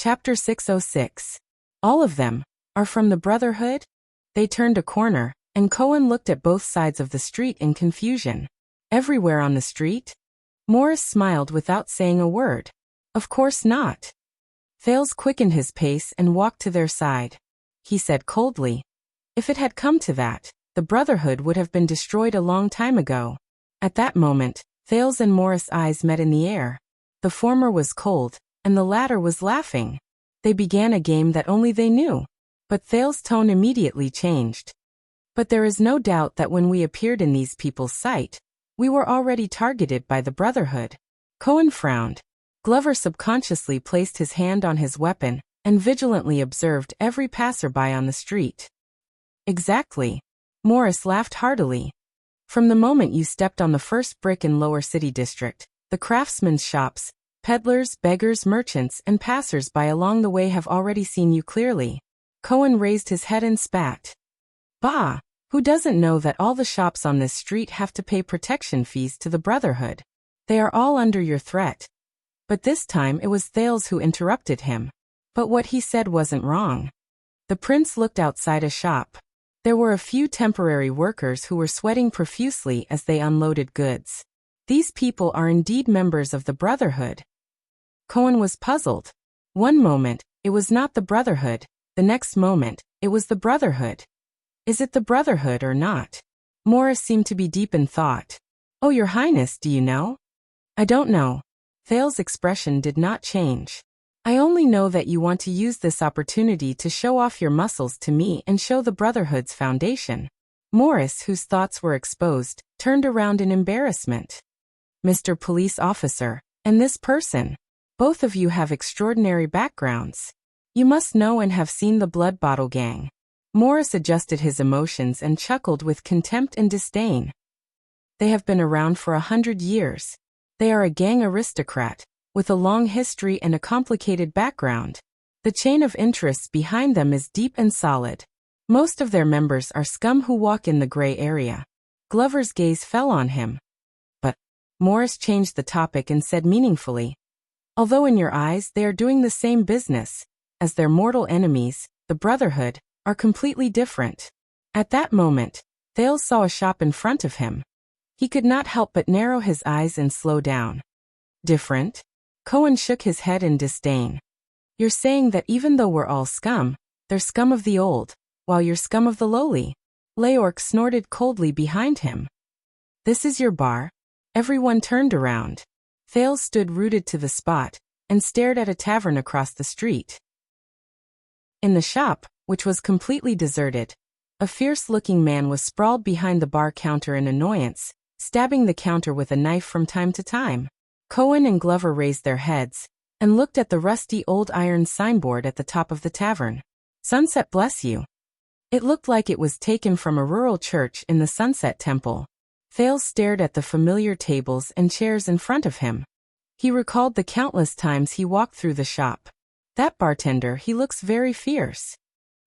Chapter 606. All of them are from the Brotherhood? They turned a corner, and Cohen looked at both sides of the street in confusion. Everywhere on the street? Morris smiled without saying a word. Of course not. Thales quickened his pace and walked to their side. He said coldly, "If it had come to that, the Brotherhood would have been destroyed a long time ago." At that moment, Thales and Morris' eyes met in the air. The former was cold, and the latter was laughing. They began a game that only they knew. But Thales' tone immediately changed. "But there is no doubt that when we appeared in these people's sight, we were already targeted by the Brotherhood." Cohen frowned. Glover subconsciously placed his hand on his weapon and vigilantly observed every passerby on the street. "Exactly." Morris laughed heartily. "From the moment you stepped on the first brick in Lower City District, the craftsmen's shops, peddlers, beggars, merchants, and passers-by along the way have already seen you clearly." Cohen raised his head and spat. "Bah! Who doesn't know that all the shops on this street have to pay protection fees to the Brotherhood? They are all under your threat." But this time it was Thales who interrupted him. But what he said wasn't wrong. The prince looked outside a shop. There were a few temporary workers who were sweating profusely as they unloaded goods. These people are indeed members of the Brotherhood. Cohen was puzzled. One moment, it was not the Brotherhood. The next moment, it was the Brotherhood. Is it the Brotherhood or not? Morris seemed to be deep in thought. "Oh, Your Highness, do you know?" "I don't know." Thales' expression did not change. "I only know that you want to use this opportunity to show off your muscles to me and show the Brotherhood's foundation." Morris, whose thoughts were exposed, turned around in embarrassment. "Mr. Police Officer, and this person. Both of you have extraordinary backgrounds. You must know and have seen the Blood Bottle Gang." Morris adjusted his emotions and chuckled with contempt and disdain. "They have been around for 100 years. They are a gang aristocrat, with a long history and a complicated background. The chain of interests behind them is deep and solid. Most of their members are scum who walk in the gray area." Glover's gaze fell on him. "But," Morris changed the topic and said meaningfully, "although in your eyes they are doing the same business, as their mortal enemies, the Brotherhood, are completely different." At that moment, Thales saw a shop in front of him. He could not help but narrow his eyes and slow down. "Different?" Cohen shook his head in disdain. "You're saying that even though we're all scum, they're scum of the old, while you're scum of the lowly?" Leork snorted coldly behind him. "This is your bar?" Everyone turned around. Thales stood rooted to the spot and stared at a tavern across the street. In the shop, which was completely deserted, a fierce-looking man was sprawled behind the bar counter in annoyance, stabbing the counter with a knife from time to time. Cohen and Glover raised their heads and looked at the rusty old iron signboard at the top of the tavern. "Sunset bless you." It looked like it was taken from a rural church in the Sunset Temple. Thales stared at the familiar tables and chairs in front of him. He recalled the countless times he walked through the shop. "That bartender, he looks very fierce."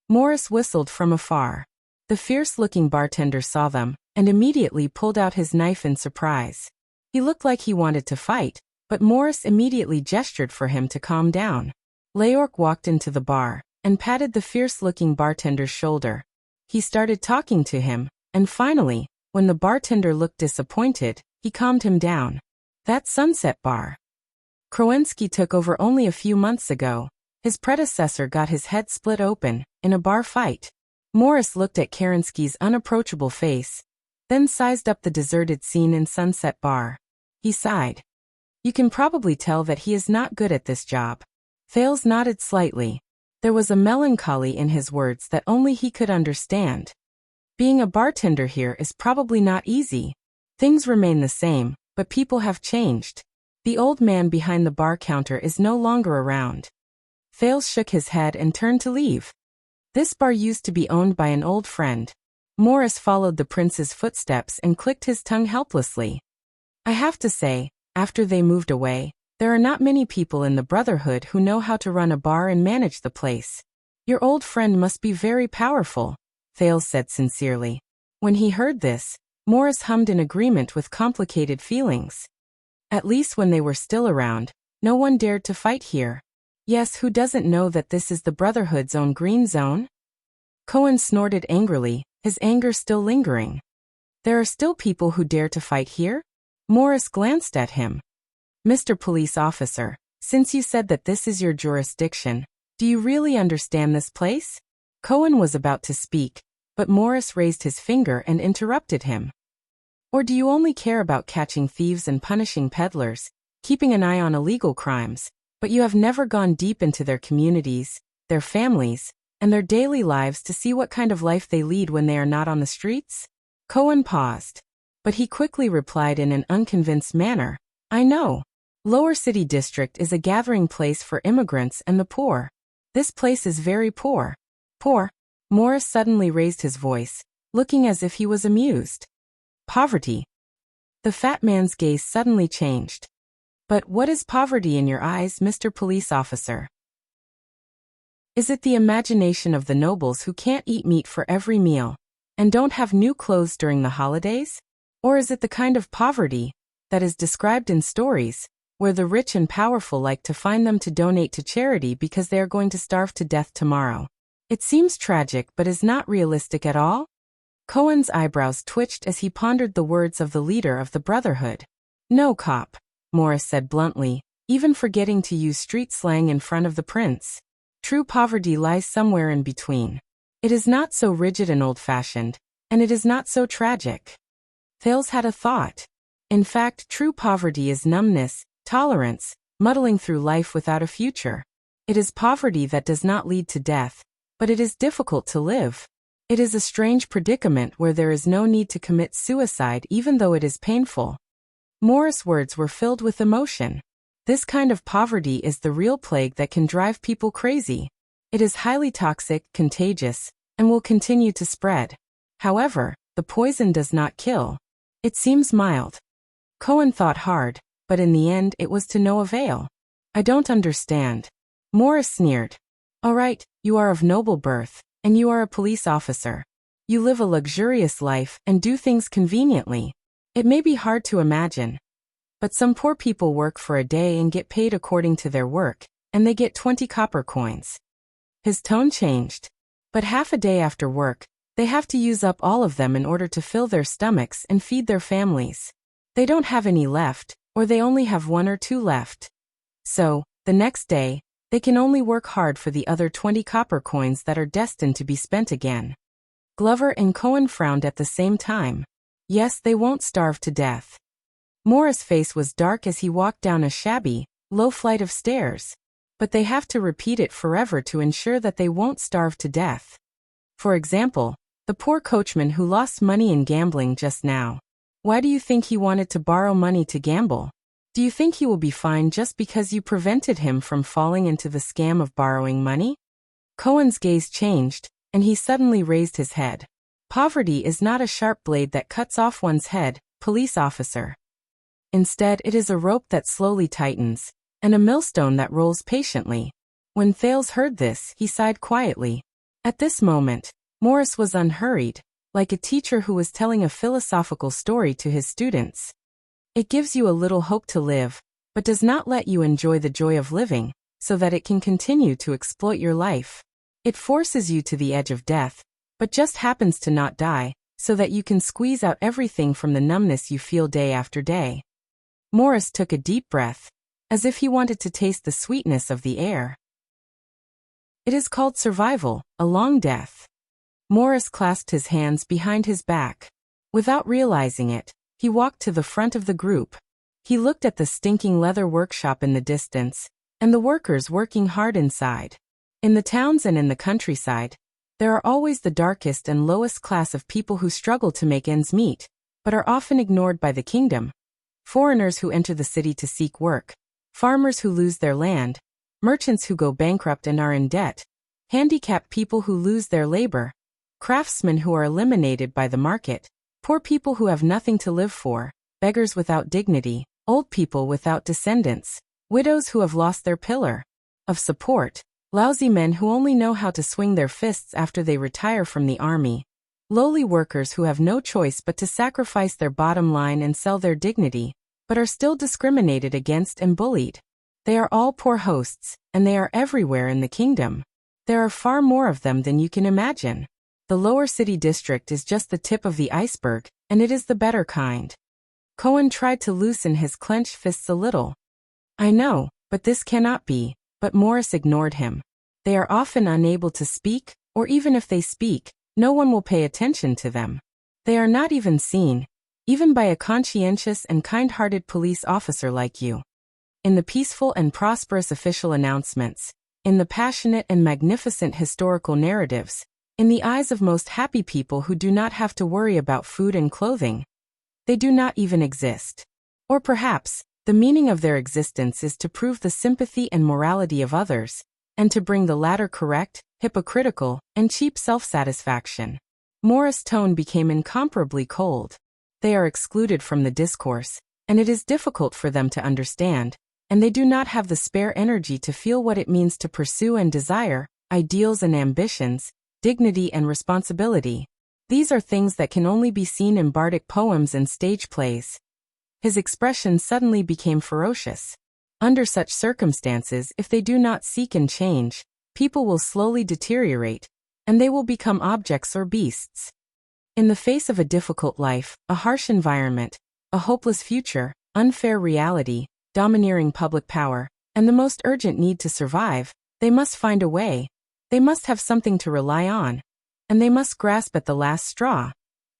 Morris whistled from afar. The fierce-looking bartender saw them and immediately pulled out his knife in surprise. He looked like he wanted to fight, but Morris immediately gestured for him to calm down. Leork walked into the bar and patted the fierce-looking bartender's shoulder. He started talking to him, and finally, when the bartender looked disappointed, he calmed him down. "That Sunset Bar. Krowensky took over only a few months ago. His predecessor got his head split open in a bar fight." Morris looked at Kerensky's unapproachable face, then sized up the deserted scene in Sunset Bar. He sighed. "You can probably tell that he is not good at this job." Thales nodded slightly. There was a melancholy in his words that only he could understand. "Being a bartender here is probably not easy. Things remain the same, but people have changed. The old man behind the bar counter is no longer around." Thales shook his head and turned to leave. "This bar used to be owned by an old friend." Morris followed the prince's footsteps and clicked his tongue helplessly. "I have to say, after they moved away, there are not many people in the Brotherhood who know how to run a bar and manage the place. Your old friend must be very powerful," Thales said sincerely. When he heard this, Morris hummed in agreement with complicated feelings. At least when they were still around, no one dared to fight here. Yes, who doesn't know that this is the Brotherhood's own green zone? Cohen snorted angrily, his anger still lingering. There are still people who dare to fight here? Morris glanced at him. Mr. Police Officer, since you said that this is your jurisdiction, do you really understand this place? Cohen was about to speak, but Morris raised his finger and interrupted him. Or do you only care about catching thieves and punishing peddlers, keeping an eye on illegal crimes, but you have never gone deep into their communities, their families, and their daily lives to see what kind of life they lead when they are not on the streets? Cohen paused, but he quickly replied in an unconvinced manner, I know. Lower City District is a gathering place for immigrants and the poor. This place is very poor. Poor? Morris suddenly raised his voice, looking as if he was amused. Poverty. The fat man's gaze suddenly changed. But what is poverty in your eyes, Mr. Police Officer? Is it the imagination of the nobles who can't eat meat for every meal, and don't have new clothes during the holidays? Or is it the kind of poverty that is described in stories, where the rich and powerful like to find them to donate to charity because they are going to starve to death tomorrow? It seems tragic but is not realistic at all? Cohen's eyebrows twitched as he pondered the words of the leader of the Brotherhood. No, cop, Morris said bluntly, even forgetting to use street slang in front of the prince. True poverty lies somewhere in between. It is not so rigid and old-fashioned, and it is not so tragic. Thales had a thought. In fact, true poverty is numbness, tolerance, muddling through life without a future. It is poverty that does not lead to death, but it is difficult to live. It is a strange predicament where there is no need to commit suicide even though it is painful. Morris' words were filled with emotion. This kind of poverty is the real plague that can drive people crazy. It is highly toxic, contagious, and will continue to spread. However, the poison does not kill. It seems mild. Cohen thought hard, but in the end it was to no avail. I don't understand. Morris sneered. All right, you are of noble birth, and you are a police officer. You live a luxurious life and do things conveniently. It may be hard to imagine, but some poor people work for a day and get paid according to their work, and they get 20 copper coins. His tone changed. But half a day after work, they have to use up all of them in order to fill their stomachs and feed their families. They don't have any left, or they only have 1 or 2 left. So, the next day, they can only work hard for the other 20 copper coins that are destined to be spent again. Glover and Cohen frowned at the same time. Yes, they won't starve to death. Morris' face was dark as he walked down a shabby, low flight of stairs. But they have to repeat it forever to ensure that they won't starve to death. For example, the poor coachman who lost money in gambling just now. Why do you think he wanted to borrow money to gamble? Do you think he will be fine just because you prevented him from falling into the scam of borrowing money? Cohen's gaze changed, and he suddenly raised his head. Poverty is not a sharp blade that cuts off one's head, police officer. Instead, it is a rope that slowly tightens, and a millstone that rolls patiently. When Thales heard this, he sighed quietly. At this moment, Morris was unhurried, like a teacher who was telling a philosophical story to his students. It gives you a little hope to live, but does not let you enjoy the joy of living, so that it can continue to exploit your life. It forces you to the edge of death, but just happens to not die, so that you can squeeze out everything from the numbness you feel day after day. Morris took a deep breath, as if he wanted to taste the sweetness of the air. It is called survival, a long death. Morris clasped his hands behind his back. Without realizing it, he walked to the front of the group. He looked at the stinking leather workshop in the distance, and the workers working hard inside. In the towns and in the countryside, there are always the darkest and lowest class of people who struggle to make ends meet, but are often ignored by the kingdom. Foreigners who enter the city to seek work, farmers who lose their land, merchants who go bankrupt and are in debt, handicapped people who lose their labor, craftsmen who are eliminated by the market, poor people who have nothing to live for, beggars without dignity, old people without descendants, widows who have lost their pillar of support, lousy men who only know how to swing their fists after they retire from the army, lowly workers who have no choice but to sacrifice their bottom line and sell their dignity, but are still discriminated against and bullied. They are all poor hosts, and they are everywhere in the kingdom. There are far more of them than you can imagine. The lower city district is just the tip of the iceberg, and it is the better kind. Cohen tried to loosen his clenched fists a little. I know, but this cannot be, but Morris ignored him. They are often unable to speak, or even if they speak, no one will pay attention to them. They are not even seen, even by a conscientious and kind-hearted police officer like you. In the peaceful and prosperous official announcements, in the passionate and magnificent historical narratives, in the eyes of most happy people who do not have to worry about food and clothing, they do not even exist. Or perhaps, the meaning of their existence is to prove the sympathy and morality of others, and to bring the latter correct, hypocritical, and cheap self-satisfaction. Morris' tone became incomparably cold. They are excluded from the discourse, and it is difficult for them to understand, and they do not have the spare energy to feel what it means to pursue and desire ideals and ambitions, dignity and responsibility. These are things that can only be seen in bardic poems and stage plays. His expression suddenly became ferocious. Under such circumstances, if they do not seek and change, people will slowly deteriorate, and they will become objects or beasts. In the face of a difficult life, a harsh environment, a hopeless future, unfair reality, domineering public power, and the most urgent need to survive, they must find a way. They must have something to rely on, and they must grasp at the last straw.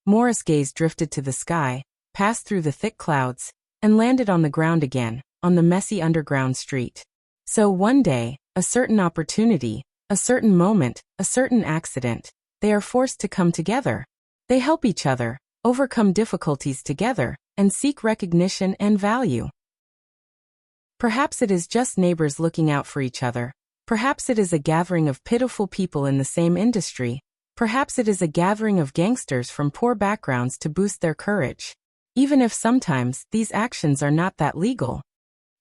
Morris' gaze drifted to the sky, passed through the thick clouds, and landed on the ground again, on the messy underground street. So one day, a certain opportunity, a certain moment, a certain accident, they are forced to come together. They help each other, overcome difficulties together, and seek recognition and value. Perhaps it is just neighbors looking out for each other. Perhaps it is a gathering of pitiful people in the same industry. Perhaps it is a gathering of gangsters from poor backgrounds to boost their courage. Even if sometimes these actions are not that legal.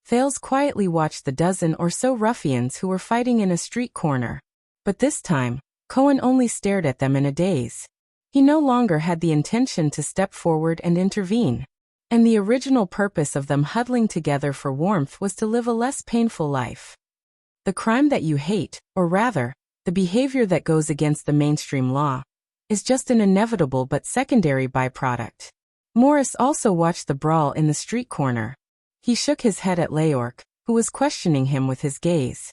Thales quietly watched the dozen or so ruffians who were fighting in a street corner. But this time, Cohen only stared at them in a daze. He no longer had the intention to step forward and intervene. And the original purpose of them huddling together for warmth was to live a less painful life. The crime that you hate, or rather, the behavior that goes against the mainstream law, is just an inevitable but secondary byproduct. Morris also watched the brawl in the street corner. He shook his head at Leyork, who was questioning him with his gaze.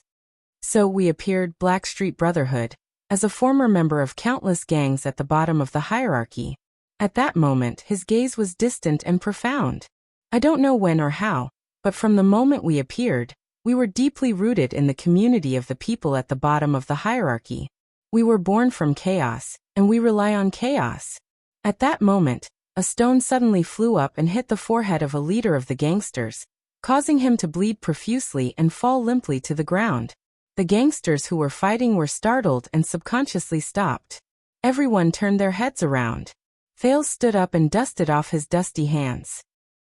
So we appeared, Black Street Brotherhood, as a former member of countless gangs at the bottom of the hierarchy. At that moment his gaze was distant and profound. I don't know when or how, but from the moment we appeared, we were deeply rooted in the community of the people at the bottom of the hierarchy. We were born from chaos, and we rely on chaos. At that moment, a stone suddenly flew up and hit the forehead of a leader of the gangsters, causing him to bleed profusely and fall limply to the ground. The gangsters who were fighting were startled and subconsciously stopped. Everyone turned their heads around. Thales stood up and dusted off his dusty hands.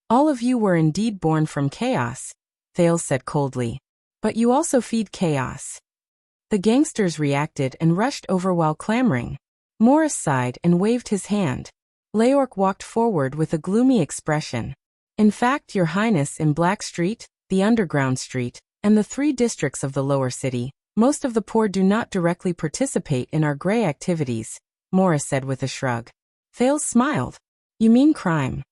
All of you were indeed born from chaos, Thales said coldly. But you also feed chaos. The gangsters reacted and rushed over while clamoring. Morris sighed and waved his hand. Leyork walked forward with a gloomy expression. In fact, Your Highness, in Black Street, the Underground Street, and the 3 districts of the lower city, most of the poor do not directly participate in our gray activities, Morris said with a shrug. Thales smiled. You mean crime?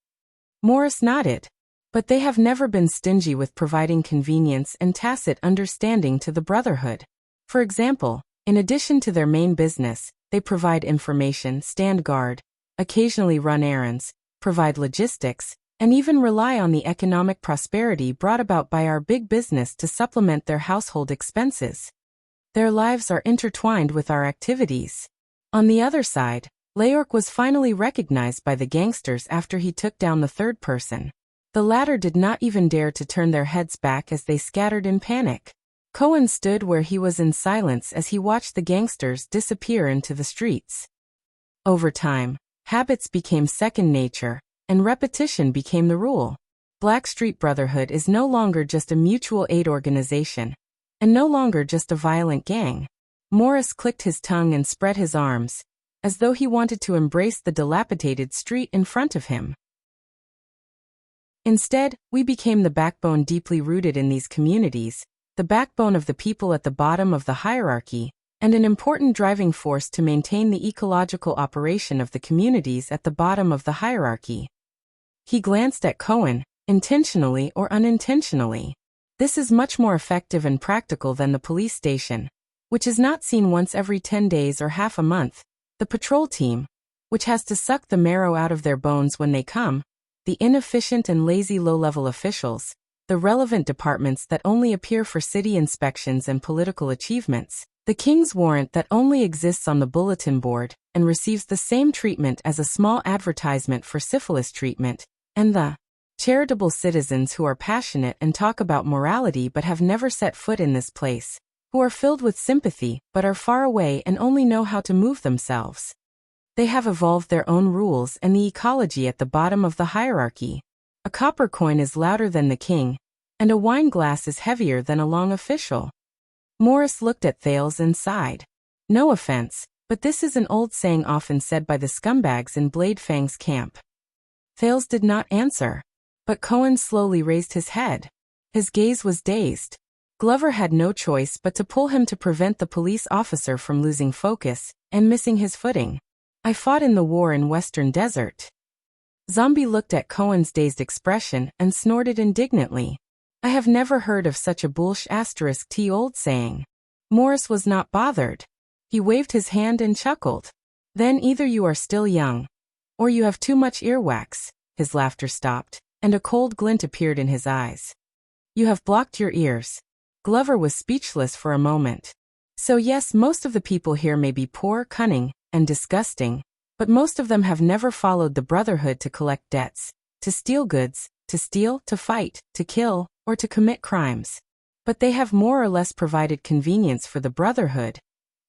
Morris nodded. But they have never been stingy with providing convenience and tacit understanding to the Brotherhood. For example, in addition to their main business, they provide information, stand guard, occasionally run errands, provide logistics, and even rely on the economic prosperity brought about by our big business to supplement their household expenses. Their lives are intertwined with our activities. On the other side, Leyork was finally recognized by the gangsters after he took down the third person. The latter did not even dare to turn their heads back as they scattered in panic. Cohen stood where he was in silence as he watched the gangsters disappear into the streets. Over time, habits became second nature, and repetition became the rule. Black Street Brotherhood is no longer just a mutual aid organization, and no longer just a violent gang. Morris clicked his tongue and spread his arms, as though he wanted to embrace the dilapidated street in front of him. Instead, we became the backbone deeply rooted in these communities, the backbone of the people at the bottom of the hierarchy, and an important driving force to maintain the ecological operation of the communities at the bottom of the hierarchy. He glanced at Cohen, intentionally or unintentionally. This is much more effective and practical than the police station, which is not seen once every 10 days or half a month, the patrol team, which has to suck the marrow out of their bones when they come, the inefficient and lazy low-level officials, the relevant departments that only appear for city inspections and political achievements, the king's warrant that only exists on the bulletin board and receives the same treatment as a small advertisement for syphilis treatment, and the charitable citizens who are passionate and talk about morality but have never set foot in this place, who are filled with sympathy but are far away and only know how to move themselves. They have evolved their own rules and the ecology at the bottom of the hierarchy. A copper coin is louder than the king, and a wine glass is heavier than a long official. Morris looked at Thales and sighed. No offense, but this is an old saying often said by the scumbags in Blade Fang's camp. Thales did not answer, but Cohen slowly raised his head. His gaze was dazed. Glover had no choice but to pull him to prevent the police officer from losing focus and missing his footing. I fought in the war in Western Desert. Zombie looked at Cohen's dazed expression and snorted indignantly. I have never heard of such a **t old saying. Morris was not bothered. He waved his hand and chuckled. Then either you are still young, or you have too much earwax. His laughter stopped, and a cold glint appeared in his eyes. You have blocked your ears. Glover was speechless for a moment. So yes, most of the people here may be poor, cunning, and disgusting, but most of them have never followed the Brotherhood to collect debts, to steal goods, to steal, to fight, to kill, or to commit crimes. But they have more or less provided convenience for the Brotherhood,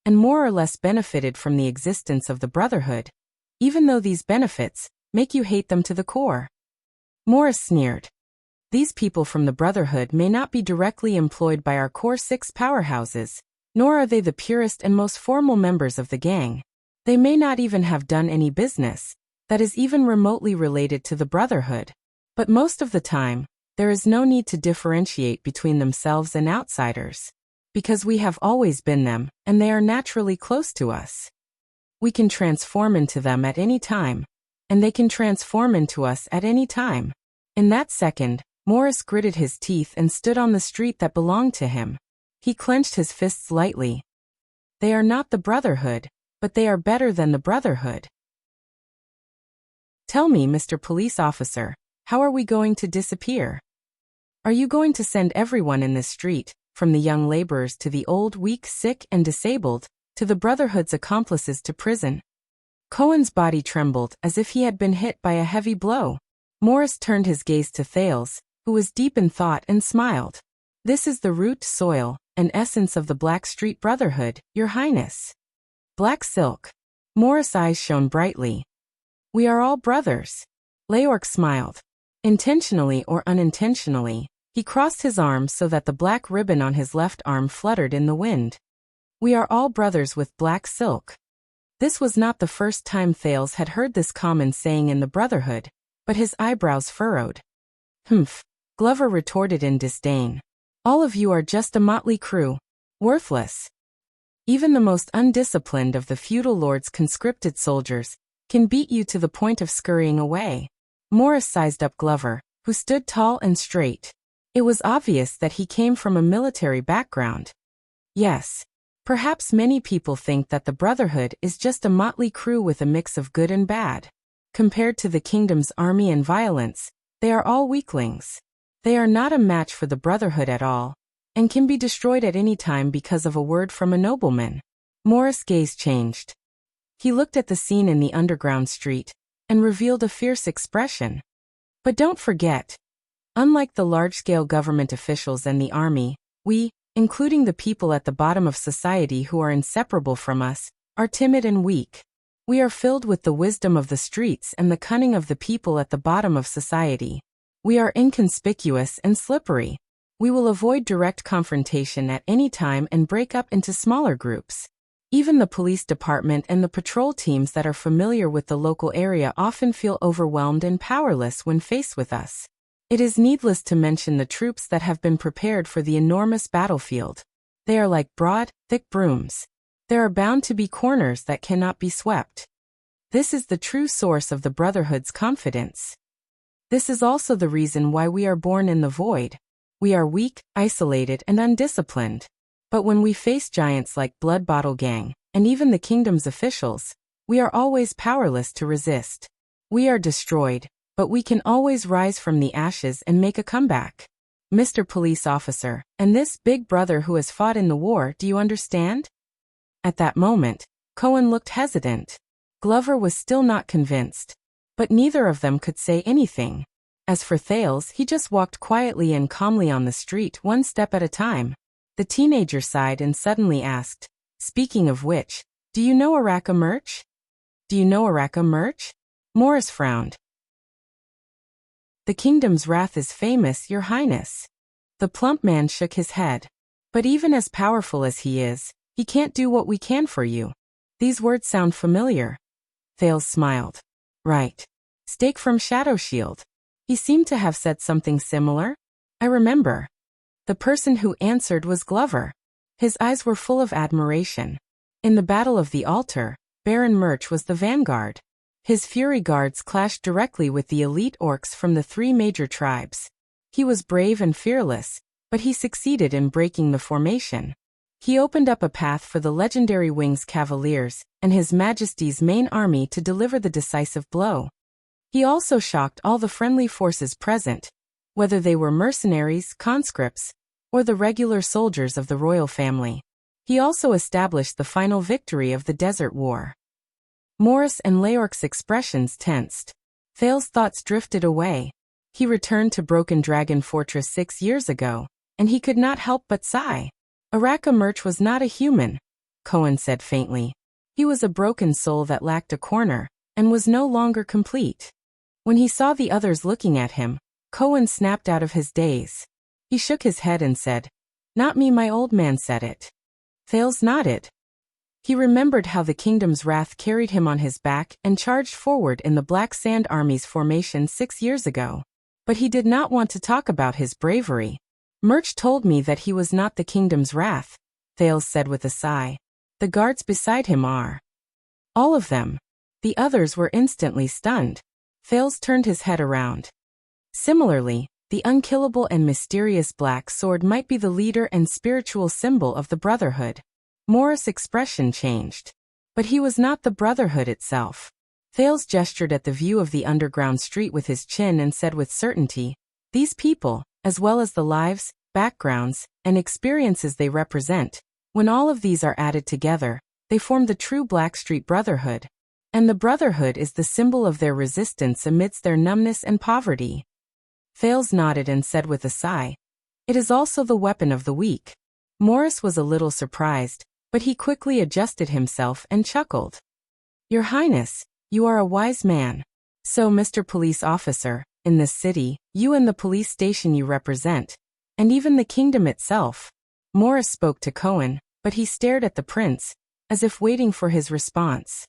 and more or less benefited from the existence of the Brotherhood, even though these benefits make you hate them to the core. Morris sneered. These people from the Brotherhood may not be directly employed by our core 6 powerhouses, nor are they the purest and most formal members of the gang. They may not even have done any business that is even remotely related to the Brotherhood. But most of the time, there is no need to differentiate between themselves and outsiders, because we have always been them, and they are naturally close to us. We can transform into them at any time, and they can transform into us at any time. In that second, Morris gritted his teeth and stood on the street that belonged to him. He clenched his fists lightly. They are not the Brotherhood, but they are better than the Brotherhood. Tell me, Mr. Police Officer, how are we going to disappear? Are you going to send everyone in this street, from the young laborers to the old, weak, sick, and disabled, to the Brotherhood's accomplices to prison? Cohen's body trembled as if he had been hit by a heavy blow. Morris turned his gaze to Thales, who was deep in thought, and smiled. This is the root, soil, and essence of the Blackstreet Brotherhood, Your Highness. Black silk. Morris' eyes shone brightly. We are all brothers. Leork smiled. Intentionally or unintentionally, he crossed his arms so that the black ribbon on his left arm fluttered in the wind. We are all brothers with black silk. This was not the first time Thales had heard this common saying in the Brotherhood, but his eyebrows furrowed. Humph, Glover retorted in disdain. All of you are just a motley crew. Worthless. Even the most undisciplined of the feudal lord's conscripted soldiers can beat you to the point of scurrying away. Morris sized up Glover, who stood tall and straight. It was obvious that he came from a military background. Yes, perhaps many people think that the Brotherhood is just a motley crew with a mix of good and bad. Compared to the kingdom's army and violence, they are all weaklings. They are not a match for the Brotherhood at all, and can be destroyed at any time because of a word from a nobleman. Morris' gaze changed. He looked at the scene in the underground street, and revealed a fierce expression. But don't forget, unlike the large-scale government officials and the army, we, including the people at the bottom of society who are inseparable from us, are timid and weak. We are filled with the wisdom of the streets and the cunning of the people at the bottom of society. We are inconspicuous and slippery. We will avoid direct confrontation at any time and break up into smaller groups. Even the police department and the patrol teams that are familiar with the local area often feel overwhelmed and powerless when faced with us. It is needless to mention the troops that have been prepared for the enormous battlefield. They are like broad, thick brooms. There are bound to be corners that cannot be swept. This is the true source of the Brotherhood's confidence. This is also the reason why we are born in the void. We are weak, isolated, and undisciplined. But when we face giants like Blood Bottle Gang, and even the kingdom's officials, we are always powerless to resist. We are destroyed, but we can always rise from the ashes and make a comeback. Mr. Police Officer, and this big brother who has fought in the war, do you understand? At that moment, Cohen looked hesitant. Glover was still not convinced. But neither of them could say anything. As for Thales, he just walked quietly and calmly on the street, one step at a time. The teenager sighed and suddenly asked, "Speaking of which, do you know Araka merch?" "Do you know Araka merch?" Morris frowned. "The kingdom's wrath is famous, Your Highness." The plump man shook his head. "But even as powerful as he is, he can't do what we can for you." These words sound familiar. Thales smiled. "Right. Stake from Shadow Shield. He seemed to have said something similar. I remember." The person who answered was Glover. His eyes were full of admiration. In the Battle of the Altar, Baron Murch was the vanguard. His Fury Guards clashed directly with the elite orcs from the 3 major tribes. He was brave and fearless, but he succeeded in breaking the formation. He opened up a path for the legendary Wings Cavaliers and His Majesty's main army to deliver the decisive blow. He also shocked all the friendly forces present, whether they were mercenaries, conscripts, or the regular soldiers of the royal family. He also established the final victory of the Desert War. Morris and Leorc's expressions tensed. Thales' thoughts drifted away. He returned to Broken Dragon Fortress 6 years ago, and he could not help but sigh. Araka Merch was not a human, Cohen said faintly. He was a broken soul that lacked a corner, and was no longer complete. When he saw the others looking at him, Cohen snapped out of his daze. He shook his head and said, "Not me, my old man said it." Thales nodded. He remembered how the kingdom's wrath carried him on his back and charged forward in the Black Sand Army's formation 6 years ago. But he did not want to talk about his bravery. "Murch told me that he was not the kingdom's wrath," Thales said with a sigh. "The guards beside him are." All of them. The others were instantly stunned. Thales turned his head around. Similarly, the unkillable and mysterious Black Sword might be the leader and spiritual symbol of the Brotherhood. Morris' expression changed. But he was not the Brotherhood itself. Thales gestured at the view of the underground street with his chin and said with certainty, "These people, as well as the lives, backgrounds, and experiences they represent, when all of these are added together, they form the true Blackstreet Brotherhood. And the Brotherhood is the symbol of their resistance amidst their numbness and poverty." Thales nodded and said with a sigh, "It is also the weapon of the weak." Morris was a little surprised, but he quickly adjusted himself and chuckled. "Your Highness, you are a wise man. So, Mr. Police Officer, in this city, you and the police station you represent, and even the kingdom itself." Morris spoke to Cohen, but he stared at the prince, as if waiting for his response.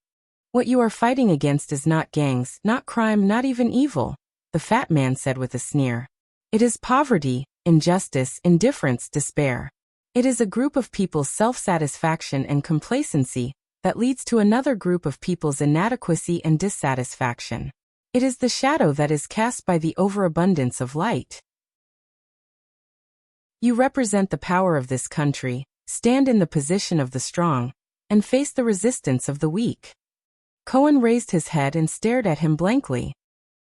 "What you are fighting against is not gangs, not crime, not even evil," the fat man said with a sneer. "It is poverty, injustice, indifference, despair. It is a group of people's self-satisfaction and complacency that leads to another group of people's inadequacy and dissatisfaction. It is the shadow that is cast by the overabundance of light. You represent the power of this country, stand in the position of the strong, and face the resistance of the weak." Cohen raised his head and stared at him blankly.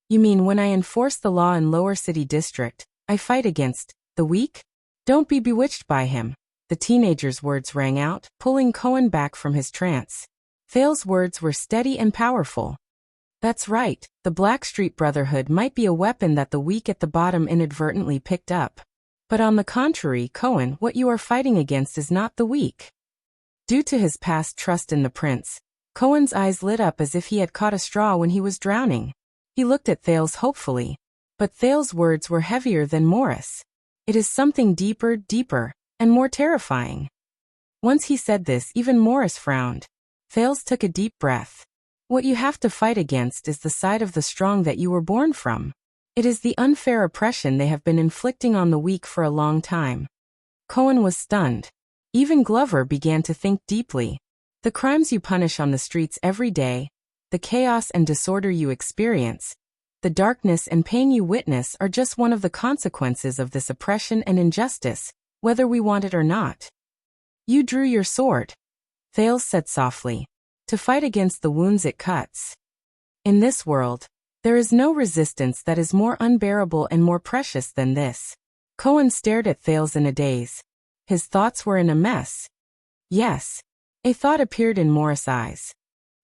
"You mean when I enforce the law in Lower City District, I fight against the weak? Don't be bewitched by him." The teenager's words rang out, pulling Cohen back from his trance. Thales' words were steady and powerful. "That's right, the Blackstreet Brotherhood might be a weapon that the weak at the bottom inadvertently picked up. But on the contrary, Cohen, what you are fighting against is not the weak." Due to his past trust in the prince, Cohen's eyes lit up as if he had caught a straw when he was drowning. He looked at Thales hopefully. But Thales' words were heavier than Morris. "It is something deeper, and more terrifying." Once he said this, even Morris frowned. Thales took a deep breath. "What you have to fight against is the side of the strong that you were born from. It is the unfair oppression they have been inflicting on the weak for a long time. Cohen was stunned. Even Glover began to think deeply. The crimes you punish on the streets every day, the chaos and disorder you experience, the darkness and pain you witness are just one of the consequences of this oppression and injustice, whether we want it or not. You drew your sword, Thales said softly, to fight against the wounds it cuts. In this world, there is no resistance that is more unbearable and more precious than this. Cohen stared at Thales in a daze. His thoughts were in a mess. Yes. A thought appeared in Morris' eyes.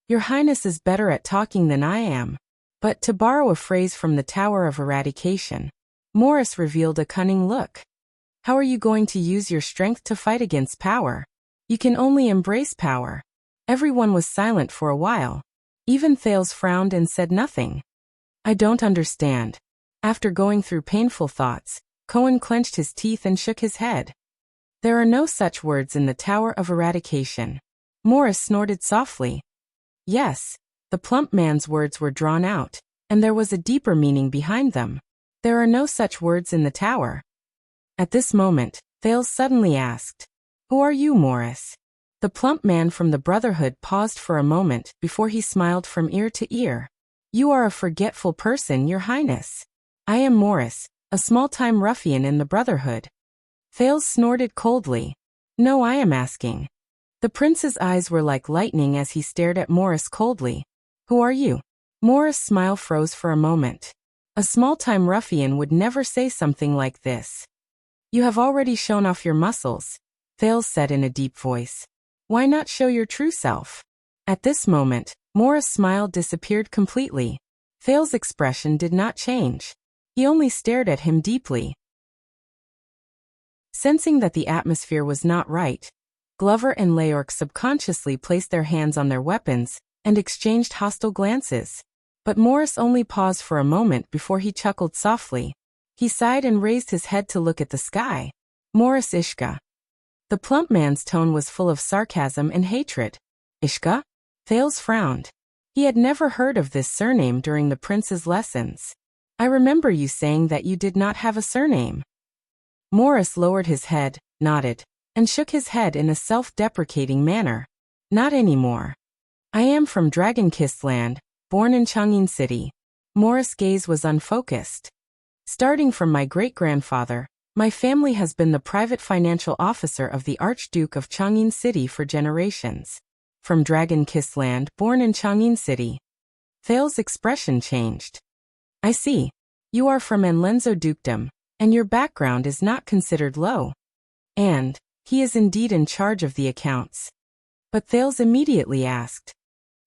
Your Highness is better at talking than I am. But to borrow a phrase from the Tower of Eradication, Morris revealed a cunning look. How are you going to use your strength to fight against power? You can only embrace power. Everyone was silent for a while. Even Thales frowned and said nothing. I don't understand. After going through painful thoughts, Cohen clenched his teeth and shook his head. There are no such words in the Tower of Eradication. Morris snorted softly. Yes, the plump man's words were drawn out, and there was a deeper meaning behind them. There are no such words in the tower. At this moment, Thales suddenly asked, Who are you, Morris? The plump man from the Brotherhood paused for a moment before he smiled from ear to ear. You are a forgetful person, Your Highness. I am Morris, a small-time ruffian in the Brotherhood. Thales snorted coldly. No, I am asking. The prince's eyes were like lightning as he stared at Morris coldly. Who are you? Morris' smile froze for a moment. A small-time ruffian would never say something like this. You have already shown off your muscles, Thales said in a deep voice. Why not show your true self? At this moment, Morris' smile disappeared completely. Thales' expression did not change. He only stared at him deeply. Sensing that the atmosphere was not right, Glover and Leorc subconsciously placed their hands on their weapons and exchanged hostile glances. But Morris only paused for a moment before he chuckled softly. He sighed and raised his head to look at the sky. Morris Ishka. The plump man's tone was full of sarcasm and hatred. Ishka? Thales frowned. He had never heard of this surname during the prince's lessons. I remember you saying that you did not have a surname. Morris lowered his head, nodded, and shook his head in a self-deprecating manner. Not anymore. I am from Dragon-Kissed Land, born in Chang'in City. Morris' gaze was unfocused. Starting from my great-grandfather, my family has been the private financial officer of the Archduke of Chang'in City for generations. From Dragon-Kissed Land, born in Chang'in City. Thales' expression changed. I see. You are from Enlenzo Dukedom, and your background is not considered low. And he is indeed in charge of the accounts. But Thales immediately asked,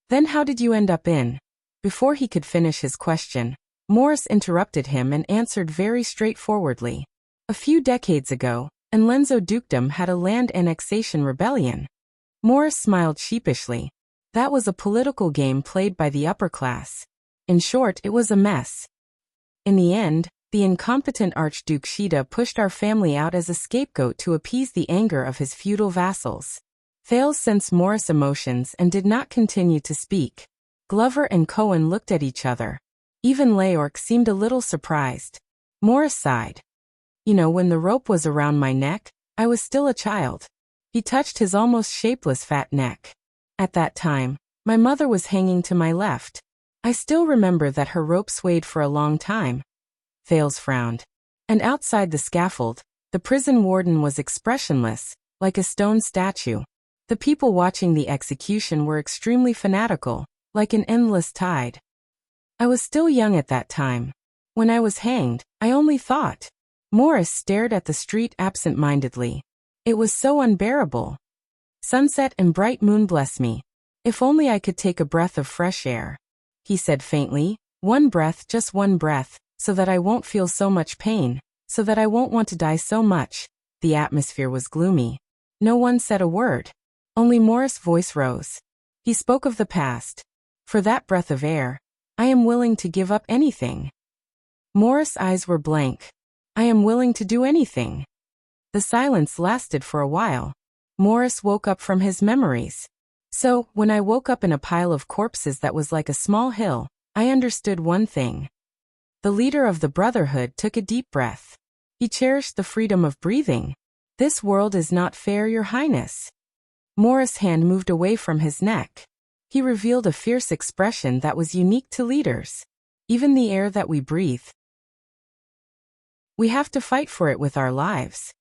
Then how did you end up in? Before he could finish his question, Morris interrupted him and answered very straightforwardly. A few decades ago, Enlenzo Dukedom had a land annexation rebellion. Morris smiled sheepishly. That was a political game played by the upper class. In short, it was a mess. In the end, the incompetent Archduke Shida pushed our family out as a scapegoat to appease the anger of his feudal vassals. Thales sensed Morris' emotions and did not continue to speak. Glover and Cohen looked at each other. Even Leorc seemed a little surprised. Morris sighed. You know, when the rope was around my neck, I was still a child. He touched his almost shapeless fat neck. At that time, my mother was hanging to my left. I still remember that her rope swayed for a long time. Thales frowned. And outside the scaffold, the prison warden was expressionless, like a stone statue. The people watching the execution were extremely fanatical, like an endless tide. I was still young at that time. When I was hanged, I only thought. Morris stared at the street absent-mindedly. It was so unbearable. Sunset and bright moon bless me. If only I could take a breath of fresh air. He said faintly, one breath, just one breath, so that I won't feel so much pain, so that I won't want to die so much. The atmosphere was gloomy. No one said a word. Only Morris' voice rose. He spoke of the past. For that breath of air, I am willing to give up anything. Morris' eyes were blank. I am willing to do anything. The silence lasted for a while. Morris woke up from his memories. So, when I woke up in a pile of corpses that was like a small hill, I understood one thing. The leader of the Brotherhood took a deep breath. He cherished the freedom of breathing. "This world is not fair, Your Highness." Morris' hand moved away from his neck. He revealed a fierce expression that was unique to leaders. "Even the air that we breathe, we have to fight for it with our lives."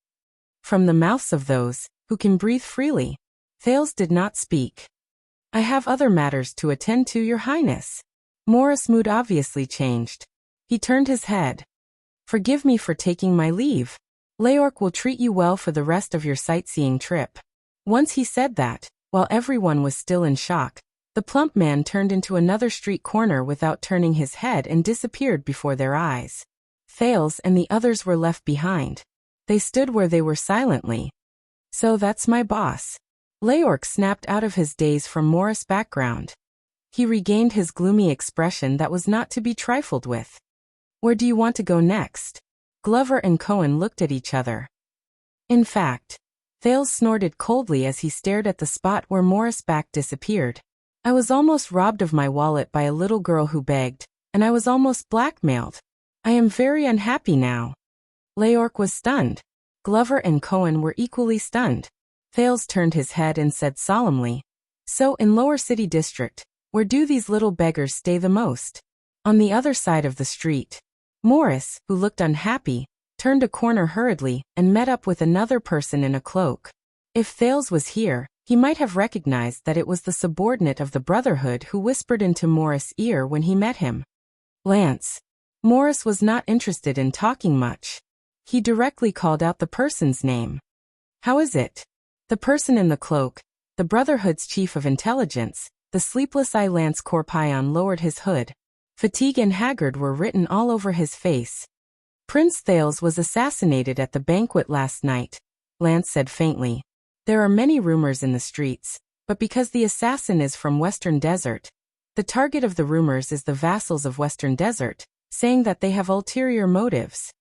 From the mouths of those who can breathe freely, Thales did not speak. "I have other matters to attend to, Your Highness." Morris' mood obviously changed. He turned his head. "Forgive me for taking my leave. Leorc will treat you well for the rest of your sightseeing trip." Once he said that, while everyone was still in shock, the plump man turned into another street corner without turning his head and disappeared before their eyes. Thales and the others were left behind. They stood where they were silently. "So that's my boss." Leorc snapped out of his daze from Morris' background. He regained his gloomy expression that was not to be trifled with. "Where do you want to go next?" Glover and Cohen looked at each other. "In fact," Thales snorted coldly as he stared at the spot where Morris' back disappeared. "I was almost robbed of my wallet by a little girl who begged, and I was almost blackmailed. I am very unhappy now." Leorc was stunned. Glover and Cohen were equally stunned. Thales turned his head and said solemnly, "So in Lower City District, where do these little beggars stay the most?" On the other side of the street. Morris, who looked unhappy, turned a corner hurriedly and met up with another person in a cloak. If Thales was here, he might have recognized that it was the subordinate of the Brotherhood who whispered into Morris' ear when he met him. "Lance." Morris was not interested in talking much. He directly called out the person's name. "How is it?" The person in the cloak, the Brotherhood's chief of intelligence, the sleepless eye Lance Corpion, lowered his hood. Fatigue and haggard were written all over his face. "Prince Thales was assassinated at the banquet last night," Lance said faintly. "There are many rumors in the streets, but because the assassin is from Western Desert, the target of the rumors is the vassals of Western Desert, saying that they have ulterior motives."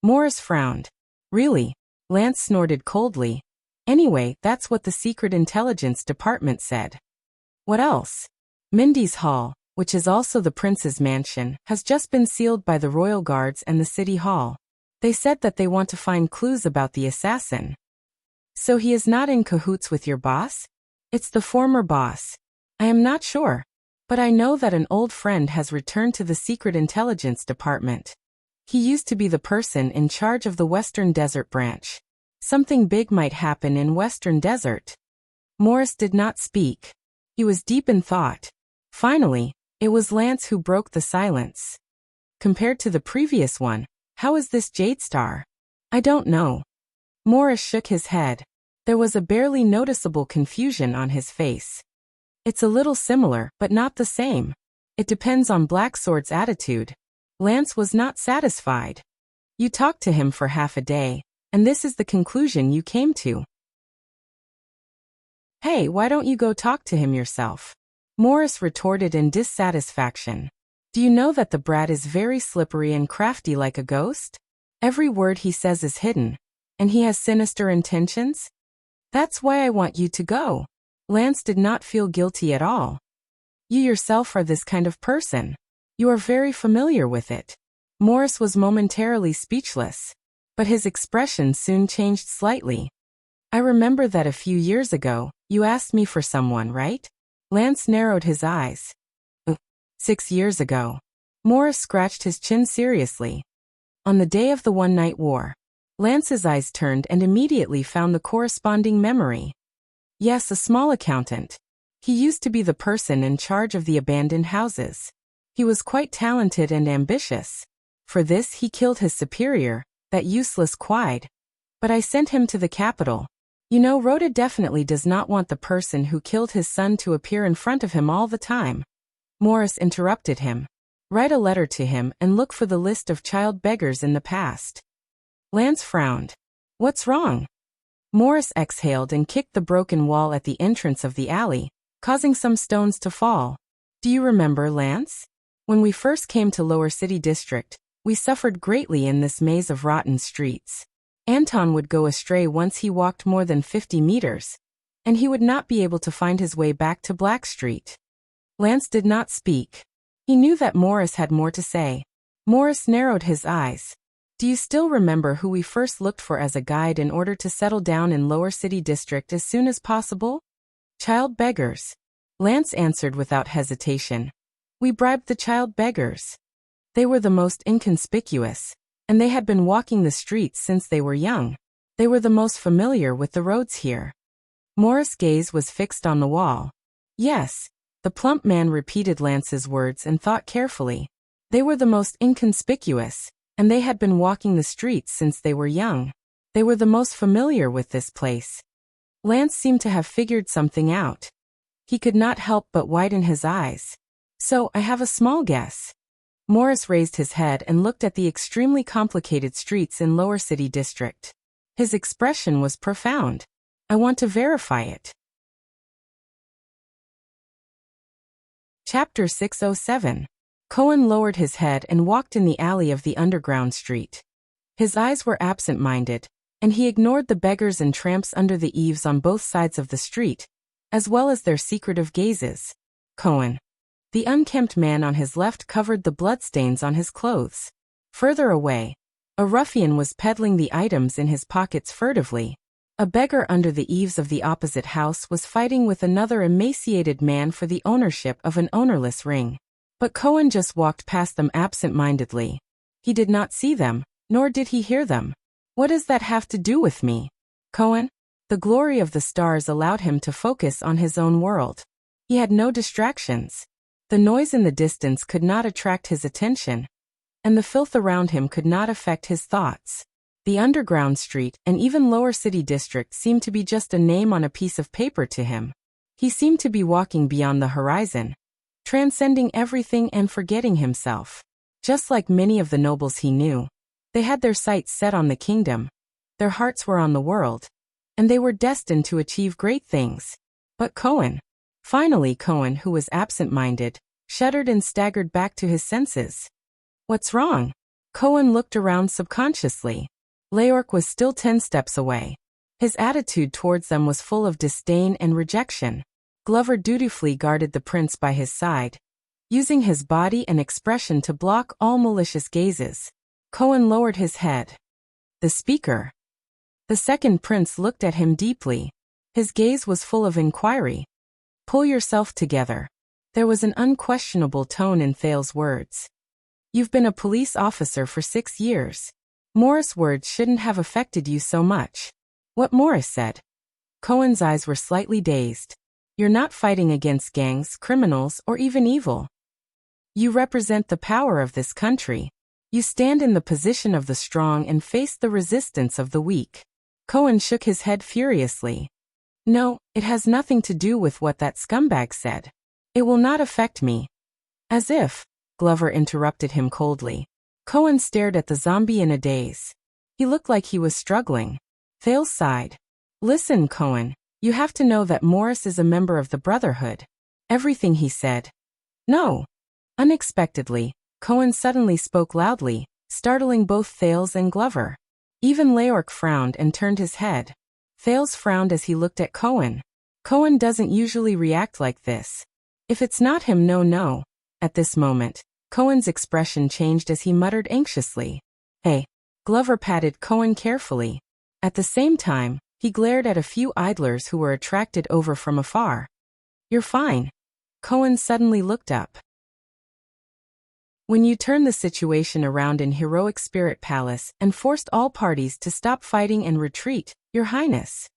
Morris frowned. "Really?" Lance snorted coldly. "Anyway, that's what the Secret Intelligence Department said." "What else?" "Mindy's Hall, which is also the prince's mansion, has just been sealed by the royal guards and the city hall. They said that they want to find clues about the assassin." "So he is not in cahoots with your boss?" "It's the former boss. I am not sure. But I know that an old friend has returned to the Secret Intelligence Department. He used to be the person in charge of the Western Desert branch. Something big might happen in Western Desert." Morris did not speak. He was deep in thought. Finally, it was Lance who broke the silence. "Compared to the previous one, how is this Jade Star?" "I don't know." Morris shook his head. There was a barely noticeable confusion on his face. "It's a little similar, but not the same. It depends on Blacksword's attitude." Lance was not satisfied. "You talked to him for half a day, and this is the conclusion you came to." "Hey, why don't you go talk to him yourself?" Morris retorted in dissatisfaction. "Do you know that the brat is very slippery and crafty like a ghost? Every word he says is hidden, and he has sinister intentions? That's why I want you to go." Lance did not feel guilty at all. "You yourself are this kind of person. You are very familiar with it." Morris was momentarily speechless, but his expression soon changed slightly. "I remember that a few years ago, you asked me for someone, right?" Lance narrowed his eyes. 6 years ago." Morris scratched his chin seriously. "On the day of the one-night war." Lance's eyes turned and immediately found the corresponding memory. "Yes, a small accountant. He used to be the person in charge of the abandoned houses. He was quite talented and ambitious. For this he killed his superior, that useless Quide. But I sent him to the capital. You know, Rhoda definitely does not want the person who killed his son to appear in front of him all the time." Morris interrupted him. "Write a letter to him and look for the list of child beggars in the past." Lance frowned. "What's wrong?" Morris exhaled and kicked the broken wall at the entrance of the alley, causing some stones to fall. "Do you remember, Lance? When we first came to Lower City District, we suffered greatly in this maze of rotten streets. Anton would go astray once he walked more than 50 meters, and he would not be able to find his way back to Black Street." Lance did not speak. He knew that Morris had more to say. Morris narrowed his eyes. Do you still remember who we first looked for as a guide in order to settle down in Lower City District as soon as possible? Child beggars. Lance answered without hesitation. We bribed the child beggars. They were the most inconspicuous, and they had been walking the streets since they were young. They were the most familiar with the roads here. Morris' gaze was fixed on the wall. Yes, the plump man repeated Lance's words and thought carefully. They were the most inconspicuous, and they had been walking the streets since they were young. They were the most familiar with this place. Lance seemed to have figured something out. He could not help but widen his eyes. So, I have a small guess. Morris raised his head and looked at the extremely complicated streets in Lower City District. His expression was profound. I want to verify it. Chapter 607. Cohen lowered his head and walked in the alley of the underground street. His eyes were absent-minded, and he ignored the beggars and tramps under the eaves on both sides of the street, as well as their secretive gazes. Cohen. The unkempt man on his left covered the bloodstains on his clothes. Further away, a ruffian was peddling the items in his pockets furtively. A beggar under the eaves of the opposite house was fighting with another emaciated man for the ownership of an ownerless ring. But Cohen just walked past them absent-mindedly. He did not see them, nor did he hear them. What does that have to do with me? Cohen? The glory of the stars allowed him to focus on his own world. He had no distractions. The noise in the distance could not attract his attention, and the filth around him could not affect his thoughts. The underground street and even Lower City District seemed to be just a name on a piece of paper to him. He seemed to be walking beyond the horizon, transcending everything and forgetting himself. Just like many of the nobles he knew, they had their sights set on the kingdom, their hearts were on the world, and they were destined to achieve great things. But Cohen. Finally Cohen, who was absent-minded, shuddered and staggered back to his senses. What's wrong? Cohen looked around subconsciously. Leork was still 10 steps away. His attitude towards them was full of disdain and rejection. Glover dutifully guarded the prince by his side, using his body and expression to block all malicious gazes. Cohen lowered his head. The speaker. The second prince looked at him deeply. His gaze was full of inquiry. Pull yourself together. There was an unquestionable tone in Thale's words. You've been a police officer for 6 years. Morris' words shouldn't have affected you so much. What Morris said? Cohen's eyes were slightly dazed. You're not fighting against gangs, criminals, or even evil. You represent the power of this country. You stand in the position of the strong and face the resistance of the weak. Cohen shook his head furiously. No, it has nothing to do with what that scumbag said. It will not affect me. As if, Glover interrupted him coldly. Cohen stared at the zombie in a daze. He looked like he was struggling. Thale sighed. Listen, Cohen, you have to know that Morris is a member of the Brotherhood. Everything he said. No. Unexpectedly, Cohen suddenly spoke loudly, startling both Thales and Glover. Even Leork frowned and turned his head. Thales frowned as he looked at Cohen. Cohen doesn't usually react like this. If it's not him, no. At this moment, Cohen's expression changed as he muttered anxiously. Hey. Glover patted Cohen carefully. At the same time, he glared at a few idlers who were attracted over from afar. You're fine. Cohen suddenly looked up. When you turned the situation around in Heroic Spirit Palace and forced all parties to stop fighting and retreat, Your Highness.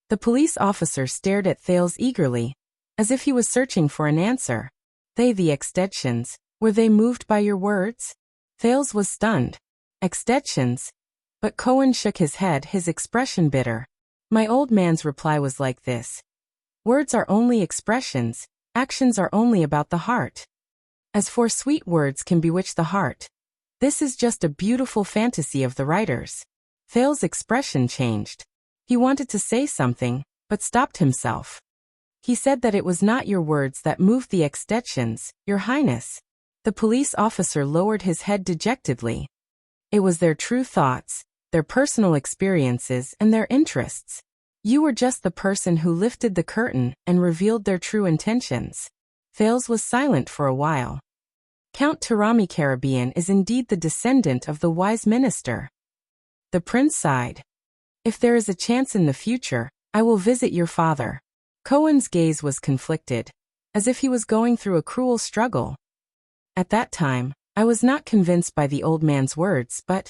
The police officer stared at Thales eagerly, as if he was searching for an answer. They, the extensions, were they moved by your words? Thales was stunned. Extensions? But Cohen shook his head, his expression bitter. My old man's reply was like this. Words are only expressions, actions are only about the heart. As for sweet words can bewitch the heart. This is just a beautiful fantasy of the writers. Thales' expression changed. He wanted to say something, but stopped himself. He said that it was not your words that moved the extensions, Your Highness. The police officer lowered his head dejectedly. It was their true thoughts, their personal experiences, and their interests. You were just the person who lifted the curtain and revealed their true intentions. Thales was silent for a while. Count Tarami Caribbean is indeed the descendant of the wise minister. The prince sighed. If there is a chance in the future, I will visit your father. Cohen's gaze was conflicted, as if he was going through a cruel struggle. At that time, I was not convinced by the old man's words, but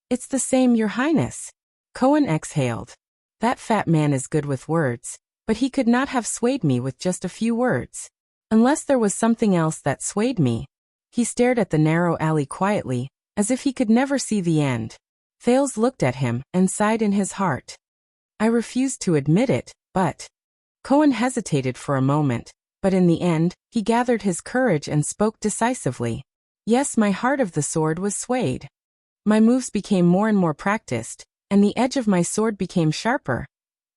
it's the same, Your Highness. Cohen exhaled. That fat man is good with words, but he could not have swayed me with just a few words. Unless there was something else that swayed me. He stared at the narrow alley quietly, as if he could never see the end. Thales looked at him and sighed in his heart. I refused to admit it, but... Cohen hesitated for a moment, but in the end, he gathered his courage and spoke decisively. Yes, my heart of the sword was swayed. My moves became more and more practiced, and the edge of my sword became sharper.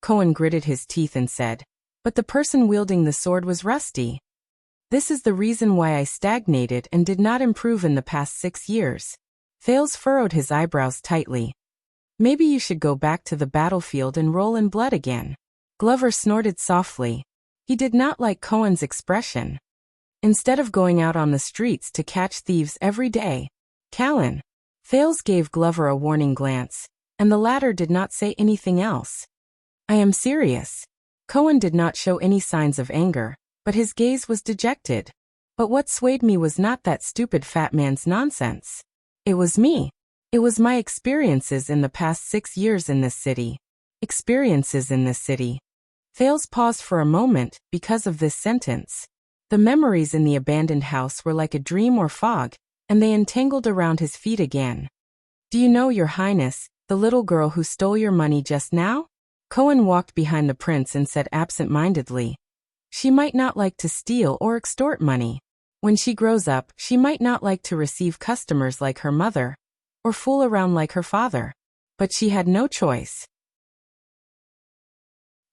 Cohen gritted his teeth and said, but the person wielding the sword was rusty. This is the reason why I stagnated and did not improve in the past 6 years. Thales furrowed his eyebrows tightly. Maybe you should go back to the battlefield and roll in blood again. Glover snorted softly. He did not like Cohen's expression. Instead of going out on the streets to catch thieves every day. Callan. Thales gave Glover a warning glance, and the latter did not say anything else. I am serious. Cohen did not show any signs of anger, but his gaze was dejected. But what swayed me was not that stupid fat man's nonsense. It was me. It was my experiences in the past 6 years in this city. Experiences in this city. Thales paused for a moment because of this sentence. The memories in the abandoned house were like a dream or fog, and they entangled around his feet again. Do you know, Your Highness, the little girl who stole your money just now? Cohen walked behind the prince and said absent-mindedly. She might not like to steal or extort money. When she grows up, she might not like to receive customers like her mother, or fool around like her father. But she had no choice.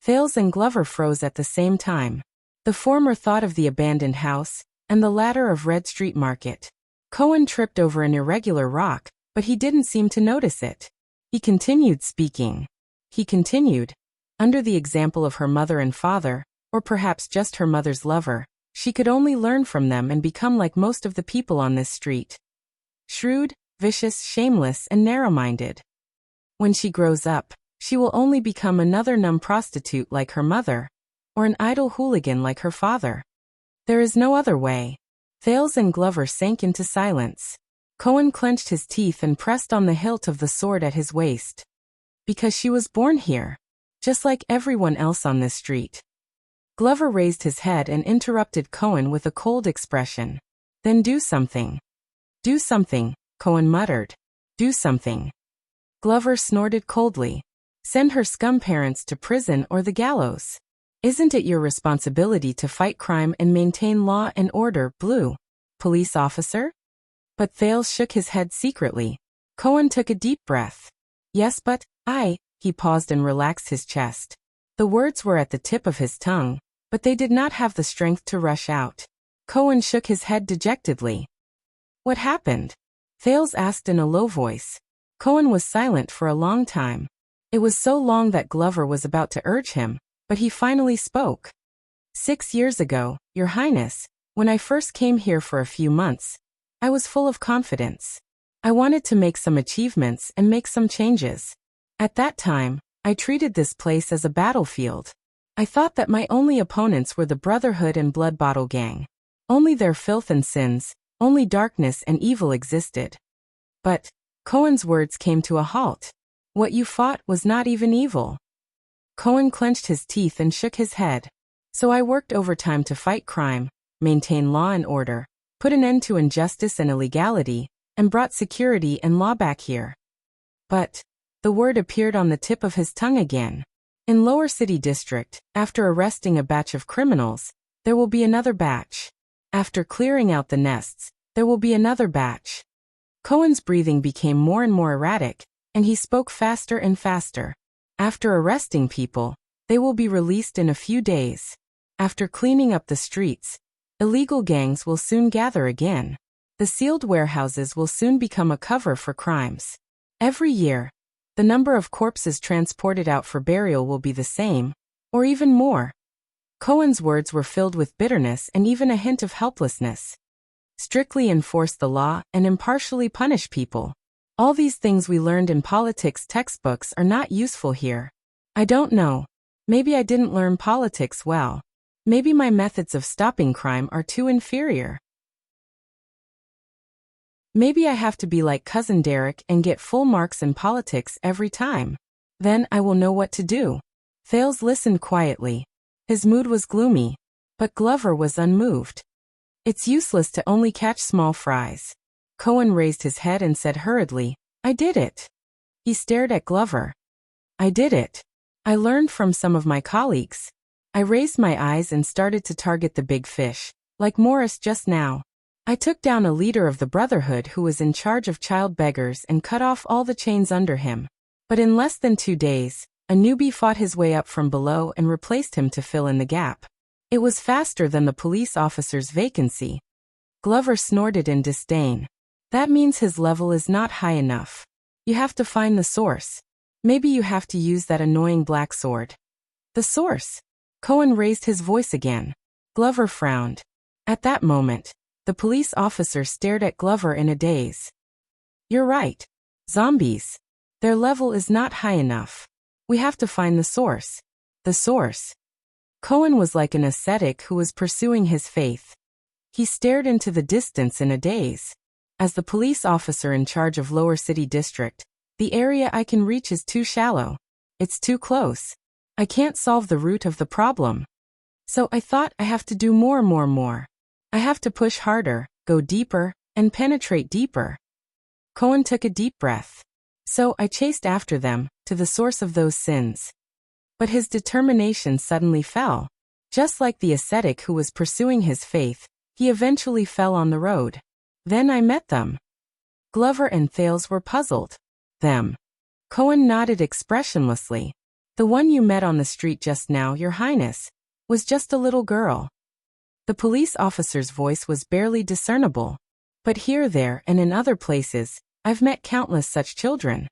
Thales and Glover froze at the same time. The former thought of the abandoned house, and the latter of Red Street Market. Cohen tripped over an irregular rock, but he didn't seem to notice it. He continued speaking. He continued, under the example of her mother and father, or perhaps just her mother's lover, she could only learn from them and become like most of the people on this street. Shrewd, vicious, shameless, and narrow-minded. When she grows up, she will only become another numb prostitute like her mother, or an idle hooligan like her father. There is no other way. Thales and Glover sank into silence. Cohen clenched his teeth and pressed on the hilt of the sword at his waist. Because she was born here, just like everyone else on this street. Glover raised his head and interrupted Cohen with a cold expression. Then do something. Do something, Cohen muttered. Do something. Glover snorted coldly. Send her scum parents to prison or the gallows. Isn't it your responsibility to fight crime and maintain law and order, Blue? Police officer? But Thales shook his head secretly. Cohen took a deep breath. Yes, but, he paused and relaxed his chest. The words were at the tip of his tongue, but they did not have the strength to rush out. Cohen shook his head dejectedly. What happened? Thales asked in a low voice. Cohen was silent for a long time. It was so long that Glover was about to urge him, but he finally spoke. 6 years ago, Your Highness, when I first came here for a few months, I was full of confidence. I wanted to make some achievements and make some changes. At that time, I treated this place as a battlefield. I thought that my only opponents were the Brotherhood and Blood Bottle Gang. Only their filth and sins, only darkness and evil existed. But, Cohen's words came to a halt. What you fought was not even evil. Cohen clenched his teeth and shook his head. So I worked overtime to fight crime, maintain law and order, put an end to injustice and illegality, and brought security and law back here. But, the word appeared on the tip of his tongue again. In Lower City District, after arresting a batch of criminals, there will be another batch. After clearing out the nests, there will be another batch. Cohen's breathing became more and more erratic, and he spoke faster and faster. After arresting people, they will be released in a few days. After cleaning up the streets, illegal gangs will soon gather again. The sealed warehouses will soon become a cover for crimes. Every year, the number of corpses transported out for burial will be the same, or even more. Cohen's words were filled with bitterness and even a hint of helplessness. strictly enforce the law, and impartially punish people. All these things we learned in politics textbooks are not useful here. I don't know. Maybe I didn't learn politics well. Maybe my methods of stopping crime are too inferior. Maybe I have to be like Cousin Derek and get full marks in politics every time. Then I will know what to do. Thales listened quietly. His mood was gloomy, but Glover was unmoved. It's useless to only catch small fries. Cohen raised his head and said hurriedly, I did it. He stared at Glover. I did it. I learned from some of my colleagues. I raised my eyes and started to target the big fish, like Morris just now. I took down a leader of the Brotherhood who was in charge of child beggars and cut off all the chains under him. But in less than 2 days, a newbie fought his way up from below and replaced him to fill in the gap. It was faster than the police officer's vacancy. Glover snorted in disdain. That means his level is not high enough. You have to find the source. Maybe you have to use that annoying black sword. The source? Cohen raised his voice again. Glover frowned. At that moment, the police officer stared at Glover in a daze. You're right. Zombies. Their level is not high enough. We have to find the source. The source. Cohen was like an ascetic who was pursuing his faith. He stared into the distance in a daze. As the police officer in charge of Lower City District, the area I can reach is too shallow. It's too close. I can't solve the root of the problem. So I thought I have to do more. I have to push harder, go deeper, and penetrate deeper. Cohen took a deep breath. So I chased after them, to the source of those sins. But his determination suddenly fell. Just like the ascetic who was pursuing his faith, he eventually fell on the road. Then I met them. Glover and Thales were puzzled. Them. Cohen nodded expressionlessly. The one you met on the street just now, Your Highness, was just a little girl. The police officer's voice was barely discernible. But here, there, and in other places, I've met countless such children.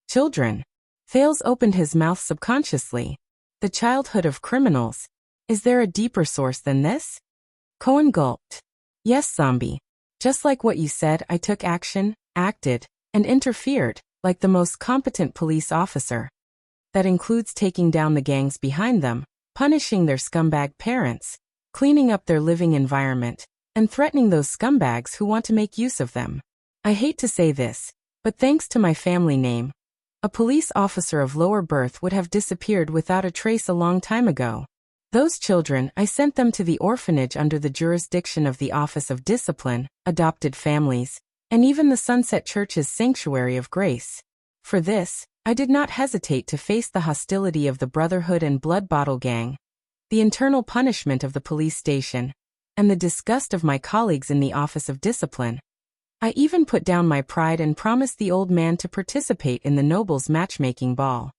Children. Thales opened his mouth subconsciously. The childhood of criminals. Is there a deeper source than this? Cohen gulped. Yes, zombie. Just like what you said, I took action, acted, and interfered, like the most competent police officer. That includes taking down the gangs behind them, punishing their scumbag parents, cleaning up their living environment, and threatening those scumbags who want to make use of them. I hate to say this, but thanks to my family name, a police officer of lower birth would have disappeared without a trace a long time ago. Those children, I sent them to the orphanage under the jurisdiction of the Office of Discipline, Adopted Families, and even the Sunset Church's Sanctuary of Grace. For this, I did not hesitate to face the hostility of the Brotherhood and Blood Bottle Gang, the internal punishment of the police station, and the disgust of my colleagues in the Office of Discipline. I even put down my pride and promised the old man to participate in the nobles' matchmaking ball.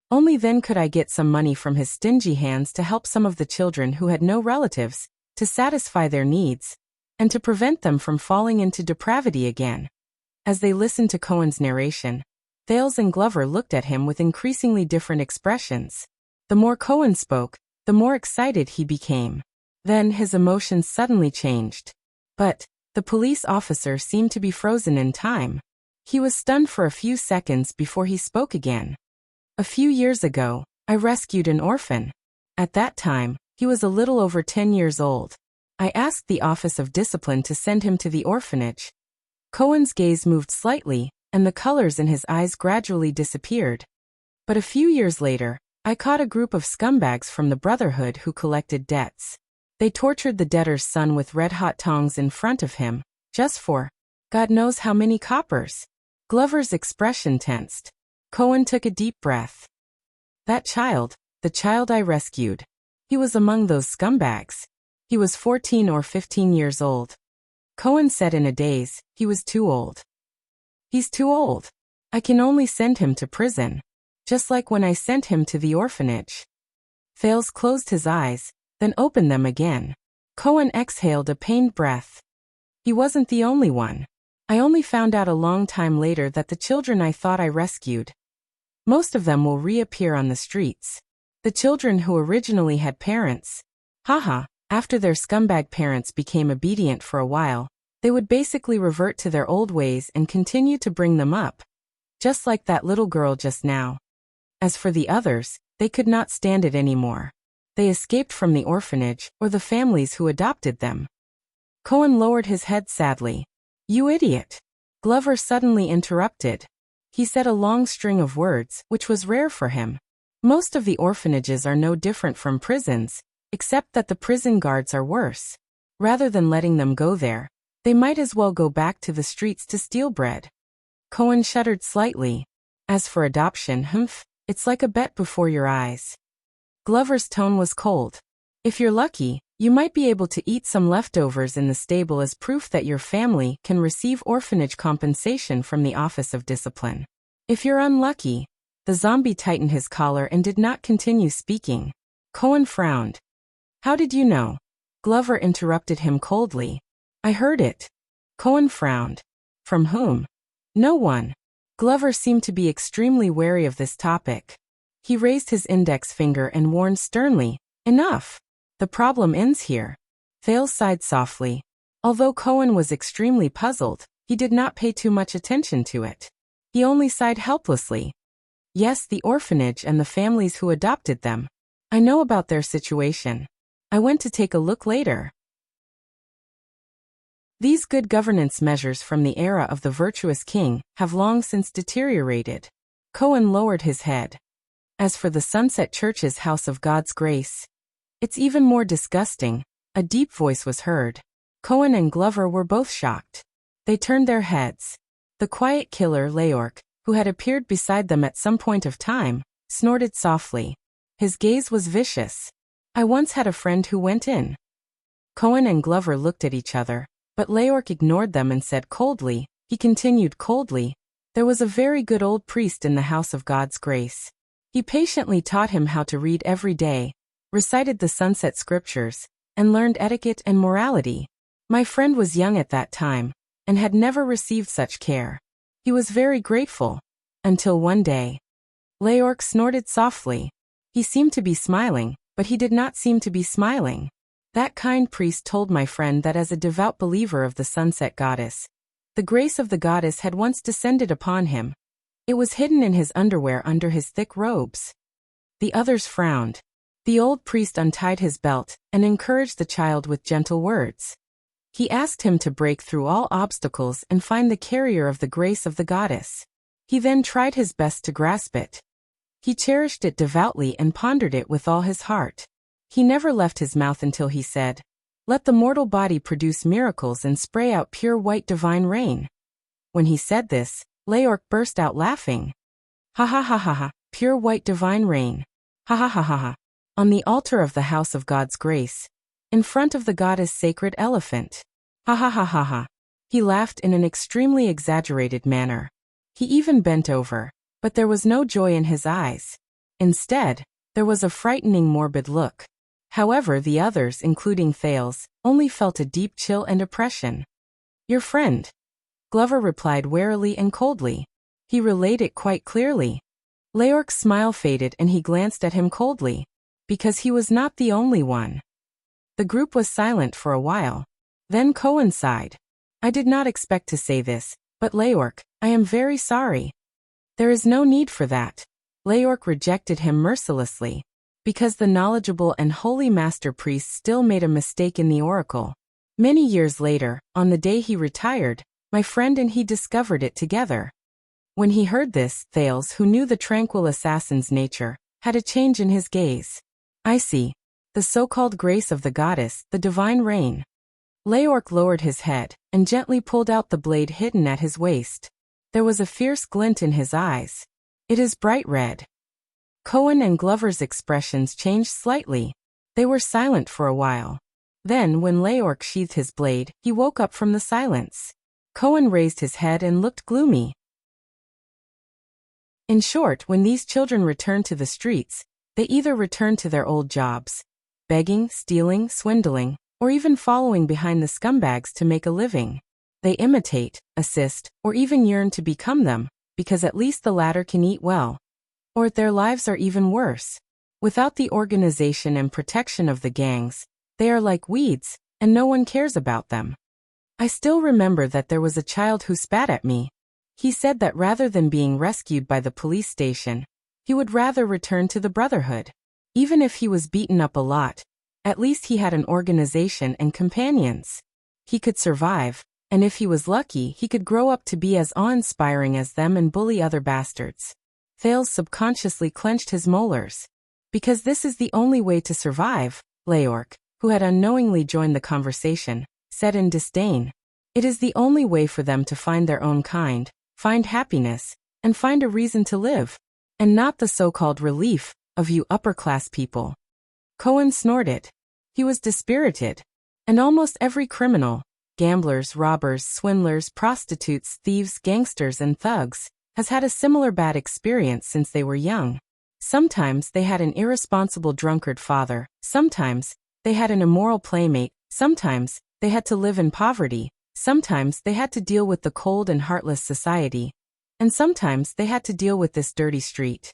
Only then could I get some money from his stingy hands to help some of the children who had no relatives, to satisfy their needs, and to prevent them from falling into depravity again. As they listened to Cohen's narration, Thales and Glover looked at him with increasingly different expressions. The more Cohen spoke, the more excited he became. Then his emotions suddenly changed. But the police officer seemed to be frozen in time. He was stunned for a few seconds before he spoke again. A few years ago, I rescued an orphan. At that time, he was a little over 10 years old. I asked the Office of Discipline to send him to the orphanage. Cohen's gaze moved slightly, and the colors in his eyes gradually disappeared. But a few years later, I caught a group of scumbags from the Brotherhood who collected debts. They tortured the debtor's son with red-hot tongs in front of him, just for God knows how many coppers. Glover's expression tensed. Cohen took a deep breath. That child, the child I rescued. He was among those scumbags. He was 14 or 15 years old. Cohen said in a daze, he was too old. He's too old. I can only send him to prison. Just like when I sent him to the orphanage. Thales closed his eyes, then opened them again. Cohen exhaled a pained breath. He wasn't the only one. I only found out a long time later that the children I thought I rescued, most of them will reappear on the streets. The children who originally had parents. Haha, After their scumbag parents became obedient for a while, they would basically revert to their old ways and continue to bring them up. Just like that little girl just now. As for the others, they could not stand it anymore. They escaped from the orphanage, or the families who adopted them. Cohen lowered his head sadly. "You idiot!" Glover suddenly interrupted. He said a long string of words, which was rare for him. Most of the orphanages are no different from prisons, except that the prison guards are worse. Rather than letting them go there, they might as well go back to the streets to steal bread. Cohen shuddered slightly. As for adoption, it's like a bet before your eyes. Glover's tone was cold. If you're lucky, you might be able to eat some leftovers in the stable as proof that your family can receive orphanage compensation from the Office of Discipline. If you're unlucky, the zombie tightened his collar and did not continue speaking. Cohen frowned. "How did you know?" Glover interrupted him coldly. "I heard it." Cohen frowned. "From whom?" "No one." Glover seemed to be extremely wary of this topic. He raised his index finger and warned sternly, "Enough. The problem ends here." Thales sighed softly. Although Cohen was extremely puzzled, he did not pay too much attention to it. He only sighed helplessly. "Yes, the orphanage and the families who adopted them. I know about their situation. I went to take a look later. These good governance measures from the era of the virtuous king have long since deteriorated." Cohen lowered his head. "As for the Sunset Church's House of God's Grace, it's even more disgusting." A deep voice was heard. Cohen and Glover were both shocked. They turned their heads. The quiet killer, Leork, who had appeared beside them at some point of time, snorted softly. His gaze was vicious. "I once had a friend who went in." Cohen and Glover looked at each other, but Leork ignored them and said coldly, he continued coldly, "There was a very good old priest in the House of God's Grace. He patiently taught him how to read every day, recited the sunset scriptures, and learned etiquette and morality. My friend was young at that time, and had never received such care. He was very grateful. Until one day." Leork snorted softly. He seemed to be smiling, but he did not seem to be smiling. "That kind priest told my friend that as a devout believer of the sunset goddess, the grace of the goddess had once descended upon him. It was hidden in his underwear under his thick robes." The others frowned. The old priest untied his belt and encouraged the child with gentle words. He asked him to break through all obstacles and find the carrier of the grace of the goddess. He then tried his best to grasp it. He cherished it devoutly and pondered it with all his heart. He never left his mouth until he said, "Let the mortal body produce miracles and spray out pure white divine rain." When he said this, Leork burst out laughing. "Ha ha ha ha ha, pure white divine rain. Ha ha ha ha ha. On the altar of the House of God's Grace, in front of the goddess' sacred elephant. Ha ha ha ha ha." He laughed in an extremely exaggerated manner. He even bent over, but there was no joy in his eyes. Instead, there was a frightening morbid look. However, the others, including Thales, only felt a deep chill and oppression. "Your friend," Glover replied warily and coldly. He relayed it quite clearly. Leork's smile faded and he glanced at him coldly. Because he was not the only one. The group was silent for a while. Then Cohen sighed. "I did not expect to say this, but Leork, I am very sorry." "There is no need for that." Leork rejected him mercilessly. "Because the knowledgeable and holy master priest still made a mistake in the oracle. Many years later, on the day he retired, my friend and he discovered it together." When he heard this, Thales, who knew the tranquil assassin's nature, had a change in his gaze. "I see. The so-called grace of the goddess, the divine rain." Leork lowered his head and gently pulled out the blade hidden at his waist. There was a fierce glint in his eyes. "It is bright red." Cohen and Glover's expressions changed slightly. They were silent for a while. Then, when Leork sheathed his blade, he woke up from the silence. Cohen raised his head and looked gloomy. In short, when these children returned to the streets, they either returned to their old jobs, begging, stealing, swindling, or even following behind the scumbags to make a living. They imitate, assist, or even yearn to become them, because at least the latter can eat well. Or their lives are even worse. Without the organization and protection of the gangs, They are like weeds, and no one cares about them. I still remember that there was a child who spat at me. He said that rather than being rescued by the police station, he would rather return to the Brotherhood. Even if he was beaten up a lot, at least he had an organization and companions. He could survive, and if he was lucky, he could grow up to be as awe-inspiring as them and bully other bastards. Thales subconsciously clenched his molars. Because this is the only way to survive, Leork, who had unknowingly joined the conversation, said in disdain. It is the only way for them to find their own kind, find happiness, and find a reason to live, and not the so-called relief of you upper-class people. Cohen snorted. He was dispirited. And almost every criminal, gamblers, robbers, swindlers, prostitutes, thieves, gangsters, and thugs, has had a similar bad experience since they were young. Sometimes they had an irresponsible drunkard father, sometimes they had an immoral playmate, sometimes they had to live in poverty, sometimes they had to deal with the cold and heartless society, and sometimes they had to deal with this dirty street.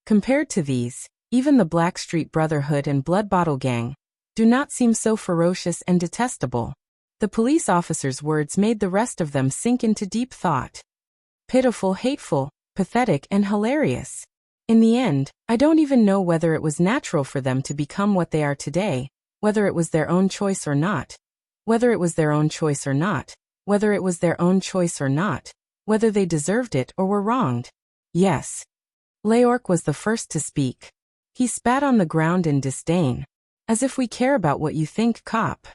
Compared to these, even the Blackstreet Brotherhood and Blood Bottle Gang do not seem so ferocious and detestable. The police officer's words made the rest of them sink into deep thought. Pitiful, hateful, pathetic, and hilarious. In the end, I don't even know whether it was natural for them to become what they are today, whether it was their own choice or not, whether it was their own choice or not, whether it was their own choice or not, whether they deserved it or were wronged. Yes. Leork was the first to speak. He spat on the ground in disdain. As if we care about what you think, cop.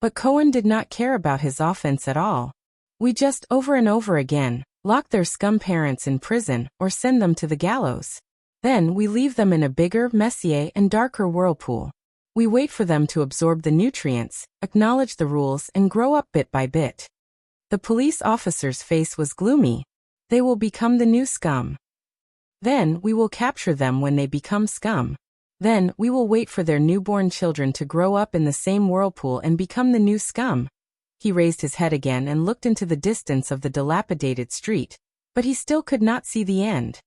But Cohen did not care about his offense at all. We just, over and over again, lock their scum parents in prison or send them to the gallows. Then we leave them in a bigger, messier, and darker whirlpool. We wait for them to absorb the nutrients, acknowledge the rules, and grow up bit by bit. The police officer's face was gloomy. They will become the new scum. Then we will capture them when they become scum. Then we will wait for their newborn children to grow up in the same whirlpool and become the new scum. He raised his head again and looked into the distance of the dilapidated street, but he still could not see the end.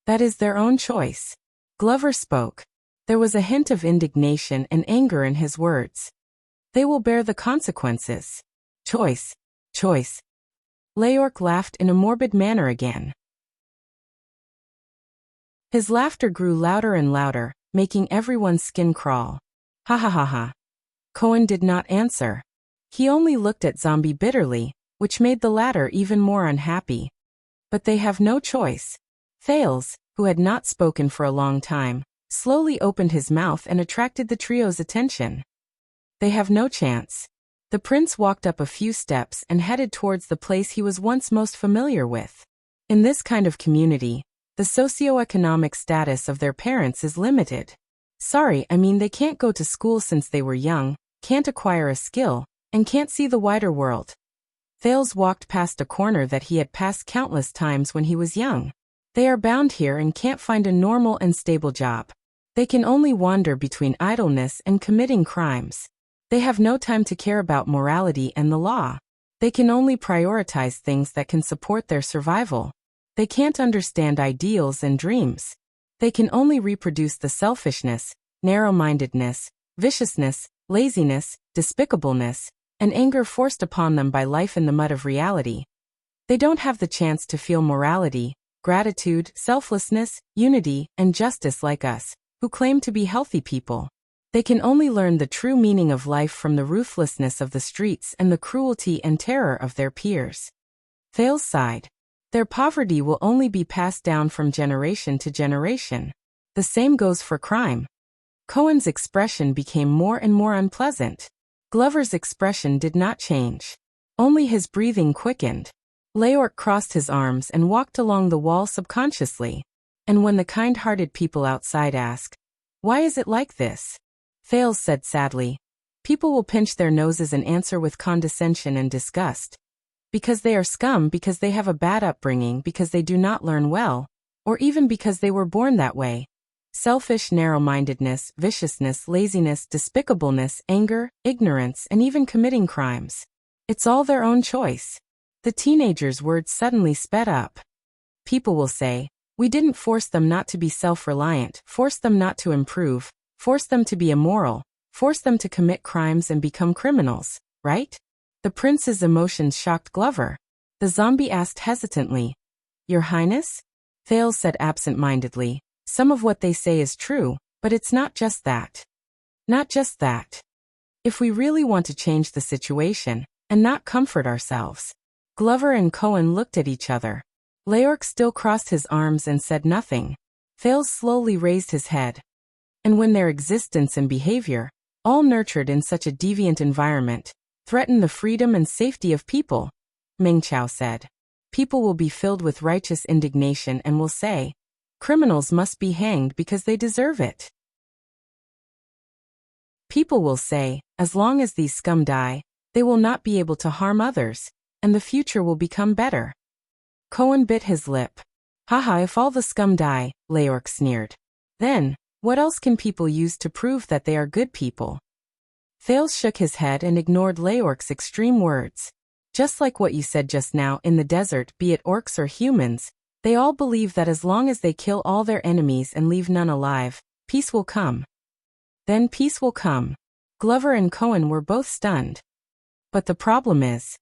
That is their own choice. Glover spoke. There was a hint of indignation and anger in his words. They will bear the consequences. Choice. Choice. Leork laughed in a morbid manner again. His laughter grew louder and louder, making everyone's skin crawl. Ha ha ha ha. Cohen did not answer. He only looked at Zombie bitterly, which made the latter even more unhappy. But they have no choice. Thales, who had not spoken for a long time, slowly opened his mouth and attracted the trio's attention. They have no chance. The prince walked up a few steps and headed towards the place he was once most familiar with. In this kind of community, the socioeconomic status of their parents is limited. Sorry, I mean they can't go to school since they were young, can't acquire a skill, and can't see the wider world. Thales walked past a corner that he had passed countless times when he was young. They are bound here and can't find a normal and stable job. They can only wander between idleness and committing crimes. They have no time to care about morality and the law. They can only prioritize things that can support their survival. They can't understand ideals and dreams. They can only reproduce the selfishness, narrow-mindedness, viciousness, laziness, despicableness, and anger forced upon them by life in the mud of reality. They don't have the chance to feel morality, gratitude, selflessness, unity, and justice like us, who claim to be healthy people. They can only learn the true meaning of life from the ruthlessness of the streets and the cruelty and terror of their peers. Thales sighed. Their poverty will only be passed down from generation to generation. The same goes for crime. Cohen's expression became more and more unpleasant. Glover's expression did not change. Only his breathing quickened. Leork crossed his arms and walked along the wall subconsciously. And when the kind-hearted people outside asked, "Why is it like this?" Thales said sadly, "People will pinch their noses and answer with condescension and disgust. Because they are scum, because they have a bad upbringing, because they do not learn well, or even because they were born that way. Selfish narrow-mindedness, viciousness, laziness, despicableness, anger, ignorance, and even committing crimes. It's all their own choice." The teenager's words suddenly sped up. People will say, "We didn't force them not to be self-reliant, force them not to improve, force them to be immoral, Force them to commit crimes and become criminals, right? The prince's emotions shocked Glover. The zombie asked hesitantly, "Your Highness?" Thales said absent-mindedly, "Some of what they say is true, but it's not just that. Not just that. If we really want to change the situation, and not comfort ourselves." Glover and Cohen looked at each other. Leorc still crossed his arms and said nothing. Thales slowly raised his head. "And when their existence and behavior, all nurtured in such a deviant environment, threaten the freedom and safety of people," Meng Chao said, "people will be filled with righteous indignation and will say, criminals must be hanged because they deserve it. People will say, as long as these scum die, they will not be able to harm others, and the future will become better." Cohen bit his lip. "Haha, if all the scum die," Leorc sneered. "Then, what else can people use to prove that they are good people?" Thales shook his head and ignored Leorc's extreme words. "Just like what you said just now, in the desert, be it orcs or humans, they all believe that as long as they kill all their enemies and leave none alive, peace will come. Then peace will come." Glover and Cohen were both stunned. But the problem is,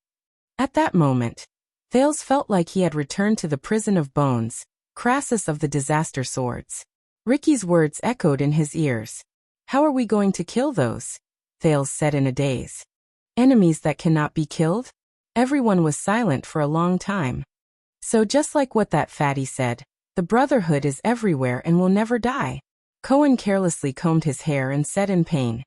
at that moment, Thales felt like he had returned to the prison of bones, Crassus of the disaster swords. Ricky's words echoed in his ears. "How are we going to kill those?" Thales said in a daze. "Enemies that cannot be killed?" Everyone was silent for a long time. "So just like what that fatty said, the Brotherhood is everywhere and will never die." Cohen carelessly combed his hair and said in pain,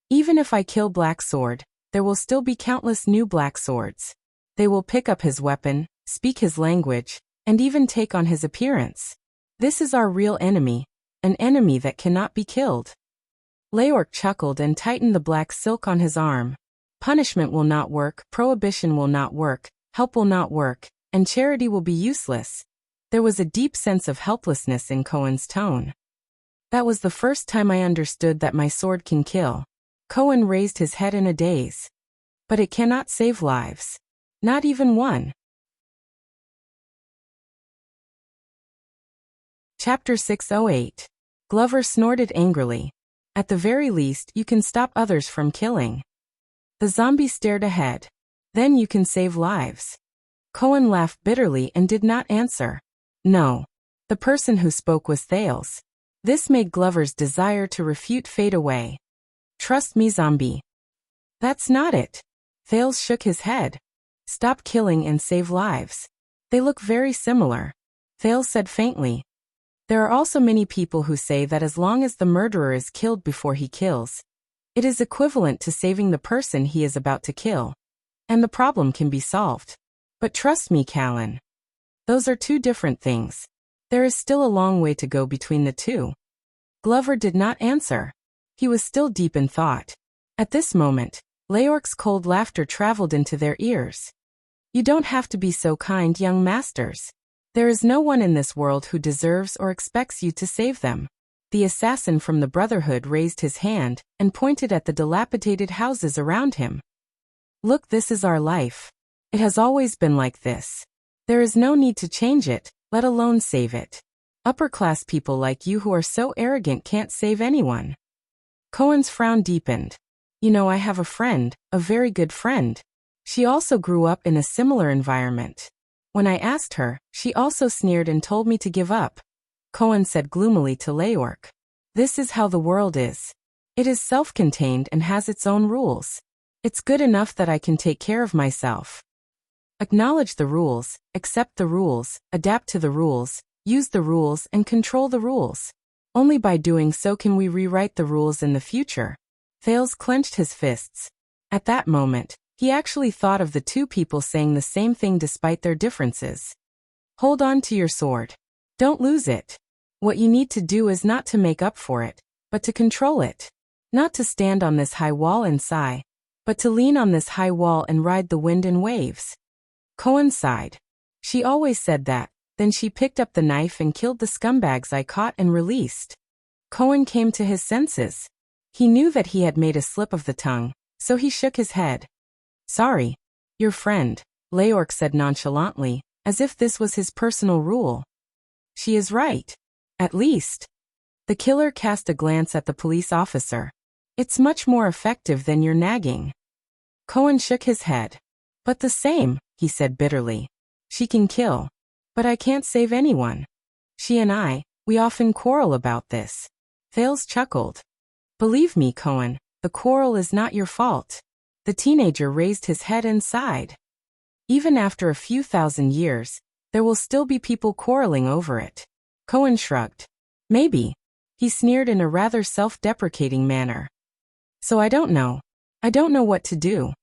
"Even if I kill Black Sword, there will still be countless new Black Swords. They will pick up his weapon, speak his language, and even take on his appearance. This is our real enemy, an enemy that cannot be killed." Leorc chuckled and tightened the black silk on his arm. "Punishment will not work, prohibition will not work, help will not work, and charity will be useless." There was a deep sense of helplessness in Cohen's tone. "That was the first time I understood that my sword can kill." Cohen raised his head in a daze. "But it cannot save lives. Not even one." Chapter 608. Glover snorted angrily. "At the very least, you can stop others from killing." The zombie stared ahead. "Then you can save lives." Cohen laughed bitterly and did not answer. No. The person who spoke was Thales. This made Glover's desire to refute fade away. "Trust me, zombie." "That's not it." Thales shook his head. "Stop killing and save lives. They look very similar." Thales said faintly. "There are also many people who say that as long as the murderer is killed before he kills, it is equivalent to saving the person he is about to kill. And the problem can be solved. But trust me, Callan. Those are two different things. There is still a long way to go between the two." Glover did not answer. He was still deep in thought. At this moment, Leorc's cold laughter traveled into their ears. "You don't have to be so kind, young masters. There is no one in this world who deserves or expects you to save them." The assassin from the Brotherhood raised his hand and pointed at the dilapidated houses around him. "Look, this is our life. It has always been like this. There is no need to change it, let alone save it. Upper-class people like you who are so arrogant can't save anyone." Cohen's frown deepened. "You know, I have a friend, a very good friend. She also grew up in a similar environment. When I asked her, she also sneered and told me to give up." Cohen said gloomily to Leorc. "This is how the world is. It is self-contained and has its own rules. It's good enough that I can take care of myself. Acknowledge the rules, accept the rules, adapt to the rules, use the rules and control the rules. Only by doing so can we rewrite the rules in the future." Thales clenched his fists. At that moment, he actually thought of the two people saying the same thing despite their differences. "Hold on to your sword. Don't lose it. What you need to do is not to make up for it, but to control it. Not to stand on this high wall and sigh, but to lean on this high wall and ride the wind and waves." Cohen sighed. "She always said that, then she picked up the knife and killed the scumbags I caught and released." Cohen came to his senses. He knew that he had made a slip of the tongue, so he shook his head. "Sorry. Your friend," Leorc said nonchalantly, as if this was his personal rule. "She is right. At least." The killer cast a glance at the police officer. It's much more effective than your nagging. Cohen shook his head. But the same, he said bitterly. She can kill. But I can't save anyone. She and we often quarrel about this. Thales chuckled. Believe me, Cohen, the quarrel is not your fault. The teenager raised his head and sighed. Even after a few thousand years, there will still be people quarreling over it. Cohen shrugged. Maybe. He sneered in a rather self-deprecating manner. So I don't know. I don't know what to do.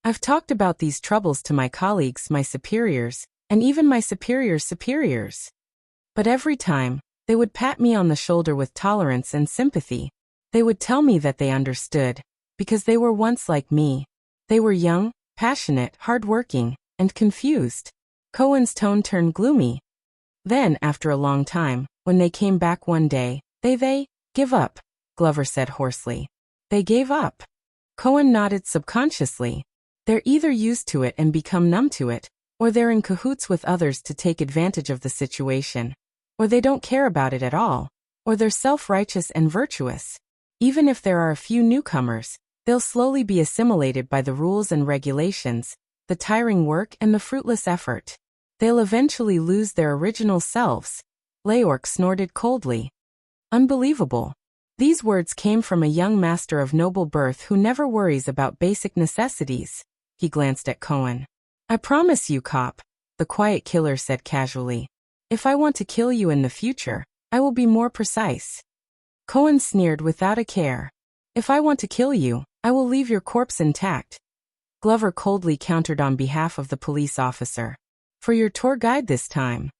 I've talked about these troubles to my colleagues, my superiors, and even my superiors' superiors. But every time, they would pat me on the shoulder with tolerance and sympathy. They would tell me that they understood, because they were once like me. They were young, passionate, hard-working, and confused. Cohen's tone turned gloomy. Then, after a long time, when they came back one day, they give up, Glover said hoarsely. They gave up. Cohen nodded subconsciously. They're either used to it and become numb to it, or they're in cahoots with others to take advantage of the situation, or they don't care about it at all, or they're self-righteous and virtuous. Even if there are a few newcomers, they'll slowly be assimilated by the rules and regulations, the tiring work and the fruitless effort. They'll eventually lose their original selves. Leork snorted coldly. Unbelievable. These words came from a young master of noble birth who never worries about basic necessities. He glanced at Cohen. I promise you, cop, the quiet killer said casually. If I want to kill you in the future, I will be more precise. Cohen sneered without a care. If I want to kill you, I will leave your corpse intact. Glover coldly countered on behalf of the police officer. For your tour guide this time.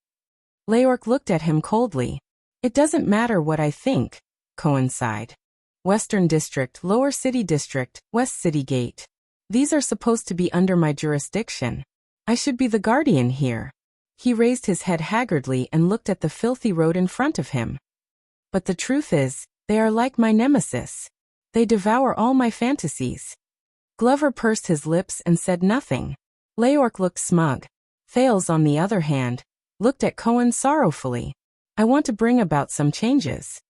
Leork looked at him coldly. It doesn't matter what I think, Cohen sighed. Western District, Lower City District, West City Gate. These are supposed to be under my jurisdiction. I should be the guardian here. He raised his head haggardly and looked at the filthy road in front of him. But the truth is, they are like my nemesis. They devour all my fantasies. Glover pursed his lips and said nothing. Leork looked smug. Thales, on the other hand, looked at Cohen sorrowfully. I want to bring about some changes.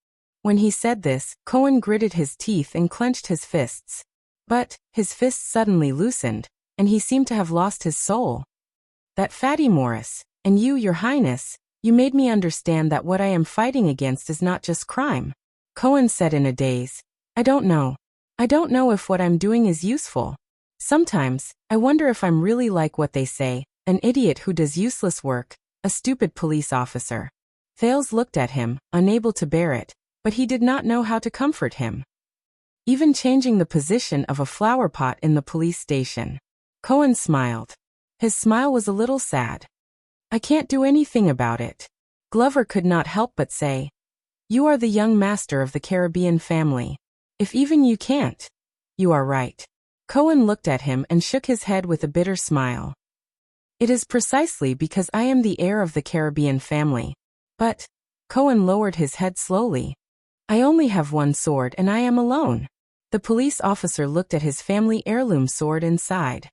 When he said this, Cohen gritted his teeth and clenched his fists. But, his fists suddenly loosened, and he seemed to have lost his soul. That fatty Morris, and you, your highness, you made me understand that what I am fighting against is not just crime. Cohen said in a daze. I don't know. I don't know if what I'm doing is useful. Sometimes, I wonder if I'm really like what they say, an idiot who does useless work, a stupid police officer. Thales looked at him, unable to bear it, but he did not know how to comfort him. Even changing the position of a flower pot in the police station. Cohen smiled. His smile was a little sad. I can't do anything about it. Glover could not help but say. You are the young master of the Caribbean family. If even you can't. You are right. Cohen looked at him and shook his head with a bitter smile. It is precisely because I am the heir of the Caribbean family. But, Cohen lowered his head slowly. I only have one sword and I am alone. The police officer looked at his family heirloom sword and sighed.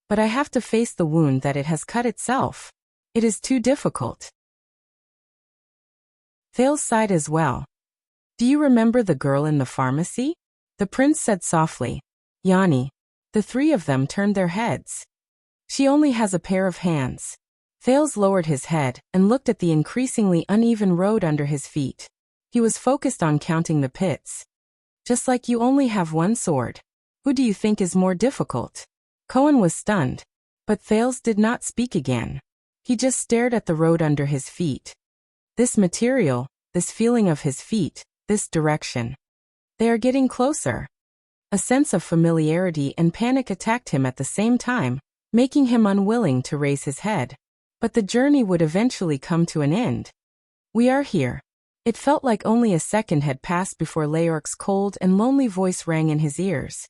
But I have to face the wound that it has cut itself. It is too difficult. Thales sighed as well. Do you remember the girl in the pharmacy? The prince said softly. Yanni. The three of them turned their heads. She only has a pair of hands. Thales lowered his head and looked at the increasingly uneven road under his feet. He was focused on counting the pits. Just like you only have one sword. Who do you think is more difficult? Cohen was stunned. But Thales did not speak again. He just stared at the road under his feet. This material, this feeling of his feet, this direction. They are getting closer. A sense of familiarity and panic attacked him at the same time, making him unwilling to raise his head. But the journey would eventually come to an end. We are here. It felt like only a second had passed before Leork's cold and lonely voice rang in his ears.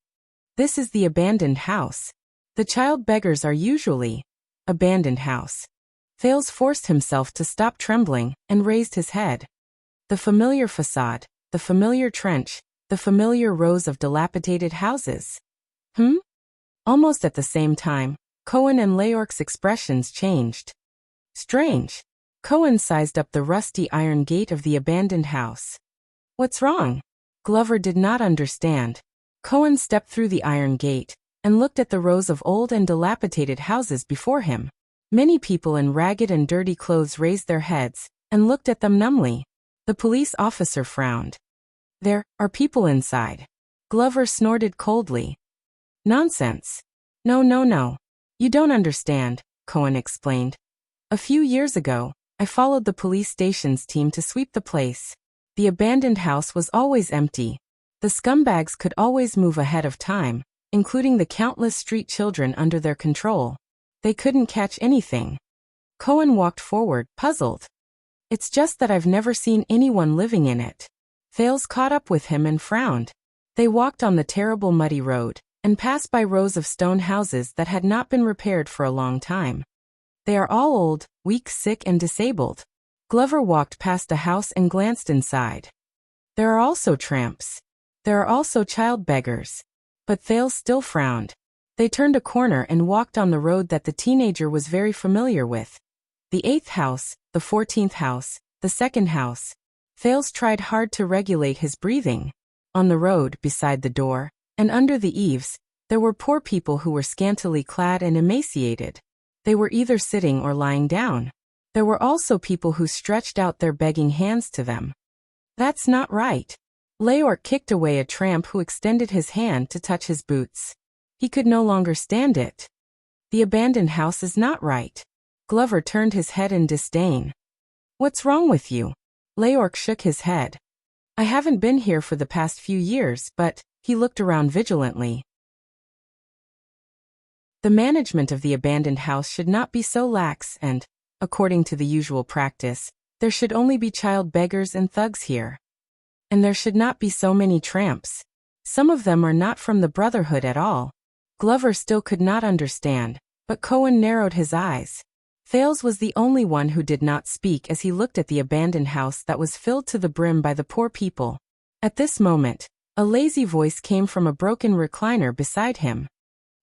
This is the abandoned house. The child beggars are usually abandoned house. Thales forced himself to stop trembling and raised his head. The familiar facade, the familiar trench, the familiar rows of dilapidated houses. Almost at the same time, Cohen and Leork's expressions changed. Strange. Cohen sized up the rusty iron gate of the abandoned house. What's wrong? Glover did not understand. Cohen stepped through the iron gate and looked at the rows of old and dilapidated houses before him. Many people in ragged and dirty clothes raised their heads and looked at them numbly. The police officer frowned. "There are people inside." Glover snorted coldly. "Nonsense. No, no, no. You don't understand," Cohen explained. "A few years ago, I followed the police station's team to sweep the place. The abandoned house was always empty. The scumbags could always move ahead of time, including the countless street children under their control. They couldn't catch anything." Cohen walked forward, puzzled. "It's just that I've never seen anyone living in it." Thales caught up with him and frowned. They walked on the terrible muddy road and passed by rows of stone houses that had not been repaired for a long time. "They are all old, weak, sick, and disabled." Glover walked past a house and glanced inside. "There are also tramps. There are also child beggars." But Thales still frowned. They turned a corner and walked on the road that the teenager was very familiar with. The 8th house, the 14th house, the 2nd house. Thales tried hard to regulate his breathing. On the road, beside the door, and under the eaves, there were poor people who were scantily clad and emaciated. They were either sitting or lying down. There were also people who stretched out their begging hands to them. "That's not right." Leork kicked away a tramp who extended his hand to touch his boots. He could no longer stand it. "The abandoned house is not right." Glover turned his head in disdain. "What's wrong with you?" Leork shook his head. "I haven't been here for the past few years, but..." He looked around vigilantly. The management of the abandoned house should not be so lax and, according to the usual practice, there should only be child beggars and thugs here. And there should not be so many tramps. Some of them are not from the Brotherhood at all. Glover still could not understand, but Cohen narrowed his eyes. Thales was the only one who did not speak as he looked at the abandoned house that was filled to the brim by the poor people. At this moment, a lazy voice came from a broken recliner beside him.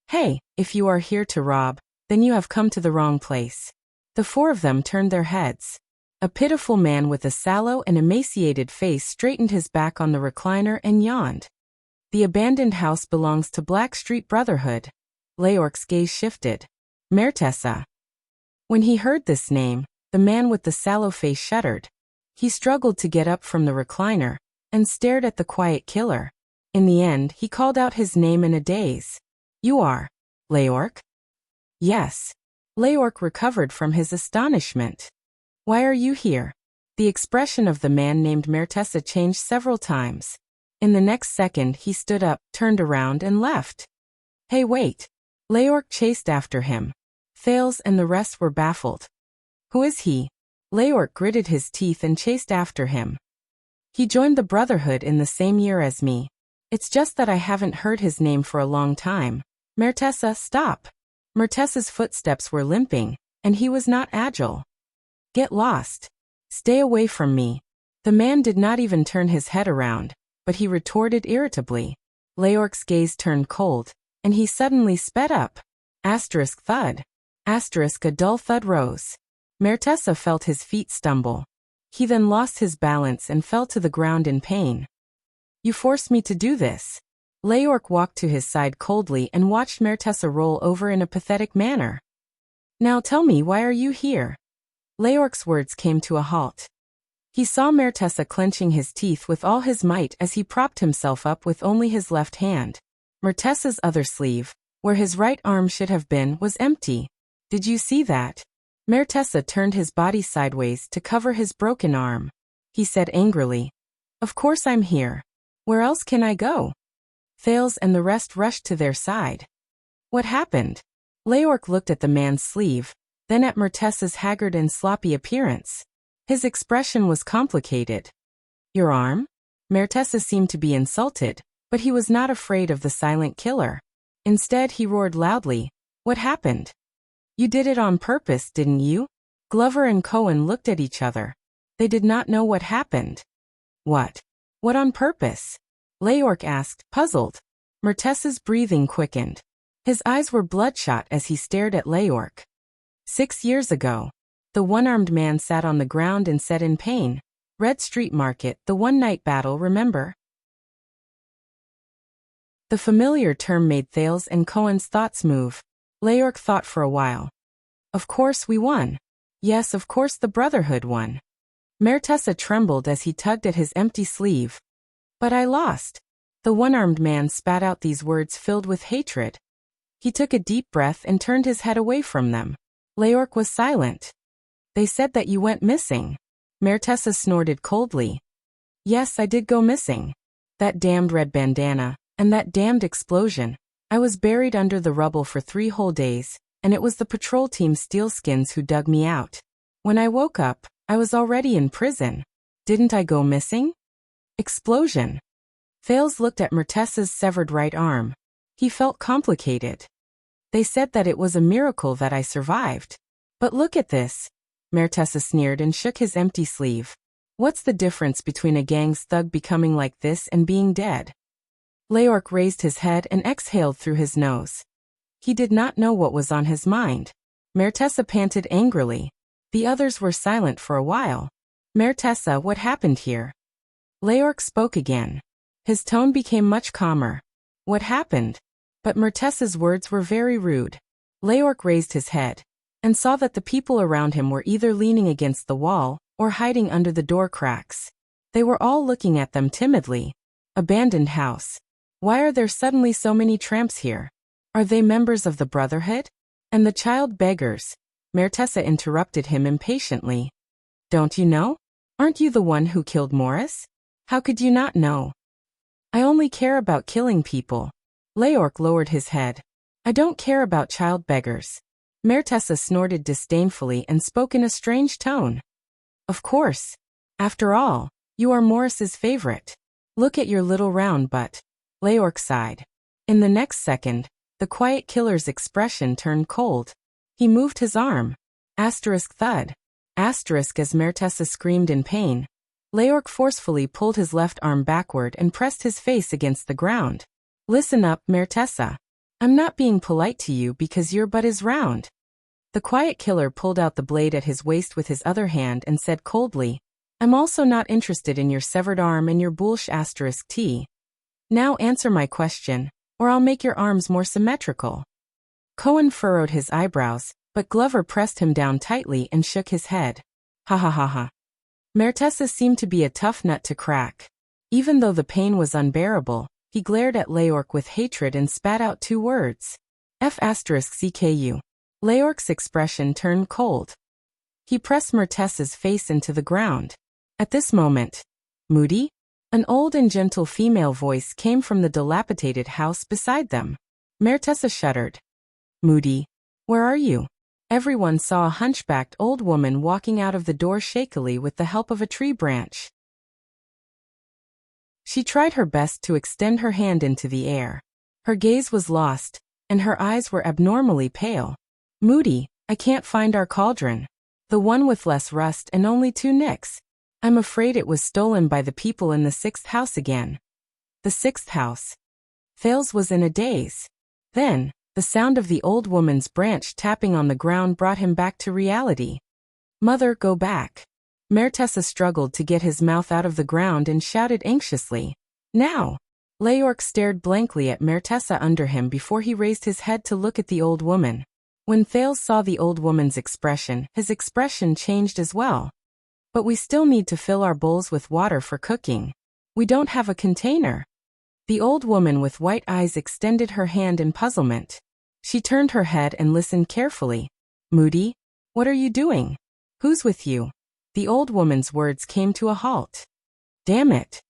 "Hey, if you are here to rob, then you have come to the wrong place." The four of them turned their heads. A pitiful man with a sallow and emaciated face straightened his back on the recliner and yawned. "The abandoned house belongs to Blackstreet Brotherhood." Leork's gaze shifted. "Mertessa." When he heard this name, the man with the sallow face shuddered. He struggled to get up from the recliner and stared at the quiet killer. In the end, he called out his name in a daze. "You are Leork?" "Yes." Leork recovered from his astonishment. "Why are you here?" The expression of the man named Mertessa changed several times. In the next second, he stood up, turned around, and left. "Hey, wait." Leork chased after him. Thales and the rest were baffled. "Who is he?" Leork gritted his teeth and chased after him. "He joined the Brotherhood in the same year as me. It's just that I haven't heard his name for a long time." "Mertessa, stop." Mertessa's footsteps were limping, and he was not agile. "Get lost. Stay away from me." The man did not even turn his head around, but he retorted irritably. Leork's gaze turned cold, and he suddenly sped up. Asterisk thud. Asterisk a dull thud rose. Mertessa felt his feet stumble. He then lost his balance and fell to the ground in pain. "You forced me to do this." Leork walked to his side coldly and watched Mertessa roll over in a pathetic manner. "Now tell me, why are you here?" Leork's words came to a halt. He saw Mertessa clenching his teeth with all his might as he propped himself up with only his left hand. Mertessa's other sleeve, where his right arm should have been, was empty. "Did you see that?" Mertessa turned his body sideways to cover his broken arm. He said angrily, "Of course I'm here. Where else can I go?" Thales and the rest rushed to their side. "What happened?" Leork looked at the man's sleeve, then at Mertessa's haggard and sloppy appearance. His expression was complicated. "Your arm?" Mertessa seemed to be insulted, but he was not afraid of the silent killer. Instead, he roared loudly, "What happened? You did it on purpose, didn't you?" Glover and Cohen looked at each other. They did not know what happened. "What? What on purpose?" Leork asked, puzzled. Mertessa's breathing quickened. His eyes were bloodshot as he stared at Leork. 6 years ago. The one-armed man sat on the ground and said in pain, "Red Street Market, the one-night battle, remember?" The familiar term made Thales and Cohen's thoughts move. Leorc thought for a while. Of course we won. Yes, of course the Brotherhood won. Mertessa trembled as he tugged at his empty sleeve. But I lost. The one-armed man spat out these words filled with hatred. He took a deep breath and turned his head away from them. Leorc was silent. They said that you went missing. Mertessa snorted coldly. Yes, I did go missing. That damned red bandana, and that damned explosion. I was buried under the rubble for 3 whole days, and it was the patrol team's steelskins who dug me out. When I woke up, I was already in prison. Didn't I go missing? Explosion. Thales looked at Mertessa's severed right arm. He felt complicated. They said that it was a miracle that I survived. But look at this. Mertessa sneered and shook his empty sleeve. What's the difference between a gang's thug becoming like this and being dead? Leorc raised his head and exhaled through his nose. He did not know what was on his mind. Mertessa panted angrily. The others were silent for a while. Mertessa, what happened here? Leorc spoke again. His tone became much calmer. What happened? But Mertessa's words were very rude. Leorc raised his head and saw that the people around him were either leaning against the wall or hiding under the door cracks. They were all looking at them timidly. Abandoned house. Why are there suddenly so many tramps here? Are they members of the Brotherhood? And the child beggars? Mertessa interrupted him impatiently. Don't you know? Aren't you the one who killed Morris? How could you not know? I only care about killing people. Leorc lowered his head. I don't care about child beggars. Mertessa snorted disdainfully and spoke in a strange tone. Of course. After all, you are Morris's favorite. Look at your little round butt. Leorc sighed. In the next second, the quiet killer's expression turned cold. He moved his arm. Thud. As Mertessa screamed in pain. Leorc forcefully pulled his left arm backward and pressed his face against the ground. Listen up, Mertessa. I'm not being polite to you because your butt is round. The quiet killer pulled out the blade at his waist with his other hand and said coldly, I'm also not interested in your severed arm and your bullsh *T. Now answer my question, or I'll make your arms more symmetrical. Cohen furrowed his eyebrows, but Glover pressed him down tightly and shook his head. Ha ha ha ha. Mertessa seemed to be a tough nut to crack. Even though the pain was unbearable, he glared at Leorc with hatred and spat out 2 words. F***CKU. Leorc's expression turned cold. He pressed Mertessa's face into the ground. At this moment, Moody? An old and gentle female voice came from the dilapidated house beside them. Mertessa shuddered. Moody, where are you? Everyone saw a hunchbacked old woman walking out of the door shakily with the help of a tree branch. She tried her best to extend her hand into the air. Her gaze was lost, and her eyes were abnormally pale. Moody, I can't find our cauldron. The one with less rust and only 2 nicks. I'm afraid it was stolen by the people in the 6th house again. The 6th house. Thales was in a daze. Then, the sound of the old woman's branch tapping on the ground brought him back to reality. Mother, go back. Mertessa struggled to get his mouth out of the ground and shouted anxiously. Now! Leorc stared blankly at Mertessa under him before he raised his head to look at the old woman. When Thales saw the old woman's expression, his expression changed as well. But we still need to fill our bowls with water for cooking. We don't have a container. The old woman with white eyes extended her hand in puzzlement. She turned her head and listened carefully. Moody, what are you doing? Who's with you? The old woman's words came to a halt. Damn it.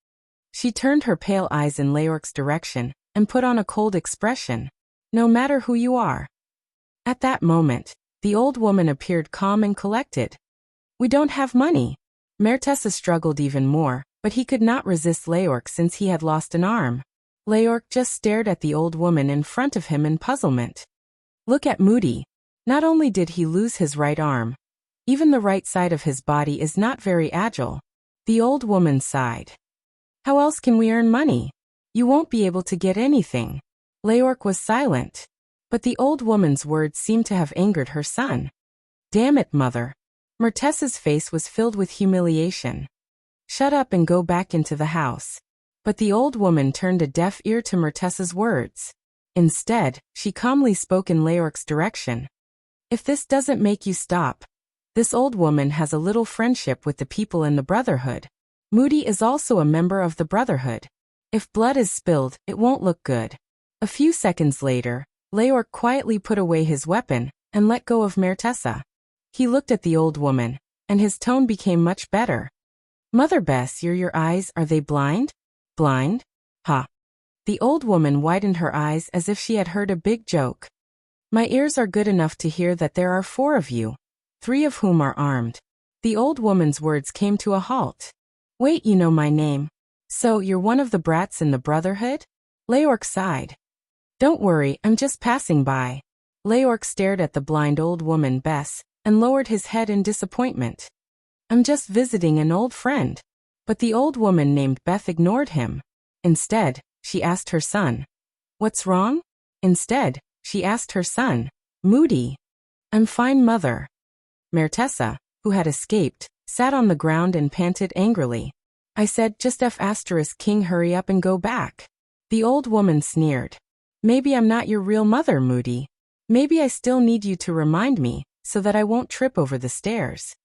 She turned her pale eyes in Leorc's direction and put on a cold expression. No matter who you are. At that moment, the old woman appeared calm and collected. We don't have money. Mertessa struggled even more, but he could not resist Leorc since he had lost an arm. Leorc just stared at the old woman in front of him in puzzlement. Look at Moody. Not only did he lose his right arm, even the right side of his body is not very agile. The old woman sighed. How else can we earn money? You won't be able to get anything. Leorc was silent. But the old woman's words seemed to have angered her son. Damn it, mother. Mertessa's face was filled with humiliation. Shut up and go back into the house. But the old woman turned a deaf ear to Mertessa's words. Instead, she calmly spoke in Leorc's direction. If this doesn't make you stop, this old woman has a little friendship with the people in the Brotherhood. Moody is also a member of the Brotherhood. If blood is spilled, it won't look good. A few seconds later, Leorc quietly put away his weapon and let go of Mertessa. He looked at the old woman, and his tone became much better. Mother Bess, your eyes, are they blind? Blind? Ha. The old woman widened her eyes as if she had heard a big joke. My ears are good enough to hear that there are 4 of you, 3 of whom are armed. The old woman's words came to a halt. Wait, you know my name. So, you're one of the brats in the Brotherhood? Leorc sighed. Don't worry, I'm just passing by. Leorc stared at the blind old woman Bess, and lowered his head in disappointment. I'm just visiting an old friend. But the old woman named Beth ignored him. Instead, she asked her son. What's wrong? Instead, she asked her son. Moody. I'm fine, mother. Mertessa, who had escaped, sat on the ground and panted angrily. I said, just King, hurry up and go back. The old woman sneered. Maybe I'm not your real mother, Moody. Maybe I still need you to remind me, so that I won't trip over the stairs.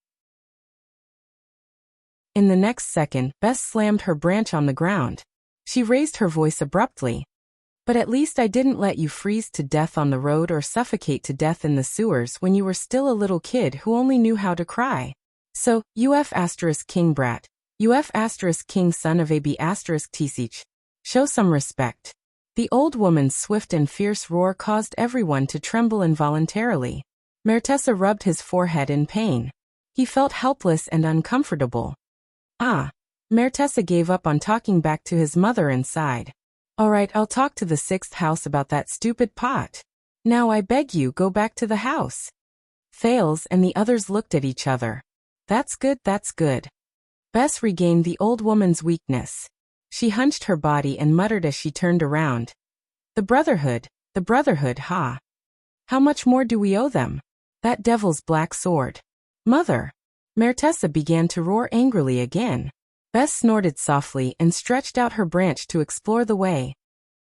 In the next second, Bess slammed her branch on the ground. She raised her voice abruptly. But at least I didn't let you freeze to death on the road or suffocate to death in the sewers when you were still a little kid who only knew how to cry. So, King brat, King son of AB Tsich. Show some respect. The old woman's swift and fierce roar caused everyone to tremble involuntarily. Mertessa rubbed his forehead in pain. He felt helpless and uncomfortable. Mertessa gave up on talking back to his mother and sighed. All right, I'll talk to the 6th house about that stupid pot. Now I beg you, go back to the house. Thales and the others looked at each other. That's good, that's good. Bess regained the old woman's weakness. She hunched her body and muttered as she turned around. The Brotherhood, ha. How much more do we owe them? That devil's black sword. Mother. Mertessa began to roar angrily again. Bess snorted softly and stretched out her branch to explore the way.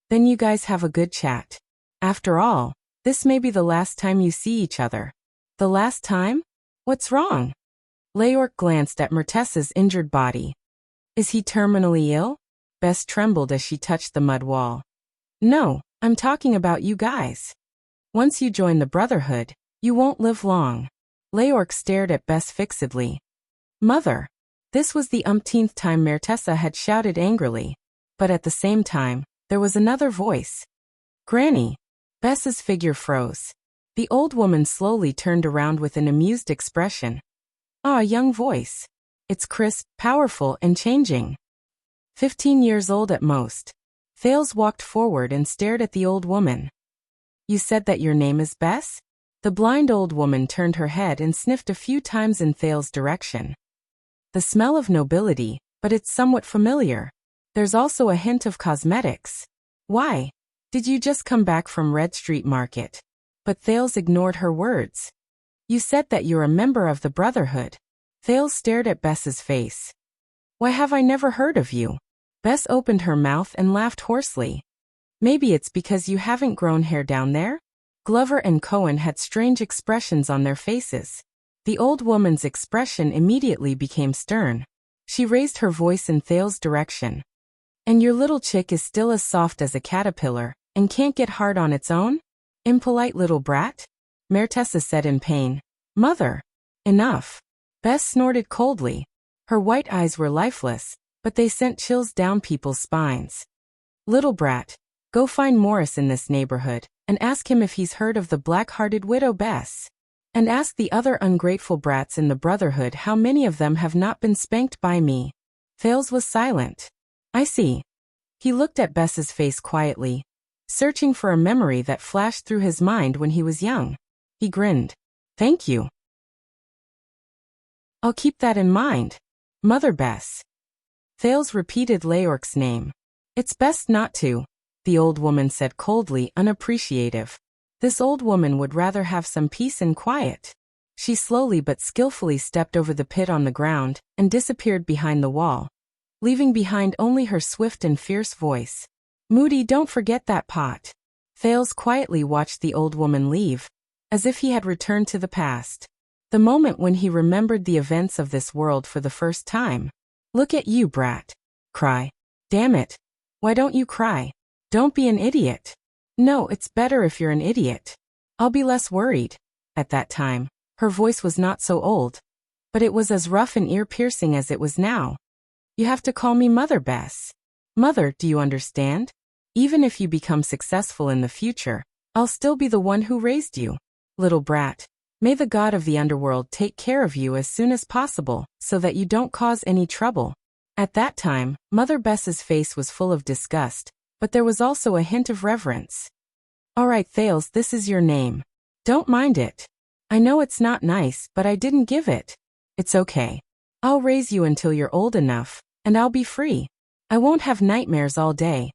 Then you guys have a good chat. After all, this may be the last time you see each other. The last time? What's wrong? Leorc glanced at Mertessa's injured body. Is he terminally ill? Bess trembled as she touched the mud wall. No, I'm talking about you guys. Once you join the Brotherhood, you won't live long. Leorc stared at Bess fixedly. Mother. This was the umpteenth time Mertessa had shouted angrily. But at the same time, there was another voice. Granny. Bess's figure froze. The old woman slowly turned around with an amused expression. A young voice. It's crisp, powerful, and changing. 15 years old at most. Thales walked forward and stared at the old woman. You said that your name is Bess? The blind old woman turned her head and sniffed a few times in Thales' direction. The smell of nobility, but it's somewhat familiar. There's also a hint of cosmetics. Why? Did you just come back from Red Street Market? But Thales ignored her words. You said that you're a member of the Brotherhood. Thales stared at Bess's face. Why have I never heard of you? Bess opened her mouth and laughed hoarsely. Maybe it's because you haven't grown hair down there? Glover and Cohen had strange expressions on their faces. The old woman's expression immediately became stern. She raised her voice in Thales' direction. And your little chick is still as soft as a caterpillar, and can't get hard on its own? Impolite little brat? Mertessa said in pain. Mother. Enough. Bess snorted coldly. Her white eyes were lifeless, but they sent chills down people's spines. Little brat, go find Morris in this neighborhood, and ask him if he's heard of the black-hearted widow Bess. And ask the other ungrateful brats in the Brotherhood how many of them have not been spanked by me. Thales was silent. I see. He looked at Bess's face quietly, searching for a memory that flashed through his mind when he was young. He grinned. Thank you. I'll keep that in mind. Mother Bess. Thales repeated Leorc's name. It's best not to, the old woman said coldly, unappreciative. This old woman would rather have some peace and quiet. She slowly but skillfully stepped over the pit on the ground and disappeared behind the wall. leaving behind only her swift and fierce voice. Moody, don't forget that pot. Thales quietly watched the old woman leave, as if he had returned to the past. The moment when he remembered the events of this world for the first time. Look at you, brat. Cry. Damn it. Why don't you cry? Don't be an idiot. No, it's better if you're an idiot. I'll be less worried. At that time, her voice was not so old, but it was as rough and ear-piercing as it was now. You have to call me Mother, Bess. Mother, do you understand? Even if you become successful in the future, I'll still be the one who raised you. Little brat, may the god of the underworld take care of you as soon as possible, so that you don't cause any trouble. At that time, Mother Bess's face was full of disgust, but there was also a hint of reverence. All right, Thales, this is your name. Don't mind it. I know it's not nice, but I didn't give it. It's okay. I'll raise you until you're old enough, and I'll be free. I won't have nightmares all day.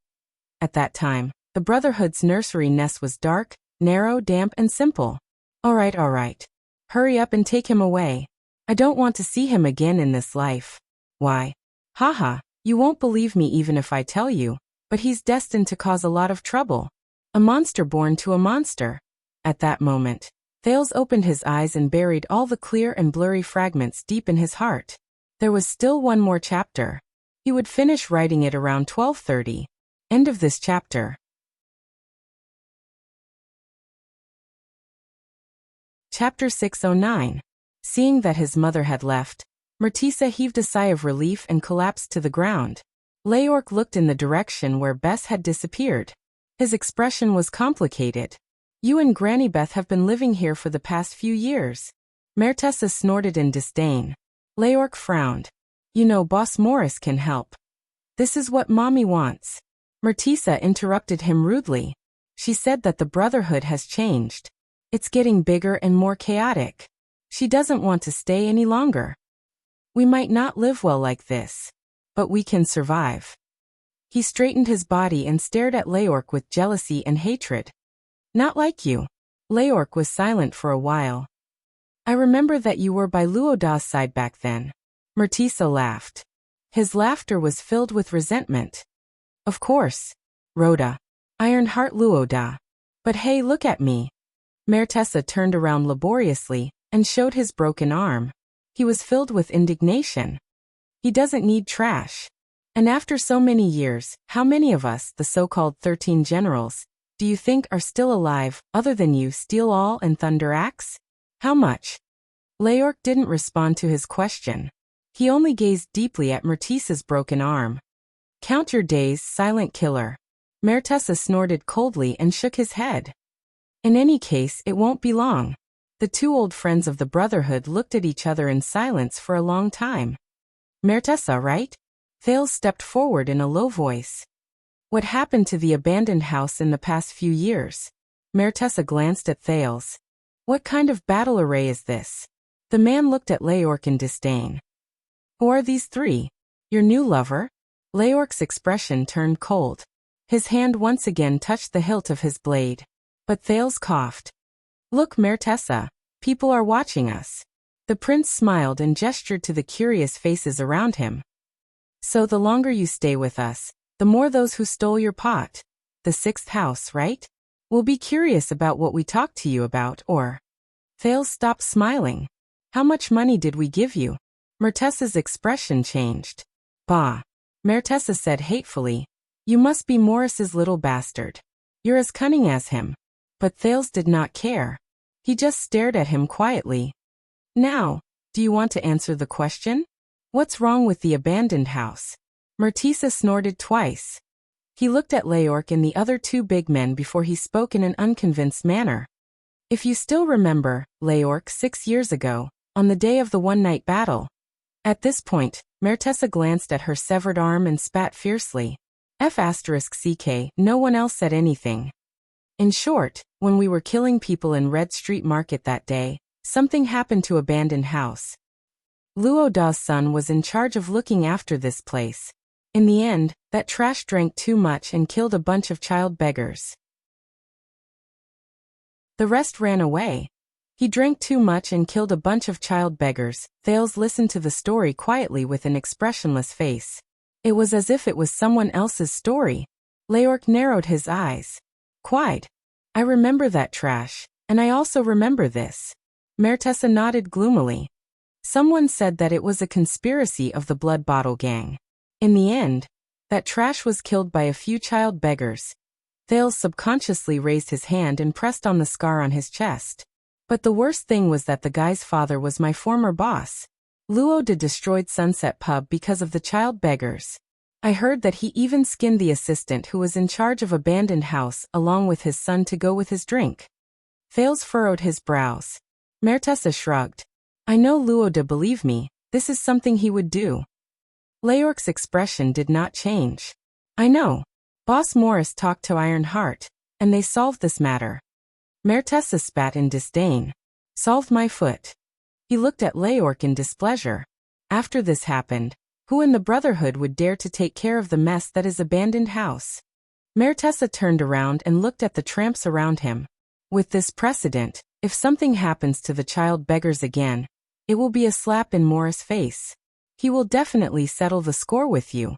At that time, the Brotherhood's nursery nest was dark, narrow, damp, and simple. All right. Hurry up and take him away. I don't want to see him again in this life. Why? Haha, you won't believe me even if I tell you, but he's destined to cause a lot of trouble. A monster born to a monster. At that moment, Thales opened his eyes and buried all the clear and blurry fragments deep in his heart. There was still one more chapter. He would finish writing it around 12:30. End of this chapter. Chapter 609. Seeing that his mother had left, Myrtisa heaved a sigh of relief and collapsed to the ground. Leorc looked in the direction where Bess had disappeared. His expression was complicated. You and Granny Beth have been living here for the past few years. Myrtisa snorted in disdain. Leorc frowned. You know Boss Morris can help. This is what Mommy wants. Myrtisa interrupted him rudely. She said that the Brotherhood has changed. It's getting bigger and more chaotic. She doesn't want to stay any longer. We might not live well like this, but we can survive. He straightened his body and stared at Leorc with jealousy and hatred. Not like you. Leorc was silent for a while. I remember that you were by Luoda's side back then. Myrtisa laughed. His laughter was filled with resentment. Of course. Rhoda. Ironheart Luoda. But hey, look at me. Myrtisa turned around laboriously and showed his broken arm. He was filled with indignation. He doesn't need trash. And after so many years, how many of us, the so-called 13 generals, do you think are still alive, other than you, Steel All and Thunder Axe? How much? Leorc didn't respond to his question. He only gazed deeply at Myrtisa's broken arm. Count your days, silent killer. Myrtisa snorted coldly and shook his head. In any case, it won't be long. The two old friends of the Brotherhood looked at each other in silence for a long time. Myrtisa, right? Thales stepped forward in a low voice. What happened to the abandoned house in the past few years? Myrtisa glanced at Thales. What kind of battle array is this? The man looked at Leorc in disdain. Who are these three? Your new lover? Leorc's expression turned cold. His hand once again touched the hilt of his blade. But Thales coughed. Look, Myrtisa, people are watching us. The prince smiled and gestured to the curious faces around him. So the longer you stay with us, the more those who stole your pot. The sixth house, right? Will be curious about what we talked to you about, or... Thales stopped smiling. How much money did we give you? Myrtisa's expression changed. Bah. Myrtisa said hatefully. You must be Morris's little bastard. You're as cunning as him. But Thales did not care. He just stared at him quietly. Now, do you want to answer the question? What's wrong with the abandoned house? Myrtisa snorted twice. He looked at Leorc and the other two big men before he spoke in an unconvinced manner. If you still remember, Leorc, 6 years ago, on the day of the one-night battle. At this point, Myrtisa glanced at her severed arm and spat fiercely. F***ck, no one else said anything. In short, when we were killing people in Red Street Market that day, something happened to abandoned house. Luoda's son was in charge of looking after this place. In the end, that trash drank too much and killed a bunch of child beggars. The rest ran away. He drank too much and killed a bunch of child beggars. Thales listened to the story quietly with an expressionless face. It was as if it was someone else's story. Leork narrowed his eyes. Quite. I remember that trash, and I also remember this. Mertessa nodded gloomily. Someone said that it was a conspiracy of the Blood Bottle Gang. In the end, that trash was killed by a few child beggars. Thales subconsciously raised his hand and pressed on the scar on his chest. But the worst thing was that the guy's father was my former boss. Luo de destroyed Sunset Pub because of the child beggars. I heard that he even skinned the assistant who was in charge of abandoned house along with his son to go with his drink. Thales furrowed his brows. Mertessa shrugged. I know Luo de believe me, this is something he would do. Leork's expression did not change. I know. Boss Morris talked to Ironheart, and they solved this matter. Mertessa spat in disdain. Solved my foot. He looked at Leork in displeasure. After this happened, who in the Brotherhood would dare to take care of the mess that is abandoned house? Mertessa turned around and looked at the tramps around him. With this precedent, if something happens to the child beggars again, it will be a slap in Morris' face. He will definitely settle the score with you.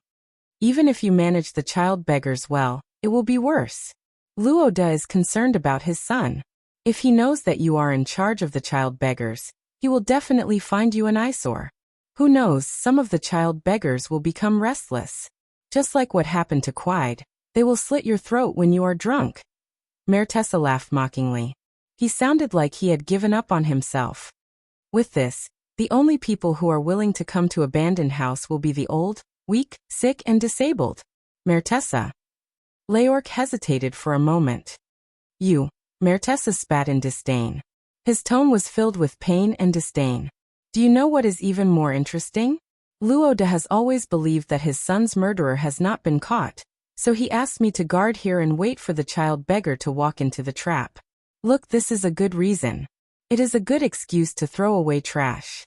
Even if you manage the child beggars well, it will be worse. Luoda is concerned about his son. If he knows that you are in charge of the child beggars, he will definitely find you an eyesore. Who knows, some of the child beggars will become restless. Just like what happened to Quide, they will slit your throat when you are drunk. Mertessa laughed mockingly. He sounded like he had given up on himself. With this, the only people who are willing to come to abandoned house will be the old, weak, sick and disabled. Mertessa. Leork hesitated for a moment. You. Mertessa spat in disdain. His tone was filled with pain and disdain. Do you know what is even more interesting? Luoda has always believed that his son's murderer has not been caught, so he asked me to guard here and wait for the child beggar to walk into the trap. Look, this is a good reason. It is a good excuse to throw away trash.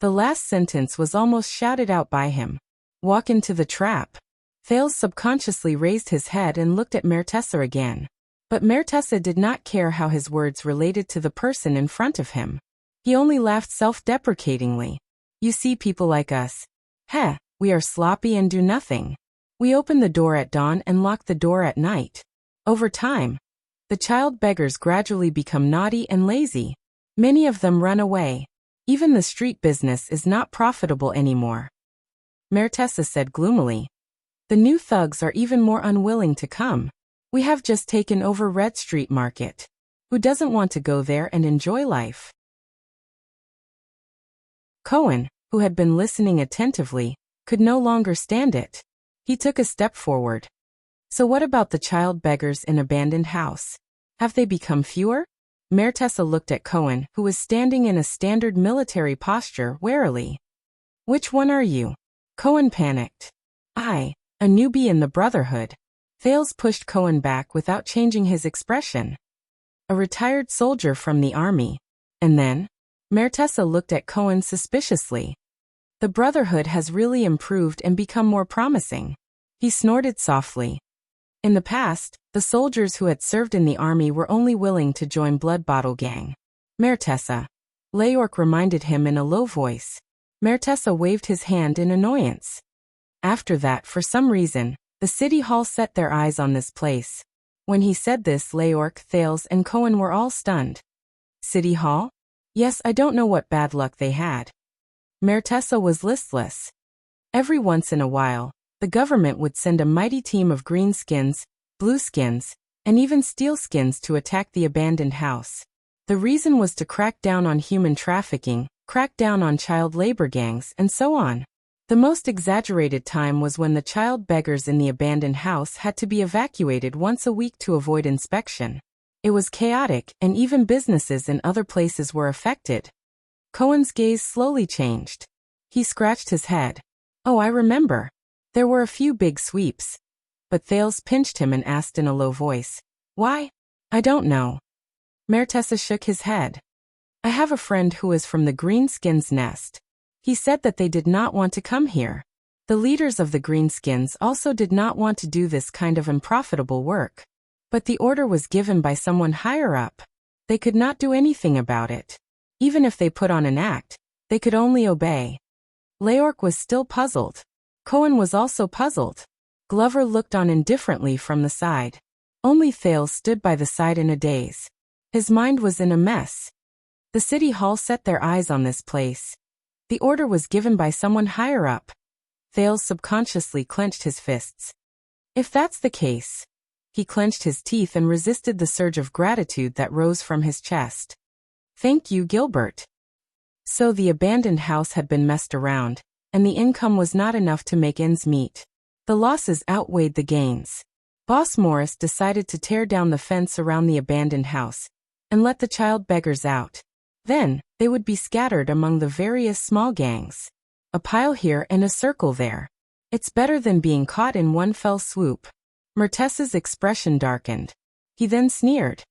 The last sentence was almost shouted out by him. Walk into the trap. Thales subconsciously raised his head and looked at Mertessa again. But Mertessa did not care how his words related to the person in front of him. He only laughed self-deprecatingly. You see, people like us. Heh, we are sloppy and do nothing. We open the door at dawn and lock the door at night. Over time, the child beggars gradually become naughty and lazy. Many of them run away. Even the street business is not profitable anymore. Mertessa said gloomily. The new thugs are even more unwilling to come. We have just taken over Red Street Market. Who doesn't want to go there and enjoy life? Cohen, who had been listening attentively, could no longer stand it. He took a step forward. So what about the child beggars in abandoned house? Have they become fewer? Mertessa looked at Cohen, who was standing in a standard military posture, warily. Which one are you? Cohen panicked. I, a newbie in the Brotherhood. Thales pushed Cohen back without changing his expression. A retired soldier from the army. And then? Mertessa looked at Cohen suspiciously. The Brotherhood has really improved and become more promising. He snorted softly. In the past, the soldiers who had served in the army were only willing to join Blood Bottle Gang. Mertessa. Leork reminded him in a low voice. Mertessa waved his hand in annoyance. After that, for some reason, the city hall set their eyes on this place. When he said this, Leork, Thales, and Cohen were all stunned. City hall? Yes, I don't know what bad luck they had. Mertessa was listless. Every once in a while, the government would send a mighty team of greenskins, blueskins, and even steelskins to attack the abandoned house. The reason was to crack down on human trafficking, crack down on child labor gangs, and so on. The most exaggerated time was when the child beggars in the abandoned house had to be evacuated once a week to avoid inspection. It was chaotic, and even businesses in other places were affected. Cohen's gaze slowly changed. He scratched his head. Oh, I remember. There were a few big sweeps. But Thales pinched him and asked in a low voice. Why? I don't know. Mertessa shook his head. I have a friend who is from the Greenskins' nest. He said that they did not want to come here. The leaders of the Greenskins also did not want to do this kind of unprofitable work. But the order was given by someone higher up. They could not do anything about it. Even if they put on an act, they could only obey. Leork was still puzzled. Cohen was also puzzled. Glover looked on indifferently from the side. Only Thales stood by the side in a daze. His mind was in a mess. The city hall set their eyes on this place. The order was given by someone higher up. Thales subconsciously clenched his fists. If that's the case. He clenched his teeth and resisted the surge of gratitude that rose from his chest. Thank you, Gilbert. So the abandoned house had been messed around, and the income was not enough to make ends meet. The losses outweighed the gains. Boss Morris decided to tear down the fence around the abandoned house and let the child beggars out. Then, they would be scattered among the various small gangs. A pile here and a circle there. It's better than being caught in one fell swoop. Mertessa's expression darkened. He then sneered.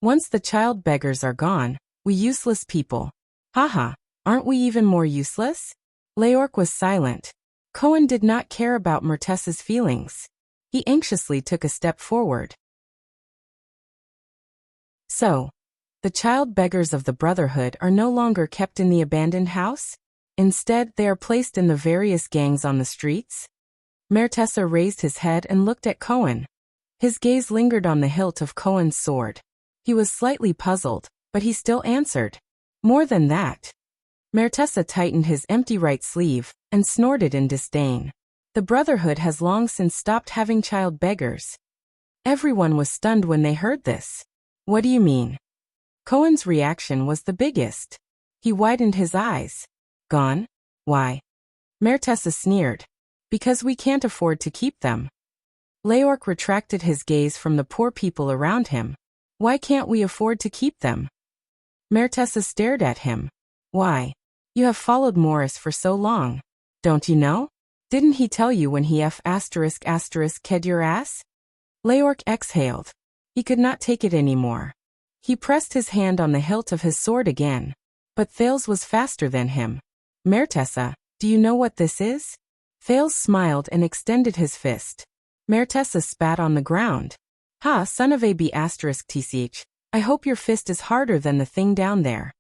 Once the child beggars are gone, we useless people. Haha, aren't we even more useless? Leork was silent. Cohen did not care about Mertessa's feelings. He anxiously took a step forward. So, the child beggars of the Brotherhood are no longer kept in the abandoned house? Instead, they are placed in the various gangs on the streets? Mertessa raised his head and looked at Cohen. His gaze lingered on the hilt of Cohen's sword. He was slightly puzzled, but he still answered. More than that. Mertessa tightened his empty right sleeve and snorted in disdain. The Brotherhood has long since stopped having child beggars. Everyone was stunned when they heard this. What do you mean? Cohen's reaction was the biggest. He widened his eyes. Gone? Why? Mertessa sneered. Because we can't afford to keep them. Leork retracted his gaze from the poor people around him. Why can't we afford to keep them? Mertessa stared at him. Why? You have followed Morris for so long. Don't you know? Didn't he tell you when he ked your ass? Leork exhaled. He could not take it anymore. He pressed his hand on the hilt of his sword again. But Thales was faster than him. Mertessa, do you know what this is? Thales smiled and extended his fist. Mertessa spat on the ground. Ha, son of a b*tch, I hope your fist is harder than the thing down there.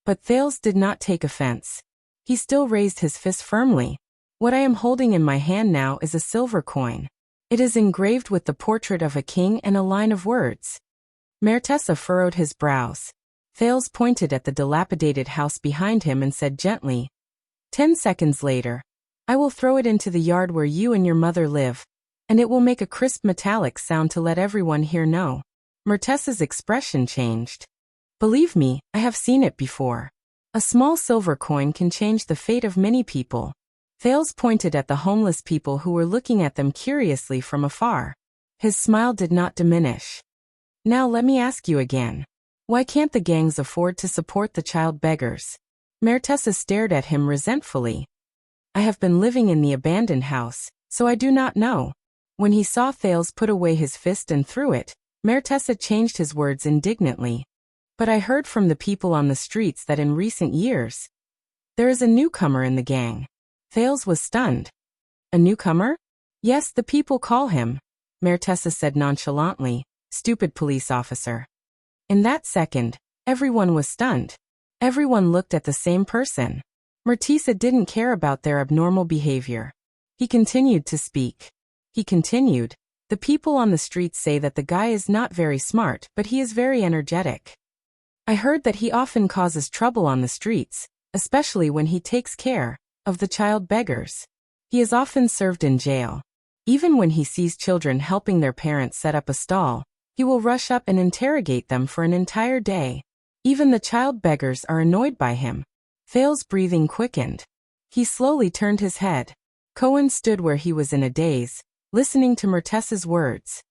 But Thales did not take offense. He still raised his fist firmly. What I am holding in my hand now is a silver coin. It is engraved with the portrait of a king and a line of words. Mertessa furrowed his brows. Thales pointed at the dilapidated house behind him and said gently, 10 seconds later, I will throw it into the yard where you and your mother live, and it will make a crisp metallic sound to let everyone here know. Mertessa's expression changed. Believe me, I have seen it before. A small silver coin can change the fate of many people. Thales pointed at the homeless people who were looking at them curiously from afar. His smile did not diminish. Now let me ask you again. Why can't the gangs afford to support the child beggars? Mertessa stared at him resentfully. I have been living in the abandoned house, so I do not know. When he saw Thales put away his fist and threw it, Mertessa changed his words indignantly. But I heard from the people on the streets that in recent years, there is a newcomer in the gang. Thales was stunned. A newcomer? Yes, the people call him, Mertessa said nonchalantly, stupid police officer. In that second, everyone was stunned. Everyone looked at the same person. Mertessa didn't care about their abnormal behavior. He continued to speak. He continued, the people on the streets say that the guy is not very smart, but he is very energetic. I heard that he often causes trouble on the streets, especially when he takes care of the child beggars. He is often served in jail. Even when he sees children helping their parents set up a stall, he will rush up and interrogate them for an entire day. Even the child beggars are annoyed by him. Thales' breathing quickened. He slowly turned his head. Cohen stood where he was in a daze, listening to Mertessa's words.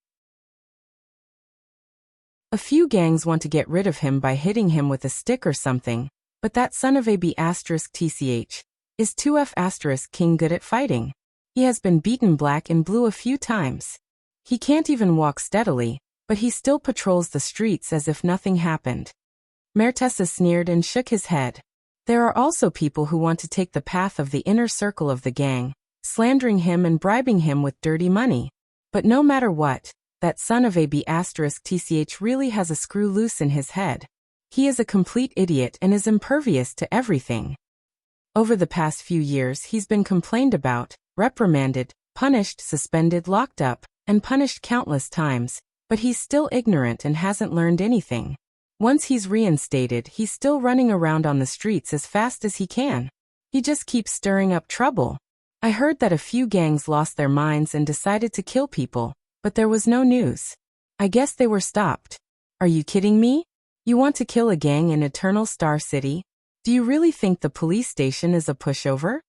A few gangs want to get rid of him by hitting him with a stick or something, but that son of a b*tch is 2f* king good at fighting. He has been beaten black and blue a few times. He can't even walk steadily, but he still patrols the streets as if nothing happened. Mertessa sneered and shook his head. There are also people who want to take the path of the inner circle of the gang, slandering him and bribing him with dirty money. But no matter what, that son of a b*tch really has a screw loose in his head. He is a complete idiot and is impervious to everything. Over the past few years he's been complained about, reprimanded, punished, suspended, locked up, and punished countless times, but he's still ignorant and hasn't learned anything. Once he's reinstated, he's still running around on the streets as fast as he can. He just keeps stirring up trouble. I heard that a few gangs lost their minds and decided to kill people, but there was no news. I guess they were stopped. Are you kidding me? You want to kill a gang in Eternal Star City? Do you really think the police station is a pushover?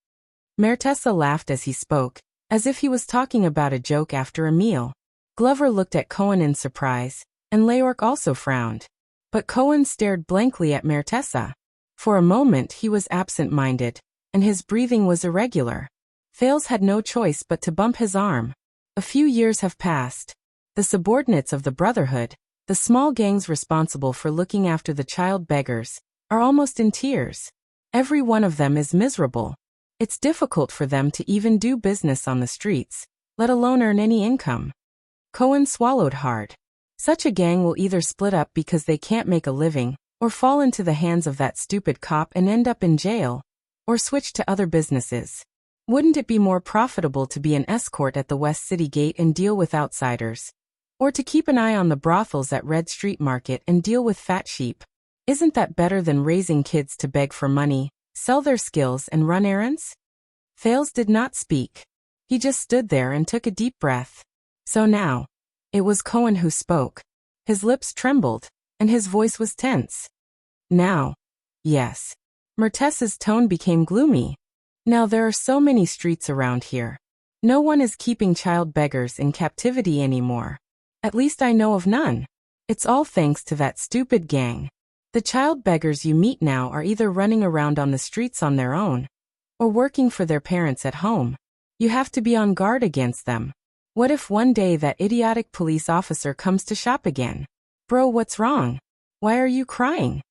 Mertessa laughed as he spoke, as if he was talking about a joke after a meal. Glover looked at Cohen in surprise, and Leork also frowned. But Cohen stared blankly at Mertessa. For a moment he was absent-minded, and his breathing was irregular. Fales had no choice but to bump his arm. A few years have passed. The subordinates of the Brotherhood, the small gangs responsible for looking after the child beggars, are almost in tears. Every one of them is miserable. It's difficult for them to even do business on the streets, let alone earn any income. Cohen swallowed hard. Such a gang will either split up because they can't make a living, or fall into the hands of that stupid cop and end up in jail, or switch to other businesses. Wouldn't it be more profitable to be an escort at the West City Gate and deal with outsiders? Or to keep an eye on the brothels at Red Street Market and deal with fat sheep? Isn't that better than raising kids to beg for money, sell their skills and run errands? Fales did not speak. He just stood there and took a deep breath. So now, it was Cohen who spoke. His lips trembled, and his voice was tense. Now, yes. Mertessa's tone became gloomy. Now there are so many streets around here. No one is keeping child beggars in captivity anymore. At least I know of none. It's all thanks to that stupid gang. The child beggars you meet now are either running around on the streets on their own, or working for their parents at home. You have to be on guard against them. What if one day that idiotic police officer comes to shop again? Bro, what's wrong? Why are you crying?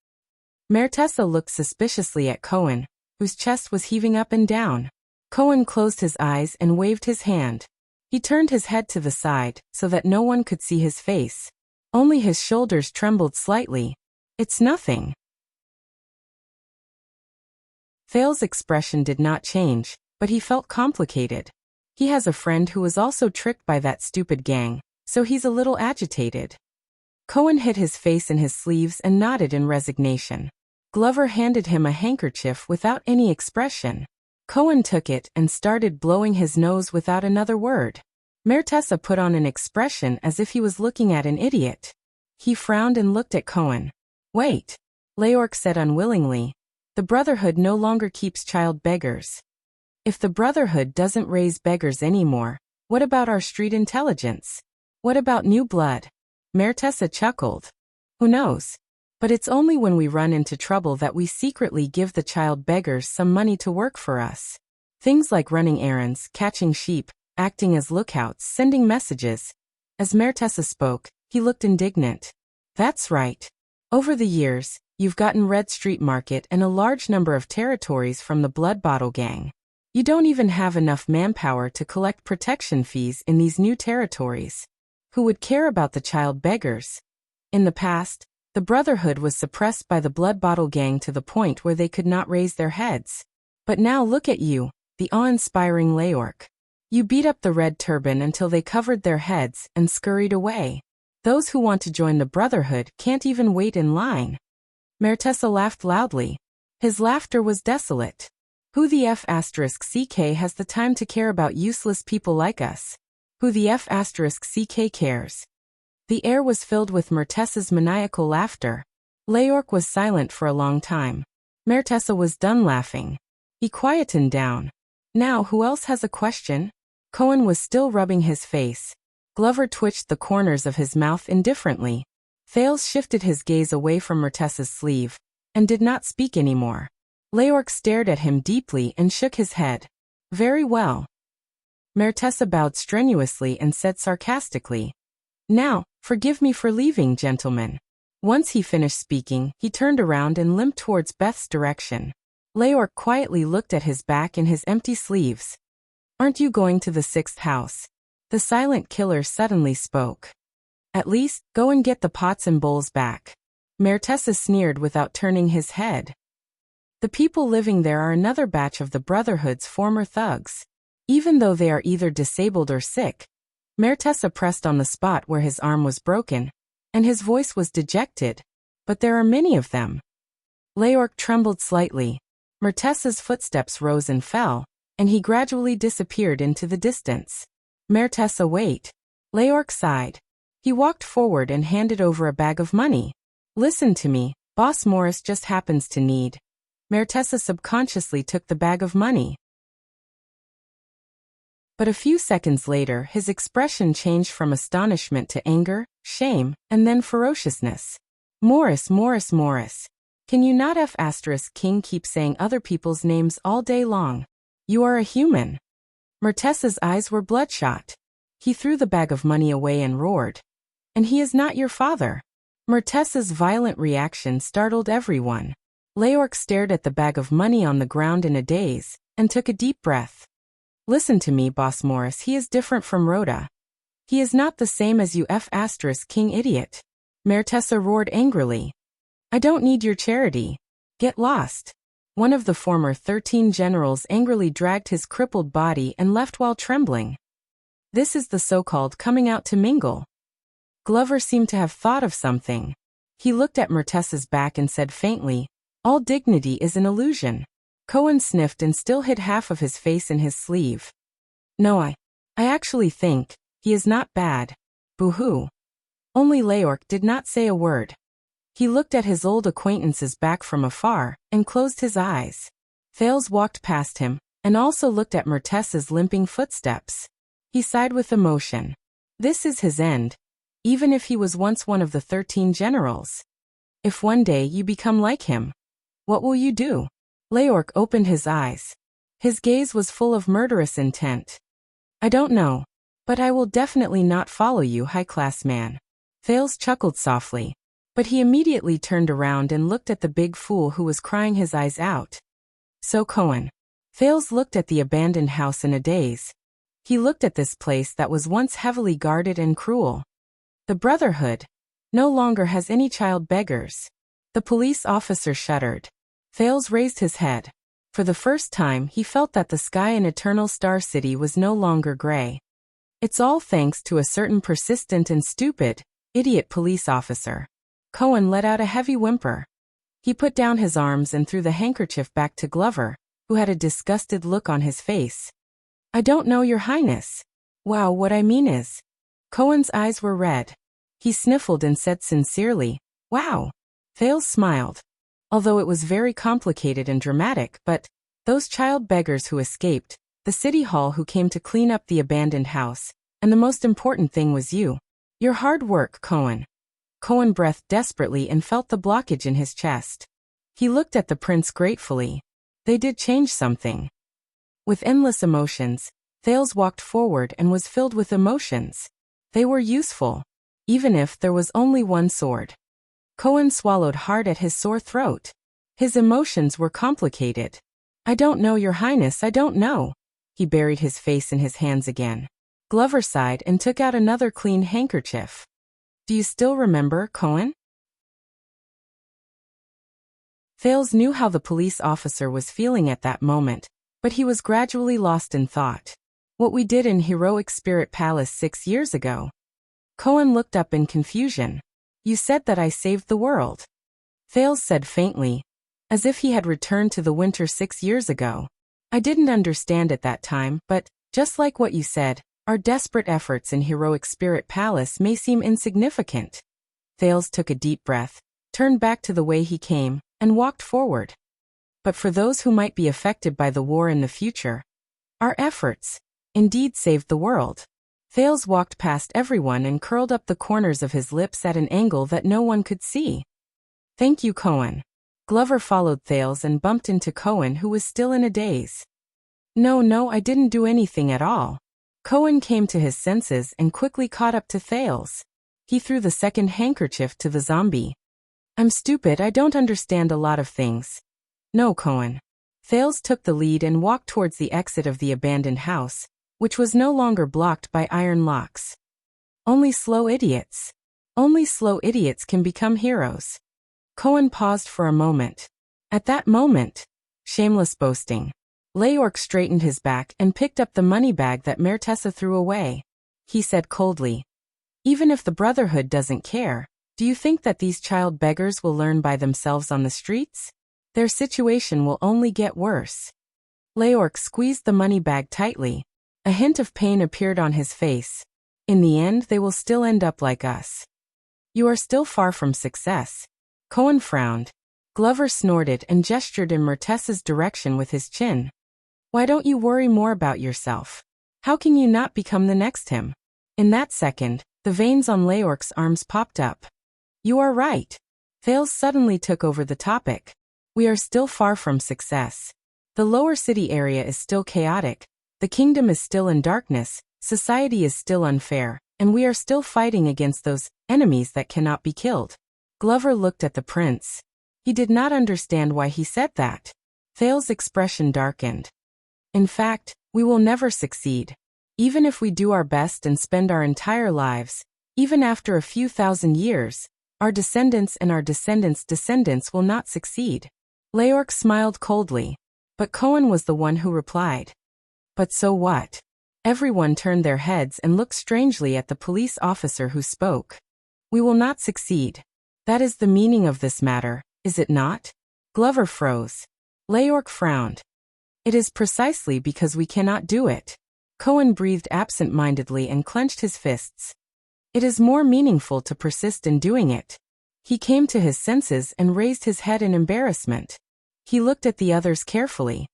Mertessa looked suspiciously at Cohen, whose chest was heaving up and down. Cohen closed his eyes and waved his hand. He turned his head to the side so that no one could see his face. Only his shoulders trembled slightly. It's nothing. Fale's expression did not change, but he felt complicated. He has a friend who was also tricked by that stupid gang, so he's a little agitated. Cohen hid his face in his sleeves and nodded in resignation. Glover handed him a handkerchief without any expression. Cohen took it and started blowing his nose without another word. Mertessa put on an expression as if he was looking at an idiot. He frowned and looked at Cohen. Wait, Leork said unwillingly. The Brotherhood no longer keeps child beggars. If the Brotherhood doesn't raise beggars anymore, what about our street intelligence? What about new blood? Mertessa chuckled. Who knows? But it's only when we run into trouble that we secretly give the child beggars some money to work for us. Things like running errands, catching sheep, acting as lookouts, sending messages. As Mertessa spoke, he looked indignant. That's right. Over the years, you've gotten Red Street Market and a large number of territories from the Blood Bottle Gang. You don't even have enough manpower to collect protection fees in these new territories. Who would care about the child beggars? In the past, the Brotherhood was suppressed by the Blood Bottle Gang to the point where they could not raise their heads. But now look at you, the awe-inspiring Leork. You beat up the Red Turban until they covered their heads and scurried away. Those who want to join the Brotherhood can't even wait in line. Mertessa laughed loudly. His laughter was desolate. Who the F***CK has the time to care about useless people like us? Who the F***CK cares? The air was filled with Mertessa's maniacal laughter. Leork was silent for a long time. Mertessa was done laughing. He quietened down. Now who else has a question? Cohen was still rubbing his face. Glover twitched the corners of his mouth indifferently. Fales shifted his gaze away from Mertessa's sleeve, and did not speak anymore. Leork stared at him deeply and shook his head. Very well. Mertessa bowed strenuously and said sarcastically, Now, forgive me for leaving, gentlemen. Once he finished speaking, he turned around and limped towards Beth's direction. Leork quietly looked at his back and his empty sleeves. Aren't you going to the 6th house? The silent killer suddenly spoke. At least, go and get the pots and bowls back. Mertessa sneered without turning his head. The people living there are another batch of the Brotherhood's former thugs. even though they are either disabled or sick. Mertessa pressed on the spot where his arm was broken, and his voice was dejected. But there are many of them. Leork trembled slightly. Mertessa's footsteps rose and fell, and he gradually disappeared into the distance. Mertessa, wait. Leork sighed. He walked forward and handed over a bag of money. Listen to me, Boss Morris just happens to need. Mertessa subconsciously took the bag of money. But a few seconds later his expression changed from astonishment to anger, shame, and then ferociousness. Morris, Morris, Morris. Can you not King keep saying other people's names all day long? You are a human. Mertessa's eyes were bloodshot. He threw the bag of money away and roared. And he is not your father. Mertessa's violent reaction startled everyone. Leork stared at the bag of money on the ground in a daze, and took a deep breath. Listen to me, Boss Morris, he is different from Rhoda. He is not the same as you King idiot. Mertessa roared angrily. I don't need your charity. Get lost. One of the former 13 generals angrily dragged his crippled body and left while trembling. This is the so-called coming out to mingle. Glover seemed to have thought of something. He looked at Mertessa's back and said faintly, all dignity is an illusion. Cohen sniffed and still hid half of his face in his sleeve. No, I actually think he is not bad. Boo-hoo. Only Leork did not say a word. He looked at his old acquaintance's back from afar and closed his eyes. Thales walked past him and also looked at Mertessa's limping footsteps. He sighed with emotion. This is his end, even if he was once one of the 13 generals. If one day you become like him, what will you do? Leork opened his eyes. His gaze was full of murderous intent. I don't know, but I will definitely not follow you, high-class man. Thales chuckled softly, but he immediately turned around and looked at the big fool who was crying his eyes out. So Cohen. Thales looked at the abandoned house in a daze. He looked at this place that was once heavily guarded and cruel. The Brotherhood no longer has any child beggars. The police officer shuddered. Thales raised his head. For the first time he felt that the sky in Eternal Star City was no longer gray. It's all thanks to a certain persistent and stupid, idiot police officer. Cohen let out a heavy whimper. He put down his arms and threw the handkerchief back to Glover, who had a disgusted look on his face. I don't know, Your Highness. Wow, what I mean is. Cohen's eyes were red. He sniffled and said sincerely, wow. Thales smiled. Although it was very complicated and dramatic, but those child beggars who escaped, the city hall who came to clean up the abandoned house, and the most important thing was you. Your hard work, Cohen. Cohen breathed desperately and felt the blockage in his chest. He looked at the prince gratefully. They did change something. With endless emotions, Thales walked forward and was filled with emotions. They were useful, even if there was only one sword. Cohen swallowed hard at his sore throat. His emotions were complicated. I don't know, Your Highness, I don't know. He buried his face in his hands again. Glover sighed and took out another clean handkerchief. Do you still remember, Cohen? Thales knew how the police officer was feeling at that moment, but he was gradually lost in thought. What we did in Heroic Spirit Palace 6 years ago. Cohen looked up in confusion. You said that I saved the world. Thales said faintly, as if he had returned to the winter 6 years ago. I didn't understand at that time, but, just like what you said, our desperate efforts in Heroic Spirit Palace may seem insignificant. Thales took a deep breath, turned back to the way he came, and walked forward. But for those who might be affected by the war in the future, our efforts, indeed saved the world. Thales walked past everyone and curled up the corners of his lips at an angle that no one could see. Thank you, Cohen. Glover followed Thales and bumped into Cohen, who was still in a daze. No, I didn't do anything at all. Cohen came to his senses and quickly caught up to Thales. He threw the second handkerchief to the zombie. I'm stupid, I don't understand a lot of things. No, Cohen. Thales took the lead and walked towards the exit of the abandoned house, which was no longer blocked by iron locks. Only slow idiots can become heroes. Cohen paused for a moment. At that moment, shameless boasting. Leork straightened his back and picked up the money bag that Mertessa threw away. He said coldly, "Even if the Brotherhood doesn't care, do you think that these child beggars will learn by themselves on the streets? Their situation will only get worse." Leork squeezed the money bag tightly. A hint of pain appeared on his face. "In the end, they will still end up like us." "You are still far from success." Cohen frowned. Glover snorted and gestured in Mertessa's direction with his chin. "Why don't you worry more about yourself? How can you not become the next him?" In that second, the veins on Leork's arms popped up. "You are right." Thales suddenly took over the topic. "We are still far from success. The lower city area is still chaotic, the kingdom is still in darkness, society is still unfair, and we are still fighting against those enemies that cannot be killed." Glover looked at the prince. He did not understand why he said that. Thales' expression darkened. "In fact, we will never succeed. Even if we do our best and spend our entire lives, even after a few thousand years, our descendants and our descendants' descendants will not succeed." Leork smiled coldly. But Cohen was the one who replied, "But so what?" Everyone turned their heads and looked strangely at the police officer who spoke. "We will not succeed. That is the meaning of this matter, is it not?" Glover froze. Leork frowned. "It is precisely because we cannot do it." Cohen breathed absent-mindedly and clenched his fists. "It is more meaningful to persist in doing it." He came to his senses and raised his head in embarrassment. He looked at the others carefully.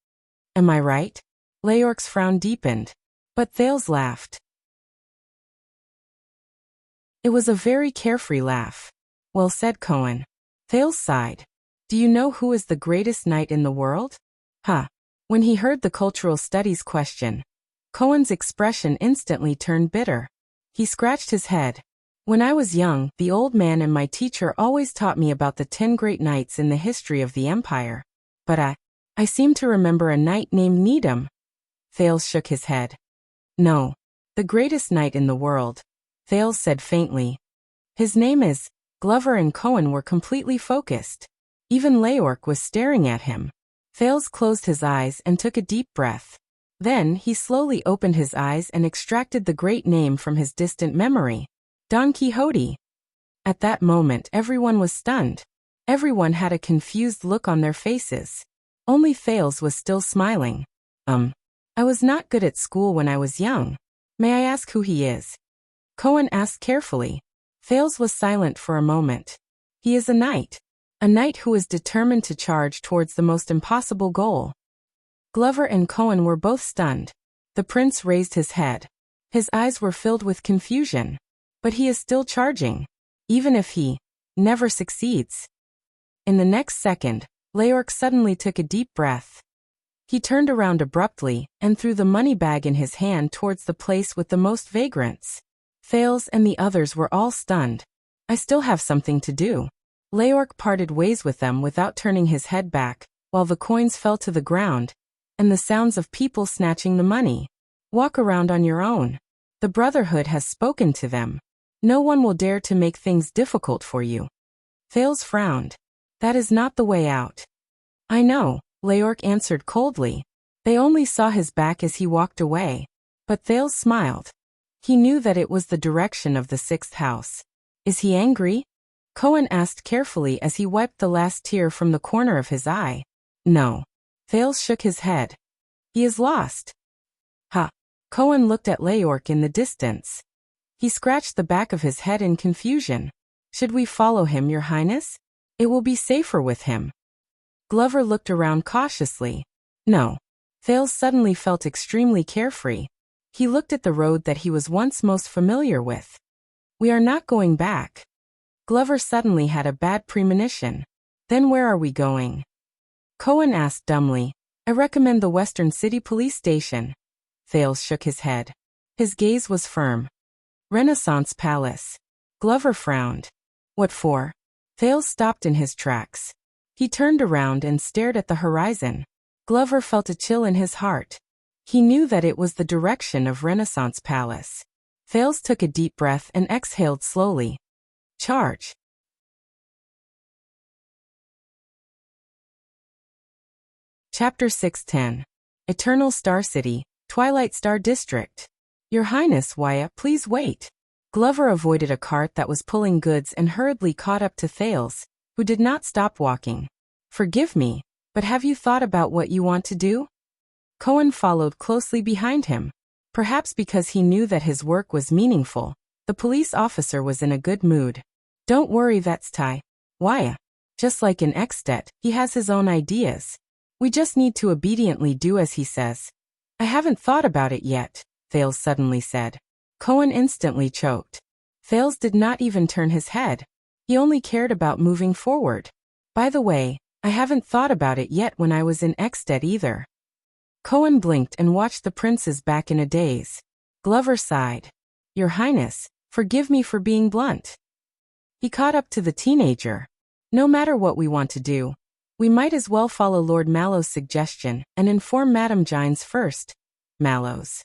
"Am I right?" Leork's frown deepened. But Thales laughed. It was a very carefree laugh. "Well said, Cohen." Thales sighed. "Do you know who is the greatest knight in the world?" Huh. When he heard the cultural studies question, Cohen's expression instantly turned bitter. He scratched his head. "When I was young, the old man and my teacher always taught me about the 10 great knights in the history of the empire. But I seem to remember a knight named Needham." Thales shook his head. "No. The greatest knight in the world," Thales said faintly. "His name is—" Glover and Cohen were completely focused. Even Leork was staring at him. Thales closed his eyes and took a deep breath. Then he slowly opened his eyes and extracted the great name from his distant memory. Don Quixote. At that moment everyone was stunned. Everyone had a confused look on their faces. Only Thales was still smiling. I was not good at school when I was young. May I ask who he is?" Cohen asked carefully. Thales was silent for a moment. "He is a knight. A knight who is determined to charge towards the most impossible goal." Glover and Cohen were both stunned. The prince raised his head. His eyes were filled with confusion. "But he is still charging. Even if he never succeeds." In the next second, Leork suddenly took a deep breath. He turned around abruptly and threw the money bag in his hand towards the place with the most vagrants. Thales and the others were all stunned. "I still have something to do." Leork parted ways with them without turning his head back, while the coins fell to the ground, and the sounds of people snatching the money. "Walk around on your own. The Brotherhood has spoken to them. No one will dare to make things difficult for you." Thales frowned. "That is not the way out." "I know," Leork answered coldly. They only saw his back as he walked away. But Thales smiled. He knew that it was the direction of the 6th house. "Is he angry?" Cohen asked carefully as he wiped the last tear from the corner of his eye. "No." Thales shook his head. "He is lost." "Ha." Cohen looked at Leork in the distance. He scratched the back of his head in confusion. "Should we follow him, Your Highness? It will be safer with him." Glover looked around cautiously. "No." Thales suddenly felt extremely carefree. He looked at the road that he was once most familiar with. "We are not going back." Glover suddenly had a bad premonition. "Then where are we going?" Cohen asked dumbly. "I recommend the Western City Police Station." Thales shook his head. His gaze was firm. "Renaissance Palace." Glover frowned. "What for?" Thales stopped in his tracks. He turned around and stared at the horizon. Glover felt a chill in his heart. He knew that it was the direction of Renaissance Palace. Thales took a deep breath and exhaled slowly. Charge. Chapter 610. Eternal Star City, Twilight Star District. Your Highness, Waya, please wait. Glover avoided a cart that was pulling goods and hurriedly caught up to Thales, who did not stop walking. Forgive me, but have you thought about what you want to do? Cohen followed closely behind him. Perhaps because he knew that his work was meaningful, the police officer was in a good mood. Don't worry, that's Ty. Waya. Just like in Extet, he has his own ideas. We just need to obediently do as he says. I haven't thought about it yet, Thales suddenly said. Cohen instantly choked. Thales did not even turn his head. He only cared about moving forward. By the way, I haven't thought about it yet when I was in Extet either. Cohen blinked and watched the princes back in a daze. Glover sighed. Your Highness, forgive me for being blunt. He caught up to the teenager. No matter what we want to do, we might as well follow Lord Mallow's suggestion and inform Madame Gines first. Mallows.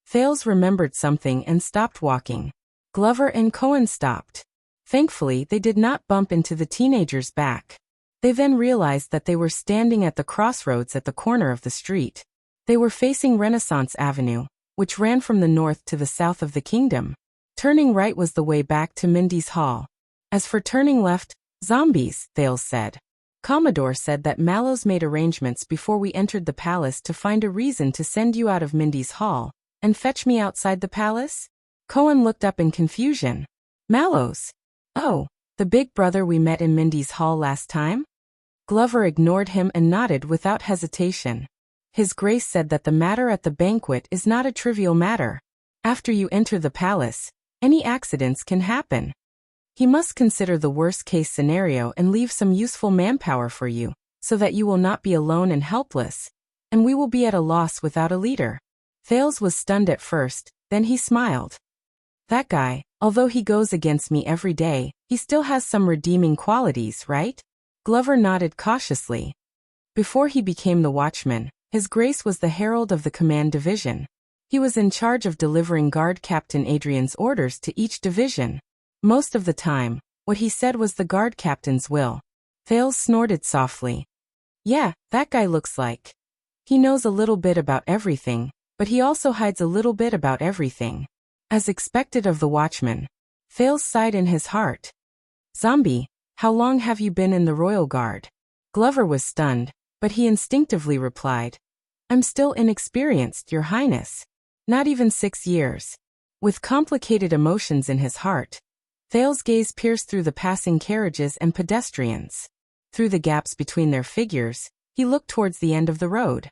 Thales remembered something and stopped walking. Glover and Cohen stopped. Thankfully, they did not bump into the teenager's back. They then realized that they were standing at the crossroads at the corner of the street. They were facing Renaissance Avenue, which ran from the north to the south of the kingdom. Turning right was the way back to Mindy's Hall. As for turning left, zombies, Thales said. Commodore said that Mallows made arrangements before we entered the palace to find a reason to send you out of Mindy's Hall and fetch me outside the palace? Cohen looked up in confusion. Mallows? Oh, the big brother we met in Mindy's Hall last time? Glover ignored him and nodded without hesitation. His Grace said that the matter at the banquet is not a trivial matter. After you enter the palace, any accidents can happen. He must consider the worst-case scenario and leave some useful manpower for you, so that you will not be alone and helpless, and we will be at a loss without a leader. Thales was stunned at first, then he smiled. That guy, although he goes against me every day, he still has some redeeming qualities, right? Glover nodded cautiously. Before he became the watchman, His Grace was the herald of the command division. He was in charge of delivering Guard Captain Adrian's orders to each division. Most of the time, what he said was the guard captain's will. Thales snorted softly. Yeah, that guy looks like. He knows a little bit about everything, but he also hides a little bit about everything. As expected of the watchman, Thales sighed in his heart. Zombie, how long have you been in the Royal Guard? Glover was stunned, but he instinctively replied, I'm still inexperienced, Your Highness. Not even 6 years. With complicated emotions in his heart, Thales' gaze pierced through the passing carriages and pedestrians. Through the gaps between their figures, he looked towards the end of the road.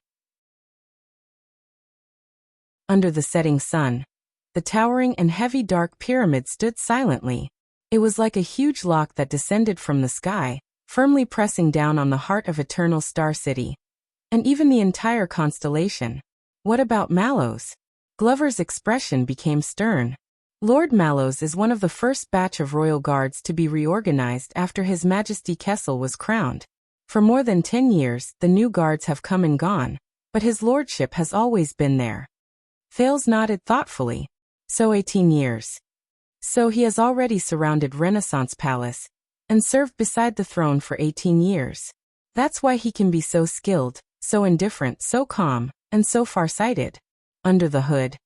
Under the setting sun, the towering and heavy dark pyramid stood silently. It was like a huge lock that descended from the sky, firmly pressing down on the heart of Eternal Star City. And even the entire constellation. What about Mallows? Glover's expression became stern. Lord Mallows is one of the first batch of royal guards to be reorganized after His Majesty Kessel was crowned. For more than 10 years, the new guards have come and gone, but his lordship has always been there. Thales nodded thoughtfully. So 18 years. So he has already surrounded Renaissance Palace and served beside the throne for 18 years. That's why he can be so skilled, so indifferent, so calm, and so far-sighted. Under the hood,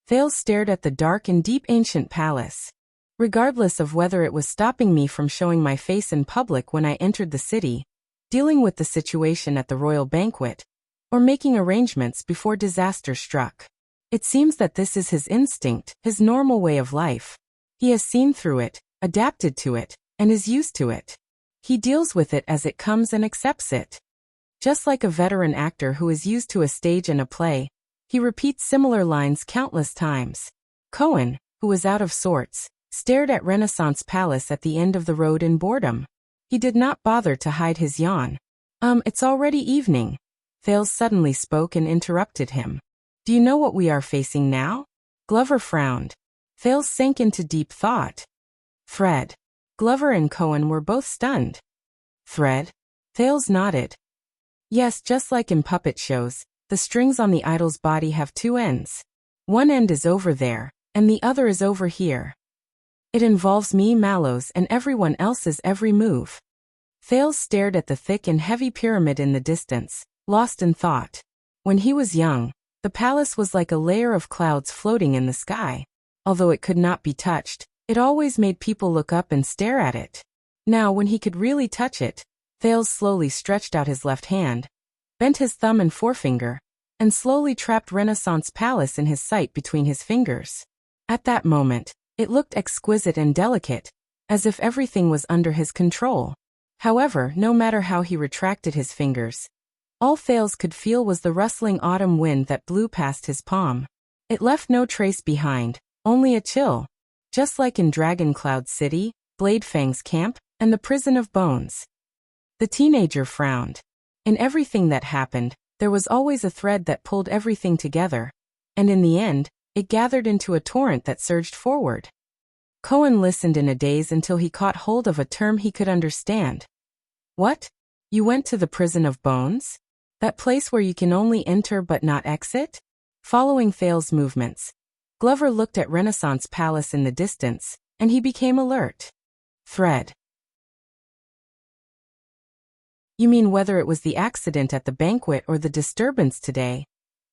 Thales stared at the dark and deep ancient palace. Regardless of whether it was stopping me from showing my face in public when I entered the city, dealing with the situation at the royal banquet, or making arrangements before disaster struck. It seems that this is his instinct, his normal way of life. He has seen through it, adapted to it, and is used to it. He deals with it as it comes and accepts it. Just like a veteran actor who is used to a stage and a play, he repeats similar lines countless times. Cohen, who was out of sorts, stared at Renaissance Palace at the end of the road in boredom. He did not bother to hide his yawn. It's already evening. Thales suddenly spoke and interrupted him. Do you know what we are facing now? Glover frowned. Thales sank into deep thought. Thread. Glover and Cohen were both stunned. Thread? Thales nodded. Yes, just like in puppet shows, the strings on the idol's body have 2 ends. One end is over there, and the other is over here. It involves me, Mallows, and everyone else's every move. Thales stared at the thick and heavy pyramid in the distance, lost in thought. When he was young, the palace was like a layer of clouds floating in the sky. Although it could not be touched, it always made people look up and stare at it. Now, when he could really touch it, Thales slowly stretched out his left hand, bent his thumb and forefinger, and slowly trapped Renaissance Palace in his sight between his fingers. At that moment, it looked exquisite and delicate, as if everything was under his control. However, no matter how he retracted his fingers, all Thales could feel was the rustling autumn wind that blew past his palm. It left no trace behind, only a chill, just like in Dragon Cloud City, Bladefang's camp, and the Prison of Bones. The teenager frowned. In everything that happened, there was always a thread that pulled everything together, and in the end, it gathered into a torrent that surged forward. Cohen listened in a daze until he caught hold of a term he could understand. What? You went to the Prison of Bones? That place where you can only enter but not exit? Following Thales' movements, Glover looked at Renaissance Palace in the distance, and he became alert. Thread. You mean whether it was the accident at the banquet or the disturbance today?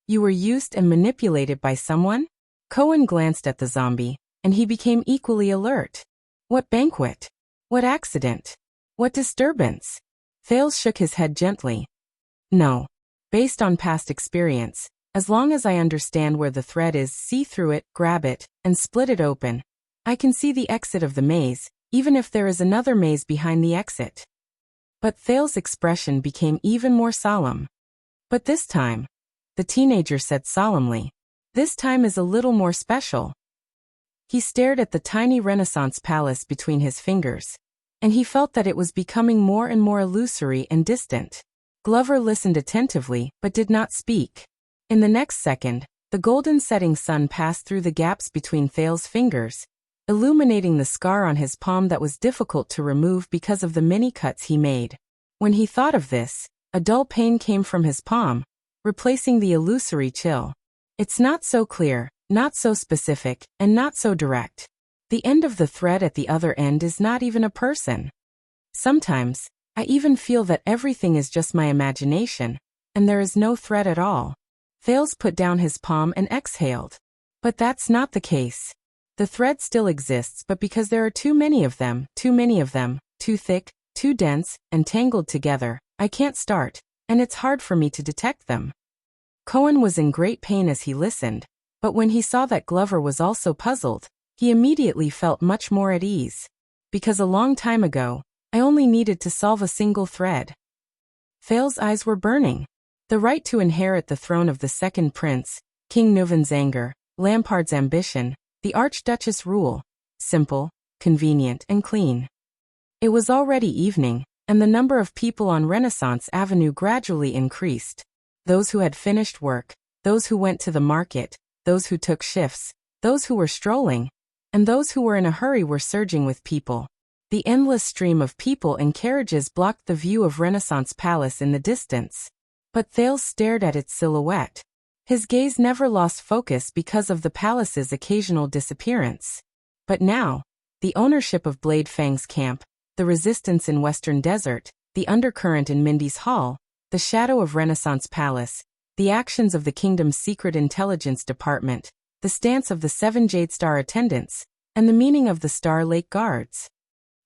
You were used and manipulated by someone? Cohen glanced at the zombie, and he became equally alert. What banquet? What accident? What disturbance? Thales shook his head gently. No. Based on past experience, as long as I understand where the thread is, see through it, grab it, and split it open, I can see the exit of the maze, even if there is another maze behind the exit. But Thales' expression became even more solemn. But this time, the teenager said solemnly, this time is a little more special. He stared at the tiny Renaissance Palace between his fingers, and he felt that it was becoming more and more illusory and distant. Glover listened attentively, but did not speak. In the next second, the golden setting sun passed through the gaps between Thales' fingers, illuminating the scar on his palm that was difficult to remove because of the many cuts he made. When he thought of this, a dull pain came from his palm, replacing the illusory chill. It's not so clear, not so specific, and not so direct. The end of the thread at the other end is not even a person. Sometimes, I even feel that everything is just my imagination, and there is no thread at all. Thales put down his palm and exhaled. But that's not the case. The thread still exists, but because there are too many of them, too thick, too dense, and tangled together, I can't start, and it's hard for me to detect them. Cohen was in great pain as he listened, but when he saw that Glover was also puzzled, he immediately felt much more at ease. Because a long time ago, I only needed to solve a single thread. Thales' eyes were burning. The right to inherit the throne of the second prince, King Nuvan's anger, Lampard's ambition, the Archduchess' rule, simple, convenient, and clean. It was already evening, and the number of people on Renaissance Avenue gradually increased. Those who had finished work, those who went to the market, those who took shifts, those who were strolling, and those who were in a hurry were surging with people. The endless stream of people and carriages blocked the view of Renaissance Palace in the distance. But Thales stared at its silhouette. His gaze never lost focus because of the palace's occasional disappearance. But now, the ownership of Bladefang's camp, the resistance in Western Desert, the undercurrent in Mindy's Hall, the shadow of Renaissance Palace, the actions of the kingdom's secret intelligence department, the stance of the 7 Jade Star attendants, and the meaning of the Star Lake Guards.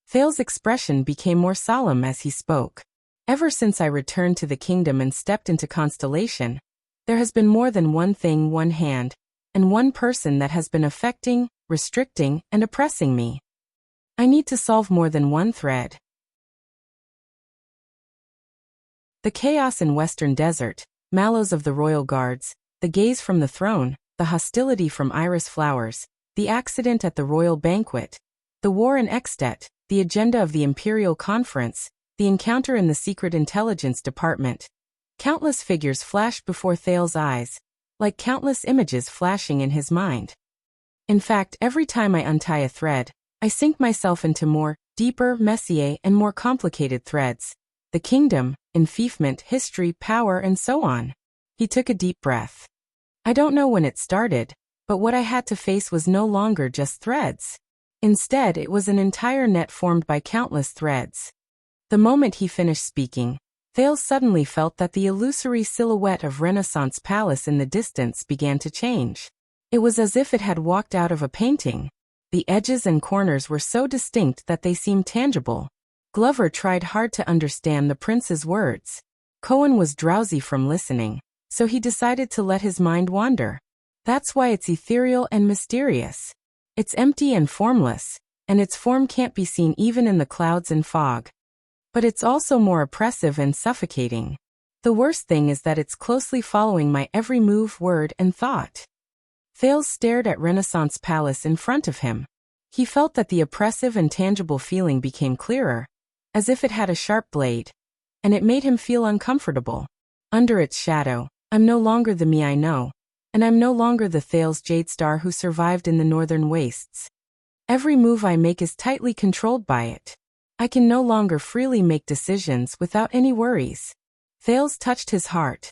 Thales' expression became more solemn as he spoke. Ever since I returned to the kingdom and stepped into Constellation, there has been more than one thing, one hand, and one person that has been affecting, restricting, and oppressing me. I need to solve more than one thread. The chaos in Western Desert, mallows of the royal guards, the gaze from the throne, the hostility from iris flowers, the accident at the royal banquet, the war in Extet, the agenda of the Imperial Conference, the encounter in the Secret Intelligence Department. Countless figures flashed before Thales' eyes, like countless images flashing in his mind. In fact, every time I untie a thread, I sink myself into more, deeper, messier, and more complicated threads. The kingdom, enfeoffment, history, power, and so on. He took a deep breath. I don't know when it started, but what I had to face was no longer just threads. Instead, it was an entire net formed by countless threads. The moment he finished speaking, Thales suddenly felt that the illusory silhouette of Renaissance Palace in the distance began to change. It was as if it had walked out of a painting. The edges and corners were so distinct that they seemed tangible. Glover tried hard to understand the prince's words. Cohen was drowsy from listening, so he decided to let his mind wander. That's why it's ethereal and mysterious. It's empty and formless, and its form can't be seen even in the clouds and fog. But it's also more oppressive and suffocating. The worst thing is that it's closely following my every move, word, and thought. Thales stared at Renaissance Palace in front of him. He felt that the oppressive and tangible feeling became clearer, as if it had a sharp blade, and it made him feel uncomfortable. Under its shadow, I'm no longer the me I know, and I'm no longer the Thales Jadestar who survived in the northern wastes. Every move I make is tightly controlled by it. I can no longer freely make decisions without any worries. Thales touched his heart.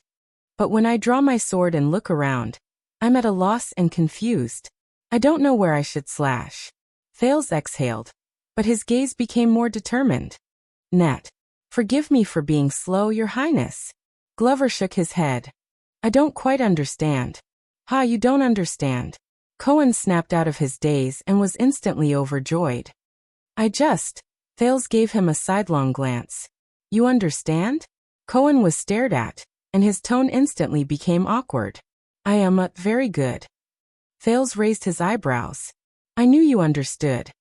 But when I draw my sword and look around, I'm at a loss and confused. I don't know where I should slash. Thales exhaled, but his gaze became more determined. Net. Forgive me for being slow, Your Highness. Glover shook his head. I don't quite understand. Ha, you don't understand. Cohen snapped out of his daze and was instantly overjoyed. Thales gave him a sidelong glance. You understand? Cohen was stared at, and his tone instantly became awkward. I am very good. Thales raised his eyebrows. I knew you understood.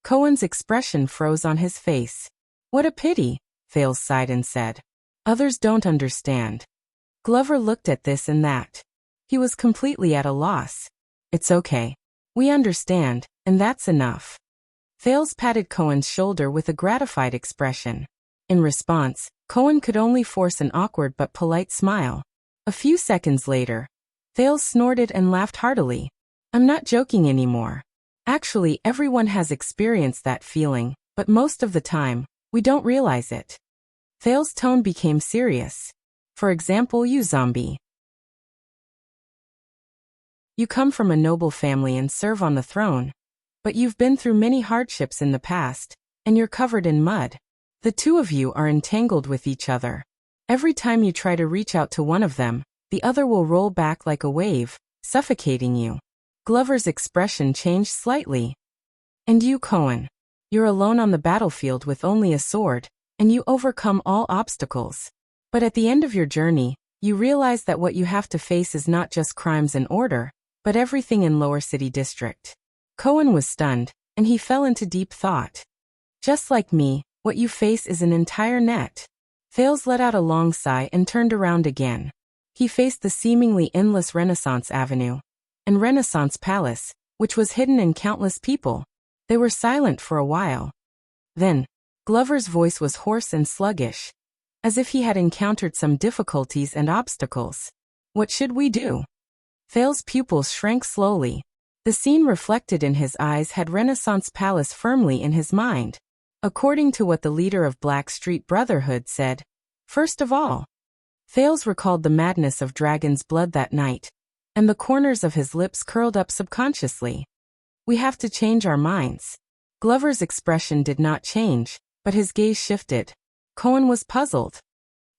Cohen's expression froze on his face. What a pity, Thales sighed and said. Others don't understand. Glover looked at this and that. He was completely at a loss. It's okay. We understand, and that's enough. Thales patted Cohen's shoulder with a gratified expression. In response, Cohen could only force an awkward but polite smile. A few seconds later, Thales snorted and laughed heartily. I'm not joking anymore. Actually, everyone has experienced that feeling, but most of the time, we don't realize it. Thales' tone became serious. For example, you zombie. You come from a noble family and serve on the throne. But you've been through many hardships in the past, and you're covered in mud. The two of you are entangled with each other. Every time you try to reach out to one of them, the other will roll back like a wave, suffocating you. Glover's expression changed slightly. And you, Cohen. You're alone on the battlefield with only a sword, and you overcome all obstacles. But at the end of your journey, you realize that what you have to face is not just crimes and order, but everything in Lower City District. Cohen was stunned, and he fell into deep thought. Just like me, what you face is an entire net. Thales let out a long sigh and turned around again. He faced the seemingly endless Renaissance Avenue and Renaissance Palace, which was hidden in countless people. They were silent for a while. Then, Glover's voice was hoarse and sluggish, as if he had encountered some difficulties and obstacles. What should we do? Thales' pupils shrank slowly. The scene reflected in his eyes had Renaissance Palace firmly in his mind. According to what the leader of Black Street Brotherhood said, first of all, Thales recalled the madness of Dragon's blood that night, and the corners of his lips curled up subconsciously. We have to change our minds. Glover's expression did not change, but his gaze shifted. Cohen was puzzled.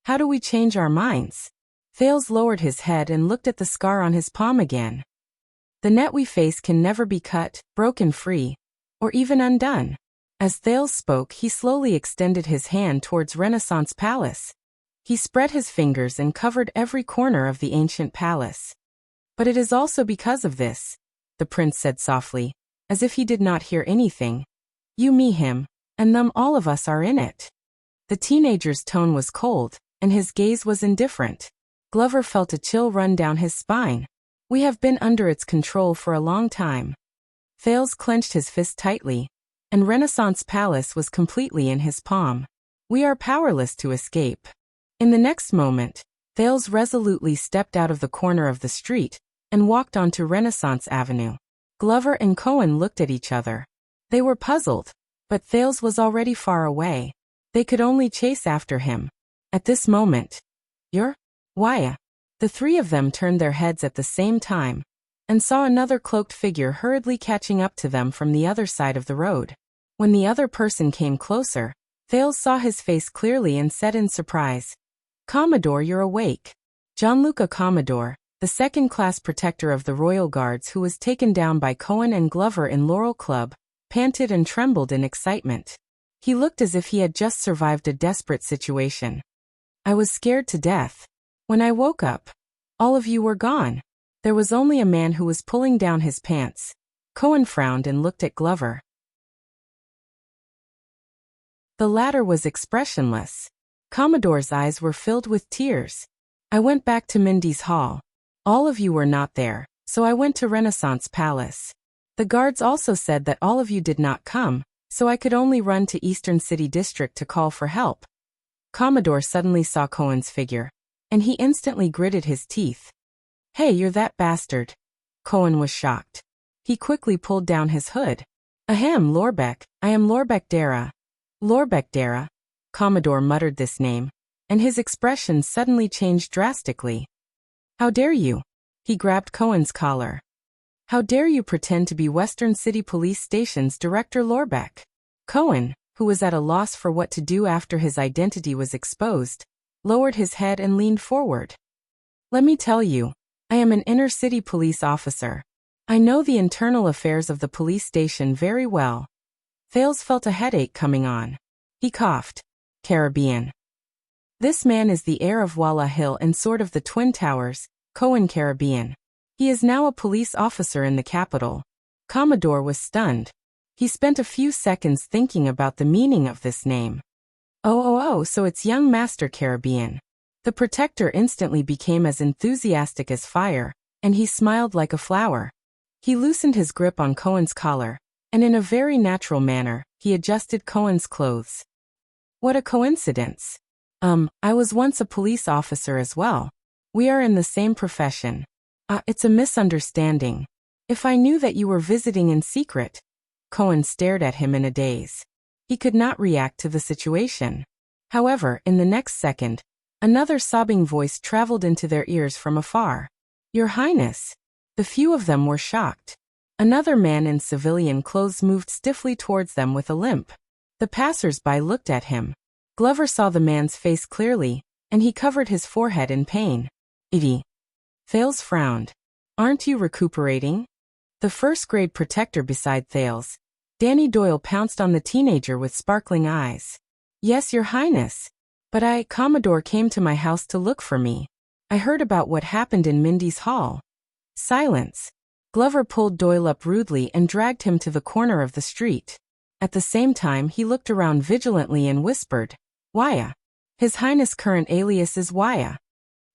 How do we change our minds? Thales lowered his head and looked at the scar on his palm again. The net we face can never be cut, broken free, or even undone. As Thales spoke, he slowly extended his hand towards Renaissance Palace. He spread his fingers and covered every corner of the ancient palace. But it is also because of this, the prince said softly, as if he did not hear anything. You, me, him, and them, all of us are in it. The teenager's tone was cold, and his gaze was indifferent. Glover felt a chill run down his spine. We have been under its control for a long time. Thales clenched his fist tightly, and Renaissance Palace was completely in his palm. We are powerless to escape. In the next moment, Thales resolutely stepped out of the corner of the street and walked onto Renaissance Avenue. Glover and Cohen looked at each other. They were puzzled, but Thales was already far away. They could only chase after him. At this moment, why? The three of them turned their heads at the same time and saw another cloaked figure hurriedly catching up to them from the other side of the road. When the other person came closer, Thales saw his face clearly and said in surprise, "Commodore, you're awake." Gianluca Commodore, the second-class protector of the Royal Guards who was taken down by Cohen and Glover in Laurel Club, panted and trembled in excitement. He looked as if he had just survived a desperate situation. "I was scared to death. When I woke up, all of you were gone. There was only a man who was pulling down his pants." Cohen frowned and looked at Glover. The latter was expressionless. Commodore's eyes were filled with tears. "I went back to Mindy's Hall. All of you were not there, so I went to Renaissance Palace. The guards also said that all of you did not come, so I could only run to Eastern City District to call for help." Commodore suddenly saw Cohen's figure, and he instantly gritted his teeth. "Hey, you're that bastard." Cohen was shocked. He quickly pulled down his hood. "Ahem, Lorbeck, I am Lorbeck Dara." Lorbeck Dara. Commodore muttered this name, and his expression suddenly changed drastically. "How dare you?" He grabbed Cohen's collar. "How dare you pretend to be Western City Police Station's Director Lorbeck?" Cohen, who was at a loss for what to do after his identity was exposed, lowered his head and leaned forward. "Let me tell you, I am an inner-city police officer. I know the internal affairs of the police station very well." Thales felt a headache coming on. He coughed. "Caribbean. This man is the heir of Walla Hill and Sword of the Twin Towers, Cohen Caribbean. He is now a police officer in the capital." Commodore was stunned. He spent a few seconds thinking about the meaning of this name. Oh, so it's young Master Caribbean." The protector instantly became as enthusiastic as fire, and he smiled like a flower. He loosened his grip on Cohen's collar, and in a very natural manner, he adjusted Cohen's clothes. "What a coincidence. I was once a police officer as well. We are in the same profession. It's a misunderstanding. If I knew that you were visiting in secret." Cohen stared at him in a daze. He could not react to the situation. However, in the next second, another sobbing voice traveled into their ears from afar. "Your Highness." The few of them were shocked. Another man in civilian clothes moved stiffly towards them with a limp. The passers-by looked at him. Glover saw the man's face clearly, and he covered his forehead in pain. "Iddy." Thales frowned. "Aren't you recuperating?" The first-grade protector beside Thales, Danny Doyle, pounced on the teenager with sparkling eyes. "Yes, Your Highness. But Commodore came to my house to look for me. I heard about what happened in Mindy's Hall." Silence. Glover pulled Doyle up rudely and dragged him to the corner of the street. At the same time he looked around vigilantly and whispered, "Waya. His Highness' current alias is Waya."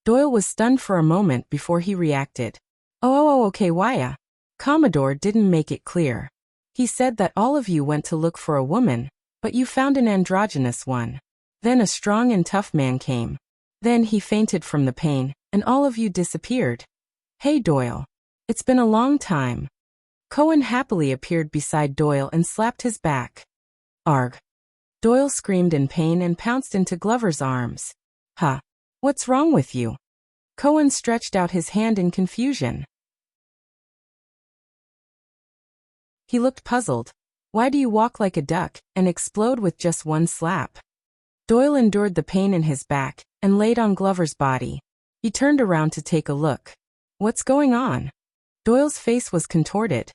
Doyle was stunned for a moment before he reacted. Okay, Waya." Commodore didn't make it clear. He said that all of you went to look for a woman, but you found an androgynous one. Then a strong and tough man came. Then he fainted from the pain, and all of you disappeared. Hey, Doyle. It's been a long time. Cohen happily appeared beside Doyle and slapped his back. "Arg." Doyle screamed in pain and pounced into Glover's arms. "Huh. What's wrong with you?" Cohen stretched out his hand in confusion. He looked puzzled. "Why do you walk like a duck and explode with just one slap?" Doyle endured the pain in his back and laid on Glover's body. He turned around to take a look. "What's going on?" Doyle's face was contorted.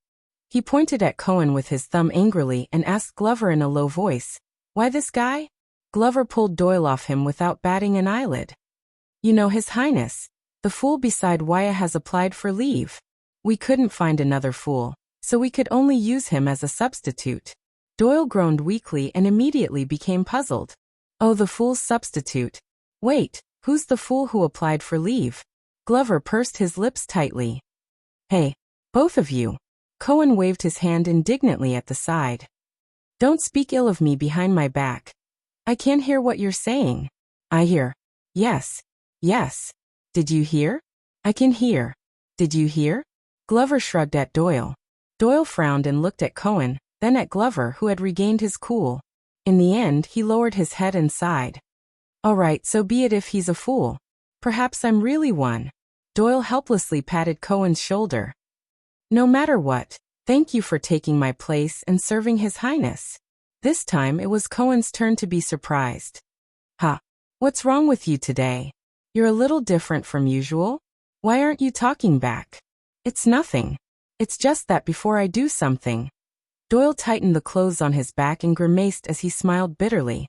He pointed at Cohen with his thumb angrily and asked Glover in a low voice, "Why this guy?" Glover pulled Doyle off him without batting an eyelid. "You know, His Highness, the fool beside Waya has applied for leave. We couldn't find another fool, so we could only use him as a substitute." Doyle groaned weakly and immediately became puzzled. "Oh, the fool's substitute. Wait, who's the fool who applied for leave?" Glover pursed his lips tightly. "Hey, both of you." Cohen waved his hand indignantly at the side. "Don't speak ill of me behind my back. I can't hear what you're saying." "I hear. Yes. Yes. Did you hear?" "I can hear. Did you hear?" Glover shrugged at Doyle. Doyle frowned and looked at Cohen, then at Glover, who had regained his cool. In the end, he lowered his head and sighed. "All right, so be it if he's a fool. Perhaps I'm really one." Doyle helplessly patted Cohen's shoulder. "No matter what, thank you for taking my place and serving His Highness." This time it was Cohen's turn to be surprised. "Huh. What's wrong with you today? You're a little different from usual. Why aren't you talking back?" "It's nothing. It's just that before I do something." Doyle tightened the clothes on his back and grimaced as he smiled bitterly.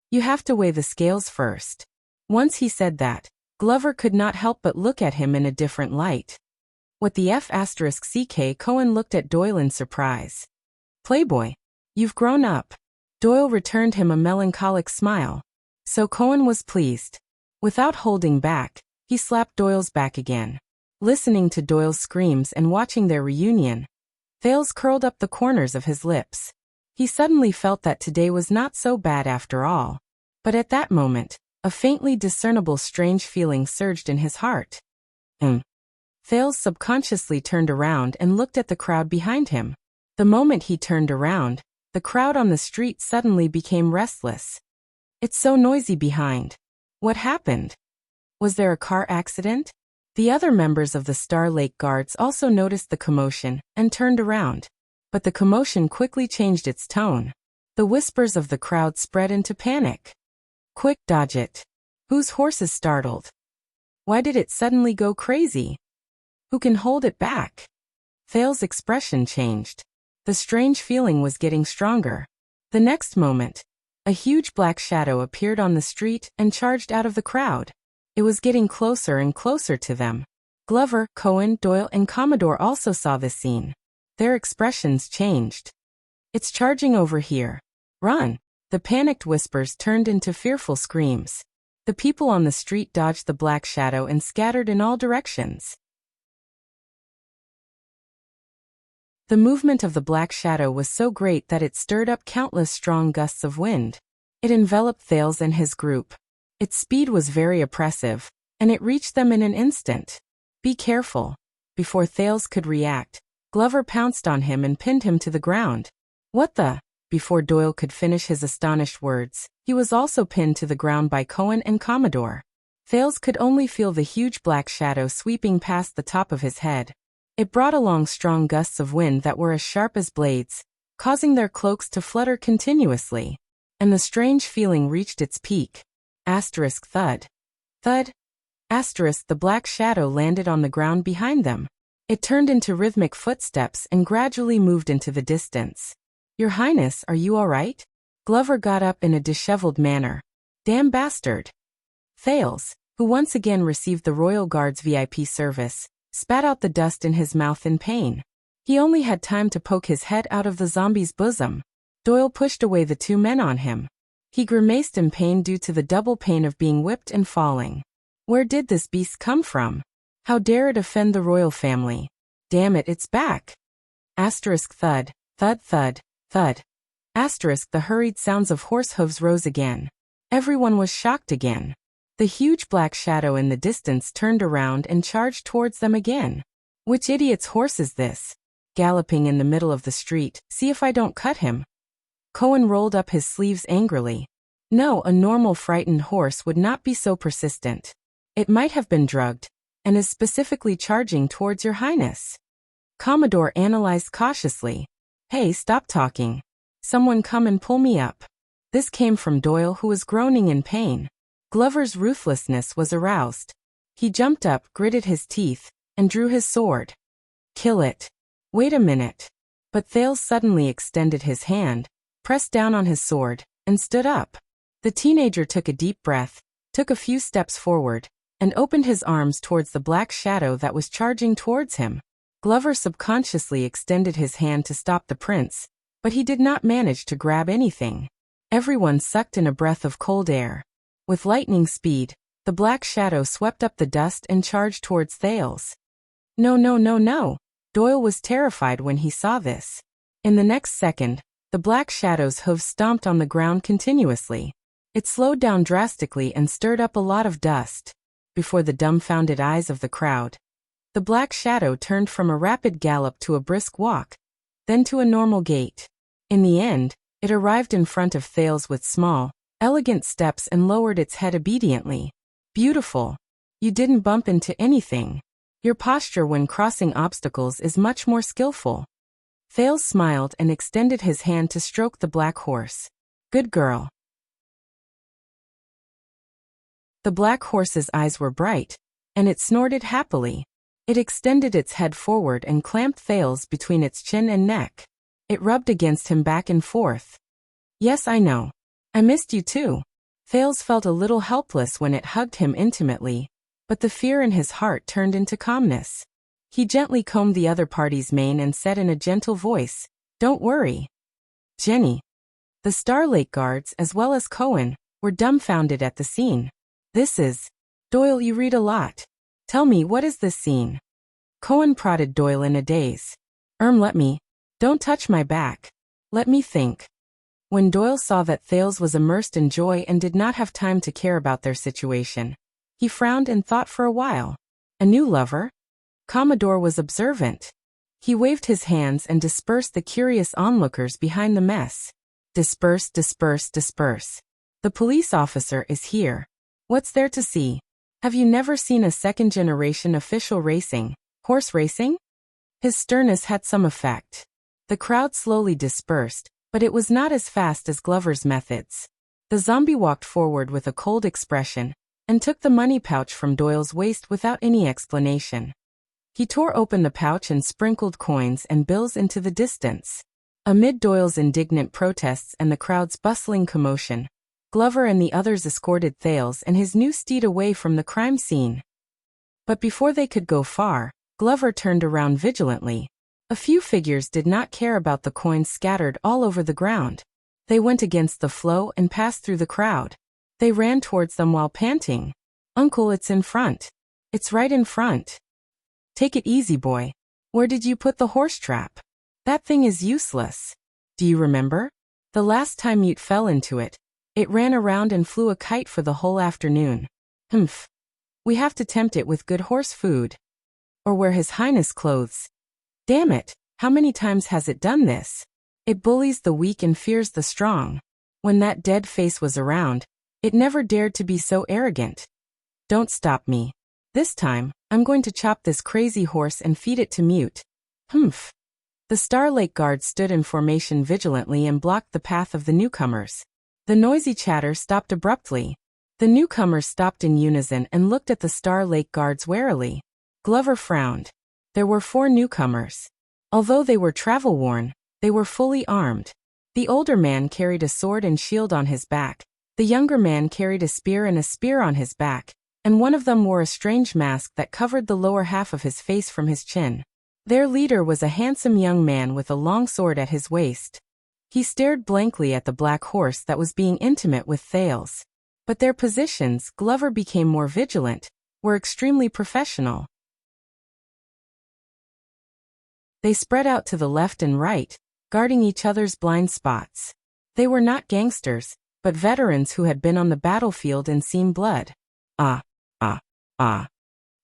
"You have to weigh the scales first." Once he said that, Glover could not help but look at him in a different light. "What the F***ck?" Cohen looked at Doyle in surprise. "Playboy. You've grown up." Doyle returned him a melancholic smile. So Cohen was pleased. Without holding back, he slapped Doyle's back again. Listening to Doyle's screams and watching their reunion, Thales curled up the corners of his lips. He suddenly felt that today was not so bad after all. But at that moment, a faintly discernible strange feeling surged in his heart. Thales subconsciously turned around and looked at the crowd behind him. The moment he turned around, the crowd on the street suddenly became restless. "It's so noisy behind. What happened? Was there a car accident?" The other members of the Star Lake Guards also noticed the commotion and turned around. But the commotion quickly changed its tone. The whispers of the crowd spread into panic. "Quick, dodge it. Whose horse is startled? Why did it suddenly go crazy? Who can hold it back?" Thales' expression changed. The strange feeling was getting stronger. The next moment, a huge black shadow appeared on the street and charged out of the crowd. It was getting closer and closer to them. Glover, Cohen, Doyle, and Commodore also saw this scene. Their expressions changed. "It's charging over here. Run!" The panicked whispers turned into fearful screams. The people on the street dodged the black shadow and scattered in all directions. The movement of the black shadow was so great that it stirred up countless strong gusts of wind. It enveloped Thales and his group. Its speed was very oppressive, and it reached them in an instant. "Be careful." Before Thales could react, Glover pounced on him and pinned him to the ground. "What the?" Before Doyle could finish his astonished words, he was also pinned to the ground by Cohen and Commodore. Thales could only feel the huge black shadow sweeping past the top of his head. It brought along strong gusts of wind that were as sharp as blades, causing their cloaks to flutter continuously. And the strange feeling reached its peak. Thud. Thud. The black shadow landed on the ground behind them. It turned into rhythmic footsteps and gradually moved into the distance. "Your Highness, are you all right?" Glover got up in a disheveled manner. "Damn bastard." Thales, who once again received the Royal Guard's VIP service, spat out the dust in his mouth in pain. He only had time to poke his head out of the zombie's bosom. Doyle pushed away the two men on him. He grimaced in pain due to the double pain of being whipped and falling. Where did this beast come from? How dare it offend the royal family? Damn it, it's back! Thud, thud, thud, thud. The hurried sounds of horse hooves rose again. Everyone was shocked again. The huge black shadow in the distance turned around and charged towards them again. "Which idiot's horse is this? Galloping in the middle of the street, see if I don't cut him." Cohen rolled up his sleeves angrily. No, a normal frightened horse would not be so persistent. It might have been drugged, and is specifically charging towards your highness. Commodore analyzed cautiously. "Hey, stop talking. Someone come and pull me up." This came from Doyle, who was groaning in pain. Glover's ruthlessness was aroused. He jumped up, gritted his teeth, and drew his sword. "Kill it." "Wait a minute." But Thales suddenly extended his hand, pressed down on his sword, and stood up. The teenager took a deep breath, took a few steps forward, and opened his arms towards the black shadow that was charging towards him. Glover subconsciously extended his hand to stop the prince, but he did not manage to grab anything. Everyone sucked in a breath of cold air. With lightning speed, the black shadow swept up the dust and charged towards Thales. No, no, no, no! Doyle was terrified when he saw this. In the next second, the black shadow's hooves stomped on the ground continuously. It slowed down drastically and stirred up a lot of dust. Before the dumbfounded eyes of the crowd, the black shadow turned from a rapid gallop to a brisk walk, then to a normal gait. In the end, it arrived in front of Thales with small, elegant steps and lowered its head obediently. "Beautiful. You didn't bump into anything. Your posture when crossing obstacles is much more skillful." Thales smiled and extended his hand to stroke the black horse. Good girl. The black horse's eyes were bright, and it snorted happily. It extended its head forward and clamped Thales between its chin and neck. It rubbed against him back and forth. Yes, I know. I missed you too. Thales felt a little helpless when it hugged him intimately, but the fear in his heart turned into calmness. He gently combed the other party's mane and said in a gentle voice, Don't worry. Jenny. The Star Lake guards, as well as Cohen, were dumbfounded at the scene. This is... Doyle, you read a lot. Tell me, what is this scene? Cohen prodded Doyle in a daze. Let me. Don't touch my back. Let me think. When Doyle saw that Thales was immersed in joy and did not have time to care about their situation, he frowned and thought for a while. A new lover? Commodore was observant. He waved his hands and dispersed the curious onlookers behind the mess. Disperse, disperse, disperse. The police officer is here. What's there to see? Have you never seen a second-generation official racing, horse racing? His sternness had some effect. The crowd slowly dispersed, but it was not as fast as Glover's methods. The zombie walked forward with a cold expression and took the money pouch from Doyle's waist without any explanation. He tore open the pouch and sprinkled coins and bills into the distance. Amid Doyle's indignant protests and the crowd's bustling commotion, Glover and the others escorted Thales and his new steed away from the crime scene. But before they could go far, Glover turned around vigilantly. A few figures did not care about the coins scattered all over the ground. They went against the flow and passed through the crowd. They ran towards them while panting. Uncle, it's in front. It's right in front. Take it easy, boy. Where did you put the horse trap? That thing is useless. Do you remember? The last time Mute fell into it, it ran around and flew a kite for the whole afternoon. Humph. We have to tempt it with good horse food. Or wear His Highness clothes. Damn it, how many times has it done this? It bullies the weak and fears the strong. When that dead face was around, it never dared to be so arrogant. Don't stop me. This time, I'm going to chop this crazy horse and feed it to Mute. Humph. The Star Lake guards stood in formation vigilantly and blocked the path of the newcomers. The noisy chatter stopped abruptly. The newcomers stopped in unison and looked at the Star Lake guards warily. Glover frowned. There were 4 newcomers. Although they were travel-worn, they were fully armed. The older man carried a sword and shield on his back, the younger man carried a spear and a spear on his back, and one of them wore a strange mask that covered the lower half of his face from his chin. Their leader was a handsome young man with a long sword at his waist. He stared blankly at the black horse that was being intimate with Thales. But their positions, Glover became more vigilant, were extremely professional. They spread out to the left and right, guarding each other's blind spots. They were not gangsters, but veterans who had been on the battlefield and seen blood. Ah, ah, ah.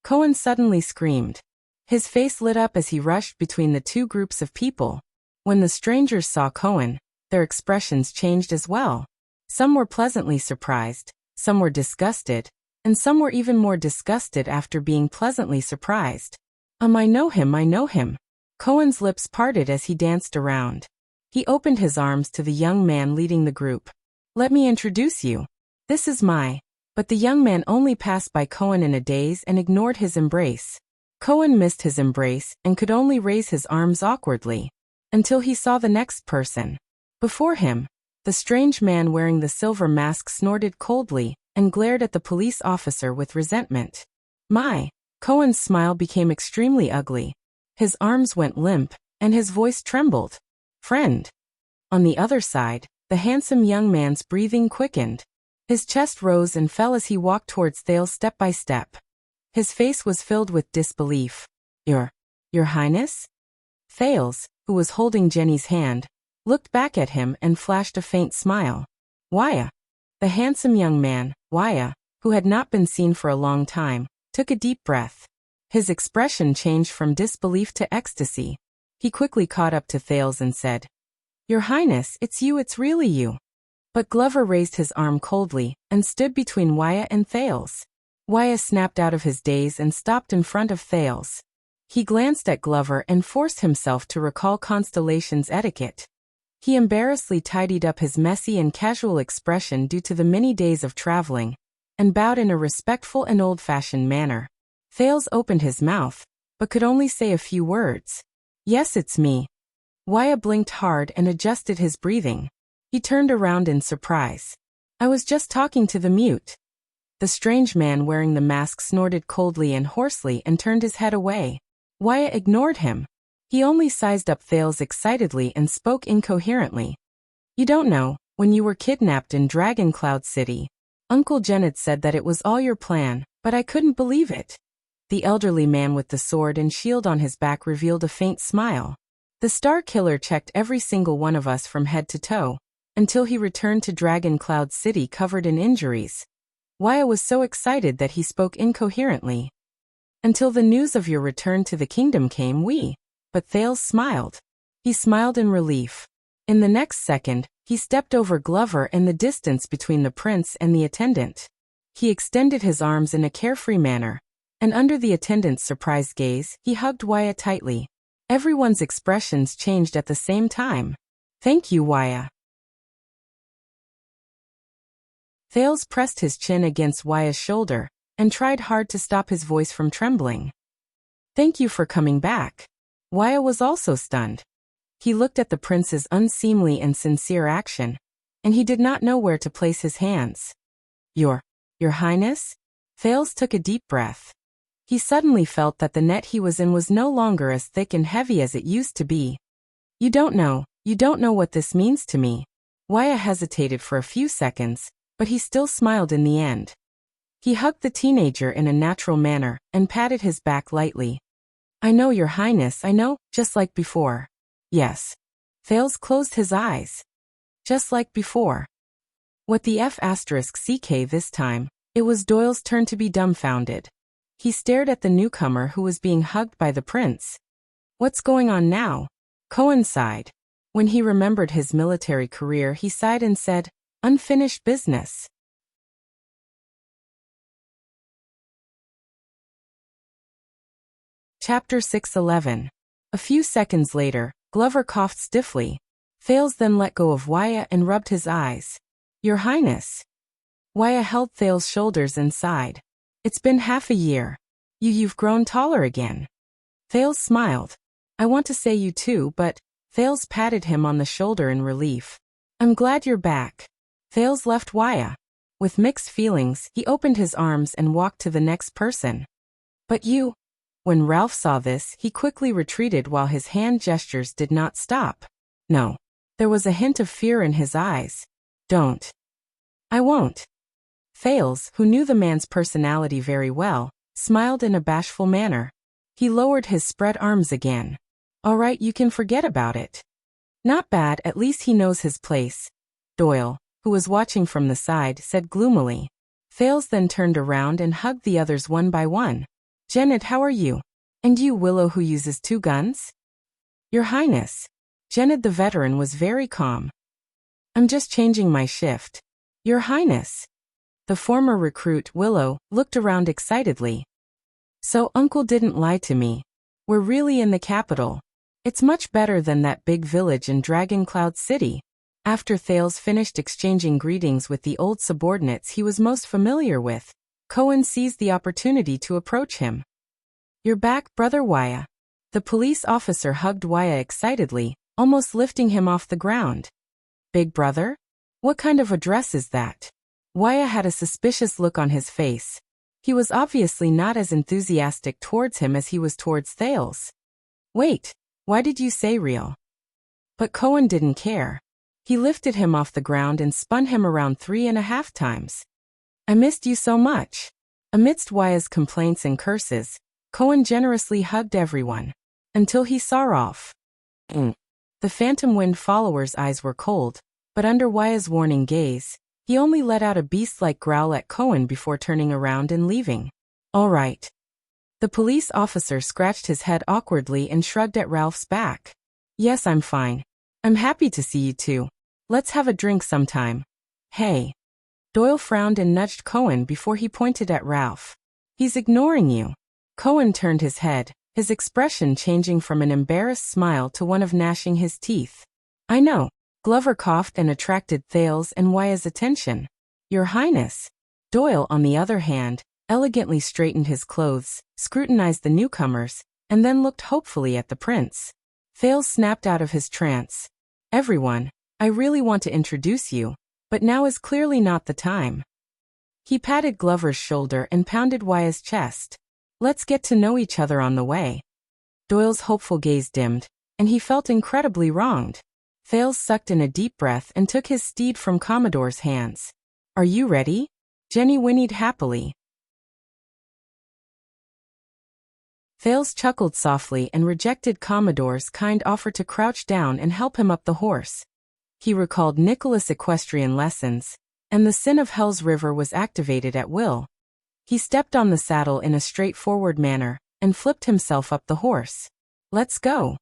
Cohen suddenly screamed. His face lit up as he rushed between the 2 groups of people. When the strangers saw Cohen, their expressions changed as well. Some were pleasantly surprised, some were disgusted, and some were even more disgusted after being pleasantly surprised. I know him, I know him. Cohen's lips parted as he danced around. He opened his arms to the young man leading the group. Let me introduce you. This is my... But the young man only passed by Cohen in a daze and ignored his embrace. Cohen missed his embrace and could only raise his arms awkwardly. Until he saw the next person. Before him, the strange man wearing the silver mask snorted coldly and glared at the police officer with resentment. My! Cohen's smile became extremely ugly. His arms went limp, and his voice trembled. Friend. On the other side, the handsome young man's breathing quickened. His chest rose and fell as he walked towards Thales step by step. His face was filled with disbelief. Your Highness? Thales, who was holding Jenny's hand, looked back at him and flashed a faint smile. Waya. The handsome young man, Waya, who had not been seen for a long time, took a deep breath. His expression changed from disbelief to ecstasy. He quickly caught up to Thales and said, Your Highness, it's you, it's really you. But Glover raised his arm coldly and stood between Waya and Thales. Waya snapped out of his daze and stopped in front of Thales. He glanced at Glover and forced himself to recall Constellation's etiquette. He embarrassedly tidied up his messy and casual expression due to the many days of traveling, and bowed in a respectful and old-fashioned manner. Thales opened his mouth, but could only say a few words. "Yes, it's me." Wyatt blinked hard and adjusted his breathing. He turned around in surprise. "I was just talking to the mute." The strange man wearing the mask snorted coldly and hoarsely and turned his head away. Wyatt ignored him. He only sized up Thales excitedly and spoke incoherently. "You don't know, when you were kidnapped in Dragon Cloud City, Uncle Jennett said that it was all your plan, but I couldn't believe it." The elderly man with the sword and shield on his back revealed a faint smile. "The Star Killer checked every single one of us from head to toe, until he returned to Dragon Cloud City covered in injuries." Wyatt was so excited that he spoke incoherently. "Until the news of your return to the kingdom came, But Thales smiled. He smiled in relief. In the next second, he stepped over Glover and the distance between the prince and the attendant. He extended his arms in a carefree manner, and under the attendant's surprised gaze, he hugged Wyatt tightly. Everyone's expressions changed at the same time. "Thank you, Wyatt." Thales pressed his chin against Wyatt's shoulder, and tried hard to stop his voice from trembling. "Thank you for coming back." Wyatt was also stunned. He looked at the prince's unseemly and sincere action, and he did not know where to place his hands. Your Highness?" Thales took a deep breath. He suddenly felt that the net he was in was no longer as thick and heavy as it used to be. You don't know what this means to me." Wyatt hesitated for a few seconds, but he still smiled in the end. He hugged the teenager in a natural manner and patted his back lightly. "I know, Your Highness, I know, just like before." "Yes." Thales closed his eyes. "Just like before." What the F***ck this time? It was Doyle's turn to be dumbfounded. He stared at the newcomer who was being hugged by the prince. "What's going on now?" Cohen sighed. When he remembered his military career, he sighed and said, "Unfinished business." Chapter 611. A few seconds later, Glover coughed stiffly. Thales then let go of Wyatt and rubbed his eyes. "Your Highness." Wyatt held Thales' shoulders and sighed. "It's been half a year. You've grown taller again." Thales smiled. "I want to say you too, but..." Thales patted him on the shoulder in relief. "I'm glad you're back." Thales left Wyatt. With mixed feelings, he opened his arms and walked to the next person. "But you..." When Ralph saw this, he quickly retreated while his hand gestures did not stop. "No." There was a hint of fear in his eyes. "Don't." "I won't." Thales, who knew the man's personality very well, smiled in a bashful manner. He lowered his spread arms again. "All right, you can forget about it." "Not bad, at least he knows his place," Doyle, who was watching from the side, said gloomily. Thales then turned around and hugged the others one by one. "Jennett, how are you? And you, Willow, who uses 2 guns?" "Your Highness." Jennett the veteran was very calm. "I'm just changing my shift." "Your Highness." The former recruit, Willow, looked around excitedly. "So Uncle didn't lie to me. We're really in the capital. It's much better than that big village in Dragon Cloud City." After Thales finished exchanging greetings with the old subordinates he was most familiar with, Cohen seized the opportunity to approach him. "You're back, Brother Wyatt." The police officer hugged Wyatt excitedly, almost lifting him off the ground. "Big brother? What kind of address is that?" Wyatt had a suspicious look on his face. He was obviously not as enthusiastic towards him as he was towards Thales. "Wait, why did you say real?" But Cohen didn't care. He lifted him off the ground and spun him around 3.5 times. "I missed you so much." Amidst Wyatt's complaints and curses, Cohen generously hugged everyone. Until he saw Rolf. The Phantom Wind follower's eyes were cold, but under Wyatt's warning gaze, he only let out a beast-like growl at Cohen before turning around and leaving. "All right." The police officer scratched his head awkwardly and shrugged at Ralph's back. "Yes, I'm fine. I'm happy to see you too. Let's have a drink sometime." "Hey." Doyle frowned and nudged Cohen before he pointed at Ralph. "He's ignoring you." Cohen turned his head, his expression changing from an embarrassed smile to one of gnashing his teeth. I know. Glover coughed and attracted Thales and Wya's attention. Your Highness. Doyle, on the other hand, elegantly straightened his clothes, scrutinized the newcomers, and then looked hopefully at the prince. Thales snapped out of his trance. Everyone, I really want to introduce you, but now is clearly not the time. He patted Glover's shoulder and pounded Wya's chest. Let's get to know each other on the way. Doyle's hopeful gaze dimmed, and he felt incredibly wronged. Thales sucked in a deep breath and took his steed from Commodore's hands. Are you ready? Jenny whinnied happily. Thales chuckled softly and rejected Commodore's kind offer to crouch down and help him up the horse. He recalled Nicholas' equestrian lessons, and the sin of Hell's River was activated at will. He stepped on the saddle in a straightforward manner, and flipped himself up the horse. Let's go.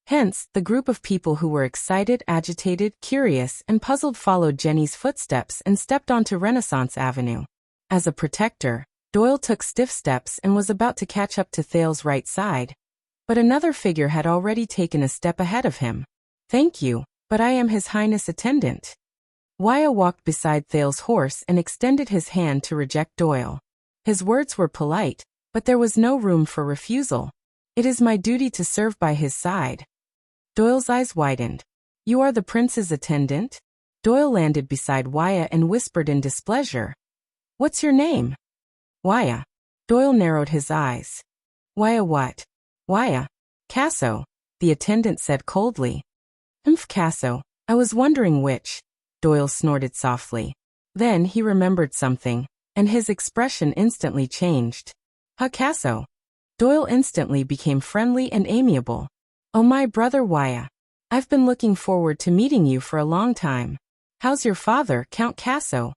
Hence, the group of people who were excited, agitated, curious, and puzzled followed Jenny's footsteps and stepped onto Renaissance Avenue. As a protector, Doyle took stiff steps and was about to catch up to Thales' right side. But another figure had already taken a step ahead of him. Thank you, but I am His Highness' attendant. Wya walked beside Thales' horse and extended his hand to reject Doyle. His words were polite, but there was no room for refusal. It is my duty to serve by his side. Doyle's eyes widened. You are the prince's attendant? Doyle landed beside Wya and whispered in displeasure. What's your name? Wya. Doyle narrowed his eyes. Wya what? Wya. Casso, the attendant said coldly. Casso. I was wondering which. Doyle snorted softly. Then he remembered something, and his expression instantly changed. Casso. Doyle instantly became friendly and amiable. Oh, my brother Wya. I've been looking forward to meeting you for a long time. How's your father, Count Casso?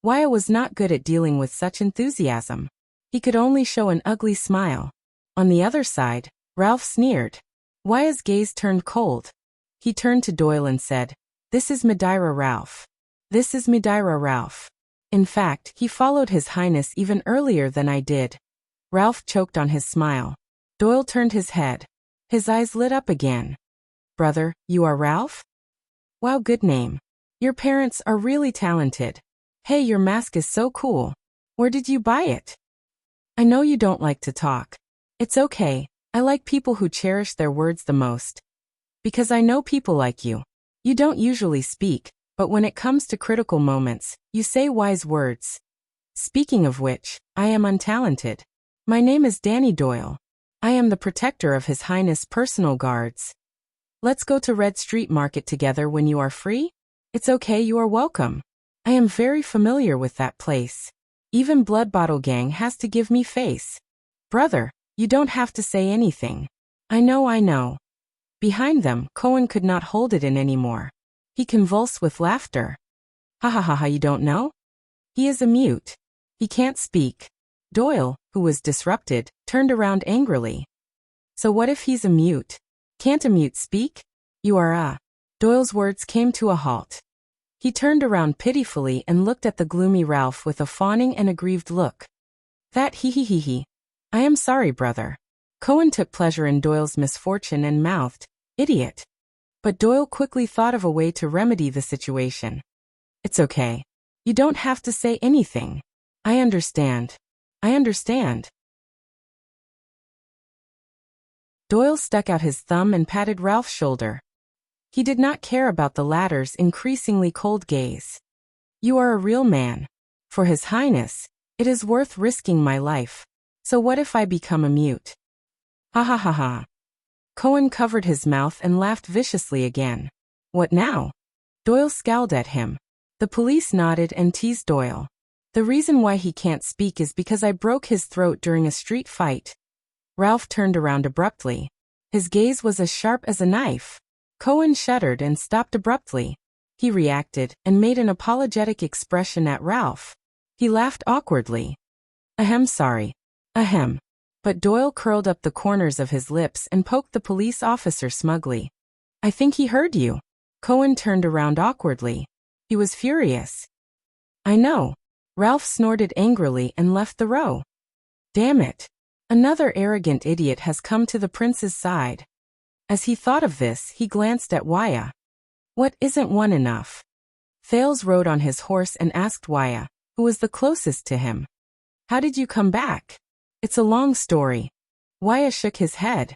Wya was not good at dealing with such enthusiasm. He could only show an ugly smile. On the other side, Ralph sneered. Wya's gaze turned cold. He turned to Doyle and said, This is Madeira Ralph. This is Madeira Ralph. In fact, he followed His Highness even earlier than I did. Ralph choked on his smile. Doyle turned his head. His eyes lit up again. Brother, you are Ralph? Wow, good name. Your parents are really talented. Hey, your mask is so cool. Where did you buy it? I know you don't like to talk. It's okay, I like people who cherish their words the most. Because I know people like you. You don't usually speak, but when it comes to critical moments, you say wise words. Speaking of which, I am untalented. My name is Danny Doyle. I am the protector of His Highness' personal guards. Let's go to Red Street Market together when you are free? It's okay, you are welcome. I am very familiar with that place. Even Blood Bottle Gang has to give me face. Brother, you don't have to say anything. I know. Behind them, Cohen could not hold it in anymore. He convulsed with laughter. Ha, you don't know? He is a mute. He can't speak. Doyle, who was disrupted, turned around angrily. So what if he's a mute? Can't a mute speak? You are Doyle's words came to a halt. He turned around pitifully and looked at the gloomy Ralph with a fawning and aggrieved look. That he. I am sorry, brother. Cohen took pleasure in Doyle's misfortune and mouthed, Idiot. But Doyle quickly thought of a way to remedy the situation. It's okay. You don't have to say anything. I understand. Doyle stuck out his thumb and patted Ralph's shoulder. He did not care about the latter's increasingly cold gaze. You are a real man. For His Highness, it is worth risking my life. So what if I become a mute? Ha. Cohen covered his mouth and laughed viciously again. What now? Doyle scowled at him. The police nodded and teased Doyle. The reason why he can't speak is because I broke his throat during a street fight. Ralph turned around abruptly. His gaze was as sharp as a knife. Cohen shuddered and stopped abruptly. He reacted and made an apologetic expression at Ralph. He laughed awkwardly. Sorry. But Doyle curled up the corners of his lips and poked the police officer smugly. I think he heard you. Cohen turned around awkwardly. He was furious. I know. Ralph snorted angrily and left the row. Damn it. Another arrogant idiot has come to the prince's side. As he thought of this, he glanced at Waya. What, isn't one enough? Thales rode on his horse and asked Waya, who was the closest to him. How did you come back? It's a long story. Waya shook his head.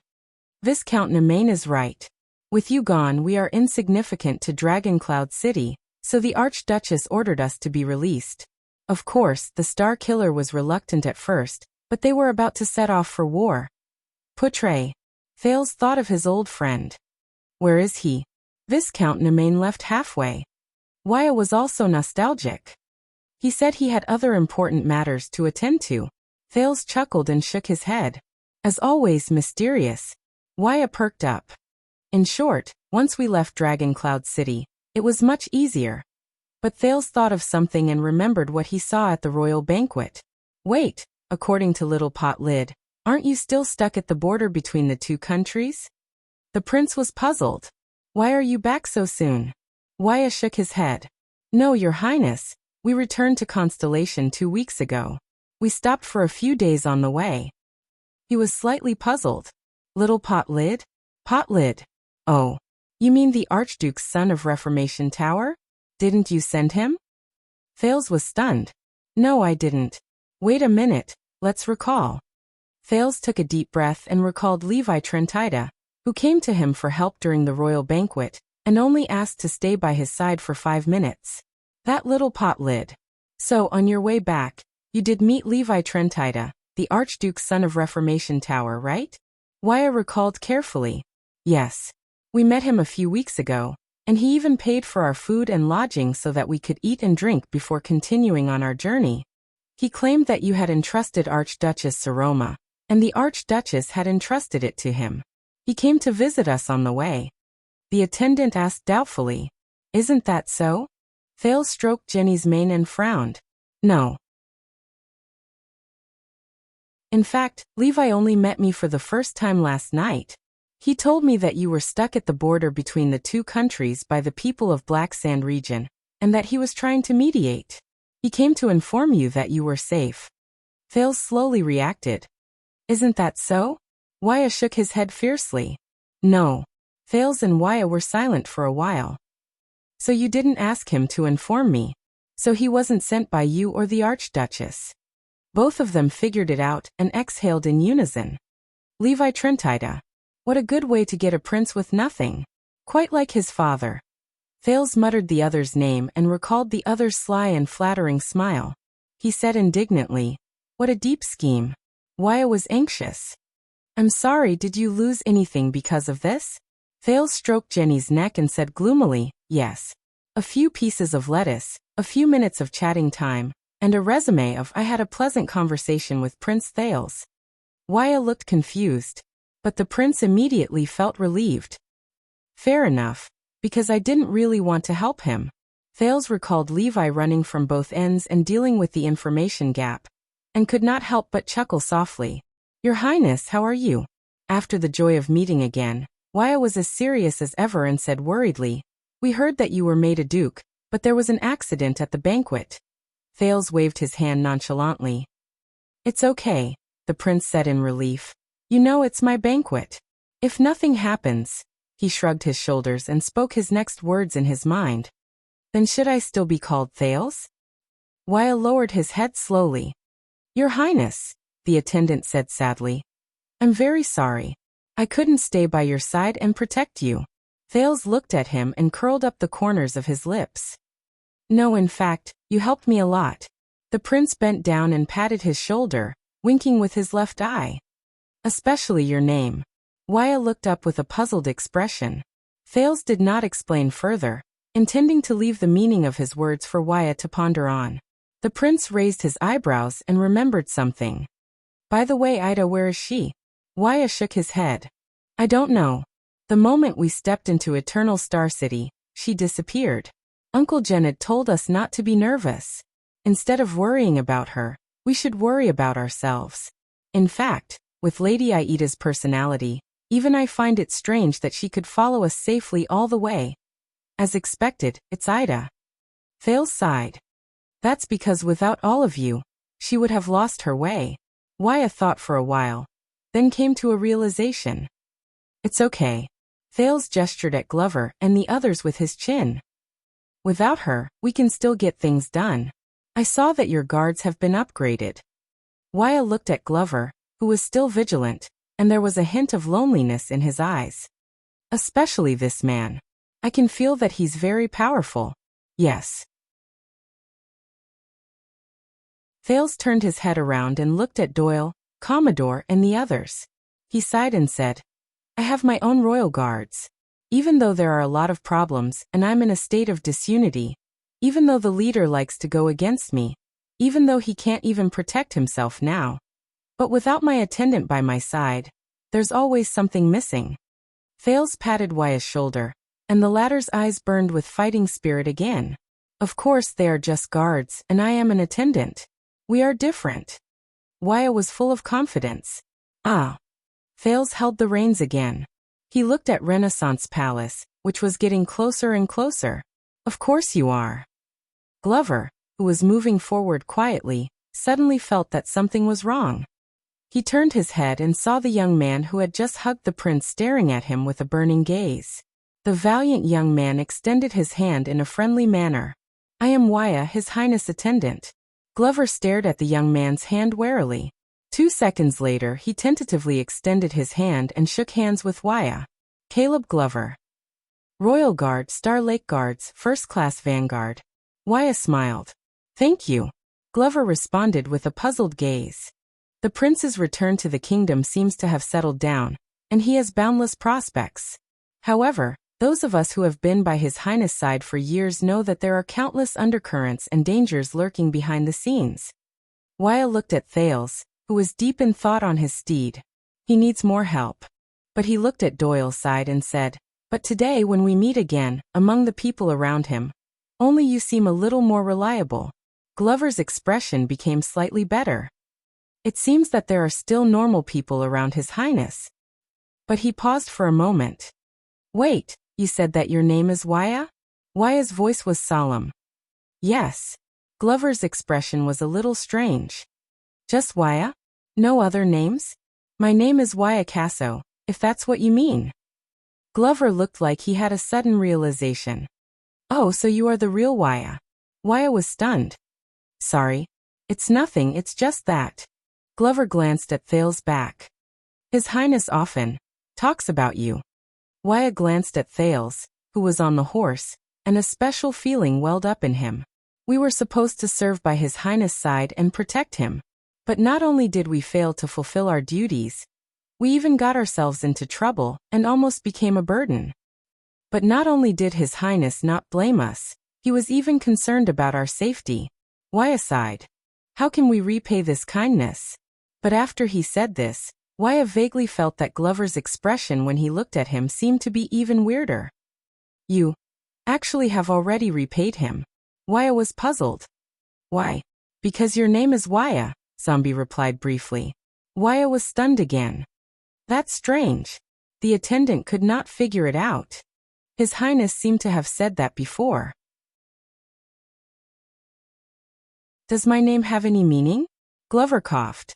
Viscount Nemain is right. With you gone, we are insignificant to Dragoncloud City, so the Archduchess ordered us to be released. Of course, the Star Killer was reluctant at first, but they were about to set off for war. Poutre. Thales thought of his old friend. Where is he? Viscount Nemain left halfway. Waya was also nostalgic. He said he had other important matters to attend to. Thales chuckled and shook his head. As always mysterious. Waya perked up. In short, once we left Dragoncloud City, it was much easier. But Thales thought of something and remembered what he saw at the royal banquet. Wait, according to Little Pot Lid, aren't you still stuck at the border between the two countries? The prince was puzzled. Why are you back so soon? Waya shook his head. No, your highness, we returned to Constellation 2 weeks ago. We stopped for a few days on the way. He was slightly puzzled. Little Pot Lid? Pot Lid. Oh, you mean the Archduke's son of Reformation Tower? Didn't you send him? Thales was stunned. No, I didn't. Wait a minute, let's recall. Thales took a deep breath and recalled Levi Trentida, who came to him for help during the royal banquet, and only asked to stay by his side for 5 minutes. That Little Pot Lid. So, on your way back, you did meet Levi Trentida, the Archduke's son of Reformation Tower, right? Waya recalled carefully. Yes. We met him a few weeks ago, and he even paid for our food and lodging so that we could eat and drink before continuing on our journey. He claimed that you had entrusted Archduchess Saroma, and the Archduchess had entrusted it to him. He came to visit us on the way. The attendant asked doubtfully, Isn't that so? Thales stroked Jenny's mane and frowned. No. In fact, Levi only met me for the first time last night. He told me that you were stuck at the border between the two countries by the people of Black Sand region, and that he was trying to mediate. He came to inform you that you were safe. Thales slowly reacted. Isn't that so? Waya shook his head fiercely. No. Thales and Waya were silent for a while. So you didn't ask him to inform me. So he wasn't sent by you or the Archduchess. Both of them figured it out and exhaled in unison. Levi Trentida. What a good way to get a prince with nothing. Quite like his father. Thales muttered the other's name and recalled the other's sly and flattering smile. He said indignantly, What a deep scheme. Waya was anxious. I'm sorry, did you lose anything because of this? Thales stroked Jenny's neck and said gloomily, Yes. A few pieces of lettuce, a few minutes of chatting time, and a resume of I had a pleasant conversation with Prince Thales. Waya looked confused. But the prince immediately felt relieved. Fair enough, because I didn't really want to help him. Thales recalled Levi running from both ends and dealing with the information gap, and could not help but chuckle softly. Your Highness, how are you? After the joy of meeting again, Waya was as serious as ever and said worriedly, We heard that you were made a duke, but there was an accident at the banquet. Thales waved his hand nonchalantly. It's okay, the prince said in relief. You know it's my banquet. If nothing happens, he shrugged his shoulders and spoke his next words in his mind. Then should I still be called Thales? Waya lowered his head slowly. Your Highness, the attendant said sadly. I'm very sorry. I couldn't stay by your side and protect you. Thales looked at him and curled up the corners of his lips. No, in fact, you helped me a lot. The prince bent down and patted his shoulder, winking with his left eye. Especially your name. Waya looked up with a puzzled expression. Thales did not explain further, intending to leave the meaning of his words for Waya to ponder on. The prince raised his eyebrows and remembered something. By the way, Ida, where is she? Waya shook his head. I don't know. The moment we stepped into Eternal Star City, she disappeared. Uncle Jenned told us not to be nervous. Instead of worrying about her, we should worry about ourselves. In fact, with Lady Aida's personality, even I find it strange that she could follow us safely all the way. As expected, it's Ida. Thales sighed. That's because without all of you, she would have lost her way. Wyatt thought for a while, then came to a realization. It's okay. Thales gestured at Glover and the others with his chin. Without her, we can still get things done. I saw that your guards have been upgraded. Wyatt looked at Glover, who was still vigilant, and there was a hint of loneliness in his eyes. Especially this man. I can feel that he's very powerful. Yes. Thales turned his head around and looked at Doyle, Commodore, and the others. He sighed and said, I have my own royal guards. Even though there are a lot of problems and I'm in a state of disunity, even though the leader likes to go against me, even though he can't even protect himself now. But without my attendant by my side, there's always something missing. Thales patted Wyatt's shoulder, and the latter's eyes burned with fighting spirit again. Of course they are just guards, and I am an attendant. We are different. Wyatt was full of confidence. Ah. Thales held the reins again. He looked at Renaissance Palace, which was getting closer and closer. Of course you are. Glover, who was moving forward quietly, suddenly felt that something was wrong. He turned his head and saw the young man who had just hugged the prince staring at him with a burning gaze. The valiant young man extended his hand in a friendly manner. I am Wyatt, His Highness' attendant. Glover stared at the young man's hand warily. 2 seconds later he tentatively extended his hand and shook hands with Wyatt. Caleb Glover. Royal Guard, Star Lake Guards, First Class Vanguard. Wyatt smiled. Thank you. Glover responded with a puzzled gaze. The prince's return to the kingdom seems to have settled down, and he has boundless prospects. However, those of us who have been by His Highness' side for years know that there are countless undercurrents and dangers lurking behind the scenes. Wyatt looked at Thales, who was deep in thought on his steed. He needs more help. But he looked at Doyle's side and said, but today when we meet again, among the people around him, only you seem a little more reliable. Glover's expression became slightly better. It seems that there are still normal people around His Highness. But he paused for a moment. Wait, you said that your name is Wyatt? Wyatt's voice was solemn. Yes. Glover's expression was a little strange. Just Wyatt? No other names? My name is Wyatt Casso, if that's what you mean. Glover looked like he had a sudden realization. Oh, so you are the real Wyatt. Wyatt was stunned. Sorry. It's nothing, it's just that. Glover glanced at Thales' back. His Highness often talks about you. Wyatt glanced at Thales, who was on the horse, and a special feeling welled up in him. We were supposed to serve by His Highness' side and protect him. But not only did we fail to fulfill our duties, we even got ourselves into trouble and almost became a burden. But not only did His Highness not blame us, he was even concerned about our safety. Wyatt sighed. How can we repay this kindness? But after he said this, Wyatt vaguely felt that Glover's expression when he looked at him seemed to be even weirder. You actually have already repaid him. Wyatt was puzzled. Why? Because your name is Wyatt, Zombie replied briefly. Wyatt was stunned again. That's strange. The attendant could not figure it out. His Highness seemed to have said that before. Does my name have any meaning? Glover coughed.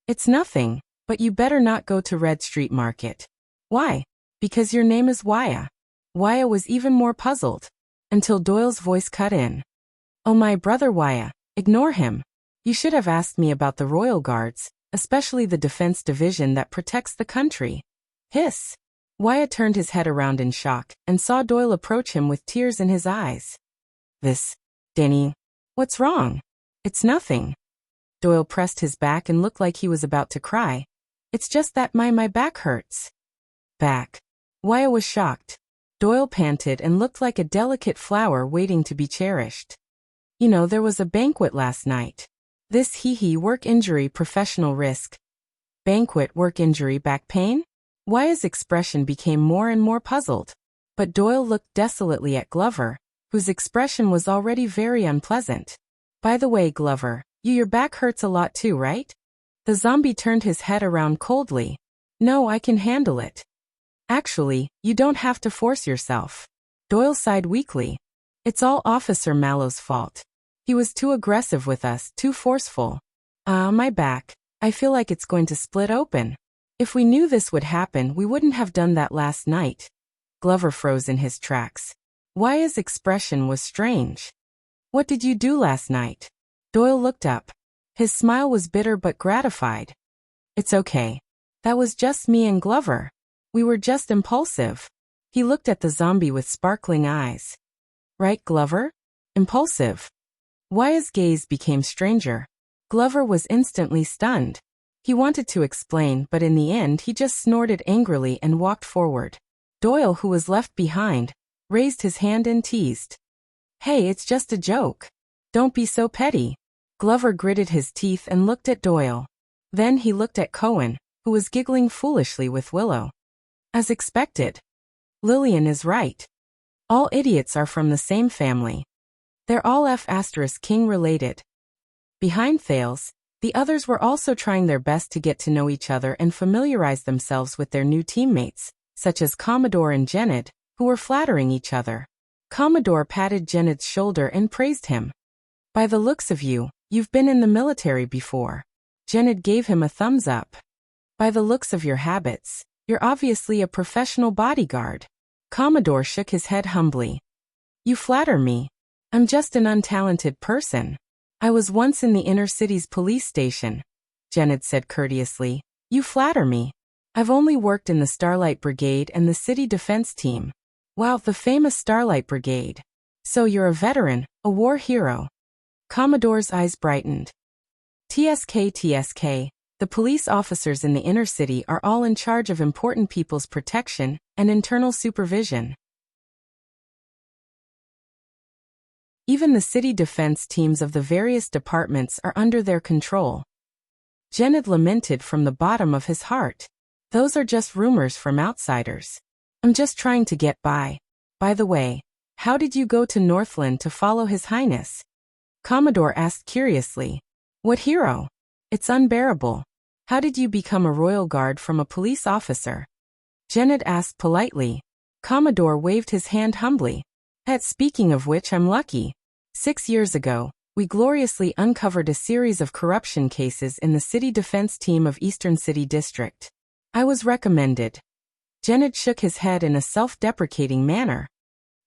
It's nothing, but you better not go to Red Street Market. Why? Because your name is Wyatt. Wyatt was even more puzzled, until Doyle's voice cut in. Oh, my brother Wyatt, ignore him. You should have asked me about the Royal Guards, especially the defense division that protects the country. Hiss. Wyatt turned his head around in shock and saw Doyle approach him with tears in his eyes. Danny, what's wrong? It's nothing. Doyle pressed his back and looked like he was about to cry. It's just that my back hurts. Back. Wyatt was shocked. Doyle panted and looked like a delicate flower waiting to be cherished. You know, there was a banquet last night. This work injury professional risk. Banquet work injury back pain? Wyatt's expression became more and more puzzled. But Doyle looked desolately at Glover, whose expression was already very unpleasant. By the way, Glover, your back hurts a lot too, right? The zombie turned his head around coldly. No, I can handle it. Actually, you don't have to force yourself. Doyle sighed weakly. It's all Officer Mallow's fault. He was too aggressive with us, too forceful. My back. I feel like it's going to split open. If we knew this would happen, we wouldn't have done that last night. Glover froze in his tracks. Wyatt's expression was strange. What did you do last night? Doyle looked up. His smile was bitter but gratified. It's okay. That was just me and Glover. We were just impulsive. He looked at the zombie with sparkling eyes. Right, Glover? Impulsive. Wyatt's gaze became stranger. Glover was instantly stunned. He wanted to explain, but in the end he just snorted angrily and walked forward. Doyle, who was left behind, raised his hand and teased. Hey, it's just a joke. Don't be so petty. Glover gritted his teeth and looked at Doyle. Then he looked at Cohen, who was giggling foolishly with Willow. As expected. Lillian is right. All idiots are from the same family. They're all F*King related. Behind Thales, the others were also trying their best to get to know each other and familiarize themselves with their new teammates, such as Commodore and Jenid, who were flattering each other. Commodore patted Jenid's shoulder and praised him. By the looks of you, you've been in the military before. Jenid gave him a thumbs up. By the looks of your habits, you're obviously a professional bodyguard. Commodore shook his head humbly. You flatter me. I'm just an untalented person. I was once in the inner city's police station. Jenid said courteously. You flatter me. I've only worked in the Starlight Brigade and the city defense team. Wow, the famous Starlight Brigade. So you're a veteran, a war hero. Commodore's eyes brightened. TSK. The police officers in the inner city are all in charge of important people's protection and internal supervision. Even the city defense teams of the various departments are under their control. Jenid lamented from the bottom of his heart. Those are just rumors from outsiders. I'm just trying to get by. By the way, how did you go to Northland to follow His Highness? Commodore asked curiously. What hero? It's unbearable. How did you become a royal guard from a police officer? Jenid asked politely. Commodore waved his hand humbly. Speaking of which, I'm lucky. 6 years ago, we gloriously uncovered a series of corruption cases in the city defense team of Eastern City District. I was recommended. Jenid shook his head in a self-deprecating manner.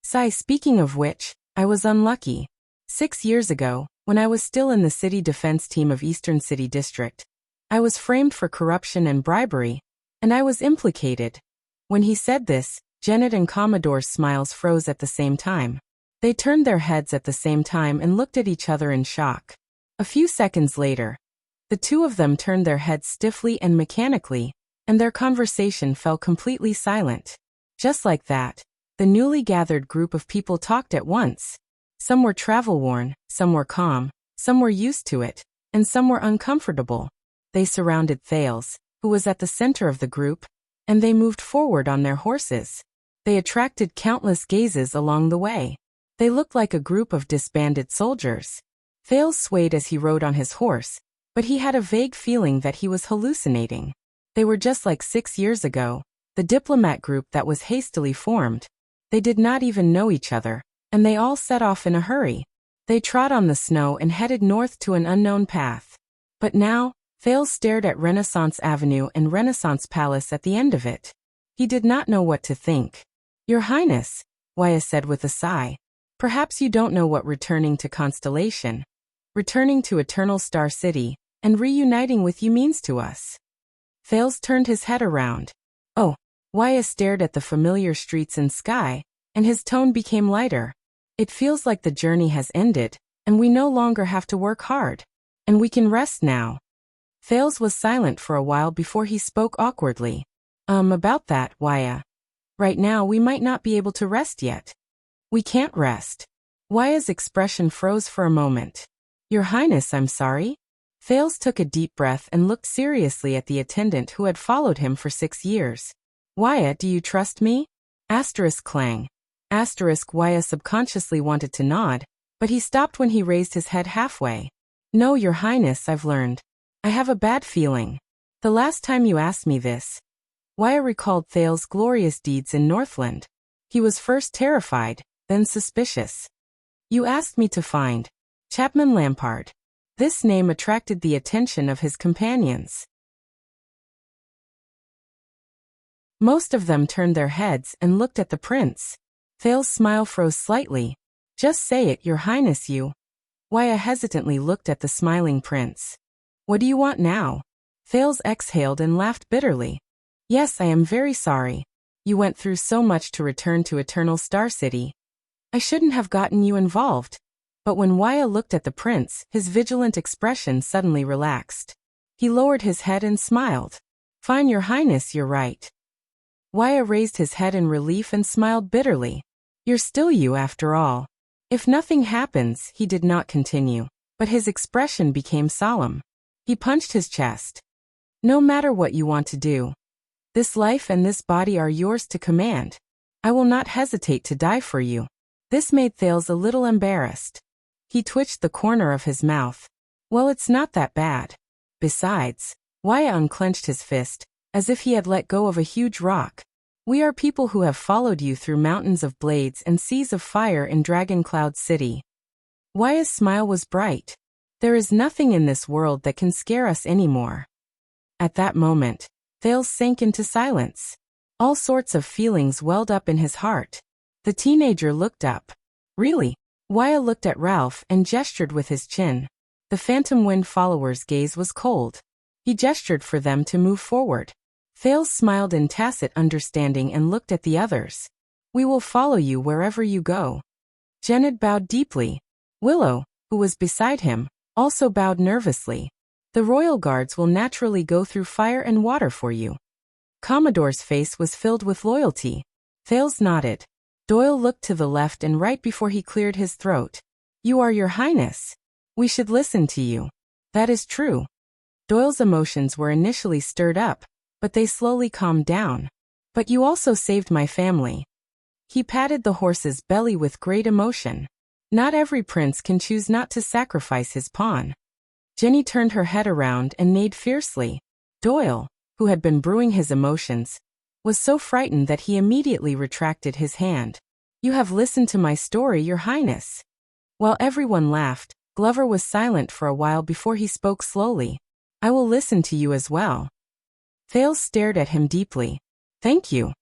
Speaking of which, I was unlucky. 6 years ago, when I was still in the city defense team of Eastern City District, I was framed for corruption and bribery, and I was implicated. When he said this, Jenid and Commodore's smiles froze at the same time. They turned their heads at the same time and looked at each other in shock. A few seconds later, the two of them turned their heads stiffly and mechanically, and their conversation fell completely silent. Just like that, the newly gathered group of people talked at once. Some were travel-worn, some were calm, some were used to it, and some were uncomfortable. They surrounded Thales, who was at the center of the group, and they moved forward on their horses. They attracted countless gazes along the way. They looked like a group of disbanded soldiers. Thales swayed as he rode on his horse, but he had a vague feeling that he was hallucinating. They were just like 6 years ago, the diplomat group that was hastily formed. They did not even know each other, and they all set off in a hurry. They trod on the snow and headed north to an unknown path. But now, Thales stared at Renaissance Avenue and Renaissance Palace at the end of it. He did not know what to think. Your Highness, Wyatt said with a sigh. Perhaps you don't know what returning to Constellation, returning to Eternal Star City, and reuniting with you means to us. Thales turned his head around. Oh, Wyatt stared at the familiar streets and sky, and his tone became lighter. It feels like the journey has ended, and we no longer have to work hard. And we can rest now. Thales was silent for a while before he spoke awkwardly. About that, Wyatt. Right now we might not be able to rest yet. We can't rest. Wyatt's expression froze for a moment. Your Highness, I'm sorry. Thales took a deep breath and looked seriously at the attendant who had followed him for 6 years. Wyatt, do you trust me? Clang. Wyatt subconsciously wanted to nod, but he stopped when he raised his head halfway. No, Your Highness, I've learned. I have a bad feeling. The last time you asked me this. Wyatt recalled Thales' glorious deeds in Northland. He was first terrified, then suspicious. You asked me to find Chapman Lampard. This name attracted the attention of his companions. Most of them turned their heads and looked at the prince. Thal's smile froze slightly. Just say it, Your Highness, you. Waya hesitantly looked at the smiling prince. What do you want now? Thales exhaled and laughed bitterly. Yes, I am very sorry. You went through so much to return to Eternal Star City. I shouldn't have gotten you involved. But when Waya looked at the prince, his vigilant expression suddenly relaxed. He lowered his head and smiled. Fine, Your Highness, you're right. Waya raised his head in relief and smiled bitterly. You're still you after all. If nothing happens, he did not continue, but his expression became solemn. He punched his chest. No matter what you want to do, this life and this body are yours to command. I will not hesitate to die for you. This made Thales a little embarrassed. He twitched the corner of his mouth. Well, it's not that bad. Besides, Waya unclenched his fist, as if he had let go of a huge rock. We are people who have followed you through mountains of blades and seas of fire in Dragon Cloud City. Waya's smile was bright. There is nothing in this world that can scare us anymore. At that moment, Thales sank into silence. All sorts of feelings welled up in his heart. The teenager looked up. Really? Waya looked at Ralph and gestured with his chin. The Phantom Wind follower's gaze was cold. He gestured for them to move forward. Thales smiled in tacit understanding and looked at the others. We will follow you wherever you go. Genid bowed deeply. Willow, who was beside him, also bowed nervously. The royal guards will naturally go through fire and water for you. Commodore's face was filled with loyalty. Thales nodded. Doyle looked to the left and right before he cleared his throat. You are Your Highness. We should listen to you. That is true. Doyle's emotions were initially stirred up, but they slowly calmed down. But you also saved my family. He patted the horse's belly with great emotion. Not every prince can choose not to sacrifice his pawn. Jenny turned her head around and neighed fiercely. Doyle, who had been brewing his emotions, was so frightened that he immediately retracted his hand. You have listened to my story, Your Highness. While everyone laughed, Glover was silent for a while before he spoke slowly. I will listen to you as well. Thales stared at him deeply. Thank you.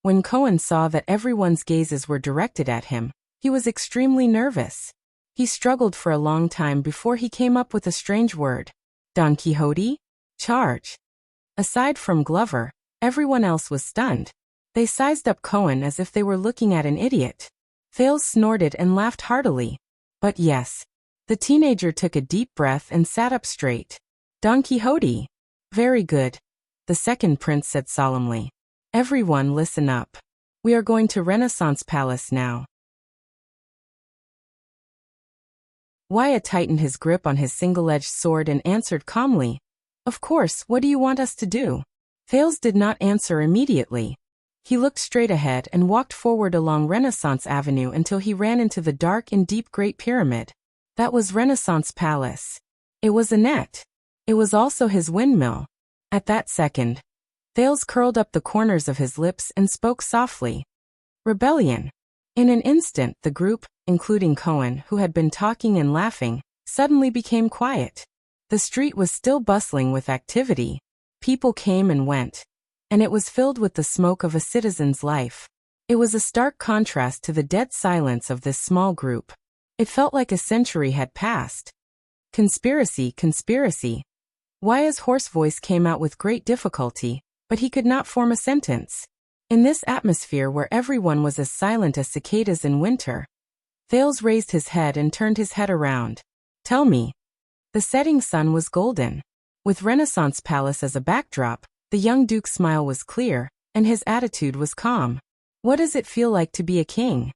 When Cohen saw that everyone's gazes were directed at him, he was extremely nervous. He struggled for a long time before he came up with a strange word. Don Quixote? Charge. Aside from Glover, everyone else was stunned. They sized up Cohen as if they were looking at an idiot. Thales snorted and laughed heartily. But yes. The teenager took a deep breath and sat up straight. Don Quixote. Very good. The second prince said solemnly. Everyone listen up. We are going to Renaissance Palace now. Waya tightened his grip on his single-edged sword and answered calmly. Of course, what do you want us to do? Thales did not answer immediately. He looked straight ahead and walked forward along Renaissance Avenue until he ran into the dark and deep Great Pyramid. That was Renaissance Palace. It was a net. It was also his windmill. At that second, Thales curled up the corners of his lips and spoke softly. Rebellion. In an instant, the group, including Cohen, who had been talking and laughing, suddenly became quiet. The street was still bustling with activity. People came and went, and it was filled with the smoke of a citizen's life. It was a stark contrast to the dead silence of this small group. It felt like a century had passed. Conspiracy, conspiracy. Waya's hoarse voice came out with great difficulty, but he could not form a sentence. In this atmosphere where everyone was as silent as cicadas in winter, Thales raised his head and turned his head around. Tell me. The setting sun was golden. With Renaissance Palace as a backdrop, the young duke's smile was clear, and his attitude was calm. What does it feel like to be a king?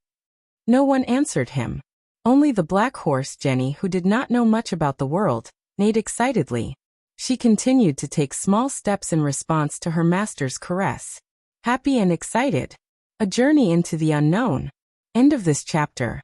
No one answered him. Only the black horse, Jenny, who did not know much about the world, neighed excitedly. She continued to take small steps in response to her master's caress. Happy and excited. A journey into the unknown. End of this chapter.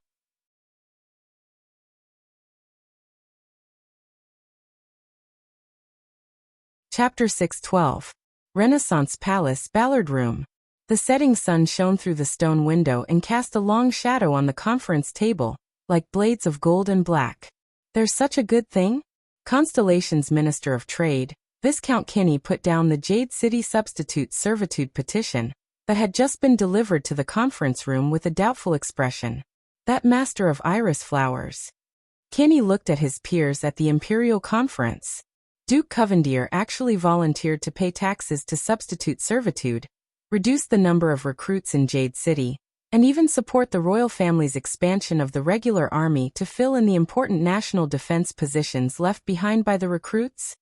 Chapter 6:12. Renaissance Palace Ballard Room. The setting sun shone through the stone window and cast a long shadow on the conference table, like blades of gold and black. There's such a good thing? Constellation's Minister of Trade, Viscount Kinney put down the Jade City Substitute Servitude petition that had just been delivered to the conference room with a doubtful expression. That master of iris flowers. Kinney looked at his peers at the Imperial Conference. Duke Covendier actually volunteered to pay taxes to substitute servitude, reduce the number of recruits in Jade City, and even support the royal family's expansion of the regular army to fill in the important national defense positions left behind by the recruits.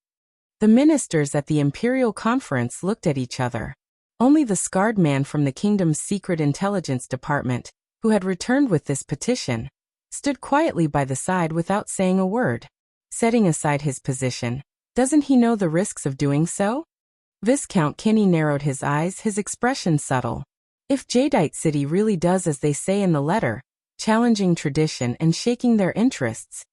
The ministers at the Imperial Conference looked at each other. Only the scarred man from the kingdom's secret intelligence department, who had returned with this petition, stood quietly by the side without saying a word. Setting aside his position, doesn't he know the risks of doing so? Viscount Kinney narrowed his eyes, his expression subtle. If Jadeite City really does as they say in the letter, challenging tradition and shaking their interests,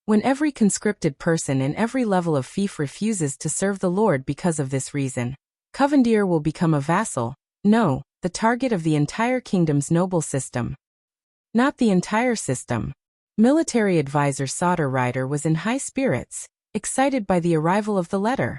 when every conscripted person in every level of fief refuses to serve the Lord because of this reason, Covendier will become a vassal, no, the target of the entire kingdom's noble system. Not the entire system. Military advisor Sauter Ryder was in high spirits, excited by the arrival of the letter.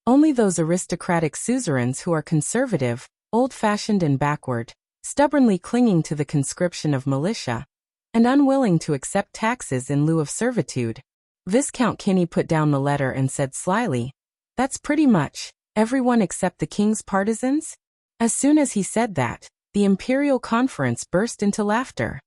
Only those aristocratic suzerains who are conservative, old-fashioned and backward, stubbornly clinging to the conscription of militia, and unwilling to accept taxes in lieu of servitude. Viscount Kinney put down the letter and said slyly, "That's pretty much everyone except the king's partisans?" As soon as he said that, the Imperial Conference burst into laughter.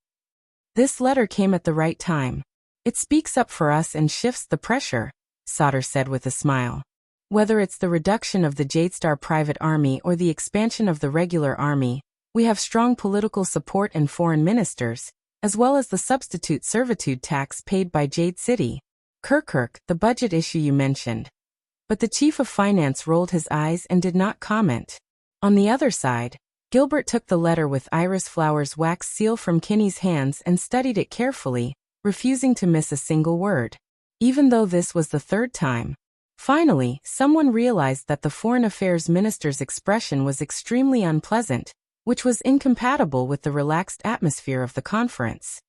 "This letter came at the right time. It speaks up for us and shifts the pressure," Sauter said with a smile. "Whether it's the reduction of the Jadestar private army or the expansion of the regular army, we have strong political support and foreign ministers, as well as the substitute servitude tax paid by Jade City. Kirkirk, the budget issue you mentioned." But the chief of finance rolled his eyes and did not comment. On the other side, Gilbert took the letter with Iris Flower's wax seal from Kinney's hands and studied it carefully, refusing to miss a single word. Even though this was the third time. Finally, someone realized that the Foreign Affairs Minister's expression was extremely unpleasant, which was incompatible with the relaxed atmosphere of the conference.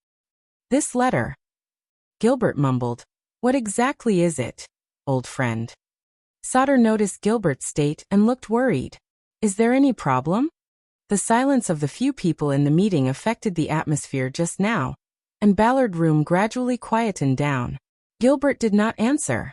"This letter," Gilbert mumbled. "What exactly is it, old friend?" Sauter noticed Gilbert's state and looked worried. "Is there any problem?" The silence of the few people in the meeting affected the atmosphere just now, and Ballard Room gradually quietened down. Gilbert did not answer.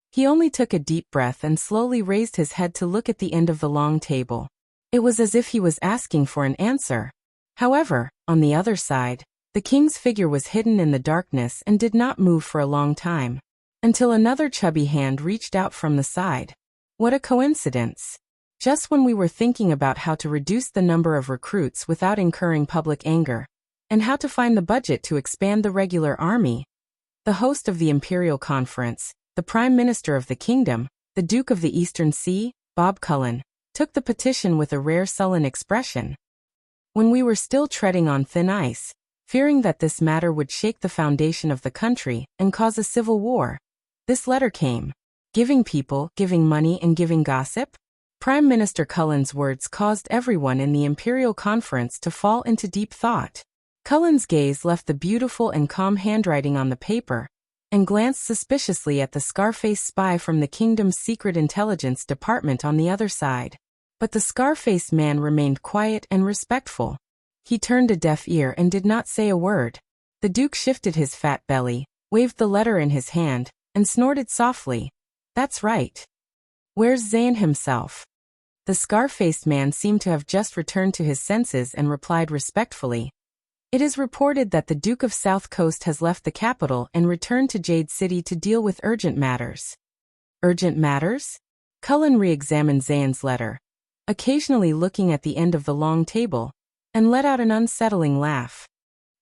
He only took a deep breath and slowly raised his head to look at the end of the long table. It was as if he was asking for an answer. However, on the other side, the king's figure was hidden in the darkness and did not move for a long time, until another chubby hand reached out from the side. What a coincidence! Just when we were thinking about how to reduce the number of recruits without incurring public anger, and how to find the budget to expand the regular army, the host of the Imperial Conference, the Prime Minister of the Kingdom, the Duke of the Eastern Sea, Bob Cullen, took the petition with a rare sullen expression. When we were still treading on thin ice, fearing that this matter would shake the foundation of the country and cause a civil war, this letter came. Giving people, giving money and giving gossip? Prime Minister Cullen's words caused everyone in the Imperial Conference to fall into deep thought. Cullen's gaze left the beautiful and calm handwriting on the paper, and glanced suspiciously at the scar-faced spy from the kingdom's secret intelligence department on the other side. But the scar-faced man remained quiet and respectful. He turned a deaf ear and did not say a word. The Duke shifted his fat belly, waved the letter in his hand, and snorted softly. "That's right. Where's Zane himself?" The scar-faced man seemed to have just returned to his senses and replied respectfully. "It is reported that the Duke of South Coast has left the capital and returned to Jade City to deal with urgent matters." Urgent matters? Cullen re-examined Zane's letter, occasionally looking at the end of the long table, and let out an unsettling laugh.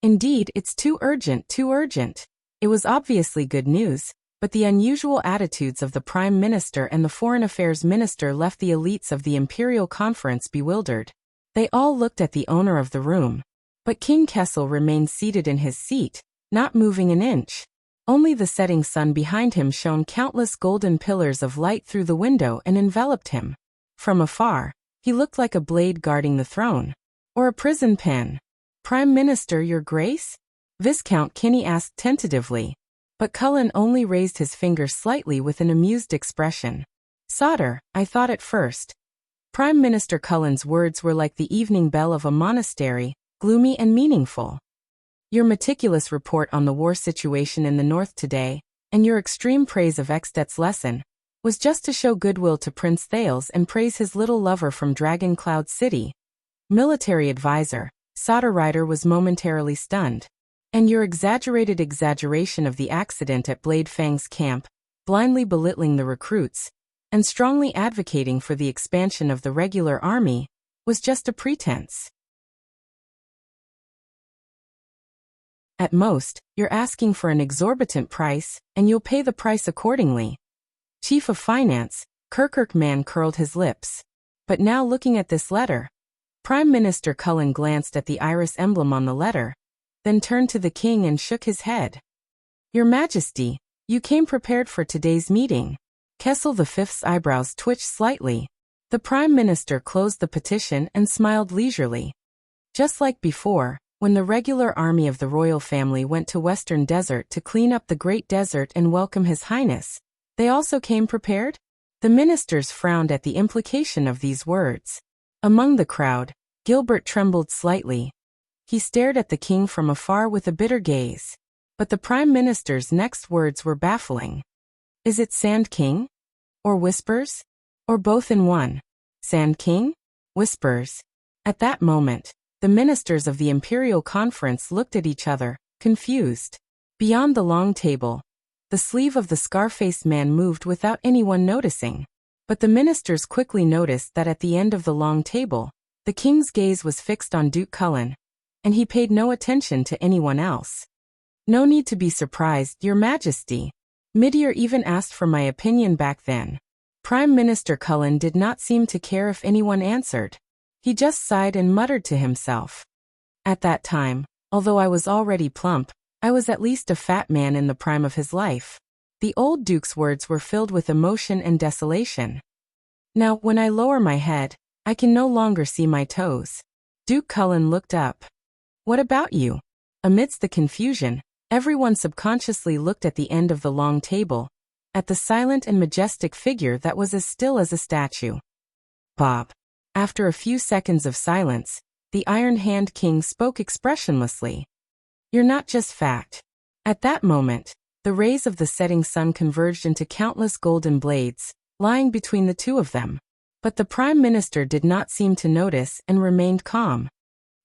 "Indeed, it's too urgent, too urgent." It was obviously good news, but the unusual attitudes of the Prime Minister and the Foreign Affairs Minister left the elites of the Imperial Conference bewildered. They all looked at the owner of the room. But King Kessel remained seated in his seat, not moving an inch. Only the setting sun behind him shone countless golden pillars of light through the window and enveloped him. From afar, he looked like a blade guarding the throne. Or a prison pen. "Prime Minister, Your Grace?" Viscount Kinney asked tentatively. But Cullen only raised his finger slightly with an amused expression. Sodder, I thought at first. Prime Minister Cullen's words were like the evening bell of a monastery, gloomy and meaningful. Your meticulous report on the war situation in the north today, and your extreme praise of Ekstedt's lesson, was just to show goodwill to Prince Thales and praise his little lover from Dragon Cloud City. Military advisor, Sodder Rider was momentarily stunned. And your exaggerated exaggeration of the accident at Blade Fang's camp, blindly belittling the recruits, and strongly advocating for the expansion of the regular army, was just a pretense. At most, you're asking for an exorbitant price, and you'll pay the price accordingly. Chief of Finance, Kirkirkman curled his lips. But now looking at this letter, Prime Minister Cullen glanced at the iris emblem on the letter, then turned to the king and shook his head. Your Majesty, you came prepared for today's meeting. Kessel V's eyebrows twitched slightly. The Prime Minister closed the petition and smiled leisurely. Just like before, when the regular army of the royal family went to Western Desert to clean up the Great Desert and welcome His Highness, they also came prepared? The ministers frowned at the implication of these words. Among the crowd, Gilbert trembled slightly. He stared at the king from afar with a bitter gaze. But the Prime Minister's next words were baffling. Is it Sand King? Or Whispers? Or both in one? Sand King? Whispers? At that moment, the ministers of the Imperial Conference looked at each other, confused. Beyond the long table, the sleeve of the scar-faced man moved without anyone noticing. But the ministers quickly noticed that at the end of the long table, the king's gaze was fixed on Duke Cullen, and he paid no attention to anyone else. No need to be surprised, Your Majesty. Midier even asked for my opinion back then. Prime Minister Cullen did not seem to care if anyone answered. He just sighed and muttered to himself. At that time, although I was already plump, I was at least a fat man in the prime of his life. The old Duke's words were filled with emotion and desolation. Now, when I lower my head, I can no longer see my toes. Duke Cullen looked up. What about you? Amidst the confusion, everyone subconsciously looked at the end of the long table, at the silent and majestic figure that was as still as a statue. Bob. After a few seconds of silence, the Iron Hand King spoke expressionlessly. You're not just fat. At that moment, the rays of the setting sun converged into countless golden blades, lying between the two of them. But the Prime Minister did not seem to notice and remained calm.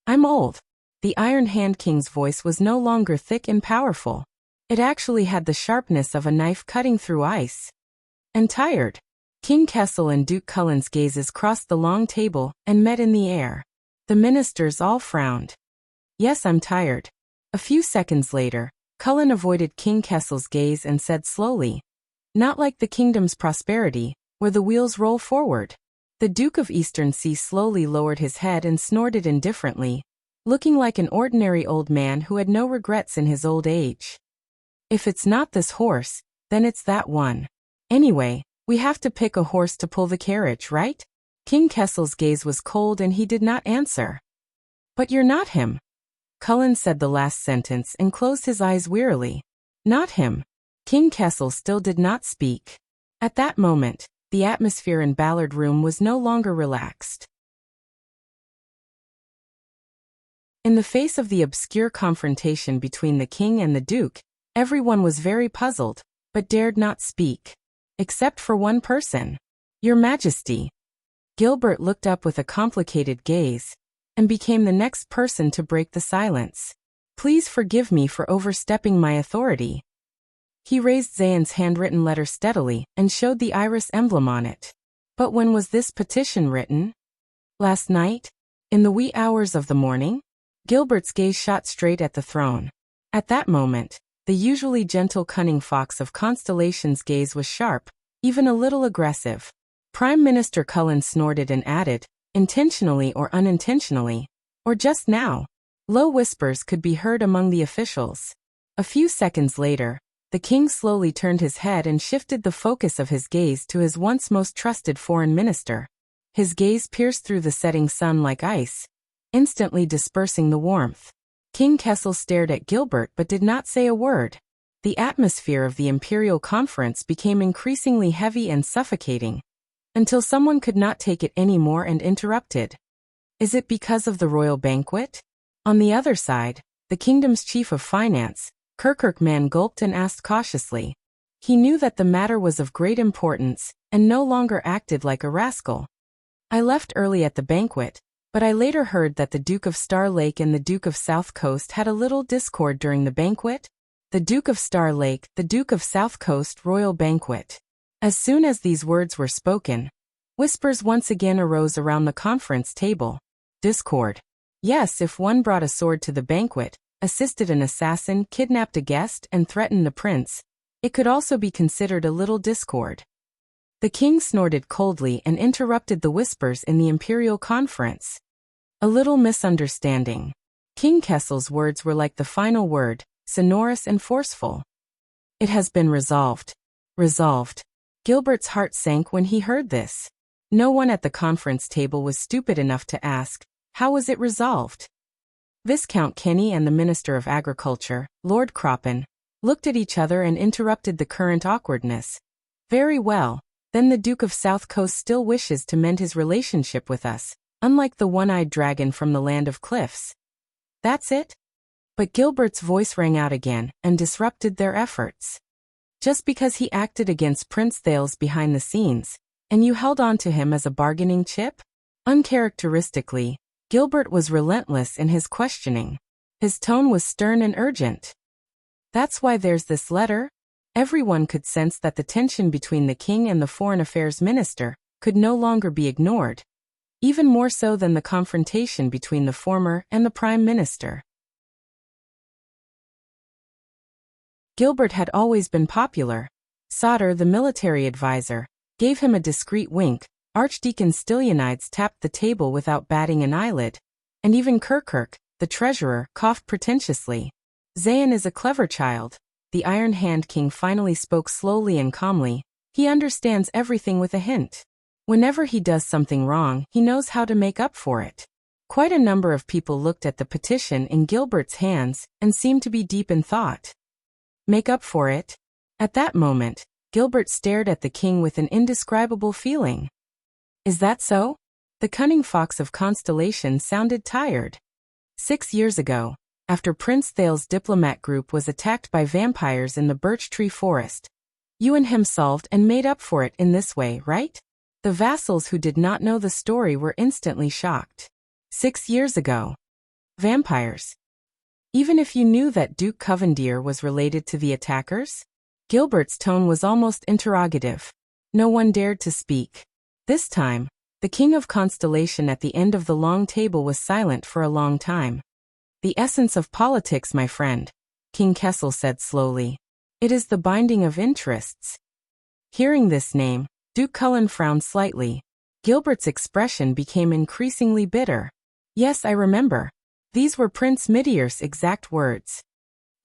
I'm old. The Iron Hand King's voice was no longer thick and powerful. It actually had the sharpness of a knife cutting through ice. And tired. King Kessel and Duke Cullen's gazes crossed the long table and met in the air. The ministers all frowned. Yes, I'm tired. A few seconds later, Cullen avoided King Kessel's gaze and said slowly, not like the kingdom's prosperity, where the wheels roll forward. The Duke of Eastern Sea slowly lowered his head and snorted indifferently, looking like an ordinary old man who had no regrets in his old age. If it's not this horse, then it's that one. Anyway, we have to pick a horse to pull the carriage, right? King Kessel's gaze was cold and he did not answer. But you're not him. Cullen said the last sentence and closed his eyes wearily. Not him. King Kessel still did not speak. At that moment, the atmosphere in Ballard Room was no longer relaxed. In the face of the obscure confrontation between the king and the duke, everyone was very puzzled, but dared not speak. Except for one person. Your Majesty. Gilbert looked up with a complicated gaze, and became the next person to break the silence. Please forgive me for overstepping my authority. He raised Zayn's handwritten letter steadily and showed the iris emblem on it. But when was this petition written? Last night? In the wee hours of the morning? Gilbert's gaze shot straight at the throne. At that moment, the usually gentle cunning fox of Constellation's gaze was sharp, even a little aggressive. Prime Minister Cullen snorted and added, intentionally or unintentionally, or just now. Low whispers could be heard among the officials. A few seconds later, the king slowly turned his head and shifted the focus of his gaze to his once most trusted foreign minister. His gaze pierced through the setting sun like ice, instantly dispersing the warmth. King Kessel stared at Gilbert but did not say a word. The atmosphere of the Imperial Conference became increasingly heavy and suffocating, until someone could not take it anymore and interrupted. Is it because of the royal banquet? On the other side, the kingdom's chief of finance, Kirkman, gulped and asked cautiously. He knew that the matter was of great importance, and no longer acted like a rascal. I left early at the banquet, but I later heard that the Duke of Star Lake and the Duke of South Coast had a little discord during the banquet. The Duke of Star Lake, the Duke of South Coast royal banquet. As soon as these words were spoken, whispers once again arose around the conference table. Discord. Yes, if one brought a sword to the banquet, assisted an assassin, kidnapped a guest, and threatened the prince, it could also be considered a little discord. The king snorted coldly and interrupted the whispers in the imperial conference. A little misunderstanding. King Kessel's words were like the final word, sonorous and forceful. It has been resolved. Resolved. Gilbert's heart sank when he heard this. No one at the conference table was stupid enough to ask, how was it resolved? Viscount Kenny and the Minister of Agriculture, Lord Croppen, looked at each other and interrupted the current awkwardness. Very well, then the Duke of South Coast still wishes to mend his relationship with us, unlike the one-eyed dragon from the land of cliffs. That's it? But Gilbert's voice rang out again and disrupted their efforts. Just because he acted against Prince Thales behind the scenes, and you held on to him as a bargaining chip? Uncharacteristically, Gilbert was relentless in his questioning. His tone was stern and urgent. That's why there's this letter? Everyone could sense that the tension between the king and the foreign affairs minister could no longer be ignored, even more so than the confrontation between the former and the prime minister. Gilbert had always been popular. Sauter, the military advisor, gave him a discreet wink. Archdeacon Stylianides tapped the table without batting an eyelid, and even Kirkirk, the treasurer, coughed pretentiously. Zayn is a clever child. The Iron Hand King finally spoke slowly and calmly. He understands everything with a hint. Whenever he does something wrong, he knows how to make up for it. Quite a number of people looked at the petition in Gilbert's hands and seemed to be deep in thought. Make up for it? At that moment, Gilbert stared at the king with an indescribable feeling. Is that so? The cunning fox of Constellation sounded tired. 6 years ago, after Prince Thales' diplomat group was attacked by vampires in the birch tree forest, you and him solved and made up for it in this way, right? The vassals who did not know the story were instantly shocked. 6 years ago. Vampires. Even if you knew that Duke Covendier was related to the attackers? Gilbert's tone was almost interrogative. No one dared to speak. This time, the king of Constellation at the end of the long table was silent for a long time. The essence of politics, my friend, King Kessel said slowly. It is the binding of interests. Hearing this name, Duke Cullen frowned slightly. Gilbert's expression became increasingly bitter. Yes, I remember. These were Prince Midier's exact words.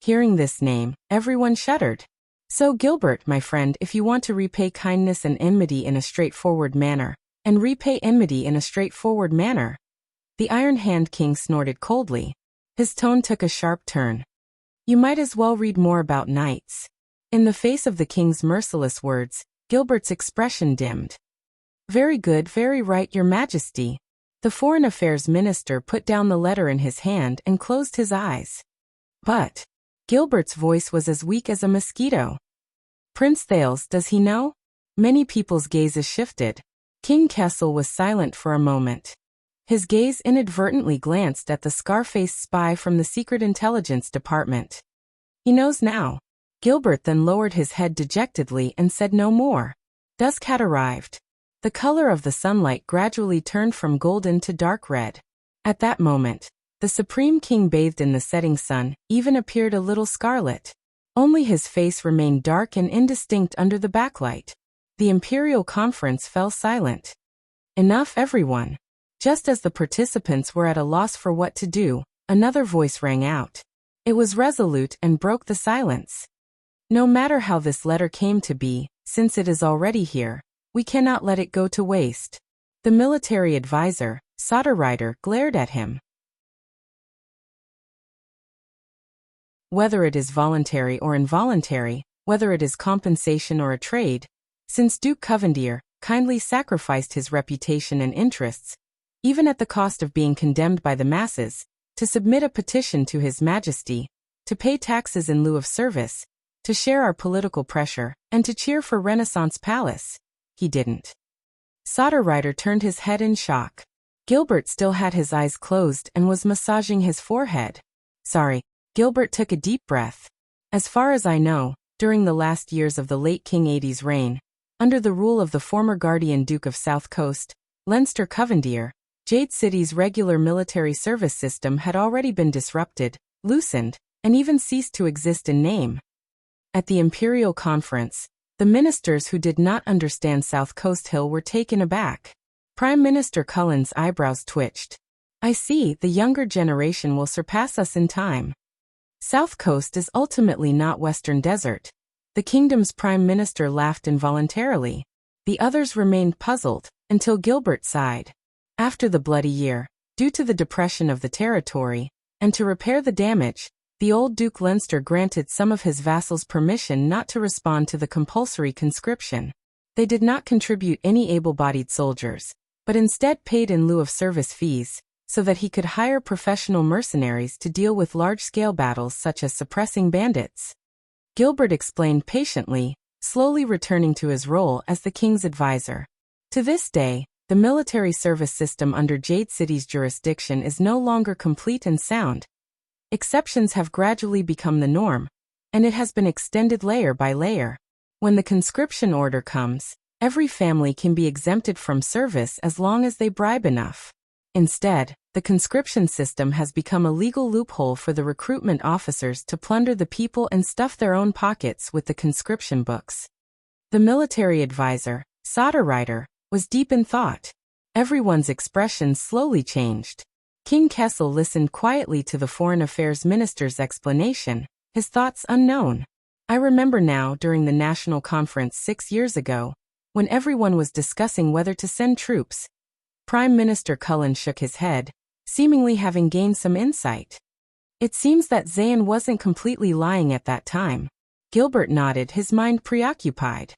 Hearing this name, everyone shuddered. So Gilbert, my friend, if you want to repay kindness and enmity in a straightforward manner, and repay enmity in a straightforward manner. The Iron Hand King snorted coldly. His tone took a sharp turn. You might as well read more about knights. In the face of the king's merciless words, Gilbert's expression dimmed. Very good, very right, your majesty. The foreign affairs minister put down the letter in his hand and closed his eyes. But Gilbert's voice was as weak as a mosquito. Prince Thales, does he know? Many people's gazes shifted. King Kessel was silent for a moment. His gaze inadvertently glanced at the scar-faced spy from the Secret Intelligence Department. He knows now. Gilbert then lowered his head dejectedly and said no more. Dusk had arrived. The color of the sunlight gradually turned from golden to dark red. At that moment, the Supreme King, bathed in the setting sun, even appeared a little scarlet. Only his face remained dark and indistinct under the backlight. The Imperial Conference fell silent. Enough, everyone. Just as the participants were at a loss for what to do, another voice rang out. It was resolute and broke the silence. No matter how this letter came to be, since it is already here, we cannot let it go to waste. The military advisor, Sauter, glared at him. whether it is voluntary or involuntary, whether it is compensation or a trade, since Duke Covendier kindly sacrificed his reputation and interests, even at the cost of being condemned by the masses, to submit a petition to His Majesty, to pay taxes in lieu of service, to share our political pressure, and to cheer for Renaissance Palace. He didn't. Soderreiter turned his head in shock. Gilbert still had his eyes closed and was massaging his forehead. Sorry. Gilbert took a deep breath. As far as I know, during the last years of the late King Aidy's reign, under the rule of the former guardian Duke of South Coast, Leinster Covendier, Jade City's regular military service system had already been disrupted, loosened, and even ceased to exist in name. At the Imperial Conference, the ministers who did not understand South Coast Hill were taken aback. Prime Minister Cullen's eyebrows twitched. I see, the younger generation will surpass us in time. South Coast is ultimately not Western Desert. The kingdom's prime minister laughed involuntarily. The others remained puzzled, until Gilbert sighed. After the bloody year, due to the depression of the territory, and to repair the damage, the old Duke Leinster granted some of his vassals permission not to respond to the compulsory conscription. They did not contribute any able-bodied soldiers, but instead paid in lieu of service fees, so that he could hire professional mercenaries to deal with large-scale battles such as suppressing bandits. Gilbert explained patiently, slowly returning to his role as the king's advisor. To this day, the military service system under Jade City's jurisdiction is no longer complete and sound. Exceptions have gradually become the norm, and it has been extended layer by layer. When the conscription order comes, every family can be exempted from service as long as they bribe enough. Instead, the conscription system has become a legal loophole for the recruitment officers to plunder the people and stuff their own pockets with the conscription books. The military advisor, Soderreiter, was deep in thought. Everyone's expressions slowly changed. King Kessel listened quietly to the foreign affairs minister's explanation, his thoughts unknown. I remember now during the national conference 6 years ago, when everyone was discussing whether to send troops. Prime Minister Cullen shook his head, seemingly having gained some insight. It seems that Zayn wasn't completely lying at that time. Gilbert nodded, his mind preoccupied.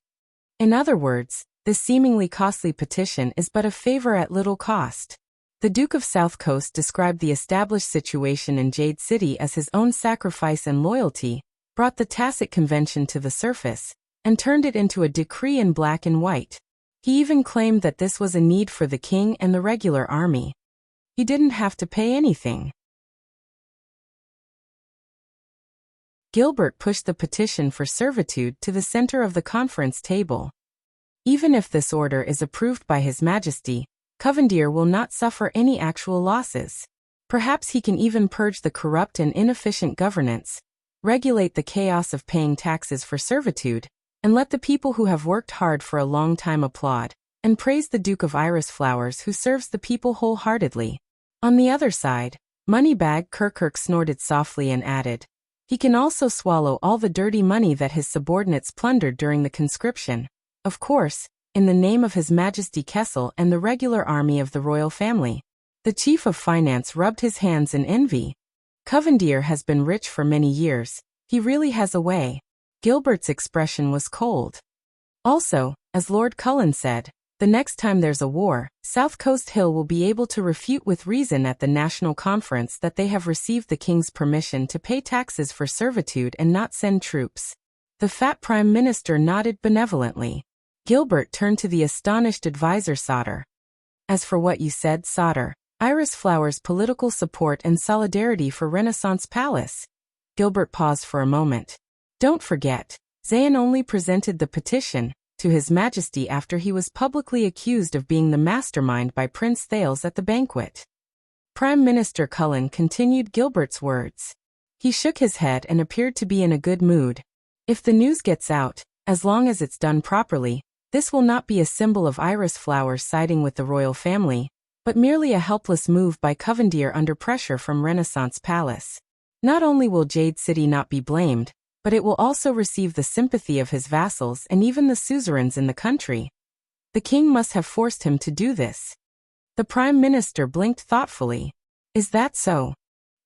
In other words, this seemingly costly petition is but a favor at little cost. The Duke of South Coast described the established situation in Jade City as his own sacrifice and loyalty, brought the tacit convention to the surface, and turned it into a decree in black and white. He even claimed that this was a need for the king and the regular army. He didn't have to pay anything. Gilbert pushed the petition for servitude to the center of the conference table. Even if this order is approved by His Majesty, Covendier will not suffer any actual losses. Perhaps he can even purge the corrupt and inefficient governance, regulate the chaos of paying taxes for servitude, and let the people who have worked hard for a long time applaud, and praise the Duke of Iris Flowers who serves the people wholeheartedly. On the other side, Moneybag Kirkirk snorted softly and added, he can also swallow all the dirty money that his subordinates plundered during the conscription, of course, in the name of His Majesty Kessel and the regular army of the royal family. The chief of finance rubbed his hands in envy. Covendier has been rich for many years. He really has a way. Gilbert's expression was cold. Also, as Lord Cullen said, the next time there's a war, South Coast Hill will be able to refute with reason at the national conference that they have received the king's permission to pay taxes for servitude and not send troops. The fat prime minister nodded benevolently. Gilbert turned to the astonished advisor Soder. As for what you said, Soder, Iris Flowers' political support and solidarity for Renaissance Palace. Gilbert paused for a moment. Don't forget, Zayn only presented the petition to His Majesty after he was publicly accused of being the mastermind by Prince Thales at the banquet. Prime Minister Cullen continued Gilbert's words. He shook his head and appeared to be in a good mood. If the news gets out, as long as it's done properly, this will not be a symbol of Iris Flowers siding with the royal family, but merely a helpless move by Covendier under pressure from Renaissance Palace. Not only will Jade City not be blamed, but it will also receive the sympathy of his vassals and even the suzerains in the country. The king must have forced him to do this. The prime minister blinked thoughtfully. Is that so?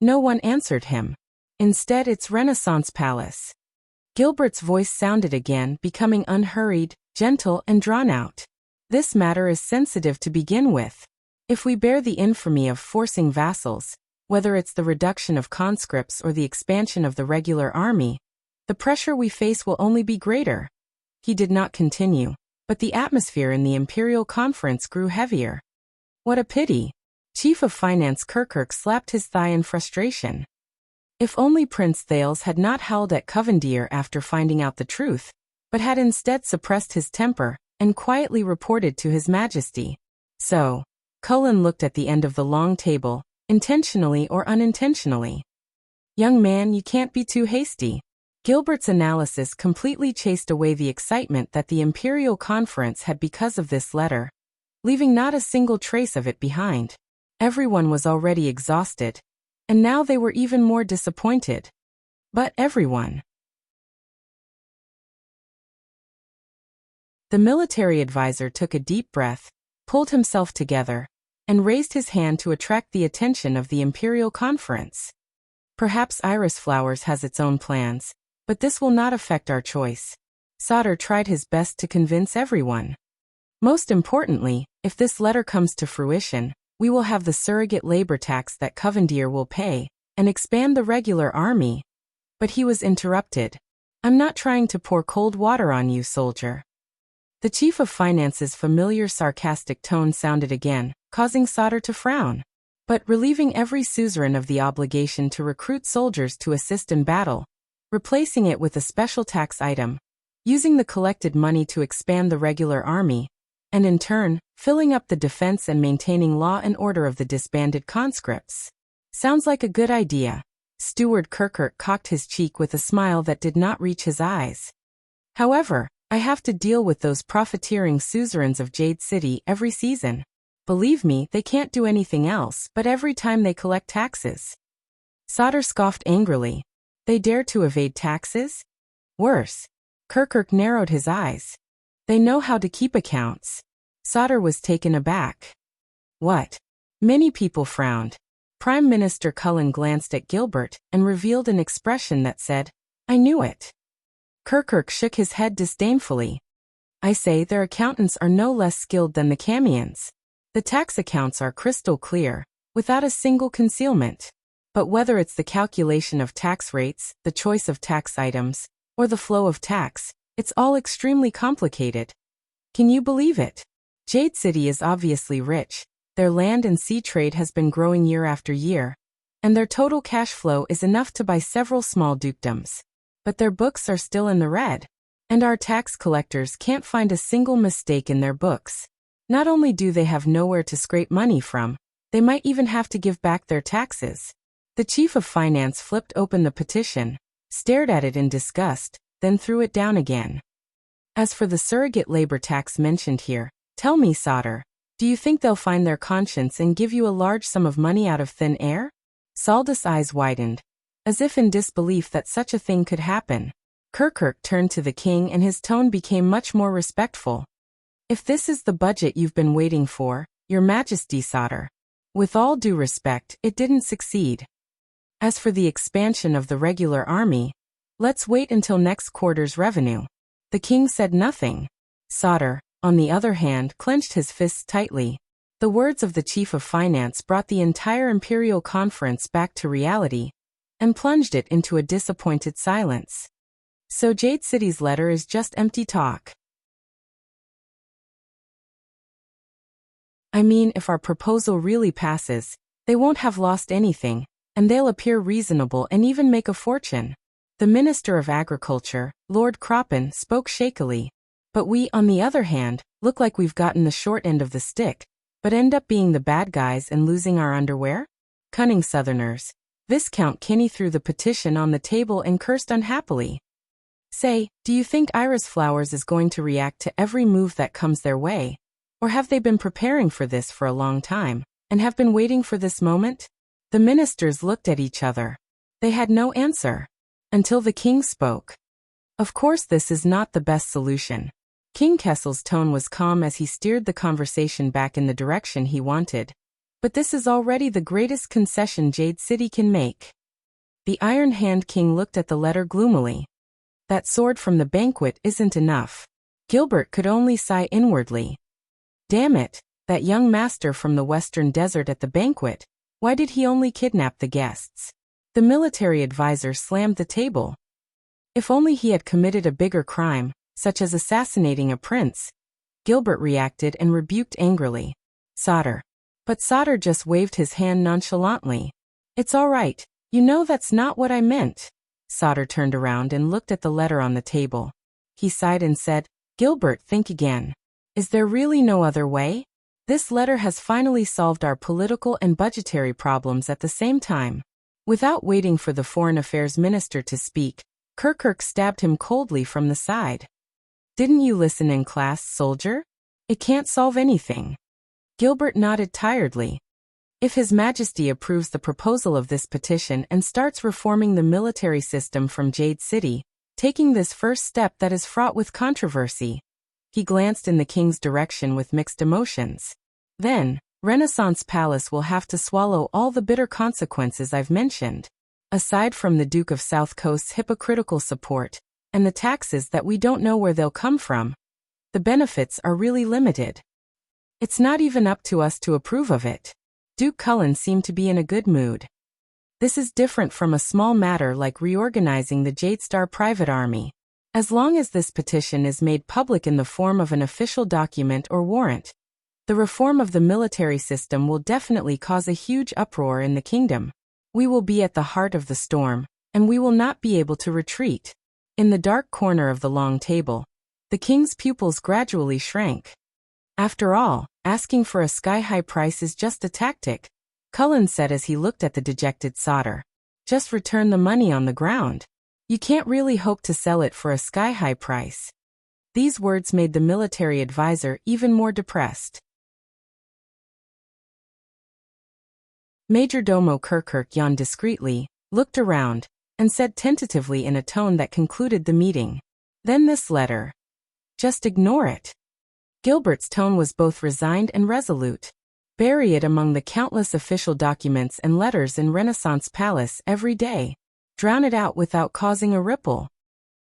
No one answered him. Instead, it's Renaissance Palace. Gilbert's voice sounded again, becoming unhurried, gentle, and drawn out. This matter is sensitive to begin with. If we bear the infamy of forcing vassals, whether it's the reduction of conscripts or the expansion of the regular army, the pressure we face will only be greater. He did not continue, but the atmosphere in the Imperial Conference grew heavier. What a pity! Chief of Finance Kirkuk slapped his thigh in frustration. If only Prince Thales had not howled at Covendier after finding out the truth, but had instead suppressed his temper and quietly reported to His Majesty. So, Cullen looked at the end of the long table, intentionally or unintentionally. Young man, you can't be too hasty. Gilbert's analysis completely chased away the excitement that the Imperial Conference had because of this letter, leaving not a single trace of it behind. Everyone was already exhausted, and now they were even more disappointed. But everyone. The military advisor took a deep breath, pulled himself together, and raised his hand to attract the attention of the Imperial Conference. Perhaps Iris Flowers has its own plans, but this will not affect our choice. Sauter tried his best to convince everyone. Most importantly, if this letter comes to fruition, we will have the surrogate labor tax that Covendier will pay, and expand the regular army. But he was interrupted. I'm not trying to pour cold water on you, soldier. The Chief of Finance's familiar sarcastic tone sounded again, causing Sauter to frown. But relieving every suzerain of the obligation to recruit soldiers to assist in battle, replacing it with a special tax item, using the collected money to expand the regular army, and in turn, filling up the defense and maintaining law and order of the disbanded conscripts. Sounds like a good idea. Steward Kirkuk cocked his cheek with a smile that did not reach his eyes. However, I have to deal with those profiteering suzerains of Jade City every season. Believe me, they can't do anything else but every time they collect taxes. Sauter scoffed angrily. They dare to evade taxes? Worse. Kirkuk narrowed his eyes. They know how to keep accounts. Sauter was taken aback. What? Many people frowned. Prime Minister Cullen glanced at Gilbert and revealed an expression that said, I knew it. Kirkuk shook his head disdainfully. I say their accountants are no less skilled than the Camians. The tax accounts are crystal clear, without a single concealment. But whether it's the calculation of tax rates, the choice of tax items, or the flow of tax, it's all extremely complicated. Can you believe it? Jade City is obviously rich, their land and sea trade has been growing year after year, and their total cash flow is enough to buy several small dukedoms. But their books are still in the red, and our tax collectors can't find a single mistake in their books. Not only do they have nowhere to scrape money from, they might even have to give back their taxes. The Chief of Finance flipped open the petition, stared at it in disgust, then threw it down again. As for the surrogate labor tax mentioned here, tell me, Sauter, do you think they'll find their conscience and give you a large sum of money out of thin air? Saldus' eyes widened, as if in disbelief that such a thing could happen. Kirkuk turned to the king and his tone became much more respectful. If this is the budget you've been waiting for, Your Majesty, Sauter, with all due respect, it didn't succeed. As for the expansion of the regular army, let's wait until next quarter's revenue. The king said nothing. Sauter, on the other hand, clenched his fists tightly. The words of the Chief of Finance brought the entire Imperial Conference back to reality, and plunged it into a disappointed silence. So Jade City's letter is just empty talk. I mean, if our proposal really passes, they won't have lost anything, and they'll appear reasonable and even make a fortune. The Minister of Agriculture, Lord Croppen, spoke shakily. But we, on the other hand, look like we've gotten the short end of the stick, but end up being the bad guys and losing our underwear? Cunning Southerners. Viscount Kinney threw the petition on the table and cursed unhappily. Say, do you think Iris Flowers is going to react to every move that comes their way? Or have they been preparing for this for a long time, and have been waiting for this moment? The ministers looked at each other. They had no answer. Until the king spoke. Of course this is not the best solution. King Kessel's tone was calm as he steered the conversation back in the direction he wanted. But this is already the greatest concession Jade City can make. The Iron Hand King looked at the letter gloomily. That sword from the banquet isn't enough. Gilbert could only sigh inwardly. Damn it, that young master from the western desert at the banquet. Why did he only kidnap the guests? The military advisor slammed the table. If only he had committed a bigger crime, such as assassinating a prince. Gilbert reacted and rebuked angrily. Sodder. But Sodder just waved his hand nonchalantly. It's all right, you know that's not what I meant. Sodder turned around and looked at the letter on the table. He sighed and said, Gilbert, think again. Is there really no other way? This letter has finally solved our political and budgetary problems at the same time. Without waiting for the Foreign Affairs Minister to speak, Kirkuk stabbed him coldly from the side. Didn't you listen in class, soldier? It can't solve anything. Gilbert nodded tiredly. If His Majesty approves the proposal of this petition and starts reforming the military system from Jade City, taking this first step that is fraught with controversy. He glanced in the king's direction with mixed emotions. Then, Renaissance Palace will have to swallow all the bitter consequences I've mentioned. Aside from the Duke of South Coast's hypocritical support, and the taxes that we don't know where they'll come from, the benefits are really limited. It's not even up to us to approve of it. Duke Cullen seemed to be in a good mood. This is different from a small matter like reorganizing the Jadestar private army. As long as this petition is made public in the form of an official document or warrant, the reform of the military system will definitely cause a huge uproar in the kingdom. We will be at the heart of the storm, and we will not be able to retreat. In the dark corner of the long table, the king's pupils gradually shrank. After all, asking for a sky-high price is just a tactic, Cullen said as he looked at the dejected Sodder. Just return the money on the ground. You can't really hope to sell it for a sky-high price. These words made the military advisor even more depressed. Major Domo Kirkuk yawned discreetly, looked around, and said tentatively in a tone that concluded the meeting. Then this letter. Just ignore it. Gilbert's tone was both resigned and resolute. Bury it among the countless official documents and letters in Renaissance Palace every day. Drown it out without causing a ripple.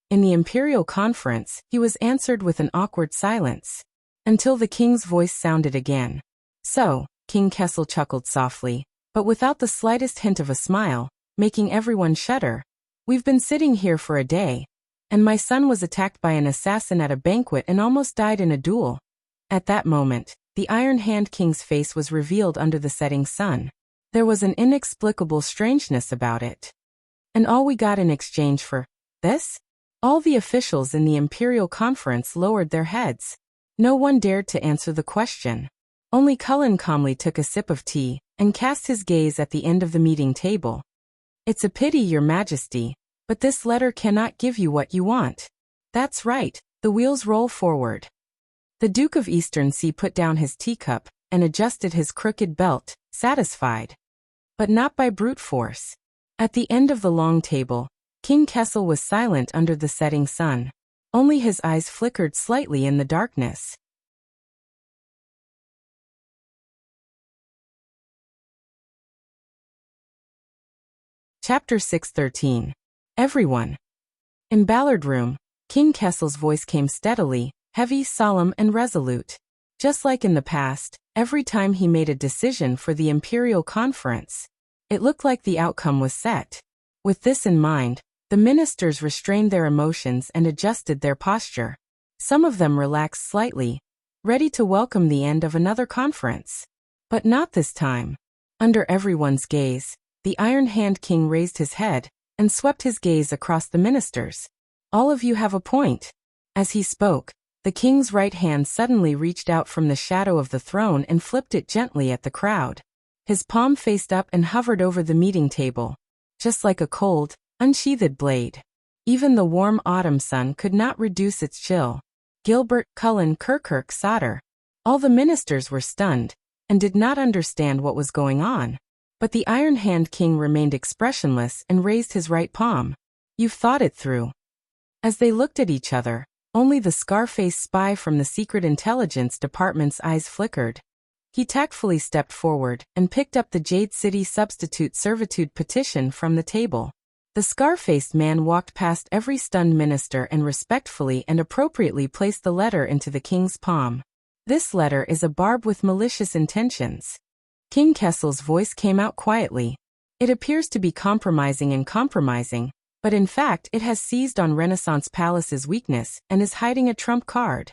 In the Imperial Conference, he was answered with an awkward silence. Until the king's voice sounded again. So, King Kessel chuckled softly, but without the slightest hint of a smile, making everyone shudder. We've been sitting here for a day, and my son was attacked by an assassin at a banquet and almost died in a duel. At that moment, the Iron Hand King's face was revealed under the setting sun. There was an inexplicable strangeness about it. And all we got in exchange for this? All the officials in the Imperial Conference lowered their heads. No one dared to answer the question. Only Cullen calmly took a sip of tea and cast his gaze at the end of the meeting table. It's a pity, Your Majesty, but this letter cannot give you what you want. That's right, the wheels roll forward. The Duke of Eastern Sea put down his teacup and adjusted his crooked belt, satisfied. But not by brute force. At the end of the long table, King Kessel was silent under the setting sun. Only his eyes flickered slightly in the darkness. Chapter 613. Everyone. In Ballard Room, King Kessel's voice came steadily, heavy, solemn, and resolute. Just like in the past, every time he made a decision for the Imperial Conference, it looked like the outcome was set. With this in mind, the ministers restrained their emotions and adjusted their posture. Some of them relaxed slightly, ready to welcome the end of another conference. But not this time. Under everyone's gaze, the Iron Hand King raised his head and swept his gaze across the ministers. All of you have a point. As he spoke, the king's right hand suddenly reached out from the shadow of the throne and flipped it gently at the crowd. His palm faced up and hovered over the meeting table, just like a cold, unsheathed blade. Even the warm autumn sun could not reduce its chill. Gilbert, Cullen, Kirkuk, Sodder. All the ministers were stunned and did not understand what was going on. But the Iron Hand King remained expressionless and raised his right palm. You've thought it through. As they looked at each other, only the scar-faced spy from the Secret Intelligence Department's eyes flickered. He tactfully stepped forward and picked up the Jade City Substitute Servitude petition from the table. The scar-faced man walked past every stunned minister and respectfully and appropriately placed the letter into the king's palm. This letter is a barb with malicious intentions. King Kessel's voice came out quietly. It appears to be compromising, but in fact it has seized on Renaissance Palace's weakness and is hiding a trump card.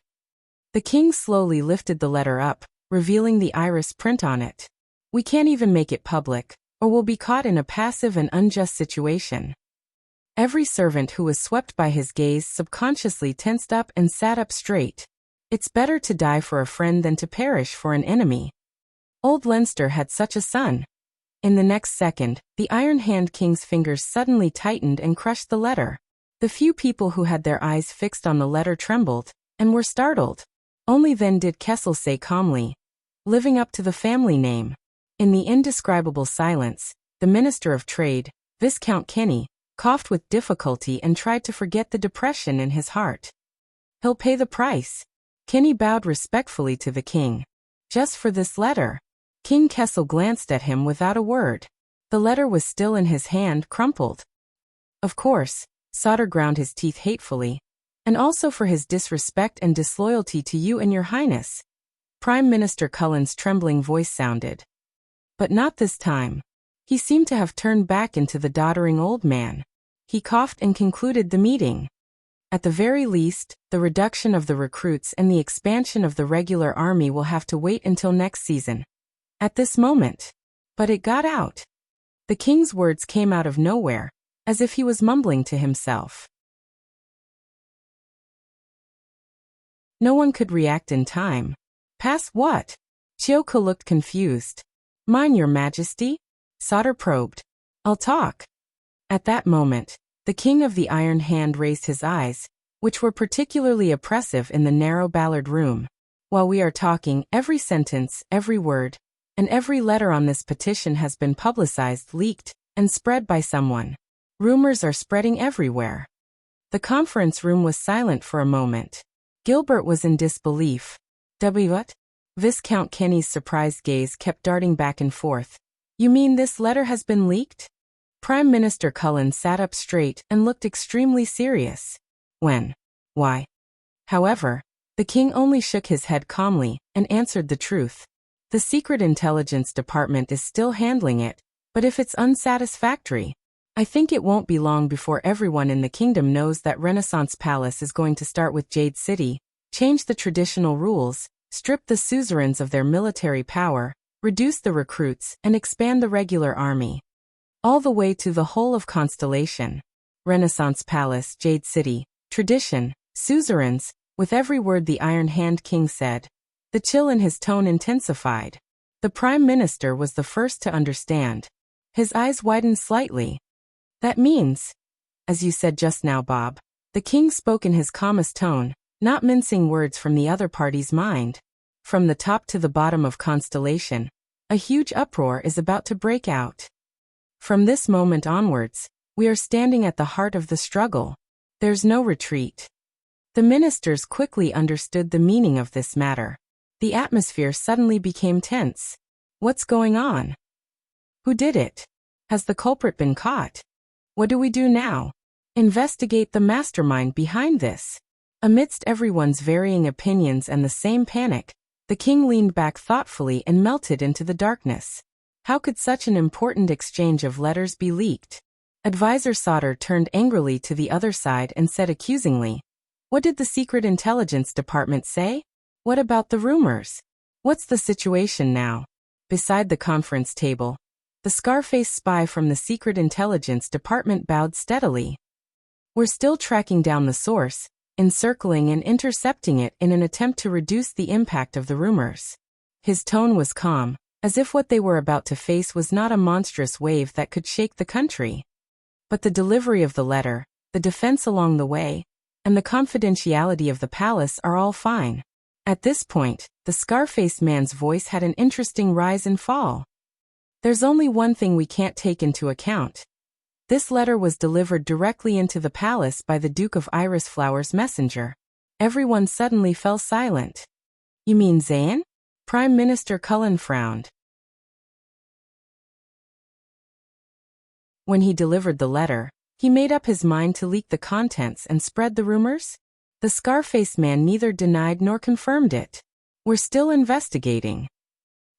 The king slowly lifted the letter up, revealing the iris print on it. We can't even make it public, or we'll be caught in a passive and unjust situation. Every servant who was swept by his gaze subconsciously tensed up and sat up straight. It's better to die for a friend than to perish for an enemy. Old Leinster had such a son. In the next second, the Iron Hand King's fingers suddenly tightened and crushed the letter. The few people who had their eyes fixed on the letter trembled, and were startled. Only then did Kessel say calmly, "Living up to the family name." In the indescribable silence, the Minister of Trade, Viscount Kenny, coughed with difficulty and tried to forget the depression in his heart. "He'll pay the price." Kenny bowed respectfully to the king. "Just for this letter?" King Kessel glanced at him without a word. The letter was still in his hand, crumpled. "Of course," Sauter ground his teeth hatefully. "And also for his disrespect and disloyalty to you and your highness." Prime Minister Cullen's trembling voice sounded. But not this time. He seemed to have turned back into the doddering old man. He coughed and concluded the meeting. "At the very least, the reduction of the recruits and the expansion of the regular army will have to wait until next season. At this moment." But it got out. The king's words came out of nowhere, as if he was mumbling to himself. No one could react in time. "Pass what?" Chioka looked confused. "Mine, your majesty?" Sauter probed. "I'll talk." At that moment, the king of the Iron Hand raised his eyes, which were particularly oppressive in the narrow Ballard room. "While we are talking, every sentence, every word, and every letter on this petition has been publicized, leaked, and spread by someone. Rumors are spreading everywhere." The conference room was silent for a moment. Gilbert was in disbelief. "What?" Viscount Kenny's surprised gaze kept darting back and forth. "You mean this letter has been leaked?" Prime Minister Cullen sat up straight and looked extremely serious. "When? Why?" However, the king only shook his head calmly and answered the truth. "The Secret Intelligence Department is still handling it, but if it's unsatisfactory, I think it won't be long before everyone in the kingdom knows that Renaissance Palace is going to start with Jade City, change the traditional rules, strip the suzerains of their military power, reduce the recruits, and expand the regular army. All the way to the whole of Constellation. Renaissance Palace, Jade City, tradition, suzerains," with every word the Iron Hand King said. The chill in his tone intensified. The Prime Minister was the first to understand. His eyes widened slightly. "That means, as you said just now, Bob." The king spoke in his calmest tone, not mincing words from the other party's mind. "From the top to the bottom of Constellation, a huge uproar is about to break out. From this moment onwards, we are standing at the heart of the struggle. There's no retreat." The ministers quickly understood the meaning of this matter. The atmosphere suddenly became tense. What's going on? Who did it? Has the culprit been caught? What do we do now? Investigate the mastermind behind this. Amidst everyone's varying opinions and the same panic, the king leaned back thoughtfully and melted into the darkness. How could such an important exchange of letters be leaked? Advisor Sauter turned angrily to the other side and said accusingly, "What did the Secret Intelligence Department say? What about the rumors? What's the situation now?" Beside the conference table, the scar-faced spy from the Secret Intelligence Department bowed steadily. "We're still tracking down the source, encircling and intercepting it in an attempt to reduce the impact of the rumors." His tone was calm, as if what they were about to face was not a monstrous wave that could shake the country. But the delivery of the letter, the defense along the way, and the confidentiality of the palace are all fine. At this point, the scar-faced man's voice had an interesting rise and fall. "There's only one thing we can't take into account. This letter was delivered directly into the palace by the Duke of Irisflower's messenger." Everyone suddenly fell silent. "You mean Zayn?" Prime Minister Cullen frowned. When he delivered the letter, He made up his mind to leak the contents and spread the rumors? The scar-faced man neither denied nor confirmed it. We're still investigating.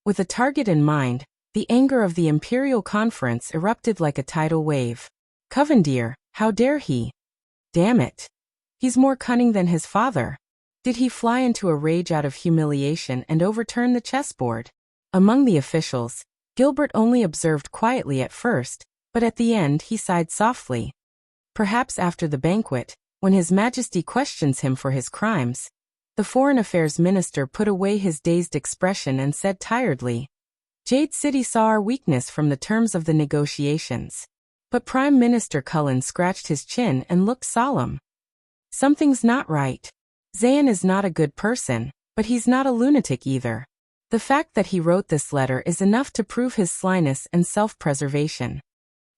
With a target in mind, the anger of the Imperial Conference erupted like a tidal wave. Covendier, how dare he? Damn it. He's more cunning than his father. Did he fly into a rage out of humiliation and overturn the chessboard? Among the officials, Gilbert only observed quietly at first, but at the end he sighed softly. Perhaps after the banquet, when His Majesty questions him for his crimes, the Foreign Affairs Minister put away his dazed expression and said tiredly, "Jade City saw our weakness from the terms of the negotiations." But Prime Minister Cullen scratched his chin and looked solemn. Something's not right. Zayn is not a good person, but he's not a lunatic either. The fact that he wrote this letter is enough to prove his slyness and self-preservation.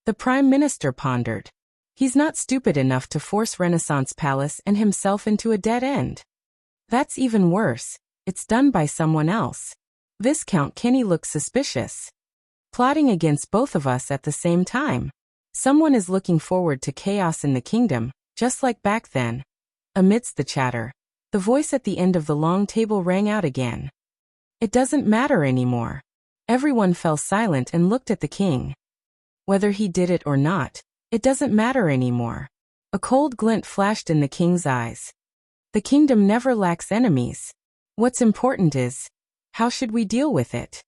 The Prime Minister pondered. He's not stupid enough to force Renaissance Palace and himself into a dead end. That's even worse. It's done by someone else. Viscount Kenny looks suspicious. Plotting against both of us at the same time. Someone is looking forward to chaos in the kingdom, just like back then. Amidst the chatter, the voice at the end of the long table rang out again. It doesn't matter anymore. Everyone fell silent and looked at the king. Whether he did it or not, it doesn't matter anymore. A cold glint flashed in the king's eyes. The kingdom never lacks enemies. What's important is, how should we deal with it?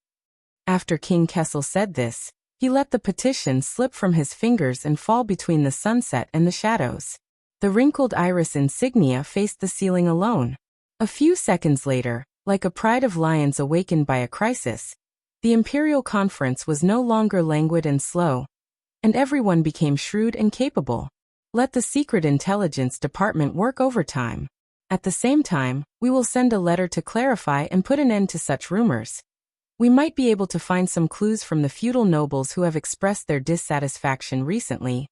After King Kessel said this, he let the petition slip from his fingers and fall between the sunset and the shadows. The wrinkled iris insignia faced the ceiling alone. A few seconds later, like a pride of lions awakened by a crisis, the Imperial Conference was no longer languid and slow, and everyone became shrewd and capable. Let the Secret Intelligence Department work overtime. At the same time, we will send a letter to clarify and put an end to such rumors. We might be able to find some clues from the feudal nobles who have expressed their dissatisfaction recently.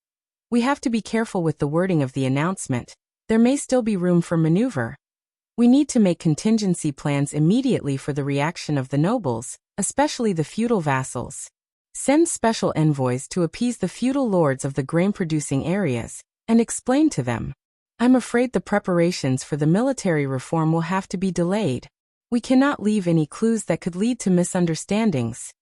We have to be careful with the wording of the announcement. There may still be room for maneuver. We need to make contingency plans immediately for the reaction of the nobles, especially the feudal vassals. Send special envoys to appease the feudal lords of the grain-producing areas, and explain to them. I'm afraid the preparations for the military reform will have to be delayed. We cannot leave any clues that could lead to misunderstandings.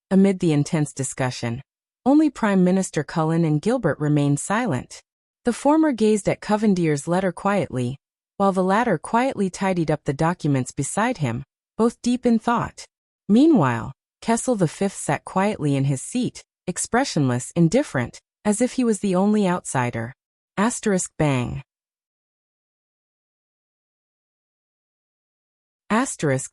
Amid the intense discussion, only Prime Minister Cullen and Gilbert remained silent. The former gazed at Covendier's letter quietly, while the latter quietly tidied up the documents beside him, both deep in thought. Meanwhile, Kessel V sat quietly in his seat, expressionless, indifferent, as if he was the only outsider. Bang.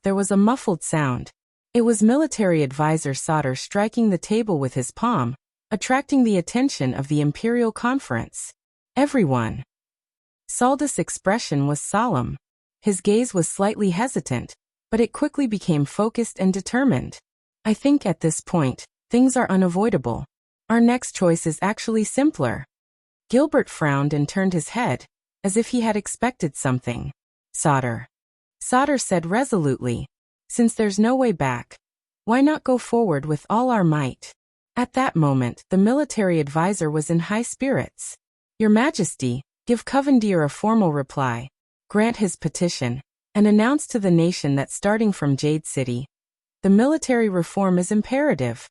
There was a muffled sound. It was military advisor Sauter striking the table with his palm, attracting the attention of the Imperial Conference. Everyone. Saldus' expression was solemn. His gaze was slightly hesitant, but it quickly became focused and determined. I think at this point, things are unavoidable. Our next choice is actually simpler. Gilbert frowned and turned his head, as if he had expected something. Sauter said resolutely, since there's no way back, why not go forward with all our might? At that moment, the military advisor was in high spirits. Your Majesty, give Covendier a formal reply, grant his petition, and announce to the nation that starting from Jade City, the military reform is imperative.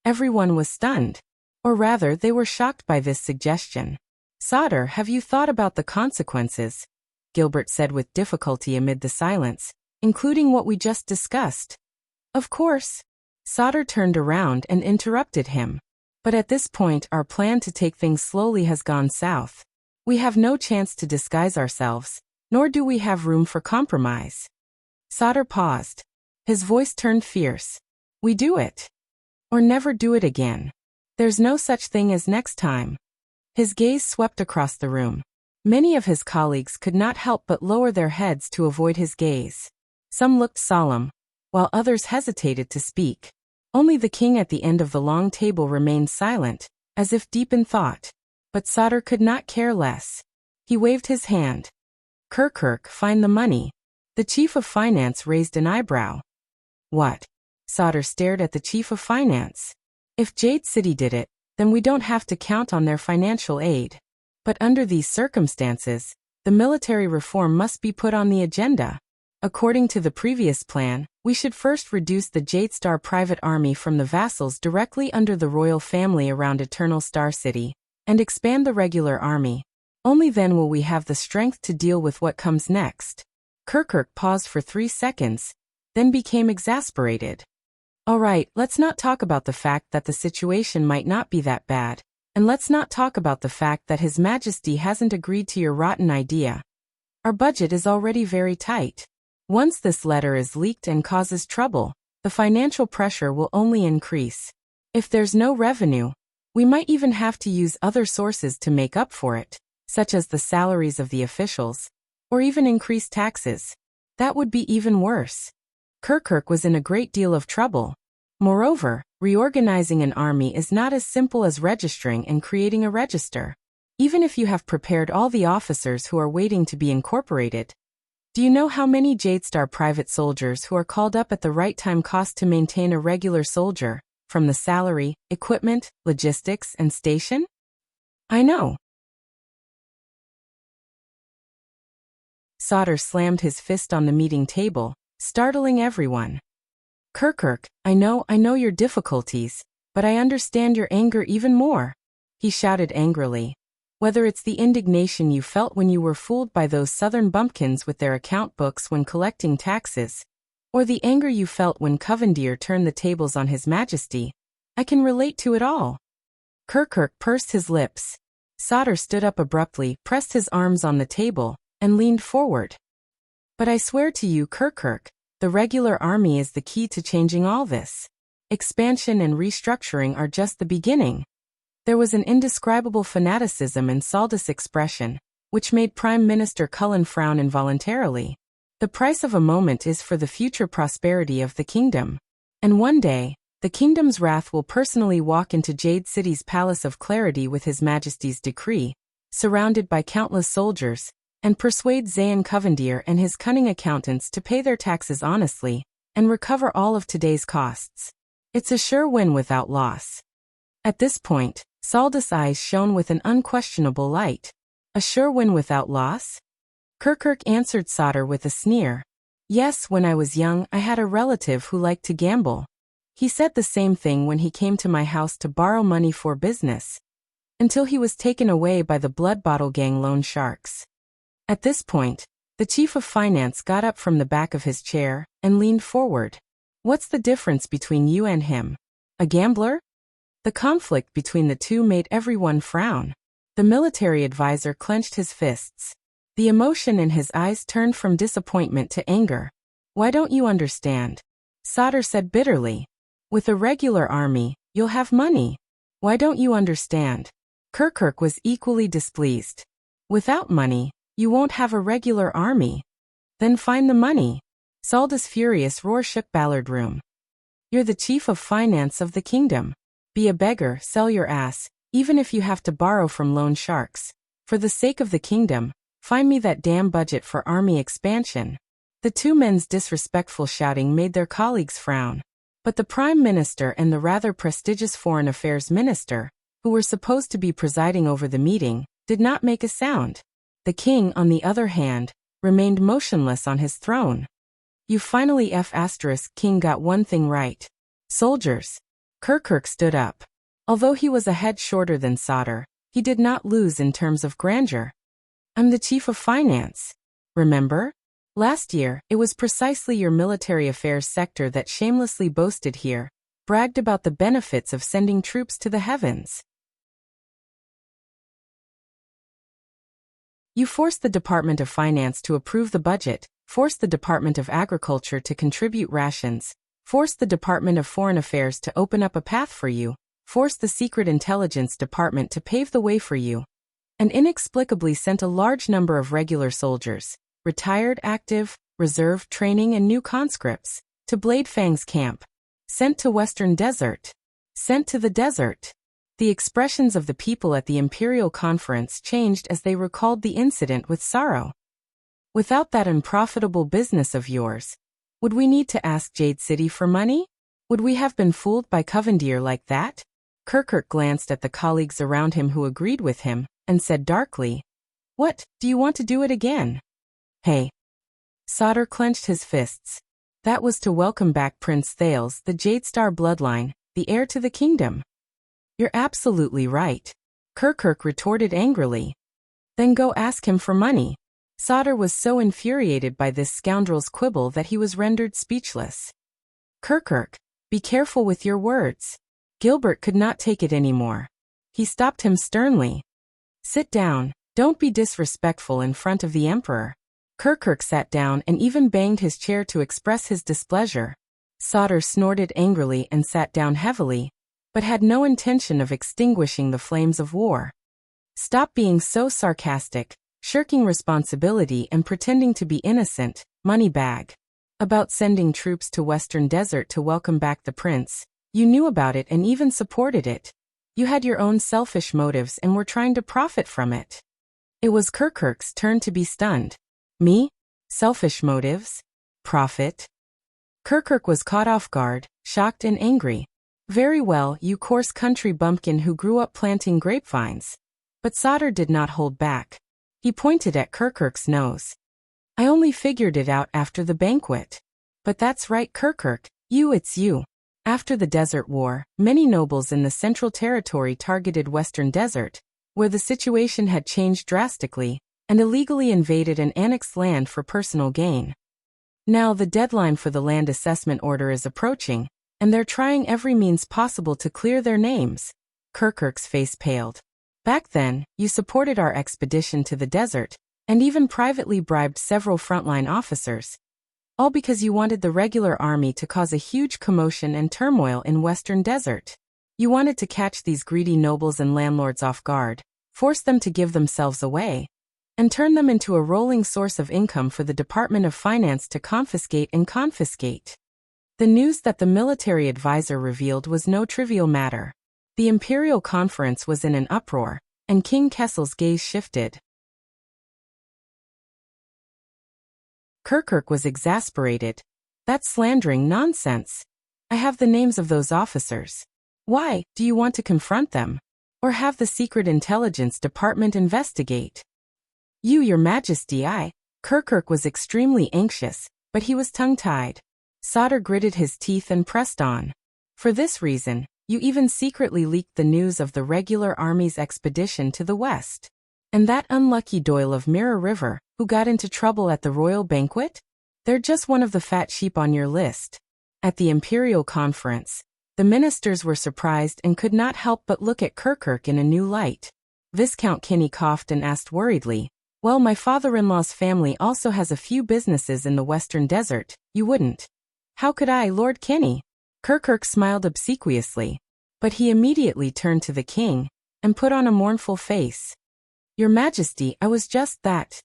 Everyone was stunned. Or rather, they were shocked by this suggestion. Sauter, have you thought about the consequences? Gilbert said with difficulty amid the silence, including what we just discussed. Of course. Sauter turned around and interrupted him. But at this point our plan to take things slowly has gone south. We have no chance to disguise ourselves, nor do we have room for compromise. Sauter paused. His voice turned fierce. We do it. Or never do it again. There's no such thing as next time. His gaze swept across the room. Many of his colleagues could not help but lower their heads to avoid his gaze. Some looked solemn, while others hesitated to speak. Only the king at the end of the long table remained silent, as if deep in thought. But Sauter could not care less. He waved his hand. Kirk, find the money. The chief of finance raised an eyebrow. What? Sauter stared at the chief of finance. If Jade City did it, then we don't have to count on their financial aid. But under these circumstances, the military reform must be put on the agenda. According to the previous plan, we should first reduce the Jade Star private army from the vassals directly under the royal family around Eternal Star City, and expand the regular army. Only then will we have the strength to deal with what comes next. Kirkuk paused for 3 seconds, then became exasperated. All right, let's not talk about the fact that the situation might not be that bad, and let's not talk about the fact that His Majesty hasn't agreed to your rotten idea. Our budget is already very tight. Once this letter is leaked and causes trouble, the financial pressure will only increase. If there's no revenue, we might even have to use other sources to make up for it, such as the salaries of the officials, or even increase taxes. That would be even worse. Kirkuk was in a great deal of trouble. Moreover, reorganizing an army is not as simple as registering and creating a register. Even if you have prepared all the officers who are waiting to be incorporated. Do you know how many Jade Star private soldiers who are called up at the right time cost to maintain a regular soldier, from the salary, equipment, logistics, and station? I know. Sauter slammed his fist on the meeting table, startling everyone. Kirkuk, I know your difficulties, but I understand your anger even more. He shouted angrily. Whether it's the indignation you felt when you were fooled by those southern bumpkins with their account books when collecting taxes, or the anger you felt when Covendier turned the tables on His Majesty, I can relate to it all. Kirkuk pursed his lips. Sauter stood up abruptly, pressed his arms on the table, and leaned forward. But I swear to you, Kirkuk, the regular army is the key to changing all this. Expansion and restructuring are just the beginning. There was an indescribable fanaticism in Saldus' expression, which made Prime Minister Cullen frown involuntarily. The price of a moment is for the future prosperity of the kingdom. And one day, the kingdom's wrath will personally walk into Jade City's Palace of Clarity with His Majesty's decree, surrounded by countless soldiers, and persuade Zayn Covendier and his cunning accountants to pay their taxes honestly, and recover all of today's costs. It's a sure win without loss. At this point, Saldus' eyes shone with an unquestionable light. A sure win without loss? Kirkuk answered Sauter with a sneer. Yes, when I was young, I had a relative who liked to gamble. He said the same thing when he came to my house to borrow money for business. Until he was taken away by the Blood Bottle Gang loan sharks. At this point, the Chief of Finance got up from the back of his chair and leaned forward. What's the difference between you and him? A gambler? The conflict between the two made everyone frown. The military advisor clenched his fists. The emotion in his eyes turned from disappointment to anger. Why don't you understand? Sauter said bitterly. With a regular army, you'll have money. Why don't you understand? Kirkuk was equally displeased. Without money, you won't have a regular army. Then find the money. Saldus' furious roar shook Ballard Room. You're the Chief of Finance of the kingdom. Be a beggar, sell your ass, even if you have to borrow from loan sharks. For the sake of the kingdom, find me that damn budget for army expansion. The two men's disrespectful shouting made their colleagues frown. But the Prime Minister and the rather prestigious Foreign Affairs Minister, who were supposed to be presiding over the meeting, did not make a sound. The king, on the other hand, remained motionless on his throne. You finally King got one thing right. Soldiers. Kirkuk stood up. Although he was a head shorter than Sauter, he did not lose in terms of grandeur. I'm the Chief of Finance. Remember? Last year, it was precisely your military affairs sector that shamelessly boasted here, bragged about the benefits of sending troops to the heavens. You forced the Department of Finance to approve the budget, forced the Department of Agriculture to contribute rations, forced the Department of Foreign Affairs to open up a path for you, forced the Secret Intelligence Department to pave the way for you, and inexplicably sent a large number of regular soldiers, retired, active, reserve, training and new conscripts, to Bladefang's camp. Sent to Western Desert. Sent to the desert. The expressions of the people at the Imperial Conference changed as they recalled the incident with sorrow. Without that unprofitable business of yours, would we need to ask Jade City for money? Would we have been fooled by Covendier like that? Kirkuk glanced at the colleagues around him who agreed with him, and said darkly, "What, do you want to do it again?" "Hey." Sauter clenched his fists. That was to welcome back Prince Thales, the Jadestar bloodline, the heir to the kingdom. "You're absolutely right," Kirkuk retorted angrily. "Then go ask him for money." Sauter was so infuriated by this scoundrel's quibble that he was rendered speechless. "Kirkuk, be careful with your words." Gilbert could not take it anymore. He stopped him sternly. "Sit down, don't be disrespectful in front of the emperor." Kirkuk sat down and even banged his chair to express his displeasure. Sauter snorted angrily and sat down heavily, but had no intention of extinguishing the flames of war. "Stop being so sarcastic, shirking responsibility and pretending to be innocent, moneybag. About sending troops to Western Desert to welcome back the prince. You knew about it and even supported it. You had your own selfish motives and were trying to profit from it." It was Kirkuk's turn to be stunned. "Me? Selfish motives? Profit?" Kirkuk was caught off guard, shocked and angry. "Very well, you coarse country bumpkin who grew up planting grapevines." But Sauter did not hold back. He pointed at Kirkuk's nose. "I only figured it out after the banquet." "But that's right, Kirkuk, it's you." After the Desert War, many nobles in the Central Territory targeted Western Desert, where the situation had changed drastically, and illegally invaded and annexed land for personal gain. Now the deadline for the land assessment order is approaching, and they're trying every means possible to clear their names. Kirkuk's face paled. "Back then, you supported our expedition to the desert, and even privately bribed several frontline officers. All because you wanted the regular army to cause a huge commotion and turmoil in Western Desert. You wanted to catch these greedy nobles and landlords off guard, force them to give themselves away, and turn them into a rolling source of income for the Department of Finance to confiscate and confiscate." The news that the military advisor revealed was no trivial matter. The Imperial Conference was in an uproar, and King Kessel's gaze shifted. Kirkuk was exasperated. "That's slandering nonsense. I have the names of those officers. Why, do you want to confront them? Or have the Secret Intelligence Department investigate?" Your Majesty, Kirkuk was extremely anxious, but he was tongue-tied. Sauter gritted his teeth and pressed on. "For this reason, you even secretly leaked the news of the regular army's expedition to the west. And that unlucky Doyle of Mirror River, who got into trouble at the royal banquet? They're just one of the fat sheep on your list." At the Imperial Conference, the ministers were surprised and could not help but look at Kirkuk in a new light. Viscount Kinney coughed and asked worriedly, "Well, my father-in-law's family also has a few businesses in the Western Desert. You wouldn't." "How could I, Lord Kinney?" Kirkuk smiled obsequiously, but he immediately turned to the king and put on a mournful face. "Your Majesty, I was just that."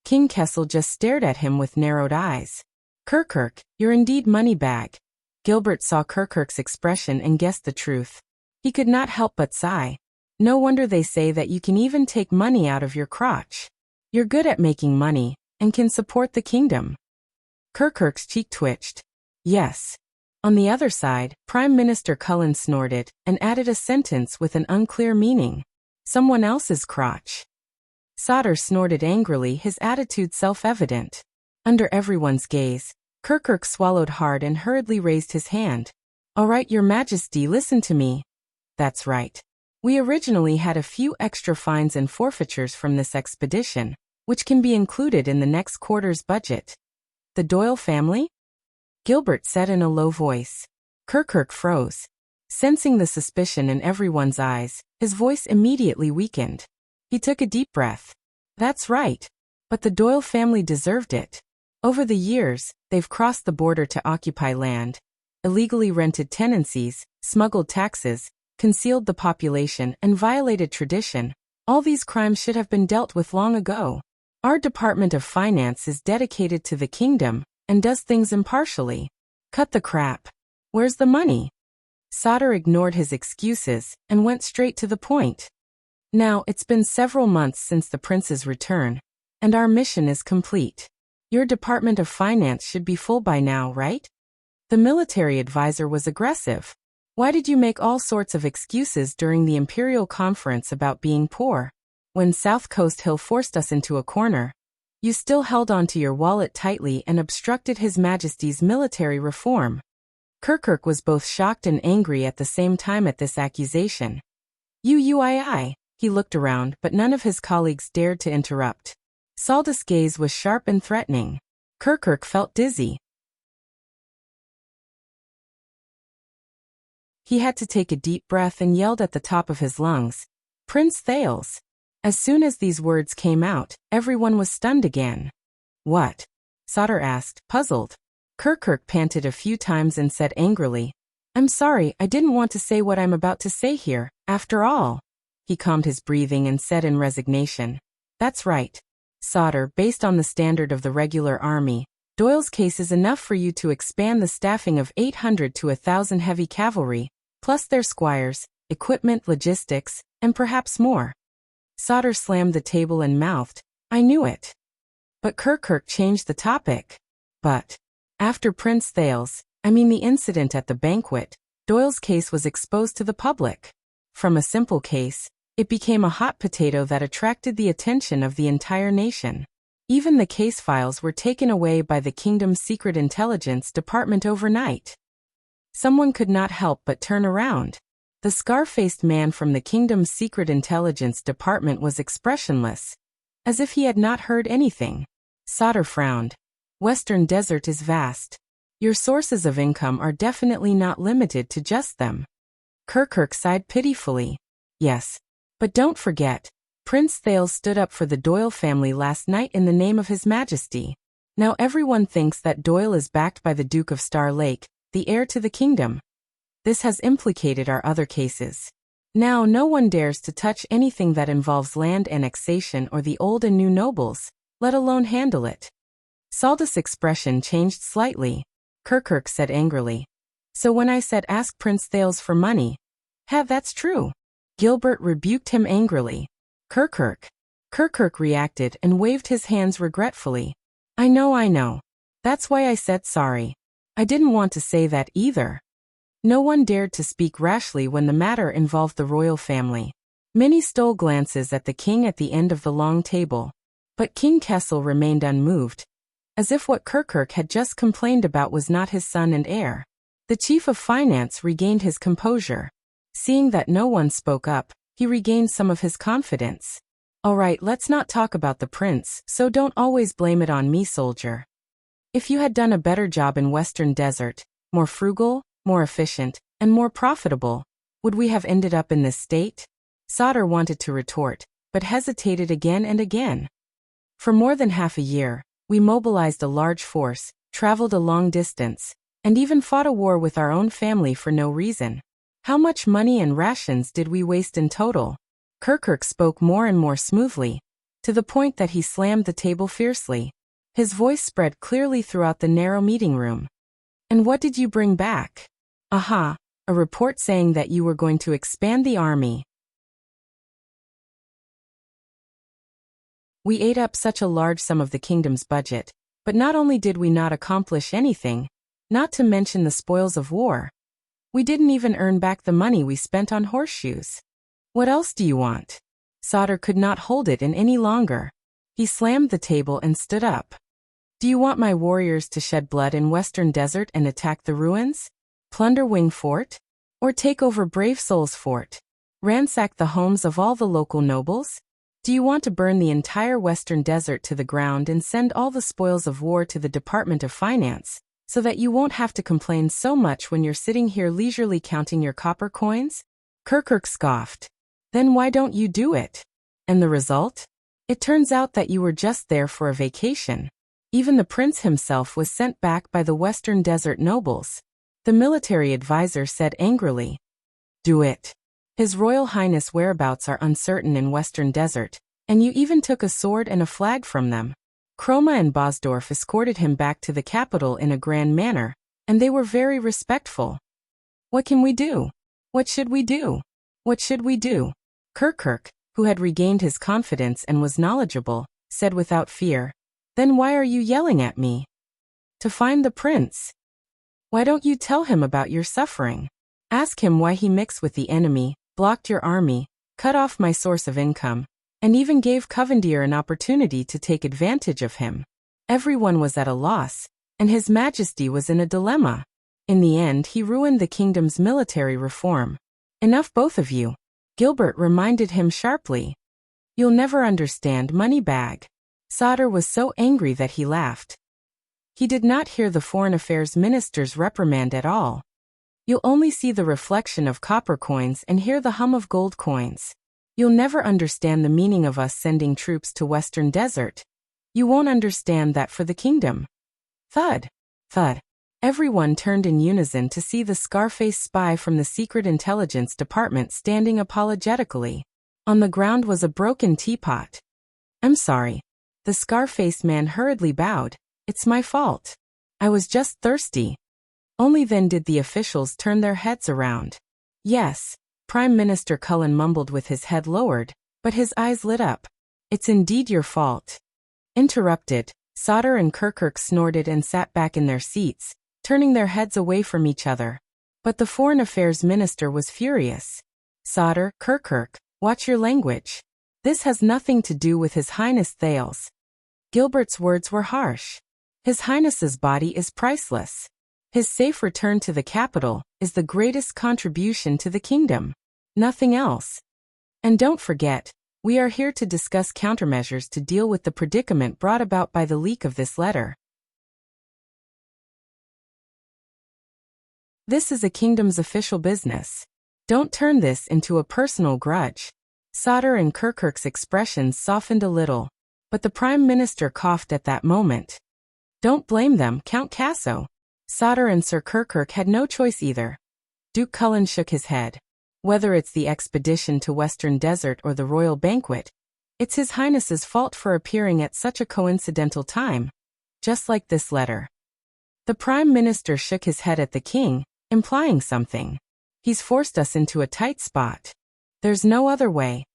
King Kessel just stared at him with narrowed eyes. "Kirkuk, you're indeed moneybag." Gilbert saw Kirkuk's expression and guessed the truth. He could not help but sigh. "No wonder they say that you can even take money out of your crotch. You're good at making money, and can support the kingdom." Kirkuk's cheek twitched. "Yes." On the other side, Prime Minister Cullen snorted and added a sentence with an unclear meaning. "Someone else's crotch." Sauter snorted angrily, his attitude self-evident. Under everyone's gaze, Kirkuk swallowed hard and hurriedly raised his hand. "All right, Your Majesty, listen to me." "That's right. We originally had a few extra fines and forfeitures from this expedition, which can be included in the next quarter's budget." "The Doyle family?" Gilbert said in a low voice. Kirkuk froze. Sensing the suspicion in everyone's eyes, his voice immediately weakened. He took a deep breath. "That's right. But the Doyle family deserved it. Over the years, they've crossed the border to occupy land, illegally rented tenancies, smuggled taxes, concealed the population, and violated tradition. All these crimes should have been dealt with long ago. Our Department of Finance is dedicated to the kingdom and does things impartially. Cut the crap. Where's the money?" Sauter ignored his excuses and went straight to the point. "Now, it's been several months since the prince's return, and our mission is complete. Your Department of Finance should be full by now, right?" The military advisor was aggressive. Why did you make all sorts of excuses during the Imperial Conference about being poor? When South Coast Hill forced us into a corner, you still held onto your wallet tightly and obstructed His Majesty's military reform. Kirkuk was both shocked and angry at the same time at this accusation. Uii. He looked around, but none of his colleagues dared to interrupt. Saldus' gaze was sharp and threatening. Kirkuk felt dizzy. He had to take a deep breath and yelled at the top of his lungs, "Prince Thales!" As soon as these words came out, everyone was stunned again. "What?" Sauter asked, puzzled. Kirkuk panted a few times and said angrily, "I'm sorry, I didn't want to say what I'm about to say here, after all." He calmed his breathing and said in resignation, "That's right, Sauter, based on the standard of the regular army, Doyle's case is enough for you to expand the staffing of 800 to 1,000 heavy cavalry, plus their squires, equipment, logistics, and perhaps more." Sauter slammed the table and mouthed, "I knew it." But Kirkuk changed the topic. "But after Prince Thales, the incident at the banquet, Doyle's case was exposed to the public. From a simple case, it became a hot potato that attracted the attention of the entire nation. Even the case files were taken away by the kingdom's secret intelligence department overnight." Someone could not help but turn around. The scar-faced man from the kingdom's secret intelligence department was expressionless, as if he had not heard anything. Sauter frowned. "Western Desert is vast. Your sources of income are definitely not limited to just them." Kirkuk sighed pitifully. "Yes. But don't forget, Prince Thales stood up for the Doyle family last night in the name of His Majesty. Now everyone thinks that Doyle is backed by the Duke of Star Lake, the heir to the kingdom. This has implicated our other cases. Now no one dares to touch anything that involves land annexation or the old and new nobles, let alone handle it." Saldus' expression changed slightly. Kirkuk said angrily, "So when I said ask Prince Thales for money, that's true." Gilbert rebuked him angrily. Kirkuk reacted and waved his hands regretfully. I know. That's why I said sorry. I didn't want to say that either." No one dared to speak rashly when the matter involved the royal family. Many stole glances at the king at the end of the long table. But King Kessel remained unmoved, as if what Kirkuk had just complained about was not his son and heir. The chief of finance regained his composure. Seeing that no one spoke up, he regained some of his confidence. "All right, let's not talk about the prince, so don't always blame it on me, soldier. If you had done a better job in Western Desert, more frugal, more efficient, and more profitable, would we have ended up in this state?" Sauter wanted to retort, but hesitated again and again. "For more than half a year, we mobilized a large force, traveled a long distance, and even fought a war with our own family for no reason. How much money and rations did we waste in total?" Kirkuk spoke more and more smoothly, to the point that he slammed the table fiercely. His voice spread clearly throughout the narrow meeting room. "And what did you bring back?" "A report saying that you were going to expand the army." "We ate up such a large sum of the kingdom's budget, but not only did we not accomplish anything, not to mention the spoils of war, we didn't even earn back the money we spent on horseshoes. What else do you want?" Sauter could not hold it in any longer. He slammed the table and stood up. "Do you want my warriors to shed blood in Western Desert and attack the ruins? Plunder Wing Fort? Or take over Brave Souls Fort? Ransack the homes of all the local nobles? Do you want to burn the entire Western Desert to the ground and send all the spoils of war to the Department of Finance, so that you won't have to complain so much when you're sitting here leisurely counting your copper coins?" Kirkuk scoffed. "Then why don't you do it? And the result? It turns out that you were just there for a vacation. Even the prince himself was sent back by the Western Desert nobles." The military advisor said angrily. "Do it. His Royal Highness' whereabouts are uncertain in Western Desert, and you even took a sword and a flag from them. Chroma and Bosdorf escorted him back to the capital in a grand manner, and they were very respectful. What can we do? What should we do? What should we do?" Kirkuk, who had regained his confidence and was knowledgeable, said without fear, "Then why are you yelling at me?" "To find the prince. Why don't you tell him about your suffering? Ask him why he mixed with the enemy, blocked your army, cut off my source of income, and even gave Covendier an opportunity to take advantage of him. Everyone was at a loss, and His Majesty was in a dilemma. In the end, he ruined the kingdom's military reform. Enough, both of you, Gilbert reminded him sharply. You'll never understand, Moneybag. Sodder was so angry that he laughed. He did not hear the Foreign Affairs Minister's reprimand at all. You'll only see the reflection of copper coins and hear the hum of gold coins. You'll never understand the meaning of us sending troops to Western Desert. You won't understand that for the kingdom. Thud. Thud. Everyone turned in unison to see the Scarface spy from the Secret Intelligence Department standing apologetically. On the ground was a broken teapot. I'm sorry. The Scarface man hurriedly bowed. It's my fault. I was just thirsty. Only then did the officials turn their heads around. Yes, Prime Minister Cullen mumbled with his head lowered, but his eyes lit up. It's indeed your fault. Interrupted, Sodder and Kirkirk snorted and sat back in their seats, turning their heads away from each other. But the Foreign Affairs Minister was furious. Sodder, Kirkirk, watch your language. This has nothing to do with His Highness Thales. Gilbert's words were harsh. His Highness's body is priceless. His safe return to the capital is the greatest contribution to the kingdom. Nothing else. And don't forget, we are here to discuss countermeasures to deal with the predicament brought about by the leak of this letter. This is a kingdom's official business. Don't turn this into a personal grudge. Sodder and Kirkirk's expressions softened a little, but the Prime Minister coughed at that moment. Don't blame them, Count Casso. Sodder and Sir Kirkirk had no choice either. Duke Cullen shook his head. Whether it's the expedition to Western Desert or the royal banquet, it's His Highness's fault for appearing at such a coincidental time. Just like this letter. The Prime Minister shook his head at the king, implying something. He's forced us into a tight spot. There's no other way.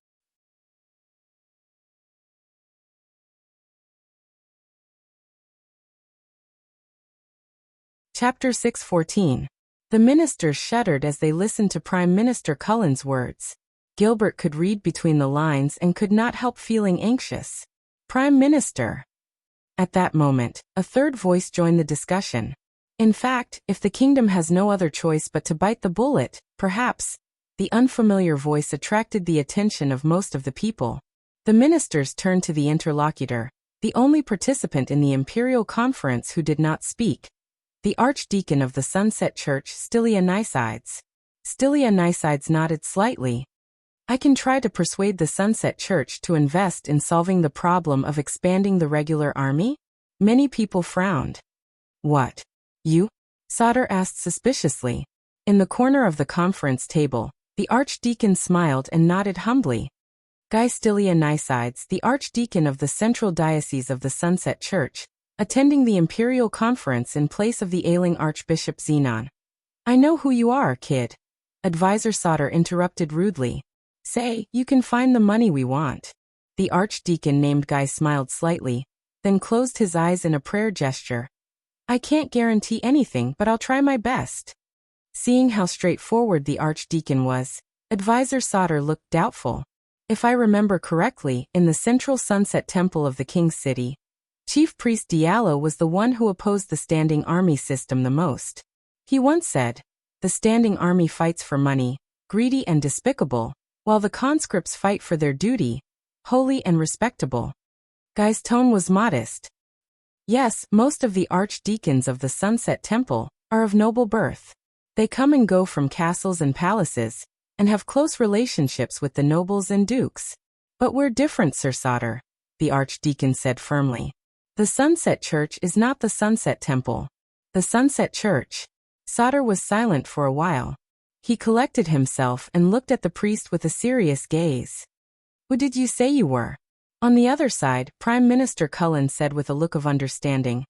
Chapter 6:14. The ministers shuddered as they listened to Prime Minister Cullen's words. Gilbert could read between the lines and could not help feeling anxious. Prime Minister. At that moment, a third voice joined the discussion. In fact, if the kingdom has no other choice but to bite the bullet, perhaps. The unfamiliar voice attracted the attention of most of the people. The ministers turned to the interlocutor, the only participant in the imperial conference who did not speak. The Archdeacon of the Sunset Church, Stylianides. Stylianides nodded slightly. I can try to persuade the Sunset Church to invest in solving the problem of expanding the regular army? Many people frowned. What? You? Sodder asked suspiciously. In the corner of the conference table, the Archdeacon smiled and nodded humbly. Guy Stylianides, the Archdeacon of the Central Diocese of the Sunset Church, attending the imperial conference in place of the ailing Archbishop Zenon. I know who you are, kid. Advisor Sodder interrupted rudely. Say, you can find the money we want. The Archdeacon named Guy smiled slightly, then closed his eyes in a prayer gesture. I can't guarantee anything, but I'll try my best. Seeing how straightforward the Archdeacon was, Advisor Sodder looked doubtful. If I remember correctly, in the central Sunset Temple of the King's City, Chief Priest Diallo was the one who opposed the standing army system the most. He once said, the standing army fights for money, greedy and despicable, while the conscripts fight for their duty, holy and respectable. Guy's tone was modest. Yes, most of the archdeacons of the Sunset Temple are of noble birth. They come and go from castles and palaces, and have close relationships with the nobles and dukes. But we're different, Sir Sodder, the Archdeacon said firmly. The Sunset Church is not the Sunset Temple. The Sunset Church. Sodder was silent for a while. He collected himself and looked at the priest with a serious gaze. Who did you say you were? On the other side, Prime Minister Cullen said with a look of understanding.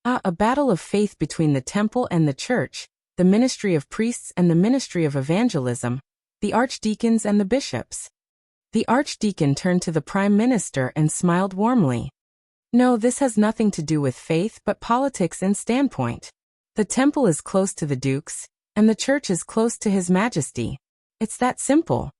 A battle of faith between the temple and the church, the ministry of priests and the ministry of evangelism, the archdeacons and the bishops. The Archdeacon turned to the Prime Minister and smiled warmly. No, this has nothing to do with faith but politics and standpoint. The temple is close to the dukes, and the church is close to His Majesty. It's that simple.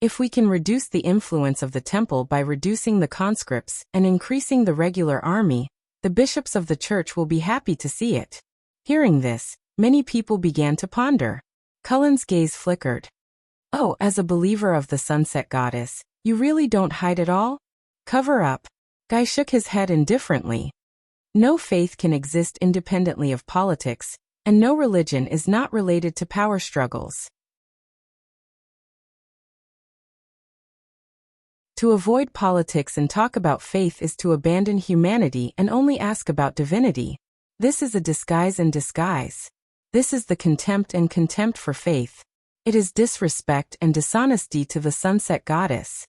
If we can reduce the influence of the temple by reducing the conscripts and increasing the regular army, the bishops of the church will be happy to see it. Hearing this, many people began to ponder. Cullen's gaze flickered. Oh, as a believer of the sunset goddess, you really don't hide it all? Cover up. Guy shook his head indifferently. No faith can exist independently of politics, and no religion is not related to power struggles. To avoid politics and talk about faith is to abandon humanity and only ask about divinity. This is a disguise in disguise. This is the contempt and contempt for faith. It is disrespect and dishonesty to the sunset goddess.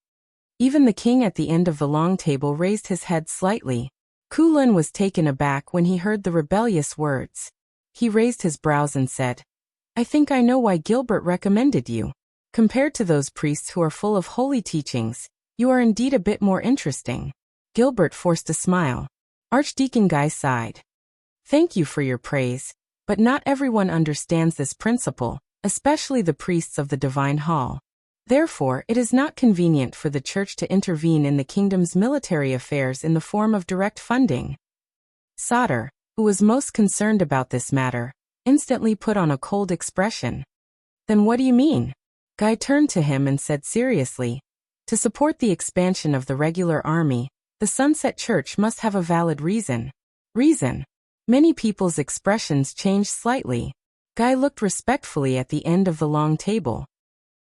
Even the king at the end of the long table raised his head slightly. Kulin was taken aback when he heard the rebellious words. He raised his brows and said, I think I know why Gilbert recommended you. Compared to those priests who are full of holy teachings, you are indeed a bit more interesting. Gilbert forced a smile. Archdeacon Guy sighed. Thank you for your praise, but not everyone understands this principle, especially the priests of the Divine Hall. Therefore, it is not convenient for the Church to intervene in the kingdom's military affairs in the form of direct funding. Sauter, who was most concerned about this matter, instantly put on a cold expression. Then what do you mean? Guy turned to him and said seriously, to support the expansion of the regular army, the Sunset Church must have a valid reason. Reason? Many people's expressions changed slightly. Guy looked respectfully at the end of the long table.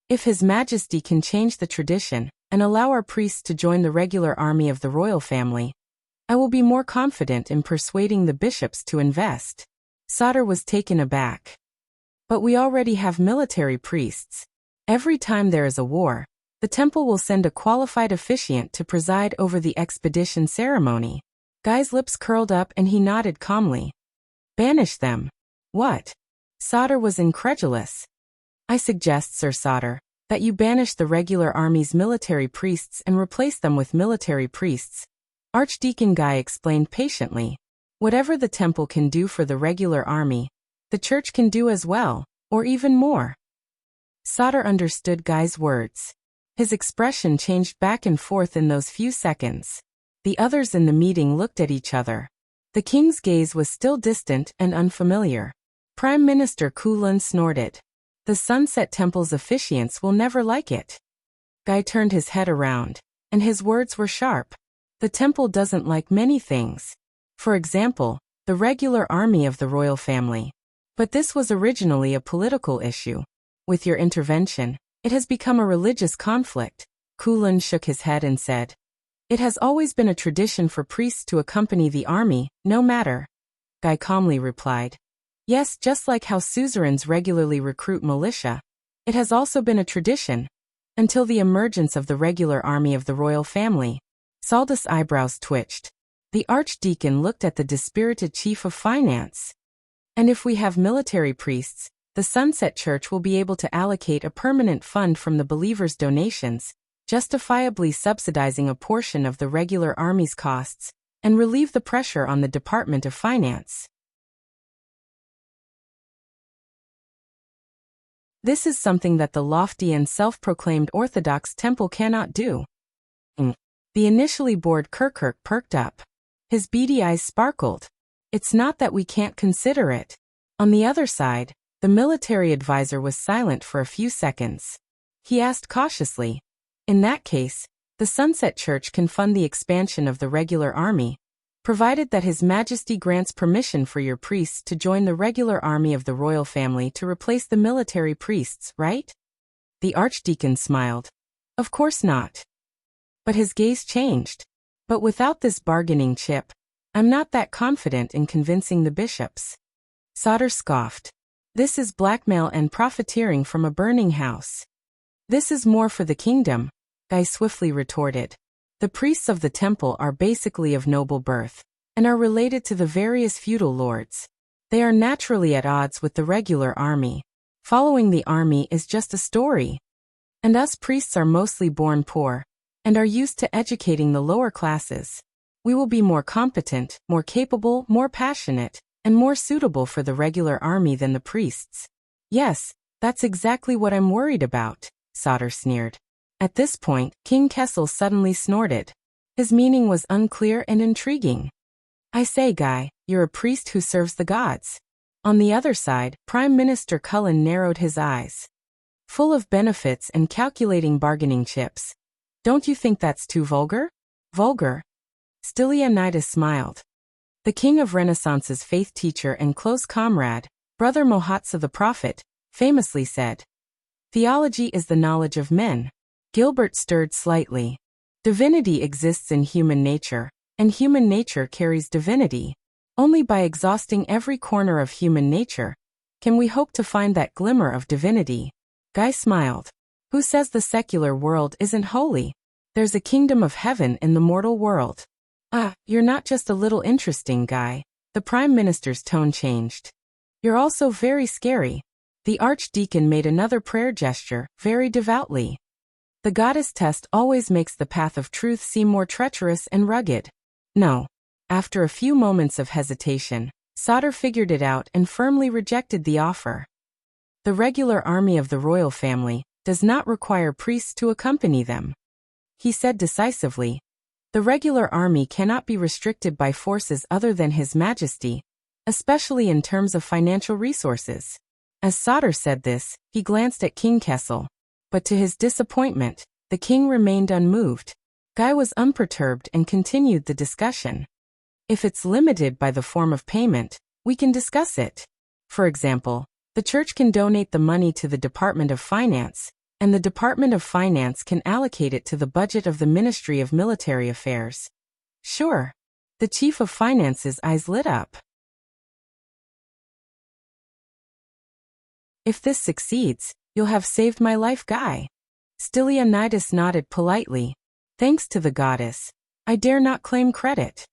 If His Majesty can change the tradition and allow our priests to join the regular army of the royal family, I will be more confident in persuading the bishops to invest. Sauter was taken aback. But we already have military priests. Every time there is a war, the temple will send a qualified officiant to preside over the expedition ceremony. Guy's lips curled up and he nodded calmly. Banish them. What? Sauter was incredulous. I suggest, Sir Sauter, that you banish the regular army's military priests and replace them with military priests. Archdeacon Guy explained patiently. Whatever the temple can do for the regular army, the church can do as well, or even more. Sauter understood Guy's words. His expression changed back and forth in those few seconds. The others in the meeting looked at each other. The king's gaze was still distant and unfamiliar. Prime Minister Kulin snorted. The Sunset Temple's officiants will never like it. Guy turned his head around, and his words were sharp. The temple doesn't like many things. For example, the regular army of the royal family. But this was originally a political issue. With your intervention, it has become a religious conflict. Kulin shook his head and said, It has always been a tradition for priests to accompany the army, no matter. Guy calmly replied, Yes, just like how suzerains regularly recruit militia. It has also been a tradition, until the emergence of the regular army of the royal family. Saldus' eyebrows twitched. The archdeacon looked at the dispirited chief of finance. And if we have military priests, the Sunset Church will be able to allocate a permanent fund from the believers' donations, justifiably subsidizing a portion of the regular army's costs, and relieve the pressure on the Department of Finance. This is something that the lofty and self-proclaimed Orthodox temple cannot do. The initially bored Kirkirk perked up. His beady eyes sparkled. It's not that we can't consider it. On the other side, the military advisor was silent for a few seconds. He asked cautiously, In that case, the Sunset Church can fund the expansion of the regular army, provided that His Majesty grants permission for your priests to join the regular army of the royal family to replace the military priests, right? The archdeacon smiled. Of course not. But his gaze changed. But without this bargaining chip, I'm not that confident in convincing the bishops. Sauter scoffed. This is blackmail and profiteering from a burning house. This is more for the kingdom, Guy swiftly retorted. The priests of the temple are basically of noble birth, and are related to the various feudal lords. They are naturally at odds with the regular army. Following the army is just a story. And us priests are mostly born poor, and are used to educating the lower classes. We will be more competent, more capable, more passionate, and more suitable for the regular army than the priests. Yes, that's exactly what I'm worried about, Sauter sneered. At this point, King Kessel suddenly snorted. His meaning was unclear and intriguing. I say, Guy, you're a priest who serves the gods. On the other side, Prime Minister Cullen narrowed his eyes. Full of benefits and calculating bargaining chips. Don't you think that's too vulgar? Vulgar? Stylianides smiled. The king of Renaissance's faith teacher and close comrade, Brother Mohatsa the Prophet, famously said, "Theology is the knowledge of men." Gilbert stirred slightly. Divinity exists in human nature, and human nature carries divinity. Only by exhausting every corner of human nature can we hope to find that glimmer of divinity. Guy smiled. Who says the secular world isn't holy? There's a kingdom of heaven in the mortal world. Ah, you're not just a little interesting, Guy. The Prime Minister's tone changed. You're also very scary. The Archdeacon made another prayer gesture, very devoutly. The goddess test always makes the path of truth seem more treacherous and rugged. No. After a few moments of hesitation, Sauter figured it out and firmly rejected the offer. The regular army of the royal family does not require priests to accompany them. He said decisively, the regular army cannot be restricted by forces other than His Majesty, especially in terms of financial resources. As Sauter said this, he glanced at King Kessel. But to his disappointment, the king remained unmoved. Guy was unperturbed and continued the discussion. If it's limited by the form of payment, we can discuss it. For example, the church can donate the money to the Department of Finance, and the Department of Finance can allocate it to the budget of the Ministry of Military Affairs. Sure. The Chief of Finance's eyes lit up. If this succeeds, you'll have saved my life, Guy. Stylianides nodded politely. Thanks to the goddess. I dare not claim credit.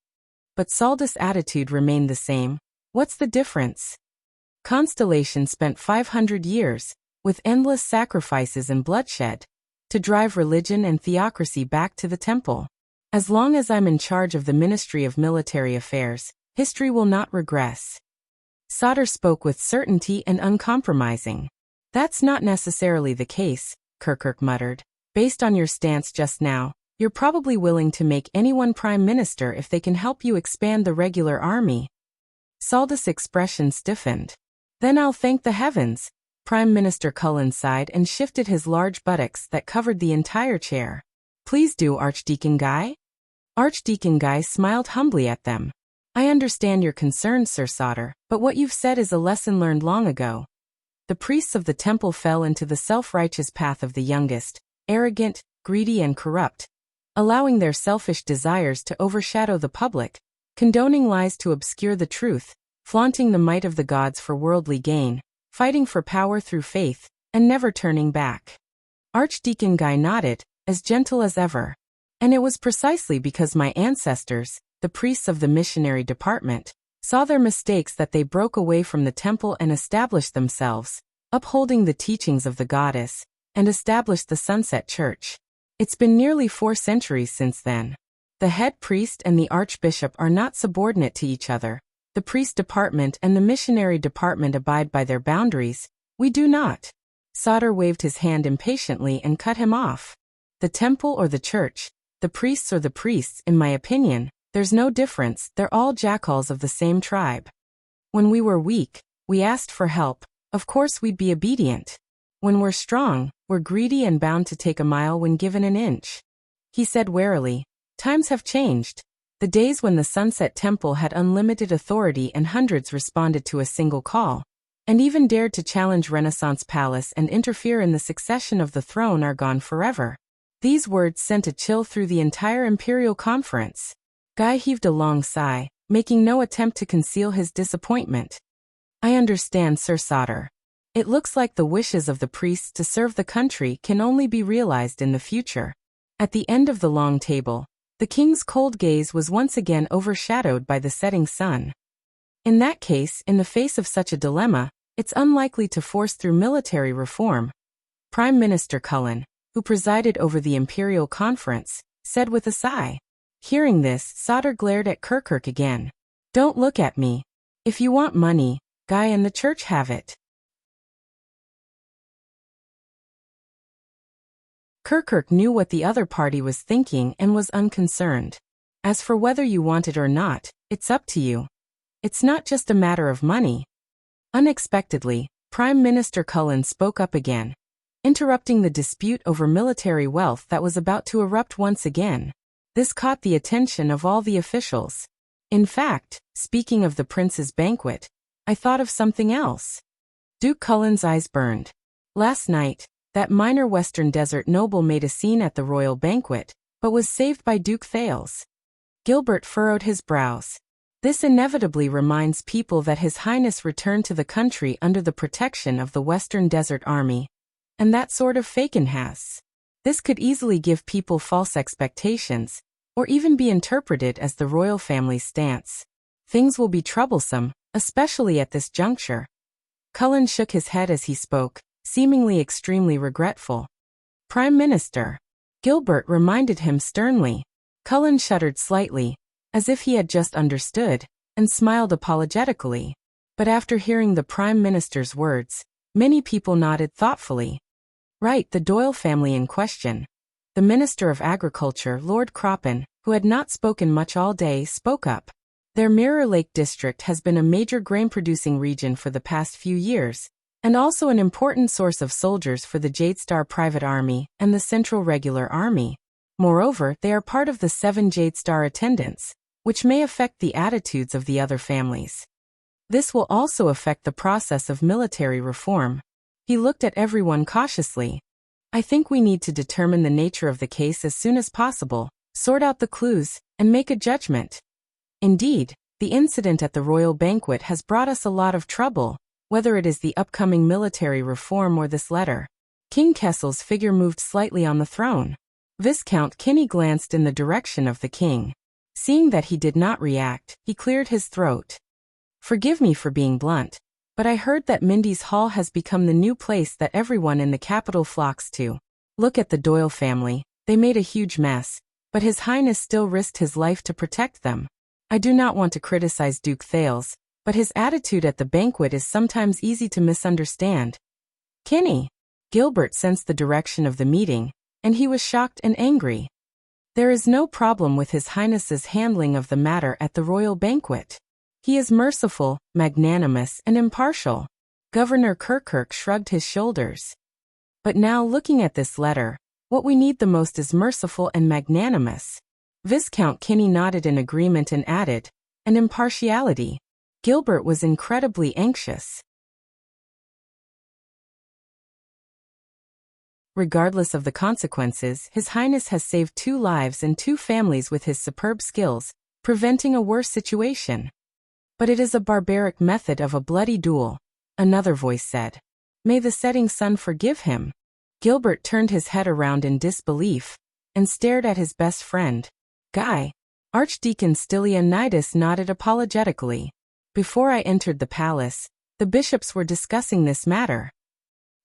But Saldus' attitude remained the same. What's the difference? Constellation spent 500 years, with endless sacrifices and bloodshed, to drive religion and theocracy back to the temple. As long as I'm in charge of the Ministry of Military Affairs, history will not regress. Sauter spoke with certainty and uncompromising. That's not necessarily the case, Kirkuk muttered. Based on your stance just now, you're probably willing to make anyone prime minister if they can help you expand the regular army. Saldus' expression stiffened. Then I'll thank the heavens. Prime Minister Cullen sighed and shifted his large buttocks that covered the entire chair. Please do, Archdeacon Guy. Archdeacon Guy smiled humbly at them. I understand your concerns, Sir Sauter, but what you've said is a lesson learned long ago. The priests of the temple fell into the self-righteous path of the youngest, arrogant, greedy and corrupt, allowing their selfish desires to overshadow the public, condoning lies to obscure the truth, flaunting the might of the gods for worldly gain, fighting for power through faith, and never turning back. Archdeacon Guy nodded, as gentle as ever. And it was precisely because my ancestors, the priests of the missionary department, saw their mistakes that they broke away from the temple and established themselves, upholding the teachings of the goddess, and established the Sunset Church. It's been nearly 4 centuries since then. The head priest and the archbishop are not subordinate to each other. The priest department and the missionary department abide by their boundaries. We do not. Sauter waved his hand impatiently and cut him off. The temple or the church, the priests or the priests, in my opinion, there's no difference, they're all jackals of the same tribe. When we were weak, we asked for help, of course we'd be obedient. When we're strong, we're greedy and bound to take a mile when given an inch. He said warily, times have changed. The days when the Sunset Temple had unlimited authority and hundreds responded to a single call, and even dared to challenge Renaissance Palace and interfere in the succession of the throne are gone forever. These words sent a chill through the entire imperial conference. Guy heaved a long sigh, making no attempt to conceal his disappointment. I understand, Sir Sauter. It looks like the wishes of the priests to serve the country can only be realized in the future. At the end of the long table, the king's cold gaze was once again overshadowed by the setting sun. In that case, in the face of such a dilemma, it's unlikely to force through military reform. Prime Minister Cullen, who presided over the imperial conference, said with a sigh. Hearing this, Sauter glared at Kirkuk again. Don't look at me. If you want money, Guy and the church have it. Kirkuk knew what the other party was thinking and was unconcerned. As for whether you want it or not, it's up to you. It's not just a matter of money. Unexpectedly, Prime Minister Cullen spoke up again, interrupting the dispute over military wealth that was about to erupt once again. This caught the attention of all the officials. In fact, speaking of the prince's banquet, I thought of something else. Duke Cullen's eyes burned. Last night, that minor Western Desert noble made a scene at the royal banquet, but was saved by Duke Thales. Gilbert furrowed his brows. This inevitably reminds people that His Highness returned to the country under the protection of the Western Desert Army. And that sort of fakin' has. This could easily give people false expectations, or even be interpreted as the royal family's stance. Things will be troublesome, especially at this juncture. Cullen shook his head as he spoke, seemingly extremely regretful. Prime Minister. Gilbert reminded him sternly. Cullen shuddered slightly, as if he had just understood, and smiled apologetically. But after hearing the Prime Minister's words, many people nodded thoughtfully. Right, the Doyle family in question. The Minister of Agriculture, Lord Croppen, who had not spoken much all day, spoke up. Their Mirror Lake district has been a major grain-producing region for the past few years, and also an important source of soldiers for the Jadestar Private Army and the Central Regular Army. Moreover, they are part of the 7 Jadestar attendants, which may affect the attitudes of the other families. This will also affect the process of military reform. He looked at everyone cautiously. I think we need to determine the nature of the case as soon as possible, sort out the clues, and make a judgment. Indeed, the incident at the royal banquet has brought us a lot of trouble, whether it is the upcoming military reform or this letter. King Kessel's figure moved slightly on the throne. Viscount Kinney glanced in the direction of the king. Seeing that he did not react, he cleared his throat. Forgive me for being blunt, but I heard that Mindy's Hall has become the new place that everyone in the capital flocks to. Look at the Doyle family, they made a huge mess, but His Highness still risked his life to protect them. I do not want to criticize Duke Thales, but his attitude at the banquet is sometimes easy to misunderstand. Kinney. Gilbert sensed the direction of the meeting, and he was shocked and angry. There is no problem with His Highness's handling of the matter at the royal banquet. He is merciful, magnanimous, and impartial. Governor Kirkuk shrugged his shoulders. But now looking at this letter, what we need the most is merciful and magnanimous. Viscount Kinney nodded in agreement and added, and impartiality. Gilbert was incredibly anxious. Regardless of the consequences, His Highness has saved 2 lives and 2 families with his superb skills, preventing a worse situation. But it is a barbaric method of a bloody duel, another voice said. May the setting sun forgive him. Gilbert turned his head around in disbelief, and stared at his best friend. Guy. Archdeacon Stylianides nodded apologetically. Before I entered the palace, the bishops were discussing this matter.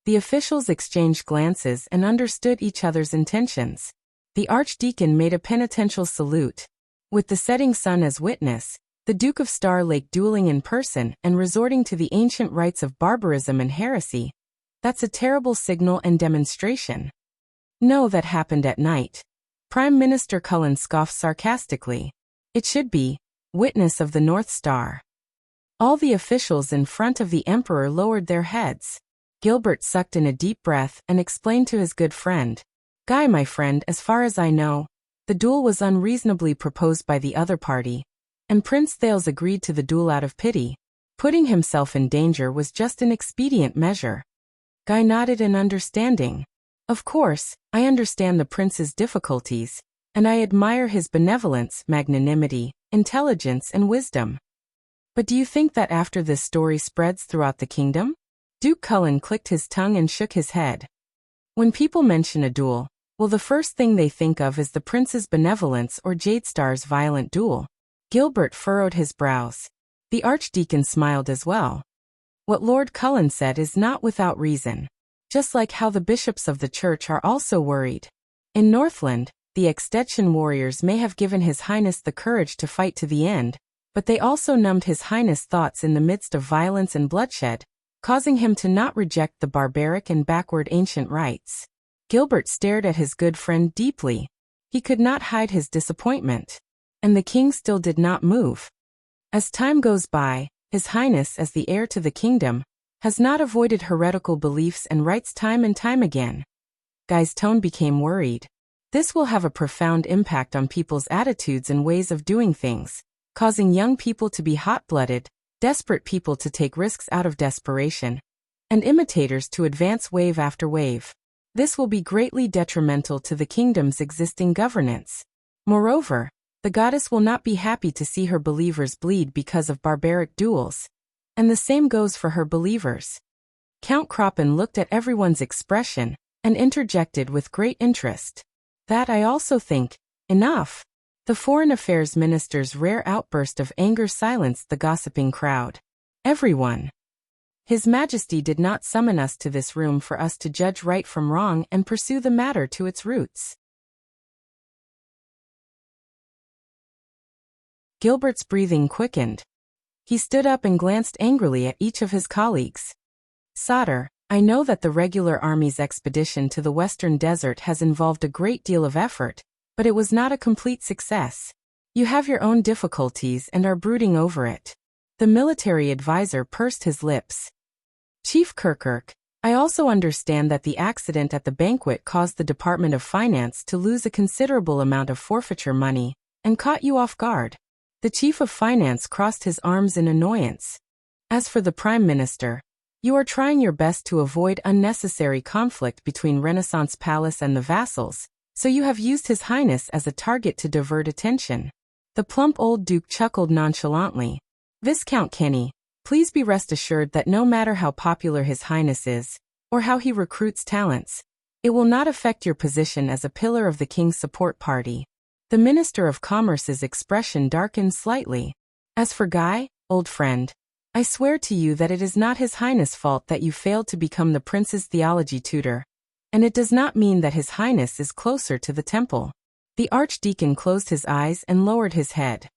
The officials exchanged glances and understood each other's intentions. The archdeacon made a penitential salute. With the setting sun as witness, the Duke of Star Lake dueling in person and resorting to the ancient rites of barbarism and heresy. That's a terrible signal and demonstration. No, that happened at night. Prime Minister Cullen scoffed sarcastically. It should be, witness of the North Star. All the officials in front of the Emperor lowered their heads. Gilbert sucked in a deep breath and explained to his good friend. Guy, my friend, as far as I know, the duel was unreasonably proposed by the other party, and Prince Thales agreed to the duel out of pity. Putting himself in danger was just an expedient measure. Guy nodded in understanding. Of course, I understand the prince's difficulties, and I admire his benevolence, magnanimity, intelligence, and wisdom. But do you think that after this story spreads throughout the kingdom? Duke Cullen clicked his tongue and shook his head. When people mention a duel, well, the first thing they think of is the prince's benevolence or Jadestar's violent duel. Gilbert furrowed his brows. The archdeacon smiled as well. What Lord Cullen said is not without reason. Just like how the bishops of the church are also worried. In Northland, the extension warriors may have given His Highness the courage to fight to the end, but they also numbed His Highness' thoughts in the midst of violence and bloodshed, causing him to not reject the barbaric and backward ancient rites. Gilbert stared at his good friend deeply. He could not hide his disappointment. And the king still did not move. As time goes by, His Highness, as the heir to the kingdom, has not avoided heretical beliefs and rites time and time again. Guy's tone became worried. This will have a profound impact on people's attitudes and ways of doing things, causing young people to be hot-blooded, desperate people to take risks out of desperation, and imitators to advance wave after wave. This will be greatly detrimental to the kingdom's existing governance. Moreover, the goddess will not be happy to see her believers bleed because of barbaric duels. And the same goes for her believers. Count Kroppen looked at everyone's expression and interjected with great interest. That I also think. Enough. The Foreign Affairs Minister's rare outburst of anger silenced the gossiping crowd. Everyone. His Majesty did not summon us to this room for us to judge right from wrong and pursue the matter to its roots. Gilbert's breathing quickened. He stood up and glanced angrily at each of his colleagues. Sire, I know that the regular army's expedition to the western desert has involved a great deal of effort, but it was not a complete success. You have your own difficulties and are brooding over it. The military advisor pursed his lips. Chief Kirkirk, I also understand that the accident at the banquet caused the Department of Finance to lose a considerable amount of forfeiture money and caught you off guard. The Chief of Finance crossed his arms in annoyance. As for the Prime Minister, you are trying your best to avoid unnecessary conflict between Renaissance Palace and the vassals, so you have used His Highness as a target to divert attention. The plump old Duke chuckled nonchalantly. Viscount Kenny, please be rest assured that no matter how popular His Highness is, or how he recruits talents, it will not affect your position as a pillar of the King's support party. The Minister of Commerce's expression darkened slightly. As for Guy, old friend, I swear to you that it is not His Highness' fault that you failed to become the Prince's theology tutor, and it does not mean that His Highness is closer to the temple. The Archdeacon closed his eyes and lowered his head.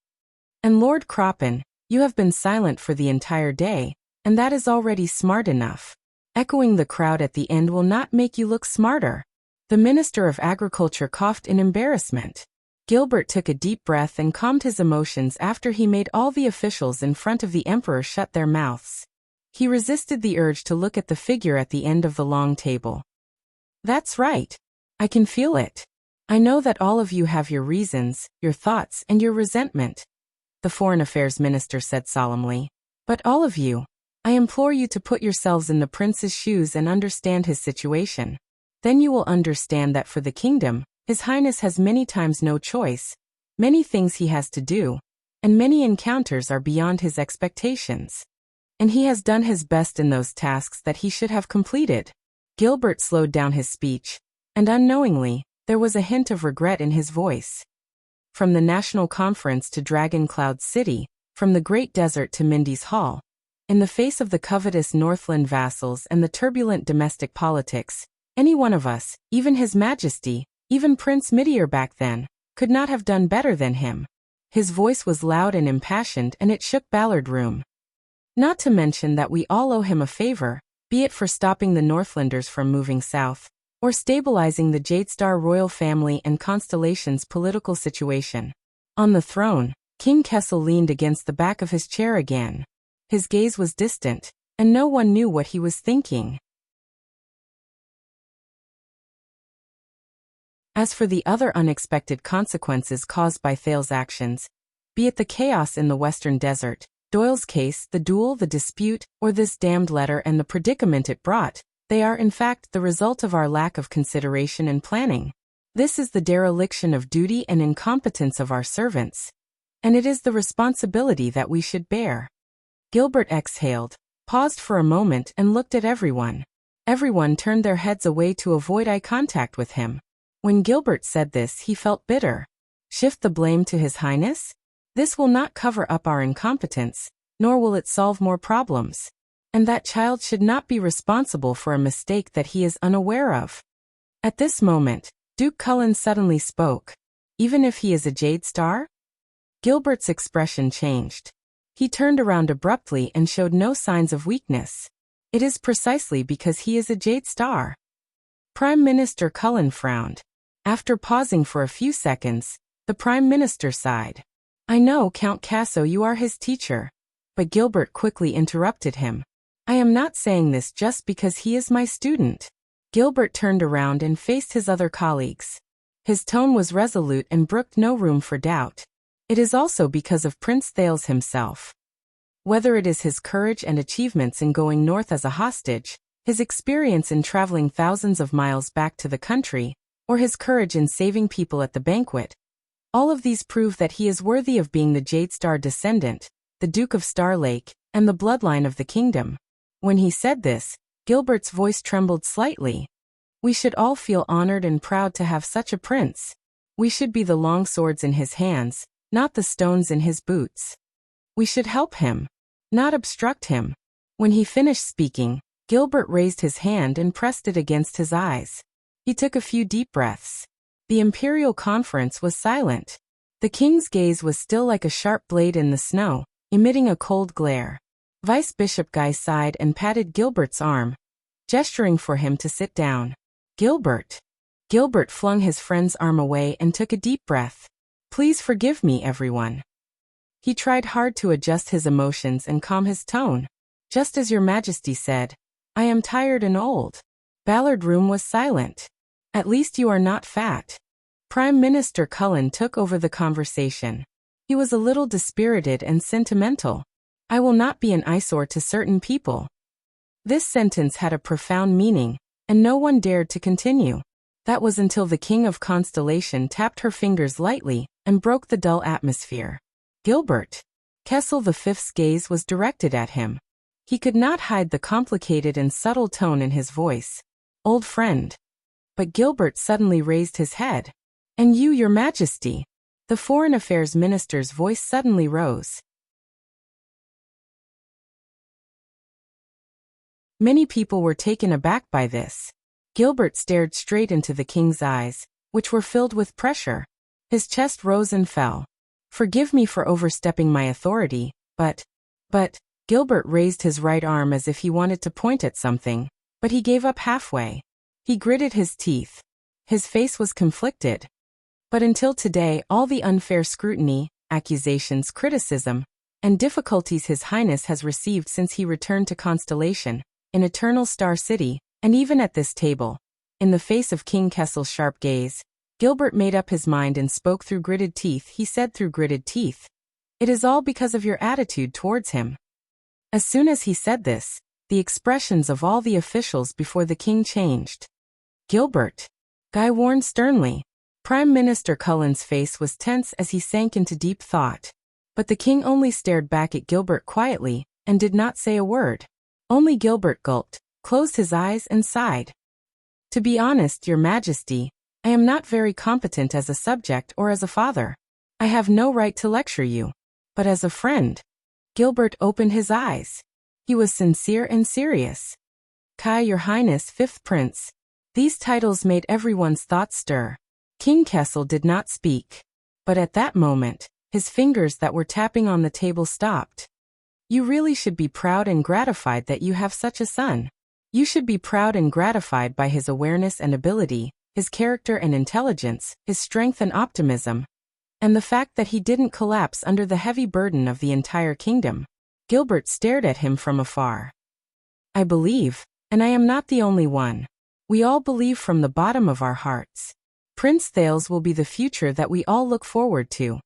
And Lord Kroppen, you have been silent for the entire day, and that is already smart enough. Echoing the crowd at the end will not make you look smarter. The Minister of Agriculture coughed in embarrassment. Gilbert took a deep breath and calmed his emotions after he made all the officials in front of the Emperor shut their mouths. He resisted the urge to look at the figure at the end of the long table. That's right. I can feel it. I know that all of you have your reasons, your thoughts, and your resentment, the Foreign Affairs Minister said solemnly. But all of you, I implore you to put yourselves in the Prince's shoes and understand his situation. Then you will understand that for the kingdom, His Highness has many times no choice, many things he has to do, and many encounters are beyond his expectations. And he has done his best in those tasks that he should have completed. Gilbert slowed down his speech, and unknowingly, there was a hint of regret in his voice. From the National Conference to Dragon Cloud City, from the Great Desert to Mindy's Hall, in the face of the covetous Northland vassals and the turbulent domestic politics, any one of us, even His Majesty, even Prince Midier back then, could not have done better than him. His voice was loud and impassioned and it shook Ballard Room. Not to mention that we all owe him a favor, be it for stopping the Northlanders from moving south, or stabilizing the Jadestar royal family and Constellation's political situation. On the throne, King Kessel leaned against the back of his chair again. His gaze was distant, and no one knew what he was thinking. As for the other unexpected consequences caused by Thale's actions, be it the chaos in the Western Desert, Doyle's case, the duel, the dispute, or this damned letter and the predicament it brought, they are in fact the result of our lack of consideration and planning. This is the dereliction of duty and incompetence of our servants, and it is the responsibility that we should bear. Gilbert exhaled, paused for a moment and looked at everyone. Everyone turned their heads away to avoid eye contact with him. When Gilbert said this, he felt bitter. Shift the blame to His Highness? This will not cover up our incompetence, nor will it solve more problems. And that child should not be responsible for a mistake that he is unaware of. At this moment, Duke Cullen suddenly spoke. Even if he is a Jadestar? Gilbert's expression changed. He turned around abruptly and showed no signs of weakness. It is precisely because he is a Jadestar. Prime Minister Cullen frowned. After pausing for a few seconds, the Prime Minister sighed. I know, Count Casso, you are his teacher. But Gilbert quickly interrupted him. I am not saying this just because he is my student. Gilbert turned around and faced his other colleagues. His tone was resolute and brooked no room for doubt. It is also because of Prince Thales himself. Whether it is his courage and achievements in going north as a hostage, his experience in traveling thousands of miles back to the country, or his courage in saving people at the banquet, all of these prove that he is worthy of being the Jade Star descendant, the Duke of Star Lake, and the bloodline of the kingdom. When he said this, Gilbert's voice trembled slightly. We should all feel honored and proud to have such a prince. We should be the long swords in his hands, not the stones in his boots. We should help him, not obstruct him. When he finished speaking, Gilbert raised his hand and pressed it against his eyes. He took a few deep breaths. The imperial conference was silent. The king's gaze was still like a sharp blade in the snow, emitting a cold glare. Vice Bishop Guy sighed and patted Gilbert's arm, gesturing for him to sit down. Gilbert. Gilbert flung his friend's arm away and took a deep breath. Please forgive me, everyone. He tried hard to adjust his emotions and calm his tone. Just as Your Majesty said, I am tired and old. Ballard Room was silent. At least you are not fat. Prime Minister Cullen took over the conversation. He was a little dispirited and sentimental. I will not be an eyesore to certain people. This sentence had a profound meaning, and no one dared to continue. That was until the King of Constellation tapped her fingers lightly and broke the dull atmosphere. Gilbert. Kessel V's gaze was directed at him. He could not hide the complicated and subtle tone in his voice. Old friend. But Gilbert suddenly raised his head. And you, Your Majesty. The Foreign Affairs Minister's voice suddenly rose. Many people were taken aback by this. Gilbert stared straight into the king's eyes, which were filled with pressure. His chest rose and fell. Forgive me for overstepping my authority, but, Gilbert raised his right arm as if he wanted to point at something, but he gave up halfway. He gritted his teeth. His face was conflicted. But until today, all the unfair scrutiny, accusations, criticism, and difficulties His Highness has received since he returned to Constellation, in Eternal Star City, and even at this table, in the face of King Kessel's sharp gaze, Gilbert made up his mind and spoke through gritted teeth. He said through gritted teeth, "It is all because of your attitude towards him." As soon as he said this, the expressions of all the officials before the king changed. Gilbert. Guy warned sternly. Prime Minister Cullen's face was tense as he sank into deep thought. But the king only stared back at Gilbert quietly, and did not say a word. Only Gilbert gulped, closed his eyes and sighed. To be honest, Your Majesty, I am not very competent as a subject or as a father. I have no right to lecture you. But as a friend. Gilbert opened his eyes. He was sincere and serious. Kai, Your Highness, Fifth Prince. These titles made everyone's thoughts stir. King Kessel did not speak. But at that moment, his fingers that were tapping on the table stopped. You really should be proud and gratified that you have such a son. You should be proud and gratified by his awareness and ability, his character and intelligence, his strength and optimism, and the fact that he didn't collapse under the heavy burden of the entire kingdom. Gilbert stared at him from afar. I believe, and I am not the only one. We all believe from the bottom of our hearts. Prince Thales will be the future that we all look forward to.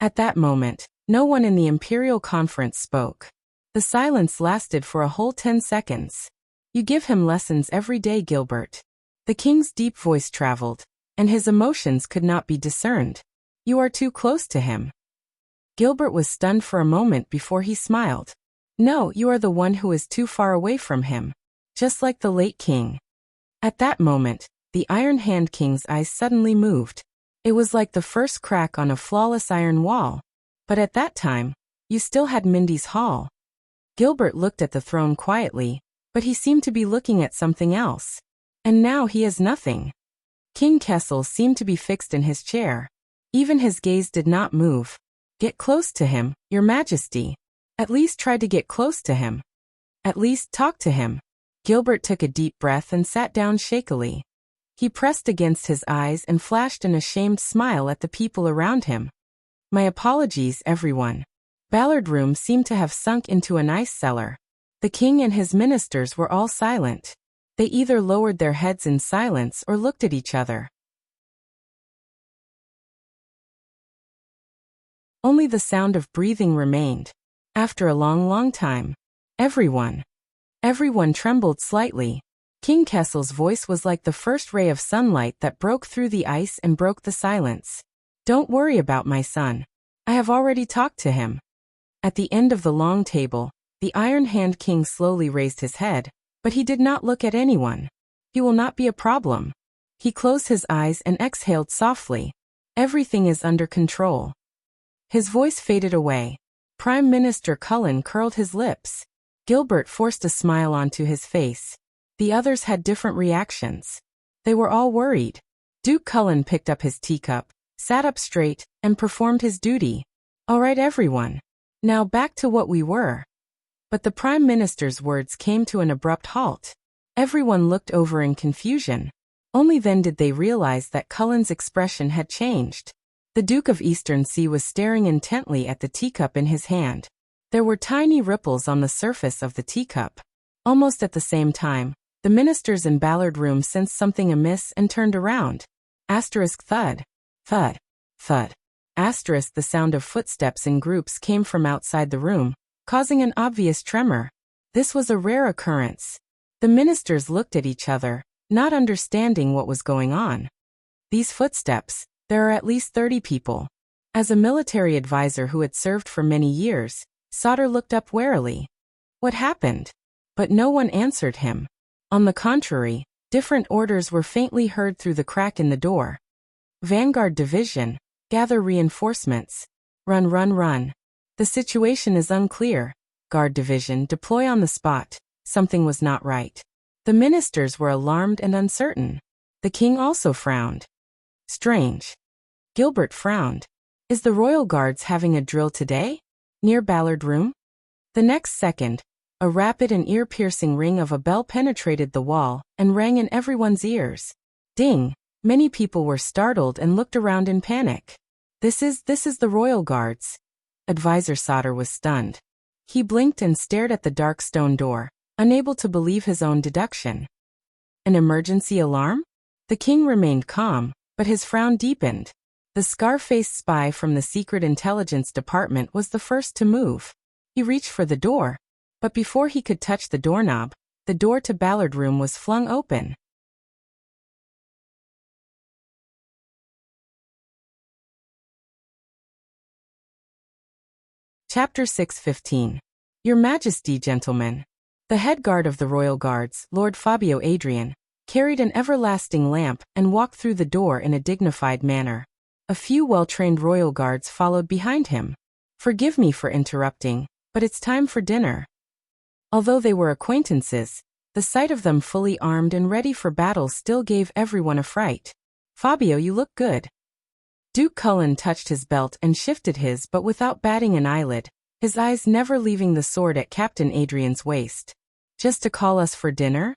At that moment, no one in the Imperial Conference spoke. The silence lasted for a whole 10 seconds. You give him lessons every day, Gilbert. The king's deep voice traveled, and his emotions could not be discerned. You are too close to him. Gilbert was stunned for a moment before he smiled. No, you are the one who is too far away from him. Just like the late king. At that moment, the Iron Hand King's eyes suddenly moved. It was like the first crack on a flawless iron wall. But at that time, you still had Mindy's Hall. Gilbert looked at the throne quietly, but he seemed to be looking at something else. And now he has nothing. King Kessel seemed to be fixed in his chair. Even his gaze did not move. Get close to him, Your Majesty. At least try to get close to him. At least talk to him. Gilbert took a deep breath and sat down shakily. He pressed against his eyes and flashed an ashamed smile at the people around him. My apologies, everyone. Ballard Room seemed to have sunk into an ice cellar. The king and his ministers were all silent. They either lowered their heads in silence or looked at each other. Only the sound of breathing remained. After a long time, everyone trembled slightly. King Kessel's voice was like the first ray of sunlight that broke through the ice and broke the silence. Don't worry about my son. I have already talked to him. At the end of the long table, the Iron Hand King slowly raised his head, but he did not look at anyone. He will not be a problem. He closed his eyes and exhaled softly. Everything is under control. His voice faded away. Prime Minister Cullen curled his lips. Gilbert forced a smile onto his face. The others had different reactions. They were all worried. Duke Cullen picked up his teacup, sat up straight, and performed his duty. All right, everyone. Now back to what we were. But the Prime Minister's words came to an abrupt halt. Everyone looked over in confusion. Only then did they realize that Cullen's expression had changed. The Duke of Eastern Sea was staring intently at the teacup in his hand. There were tiny ripples on the surface of the teacup. Almost at the same time, the ministers in Ballard Room sensed something amiss and turned around. Asterisk thud. Thud. Thud. Asterisk the sound of footsteps in groups came from outside the room, causing an obvious tremor. This was a rare occurrence. The ministers looked at each other, not understanding what was going on. These footsteps, there are at least 30 people. As a military advisor who had served for many years, Sauter looked up warily. What happened? But no one answered him. On the contrary, different orders were faintly heard through the crack in the door. Vanguard Division, gather reinforcements. Run. The situation is unclear. Guard Division, deploy on the spot. Something was not right. The ministers were alarmed and uncertain. The king also frowned. Strange. Gilbert frowned. Is the Royal Guards having a drill today? Near Ballard Room? The next second, a rapid and ear-piercing ring of a bell penetrated the wall and rang in everyone's ears. Ding! Many people were startled and looked around in panic. This is the Royal Guards. Advisor Sauter was stunned. He blinked and stared at the dark stone door, unable to believe his own deduction. An emergency alarm? The king remained calm, but his frown deepened. The scar-faced spy from the Secret Intelligence Department was the first to move. He reached for the door, but before he could touch the doorknob, the door to Ballard Room was flung open. Chapter 6:15. Your Majesty, gentlemen. The head guard of the Royal Guards, Lord Fabio Adrian, carried an everlasting lamp and walked through the door in a dignified manner. A few well-trained Royal Guards followed behind him. Forgive me for interrupting, but it's time for dinner. Although they were acquaintances, the sight of them fully armed and ready for battle still gave everyone a fright. Fabio, you look good. Duke Cullen touched his belt and shifted his but without batting an eyelid, his eyes never leaving the sword at Captain Adrian's waist. Just to call us for dinner?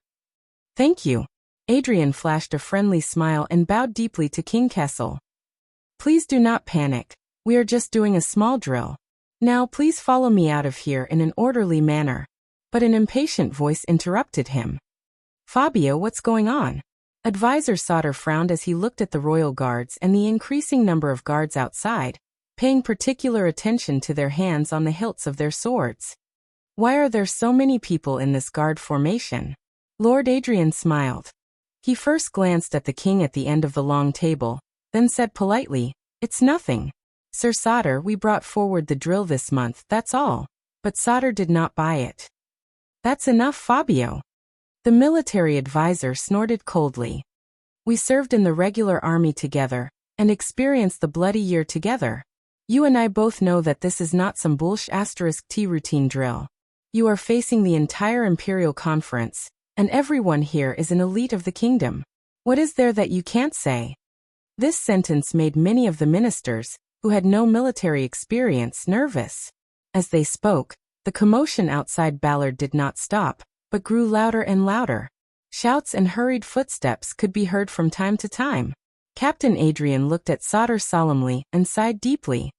Thank you. Adrian flashed a friendly smile and bowed deeply to King Kessel. Please do not panic. We are just doing a small drill. Now please follow me out of here in an orderly manner. But an impatient voice interrupted him. Fabio, what's going on? Advisor Sauter frowned as he looked at the Royal Guards and the increasing number of guards outside, paying particular attention to their hands on the hilts of their swords. Why are there so many people in this guard formation? Lord Adrian smiled. He first glanced at the king at the end of the long table, then said politely, It's nothing. Sir Sauter, we brought forward the drill this month, that's all. But Sauter did not buy it. That's enough, Fabio. The military advisor snorted coldly. We served in the regular army together, and experienced the bloody year together. You and I both know that this is not some *T routine drill. You are facing the entire Imperial Conference, and everyone here is an elite of the kingdom. What is there that you can't say? This sentence made many of the ministers, who had no military experience, nervous. As they spoke, the commotion outside Ballard did not stop, but grew louder and louder. Shouts and hurried footsteps could be heard from time to time. Captain Adrian looked at Sauter solemnly and sighed deeply.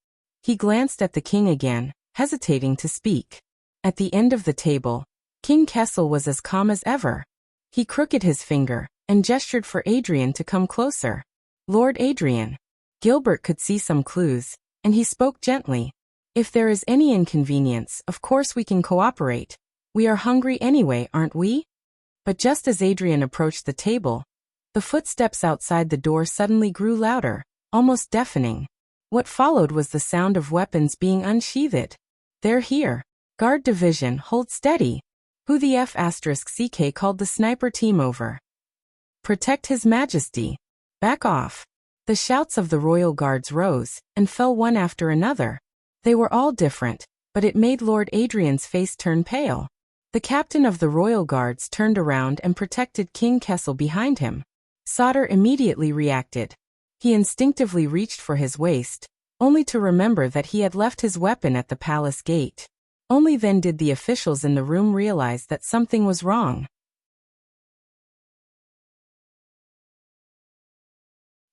He glanced at the king again, hesitating to speak. At the end of the table, King Kessel was as calm as ever. He crooked his finger and gestured for Adrian to come closer. Lord Adrian. Gilbert could see some clues, and he spoke gently. If there is any inconvenience, of course we can cooperate. We are hungry anyway, aren't we? But just as Adrian approached the table, the footsteps outside the door suddenly grew louder, almost deafening. What followed was the sound of weapons being unsheathed. They're here. Guard division, hold steady. Who the F***CK called the sniper team over? Protect His Majesty. Back off. The shouts of the royal guards rose and fell one after another. They were all different, but it made Lord Adrian's face turn pale. The captain of the royal guards turned around and protected King Kessel behind him. Sauter immediately reacted. He instinctively reached for his waist, only to remember that he had left his weapon at the palace gate. Only then did the officials in the room realize that something was wrong.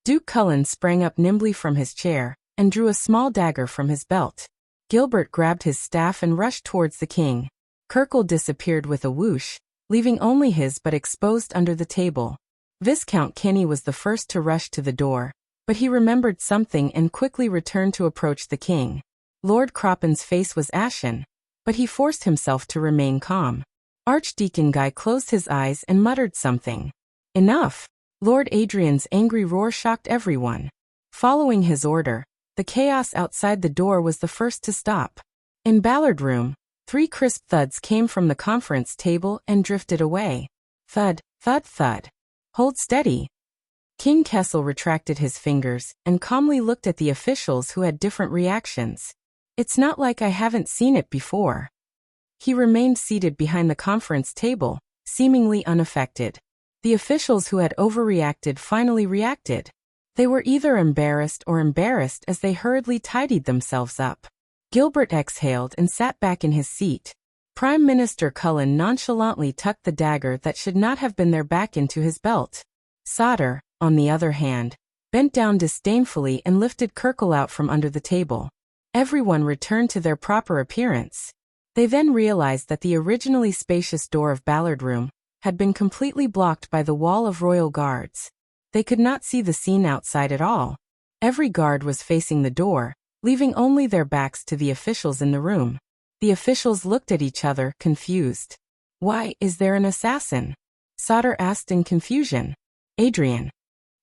Duke Cullen sprang up nimbly from his chair and drew a small dagger from his belt. Gilbert grabbed his staff and rushed towards the king. Kirkle disappeared with a whoosh, leaving only his but exposed under the table. Viscount Kenny was the first to rush to the door, but he remembered something and quickly returned to approach the king. Lord Croppen's face was ashen, but he forced himself to remain calm. Archdeacon Guy closed his eyes and muttered something. Enough! Lord Adrian's angry roar shocked everyone. Following his order, the chaos outside the door was the first to stop. In Ballard Room, 3 crisp thuds came from the conference table and drifted away. Thud, thud, thud. Hold steady. King Kessel retracted his fingers and calmly looked at the officials who had different reactions. It's not like I haven't seen it before. He remained seated behind the conference table, seemingly unaffected. The officials who had overreacted finally reacted. They were either embarrassed as they hurriedly tidied themselves up. Gilbert exhaled and sat back in his seat. Prime Minister Cullen nonchalantly tucked the dagger that should not have been there back into his belt. Sauter, on the other hand, bent down disdainfully and lifted Kirkle out from under the table. Everyone returned to their proper appearance. They then realized that the originally spacious door of Ballard Room had been completely blocked by the wall of royal guards. They could not see the scene outside at all. Every guard was facing the door, leaving only their backs to the officials in the room. The officials looked at each other, confused. Why, is there an assassin? Sauter asked in confusion. Adrian.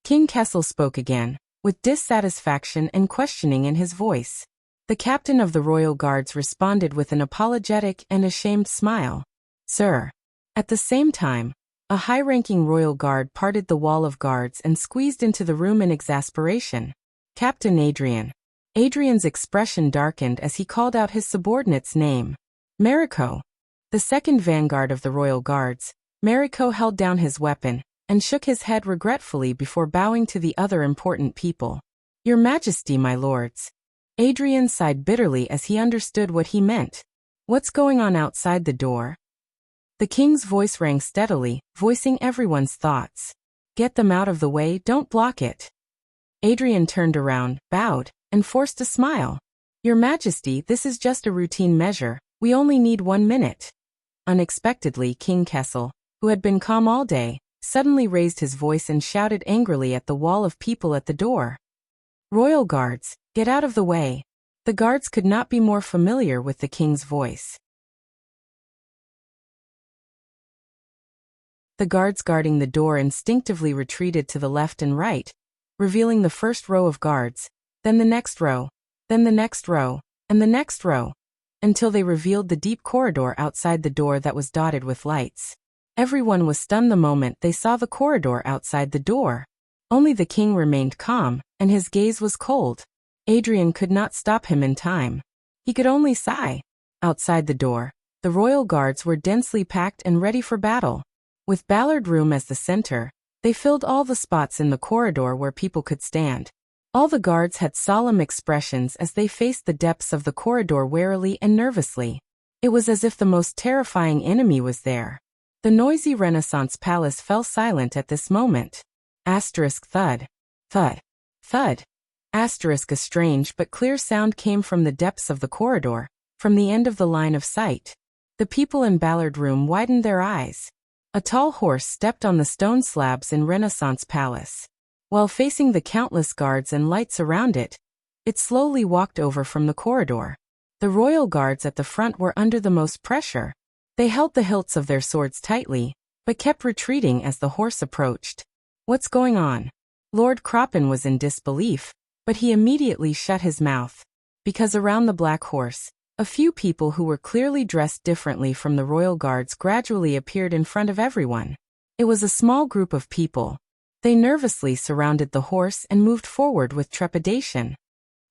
King Kessel spoke again, with dissatisfaction and questioning in his voice. The captain of the royal guards responded with an apologetic and ashamed smile. Sir. At the same time, a high-ranking royal guard parted the wall of guards and squeezed into the room in exasperation. Captain Adrian. Adrian's expression darkened as he called out his subordinate's name. Marico. The second vanguard of the royal guards, Marico held down his weapon and shook his head regretfully before bowing to the other important people. Your Majesty, my lords. Adrian sighed bitterly as he understood what he meant. What's going on outside the door? The king's voice rang steadily, voicing everyone's thoughts. Get them out of the way, don't block it. Adrian turned around, bowed, and forced a smile. Your Majesty, this is just a routine measure, we only need 1 minute. Unexpectedly, King Kessel, who had been calm all day, suddenly raised his voice and shouted angrily at the wall of people at the door. Royal guards, get out of the way. The guards could not be more familiar with the king's voice. The guards guarding the door instinctively retreated to the left and right, revealing the first row of guards, then the next row, then the next row, and the next row, until they revealed the deep corridor outside the door that was dotted with lights. Everyone was stunned the moment they saw the corridor outside the door. Only the king remained calm, and his gaze was cold. Adrian could not stop him in time. He could only sigh. Outside the door, the royal guards were densely packed and ready for battle. With Ballard Room as the center, they filled all the spots in the corridor where people could stand. All the guards had solemn expressions as they faced the depths of the corridor warily and nervously. It was as if the most terrifying enemy was there. The noisy Renaissance palace fell silent at this moment. Asterisk thud. Thud. Thud. Asterisk a strange but clear sound came from the depths of the corridor, from the end of the line of sight. The people in Ballard Room widened their eyes. A tall horse stepped on the stone slabs in Renaissance Palace. While facing the countless guards and lights around it, it slowly walked over from the corridor. The royal guards at the front were under the most pressure. They held the hilts of their swords tightly, but kept retreating as the horse approached. What's going on? Lord Croppen was in disbelief, but he immediately shut his mouth. Because around the black horse, a few people who were clearly dressed differently from the royal guards gradually appeared in front of everyone. It was a small group of people. They nervously surrounded the horse and moved forward with trepidation.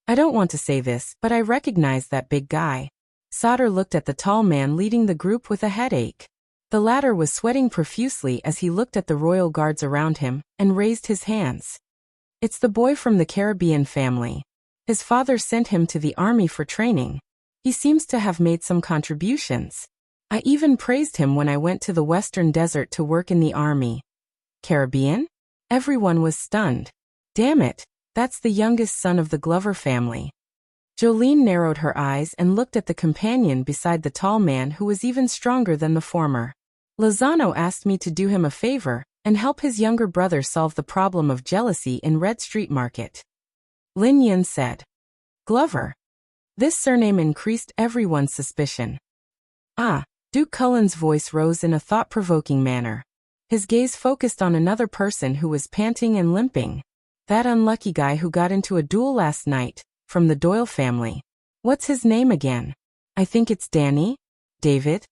I don't want to say this, but I recognize that big guy. Sauter looked at the tall man leading the group with a headache. The latter was sweating profusely as he looked at the royal guards around him and raised his hands. It's the boy from the Caribbean family. His father sent him to the army for training. He seems to have made some contributions. I even praised him when I went to the Western Desert to work in the army. Caribbean? Everyone was stunned. Damn it, that's the youngest son of the Glover family. Jolene narrowed her eyes and looked at the companion beside the tall man who was even stronger than the former. Lozano asked me to do him a favor and help his younger brother solve the problem of jealousy in Red Street Market. Lin Yun said. Glover. This surname increased everyone's suspicion. Ah, Duke Cullen's voice rose in a thought-provoking manner. His gaze focused on another person who was panting and limping. That unlucky guy who got into a duel last night, from the Doyle family. What's his name again? I think it's Danny? David?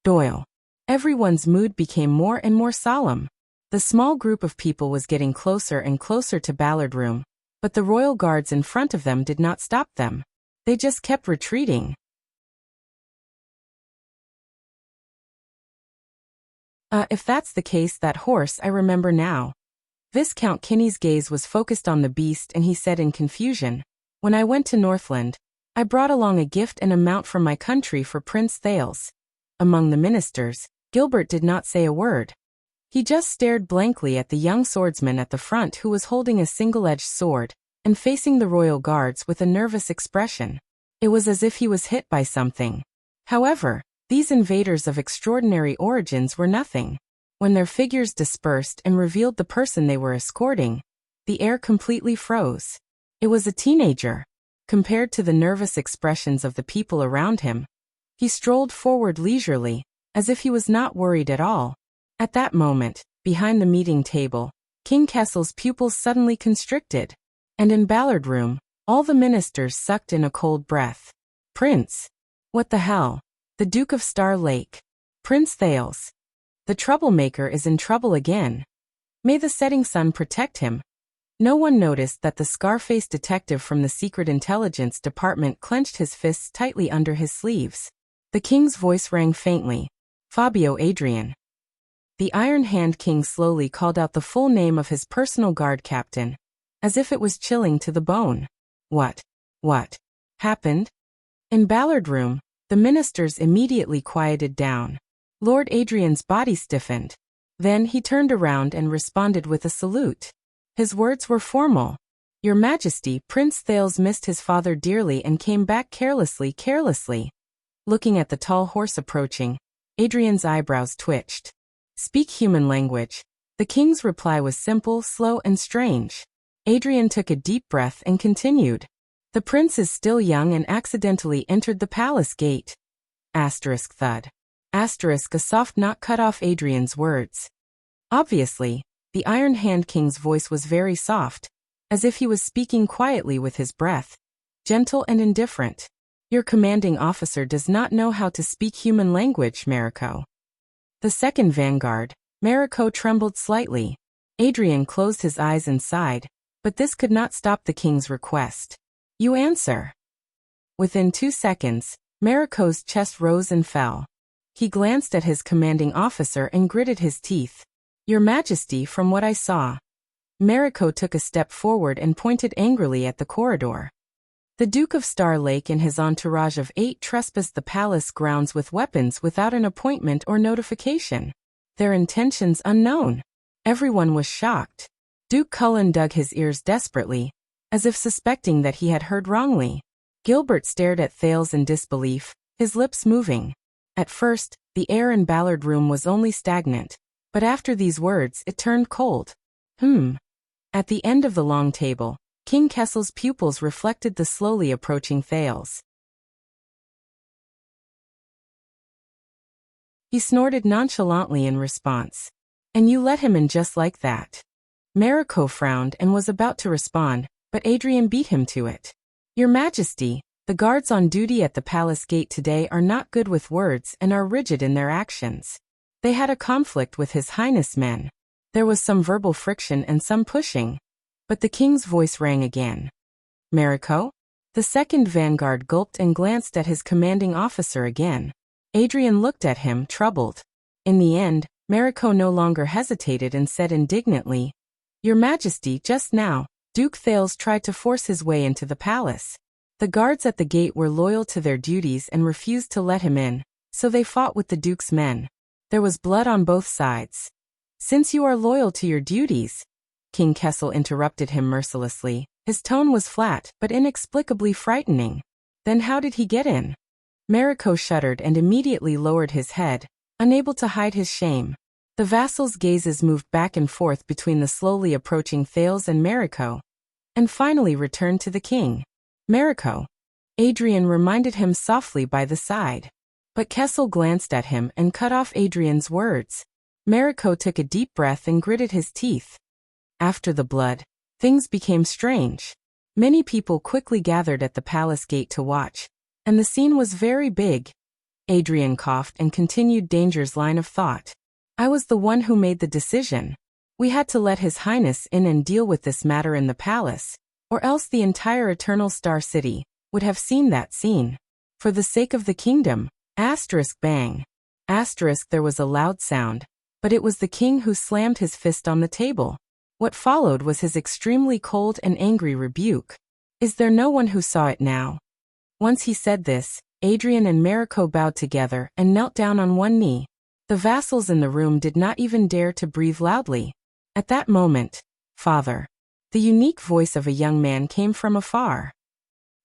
Doyle. Everyone's mood became more and more solemn. The small group of people was getting closer and closer to Ballard Room, but the royal guards in front of them did not stop them. They just kept retreating. If that's the case, that horse I remember now. Viscount Kinney's gaze was focused on the beast and he said in confusion, when I went to Northland, I brought along a gift and a mount from my country for Prince Thales. Among the ministers, Gilbert did not say a word. He just stared blankly at the young swordsman at the front who was holding a single-edged sword and facing the royal guards with a nervous expression. It was as if he was hit by something. However, these invaders of extraordinary origins were nothing. When their figures dispersed and revealed the person they were escorting, the air completely froze. It was a teenager. Compared to the nervous expressions of the people around him, he strolled forward leisurely, as if he was not worried at all. At that moment, behind the meeting table, King Kessel's pupils suddenly constricted. And in Ballard Room, all the ministers sucked in a cold breath. Prince. What the hell? The Duke of Star Lake. Prince Thales. The troublemaker is in trouble again. May the setting sun protect him. No one noticed that the scar-faced detective from the Secret Intelligence Department clenched his fists tightly under his sleeves. The king's voice rang faintly. Fabio Adrian. The Iron Hand King slowly called out the full name of his personal guard captain, as if it was chilling to the bone. What happened? In Ballard Room, the ministers immediately quieted down. Lord Adrian's body stiffened. Then he turned around and responded with a salute. His words were formal. Your Majesty, Prince Thales missed his father dearly and came back carelessly. Looking at the tall horse approaching, Adrian's eyebrows twitched. Speak human language. The king's reply was simple, slow, and strange. Adrian took a deep breath and continued. The prince is still young and accidentally entered the palace gate. Asterisk thud. Asterisk a soft knock cut off Adrian's words. Obviously, the Iron Hand King's voice was very soft, as if he was speaking quietly with his breath, gentle and indifferent. Your commanding officer does not know how to speak human language, Mariko. The second vanguard, Mariko trembled slightly. Adrian closed his eyes and sighed, but this could not stop the king's request. You answer. Within 2 seconds, Mariko's chest rose and fell. He glanced at his commanding officer and gritted his teeth. Your Majesty, from what I saw. Mariko took a step forward and pointed angrily at the corridor. The Duke of Star Lake and his entourage of 8 trespassed the palace grounds with weapons without an appointment or notification. their intentions unknown. Everyone was shocked. Duke Cullen dug his ears desperately, as if suspecting that he had heard wrongly. Gilbert stared at Thales in disbelief, his lips moving. At first, the air in Ballard Room was only stagnant, but after these words it turned cold. At the end of the long table, King Kessel's pupils reflected the slowly approaching Thales. He snorted nonchalantly in response. "And you let him in just like that?" Marico frowned and was about to respond, but Adrian beat him to it. "Your Majesty, the guards on duty at the palace gate today are not good with words and are rigid in their actions. They had a conflict with His Highness' men. There was some verbal friction and some pushing." But the king's voice rang again. "Marico?" The second vanguard gulped and glanced at his commanding officer again. Adrian looked at him, troubled. In the end, Marico no longer hesitated and said indignantly, "Your Majesty, just now, Duke Thales tried to force his way into the palace. The guards at the gate were loyal to their duties and refused to let him in, so they fought with the Duke's men. There was blood on both sides." "Since you are loyal to your duties," King Kessel interrupted him mercilessly. His tone was flat, but inexplicably frightening. "Then how did he get in?" Marico shuddered and immediately lowered his head, unable to hide his shame. The vassals' gazes moved back and forth between the slowly approaching Thales and Marico, and finally returned to the king. "Marico," Adrian reminded him softly by the side. But Kessel glanced at him and cut off Adrian's words. Marico took a deep breath and gritted his teeth. After the blood, things became strange. Many people quickly gathered at the palace gate to watch, and the scene was very big. Adrian coughed and continued Danger's line of thought. "I was the one who made the decision. We had to let His Highness in and deal with this matter in the palace, or else the entire Eternal Star City would have seen that scene. For the sake of the kingdom, bang. There was a loud sound, but it was the king who slammed his fist on the table. What followed was his extremely cold and angry rebuke. "Is there no one who saw it now?" Once he said this, Adrian and Marico bowed together and knelt down on one knee. The vassals in the room did not even dare to breathe loudly. At that moment, "Father," the unique voice of a young man came from afar.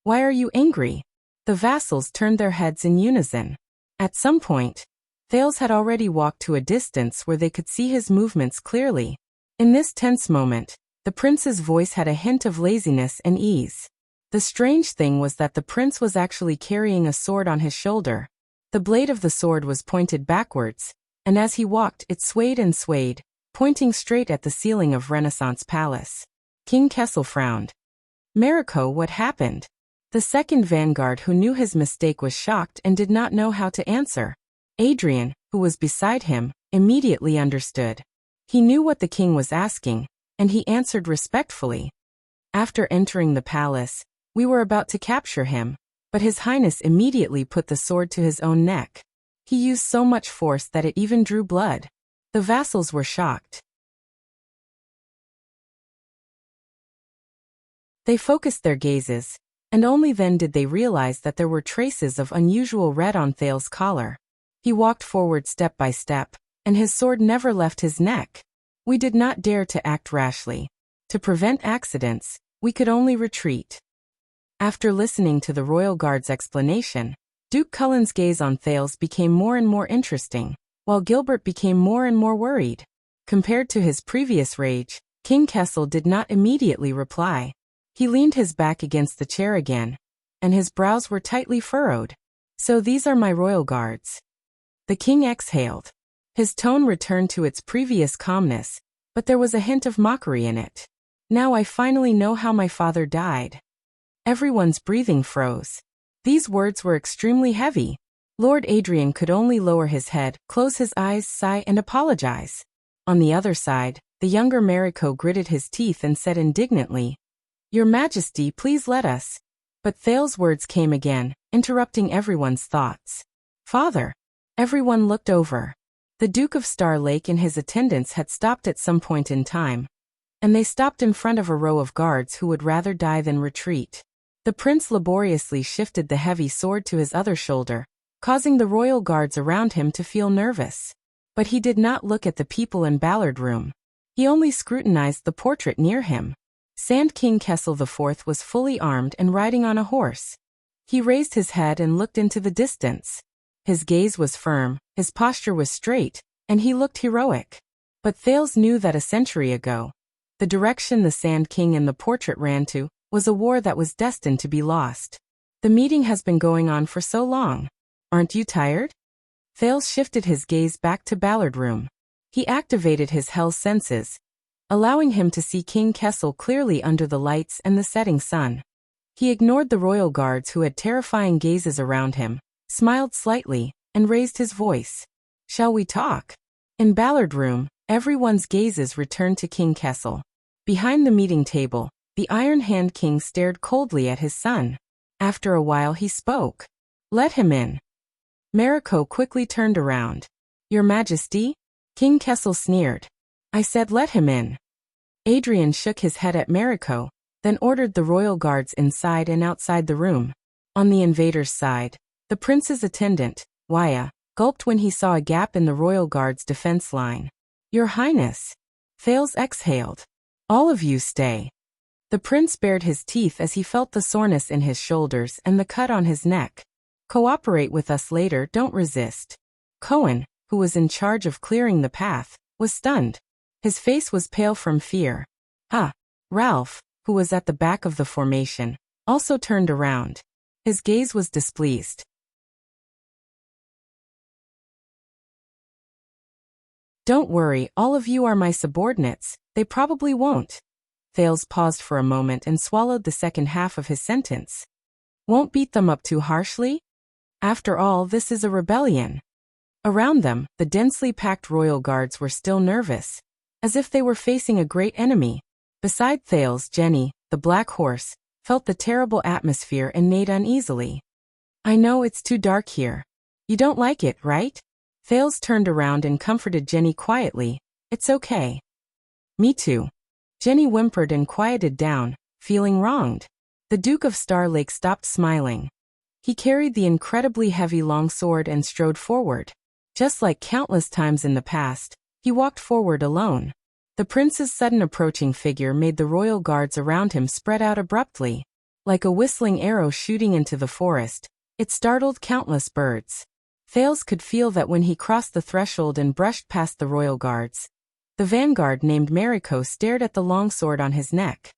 "Why are you angry?" The vassals turned their heads in unison. At some point, Thales had already walked to a distance where they could see his movements clearly. In this tense moment, the prince's voice had a hint of laziness and ease. The strange thing was that the prince was actually carrying a sword on his shoulder. The blade of the sword was pointed backwards, and as he walked it swayed and swayed, pointing straight at the ceiling of Renaissance Palace. King Kessel frowned. "Marico, what happened?" The second vanguard, who knew his mistake, was shocked and did not know how to answer. Adrian, who was beside him, immediately understood. He knew what the king was asking, and he answered respectfully. "After entering the palace, we were about to capture him, but His Highness immediately put the sword to his own neck. He used so much force that it even drew blood." The vassals were shocked. They focused their gazes, and only then did they realize that there were traces of unusual red on Thales' collar. He walked forward step by step, and his sword never left his neck. "We did not dare to act rashly. To prevent accidents, we could only retreat." After listening to the royal guard's explanation, Duke Cullen's gaze on Thales became more and more interesting, while Gilbert became more and more worried. Compared to his previous rage, King Kessel did not immediately reply. He leaned his back against the chair again, and his brows were tightly furrowed. "So these are my royal guards." The king exhaled. His tone returned to its previous calmness, but there was a hint of mockery in it. "Now I finally know how my father died." Everyone's breathing froze. These words were extremely heavy. Lord Adrian could only lower his head, close his eyes, sigh, and apologize. On the other side, the younger Marico gritted his teeth and said indignantly, "Your Majesty, please let us." But Thales' words came again, interrupting everyone's thoughts. "Father." Everyone looked over. The Duke of Star Lake and his attendants had stopped at some point in time, and they stopped in front of a row of guards who would rather die than retreat. The prince laboriously shifted the heavy sword to his other shoulder, causing the royal guards around him to feel nervous. But he did not look at the people in Ballard Room. He only scrutinized the portrait near him. Sand King Kessel IV was fully armed and riding on a horse. He raised his head and looked into the distance. His gaze was firm, his posture was straight, and he looked heroic. But Thales knew that a century ago, the direction the Sand King in the portrait ran to was a war that was destined to be lost. The meeting has been going on for so long. Aren't you tired? Thales shifted his gaze back to Ballard Room. He activated his hell senses, allowing him to see King Kessel clearly under the lights and the setting sun. He ignored the royal guards who had terrifying gazes around him, smiled slightly, and raised his voice. Shall we talk? In Ballard Room, everyone's gazes returned to King Kessel. Behind the meeting table, the Iron Hand King stared coldly at his son. After a while he spoke. Let him in. Mariko quickly turned around. Your Majesty? King Kessel sneered. I said let him in. Adrian shook his head at Mariko, then ordered the royal guards inside and outside the room. On the invader's side, the prince's attendant, Waya, gulped when he saw a gap in the royal guard's defense line. Your Highness. Thales exhaled. All of you stay. The prince bared his teeth as he felt the soreness in his shoulders and the cut on his neck. Cooperate with us later, don't resist. Cohen, who was in charge of clearing the path, was stunned. His face was pale from fear. Ralph, who was at the back of the formation, also turned around. His gaze was displeased. Don't worry, all of you are my subordinates, they probably won't. Thales paused for a moment and swallowed the second half of his sentence. Won't beat them up too harshly? After all, this is a rebellion. Around them, the densely packed royal guards were still nervous, as if they were facing a great enemy. Beside Thales, Jenny, the black horse, felt the terrible atmosphere and neighed uneasily. I know it's too dark here. You don't like it, right? Thales turned around and comforted Jenny quietly. It's okay. Me too. Jenny whimpered and quieted down, feeling wronged. The Duke of Star Lake stopped smiling. He carried the incredibly heavy long sword and strode forward. Just like countless times in the past, he walked forward alone. The prince's sudden approaching figure made the royal guards around him spread out abruptly. Like a whistling arrow shooting into the forest, it startled countless birds. Thales could feel that when he crossed the threshold and brushed past the royal guards. The vanguard named Mariko stared at the longsword on his neck.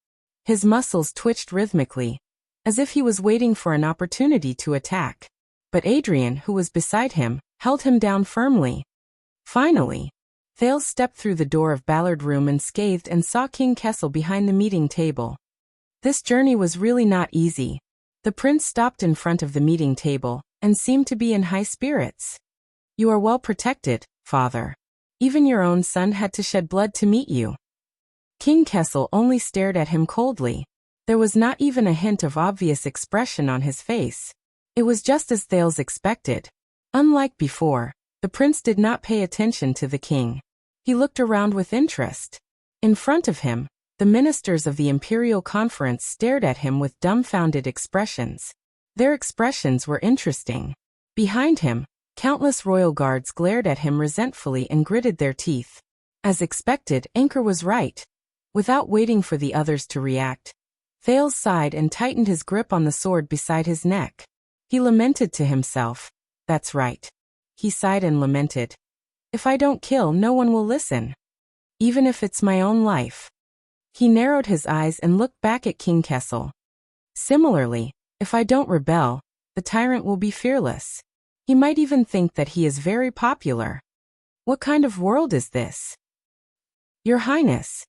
His muscles twitched rhythmically, as if he was waiting for an opportunity to attack. But Adrian, who was beside him, held him down firmly. Finally, Thales stepped through the door of Ballard Room unscathed and saw King Kessel behind the meeting table. This journey was really not easy. The prince stopped in front of the meeting table and seemed to be in high spirits. You are well protected, father. Even your own son had to shed blood to meet you. King Kessel only stared at him coldly. There was not even a hint of obvious expression on his face. It was just as Thales expected. Unlike before, the prince did not pay attention to the king. He looked around with interest. In front of him, the ministers of the Imperial Conference stared at him with dumbfounded expressions. Their expressions were interesting. Behind him, countless royal guards glared at him resentfully and gritted their teeth. As expected, Anchor was right. Without waiting for the others to react, Thales sighed and tightened his grip on the sword beside his neck. He lamented to himself. That's right. He sighed and lamented. If I don't kill, no one will listen. Even if it's my own life. He narrowed his eyes and looked back at King Kessel. Similarly, if I don't rebel, the tyrant will be fearless. He might even think that he is very popular. What kind of world is this? Your Highness.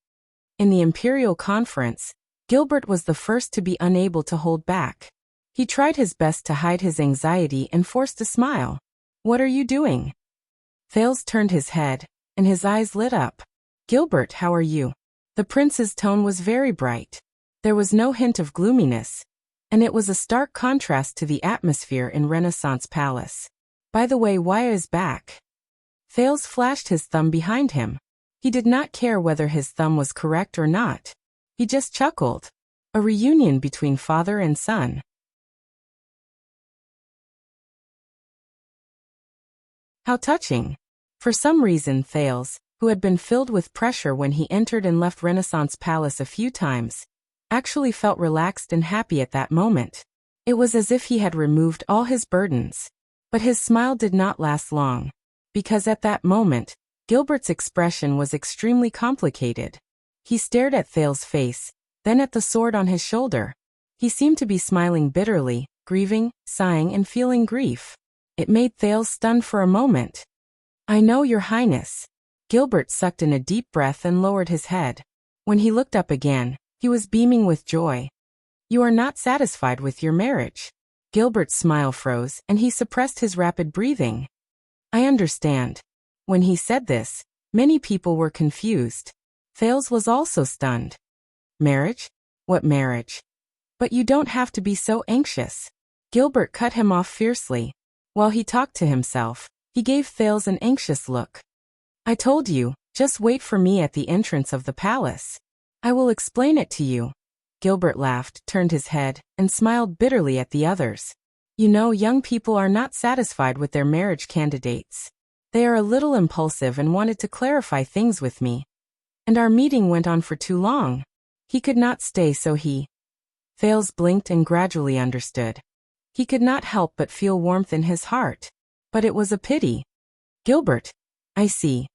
In the Imperial Conference, Gilbert was the first to be unable to hold back. He tried his best to hide his anxiety and forced a smile. What are you doing? Thales turned his head, and his eyes lit up. Gilbert, how are you? The prince's tone was very bright. There was no hint of gloominess, and it was a stark contrast to the atmosphere in Renaissance Palace. By the way, Waya is back. Thales flashed his thumb behind him. He did not care whether his thumb was correct or not. He just chuckled. A reunion between father and son. How touching. For some reason Thales, who had been filled with pressure when he entered and left Renaissance Palace a few times, actually felt relaxed and happy at that moment. It was as if he had removed all his burdens. But his smile did not last long. Because at that moment, Gilbert's expression was extremely complicated. He stared at Thales' face, then at the sword on his shoulder. He seemed to be smiling bitterly, grieving, sighing and feeling grief. It made Thales stunned for a moment. "I know, Your Highness." Gilbert sucked in a deep breath and lowered his head. When he looked up again, he was beaming with joy. "You are not satisfied with your marriage." Gilbert's smile froze and he suppressed his rapid breathing. "I understand." When he said this, many people were confused. Thales was also stunned. "Marriage? What marriage? But you don't have to be so anxious." Gilbert cut him off fiercely. While he talked to himself, he gave Thales an anxious look. "I told you, just wait for me at the entrance of the palace. I will explain it to you." Gilbert laughed, turned his head, and smiled bitterly at the others. "You know, young people are not satisfied with their marriage candidates. They are a little impulsive and wanted to clarify things with me. And our meeting went on for too long. He could not stay, so he..." Thales blinked and gradually understood. He could not help but feel warmth in his heart. But it was a pity. "Gilbert, I see."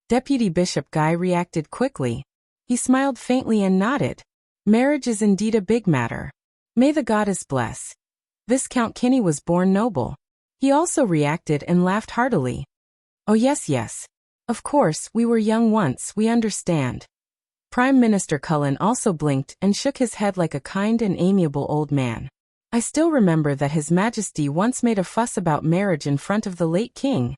Deputy Bishop Guy reacted quickly. He smiled faintly and nodded. "Marriage is indeed a big matter. May the goddess bless." Viscount Kinney was born noble. He also reacted and laughed heartily. "Oh yes. Of course, we were young once, we understand." Prime Minister Cullen also blinked and shook his head like a kind and amiable old man. "I still remember that His Majesty once made a fuss about marriage in front of the late king."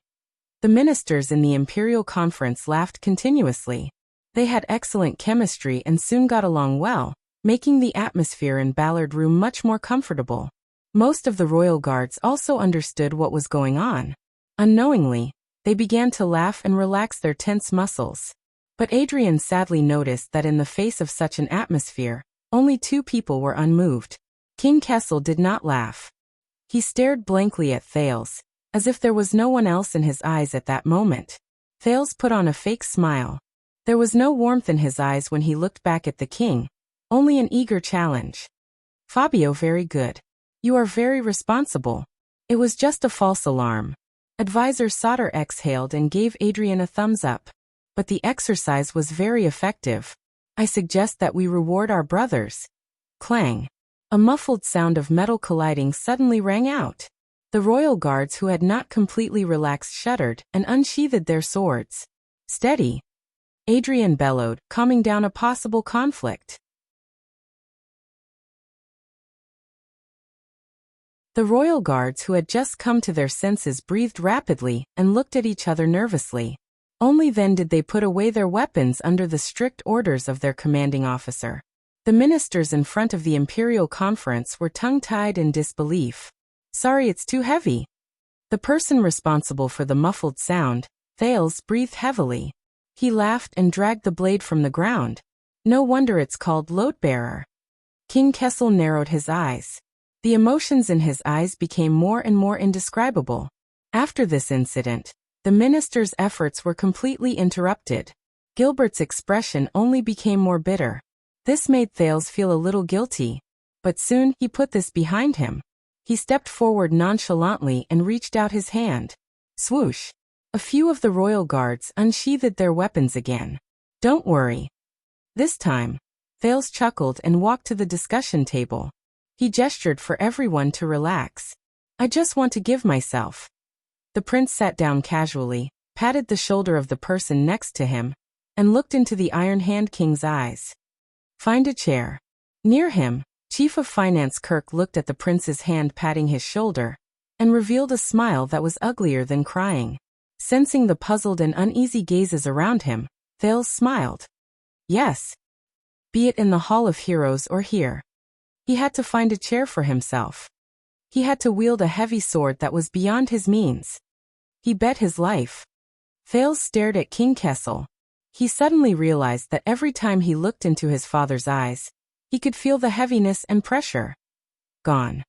The ministers in the Imperial Conference laughed continuously. They had excellent chemistry and soon got along well, making the atmosphere in Ballard Room much more comfortable. Most of the royal guards also understood what was going on. Unknowingly, they began to laugh and relax their tense muscles. But Adrian sadly noticed that in the face of such an atmosphere, only two people were unmoved. King Kessel did not laugh. He stared blankly at Thales, as if there was no one else in his eyes at that moment. Thales put on a fake smile. There was no warmth in his eyes when he looked back at the king, only an eager challenge. "Fabio, very good. You are very responsible." It was just a false alarm. Advisor Sauter exhaled and gave Adrian a thumbs up. "But the exercise was very effective. I suggest that we reward our brothers." Clang. A muffled sound of metal colliding suddenly rang out. The royal guards who had not completely relaxed shuddered and unsheathed their swords. "Steady," Adrian bellowed, calming down a possible conflict. The royal guards who had just come to their senses breathed rapidly and looked at each other nervously. Only then did they put away their weapons under the strict orders of their commanding officer. The ministers in front of the Imperial Conference were tongue-tied in disbelief. "Sorry, it's too heavy." The person responsible for the muffled sound, Thales, breathed heavily. He laughed and dragged the blade from the ground. "No wonder it's called load-bearer." King Kessel narrowed his eyes. The emotions in his eyes became more and more indescribable. After this incident, the minister's efforts were completely interrupted. Gilbert's expression only became more bitter. This made Thales feel a little guilty. But soon he put this behind him. He stepped forward nonchalantly and reached out his hand. Swoosh! A few of the royal guards unsheathed their weapons again. "Don't worry." This time, Thales chuckled and walked to the discussion table. He gestured for everyone to relax. "I just want to give myself." The prince sat down casually, patted the shoulder of the person next to him, and looked into the Iron Hand King's eyes. "Find a chair." Near him, Chief of Finance Kirk looked at the prince's hand patting his shoulder, and revealed a smile that was uglier than crying. Sensing the puzzled and uneasy gazes around him, Thales smiled. "Yes. Be it in the Hall of Heroes or here." He had to find a chair for himself. He had to wield a heavy sword that was beyond his means. He bet his life. Thales stared at King Kessel. He suddenly realized that every time he looked into his father's eyes, he could feel the heaviness and pressure. Gone.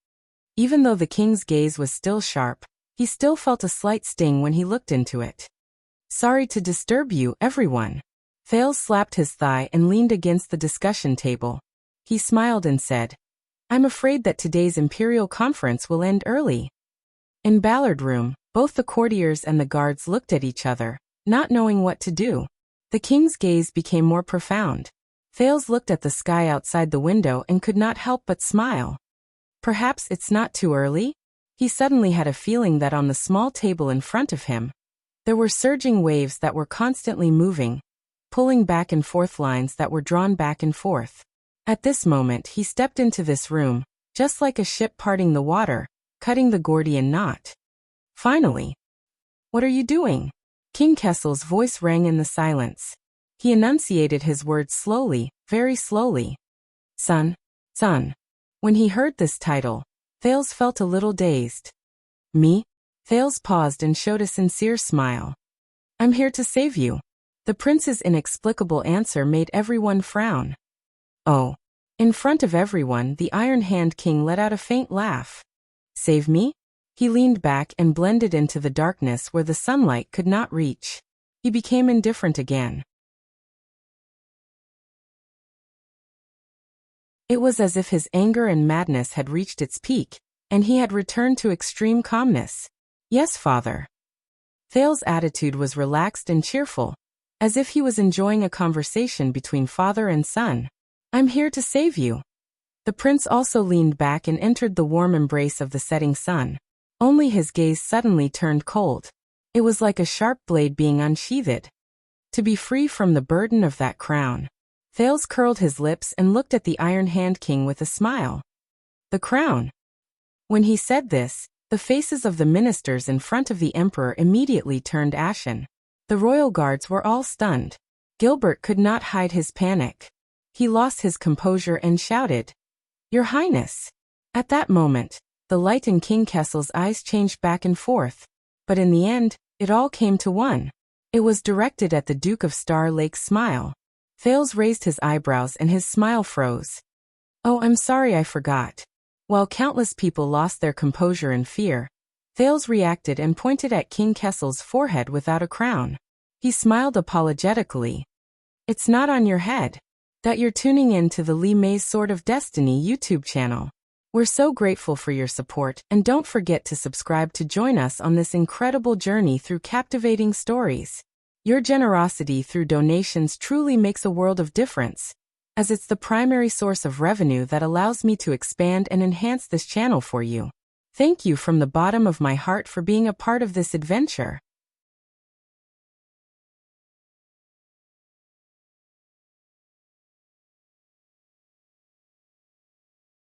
Even though the king's gaze was still sharp, he still felt a slight sting when he looked into it. Sorry to disturb you, everyone. Thales slapped his thigh and leaned against the discussion table. He smiled and said, I'm afraid that today's imperial conference will end early. In Ballard Room, both the courtiers and the guards looked at each other, not knowing what to do. The king's gaze became more profound. Thales looked at the sky outside the window and could not help but smile. Perhaps it's not too early? He suddenly had a feeling that on the small table in front of him, there were surging waves that were constantly moving, pulling back and forth lines that were drawn back and forth. At this moment he stepped into this room, just like a ship parting the water, cutting the Gordian knot. Finally. What are you doing? King Kessel's voice rang in the silence. He enunciated his words slowly, very slowly. Son. When he heard this title, Thales felt a little dazed. Me? Thales paused and showed a sincere smile. I'm here to save you. The prince's inexplicable answer made everyone frown. Oh. In front of everyone, the Iron Hand King let out a faint laugh. Save me? He leaned back and blended into the darkness where the sunlight could not reach. He became indifferent again. It was as if his anger and madness had reached its peak, and he had returned to extreme calmness. Yes, father. Thales' attitude was relaxed and cheerful, as if he was enjoying a conversation between father and son. I'm here to save you. The prince also leaned back and entered the warm embrace of the setting sun. Only his gaze suddenly turned cold. It was like a sharp blade being unsheathed. To be free from the burden of that crown. Thales curled his lips and looked at the Iron Hand King with a smile. The crown. When he said this, the faces of the ministers in front of the emperor immediately turned ashen. The royal guards were all stunned. Gilbert could not hide his panic. He lost his composure and shouted, Your Highness! At that moment, the light in King Kessel's eyes changed back and forth, but in the end, it all came to one. It was directed at the Duke of Star Lake's smile. Thales raised his eyebrows and his smile froze. Oh, I'm sorry, I forgot. While countless people lost their composure in fear, Thales reacted and pointed at King Kessel's forehead without a crown. He smiled apologetically. It's not on your head. That you're tuning in to the Li Mei's Sword of Destiny YouTube channel. We're so grateful for your support, and don't forget to subscribe to join us on this incredible journey through captivating stories. Your generosity through donations truly makes a world of difference, as it's the primary source of revenue that allows me to expand and enhance this channel for you. Thank you from the bottom of my heart for being a part of this adventure.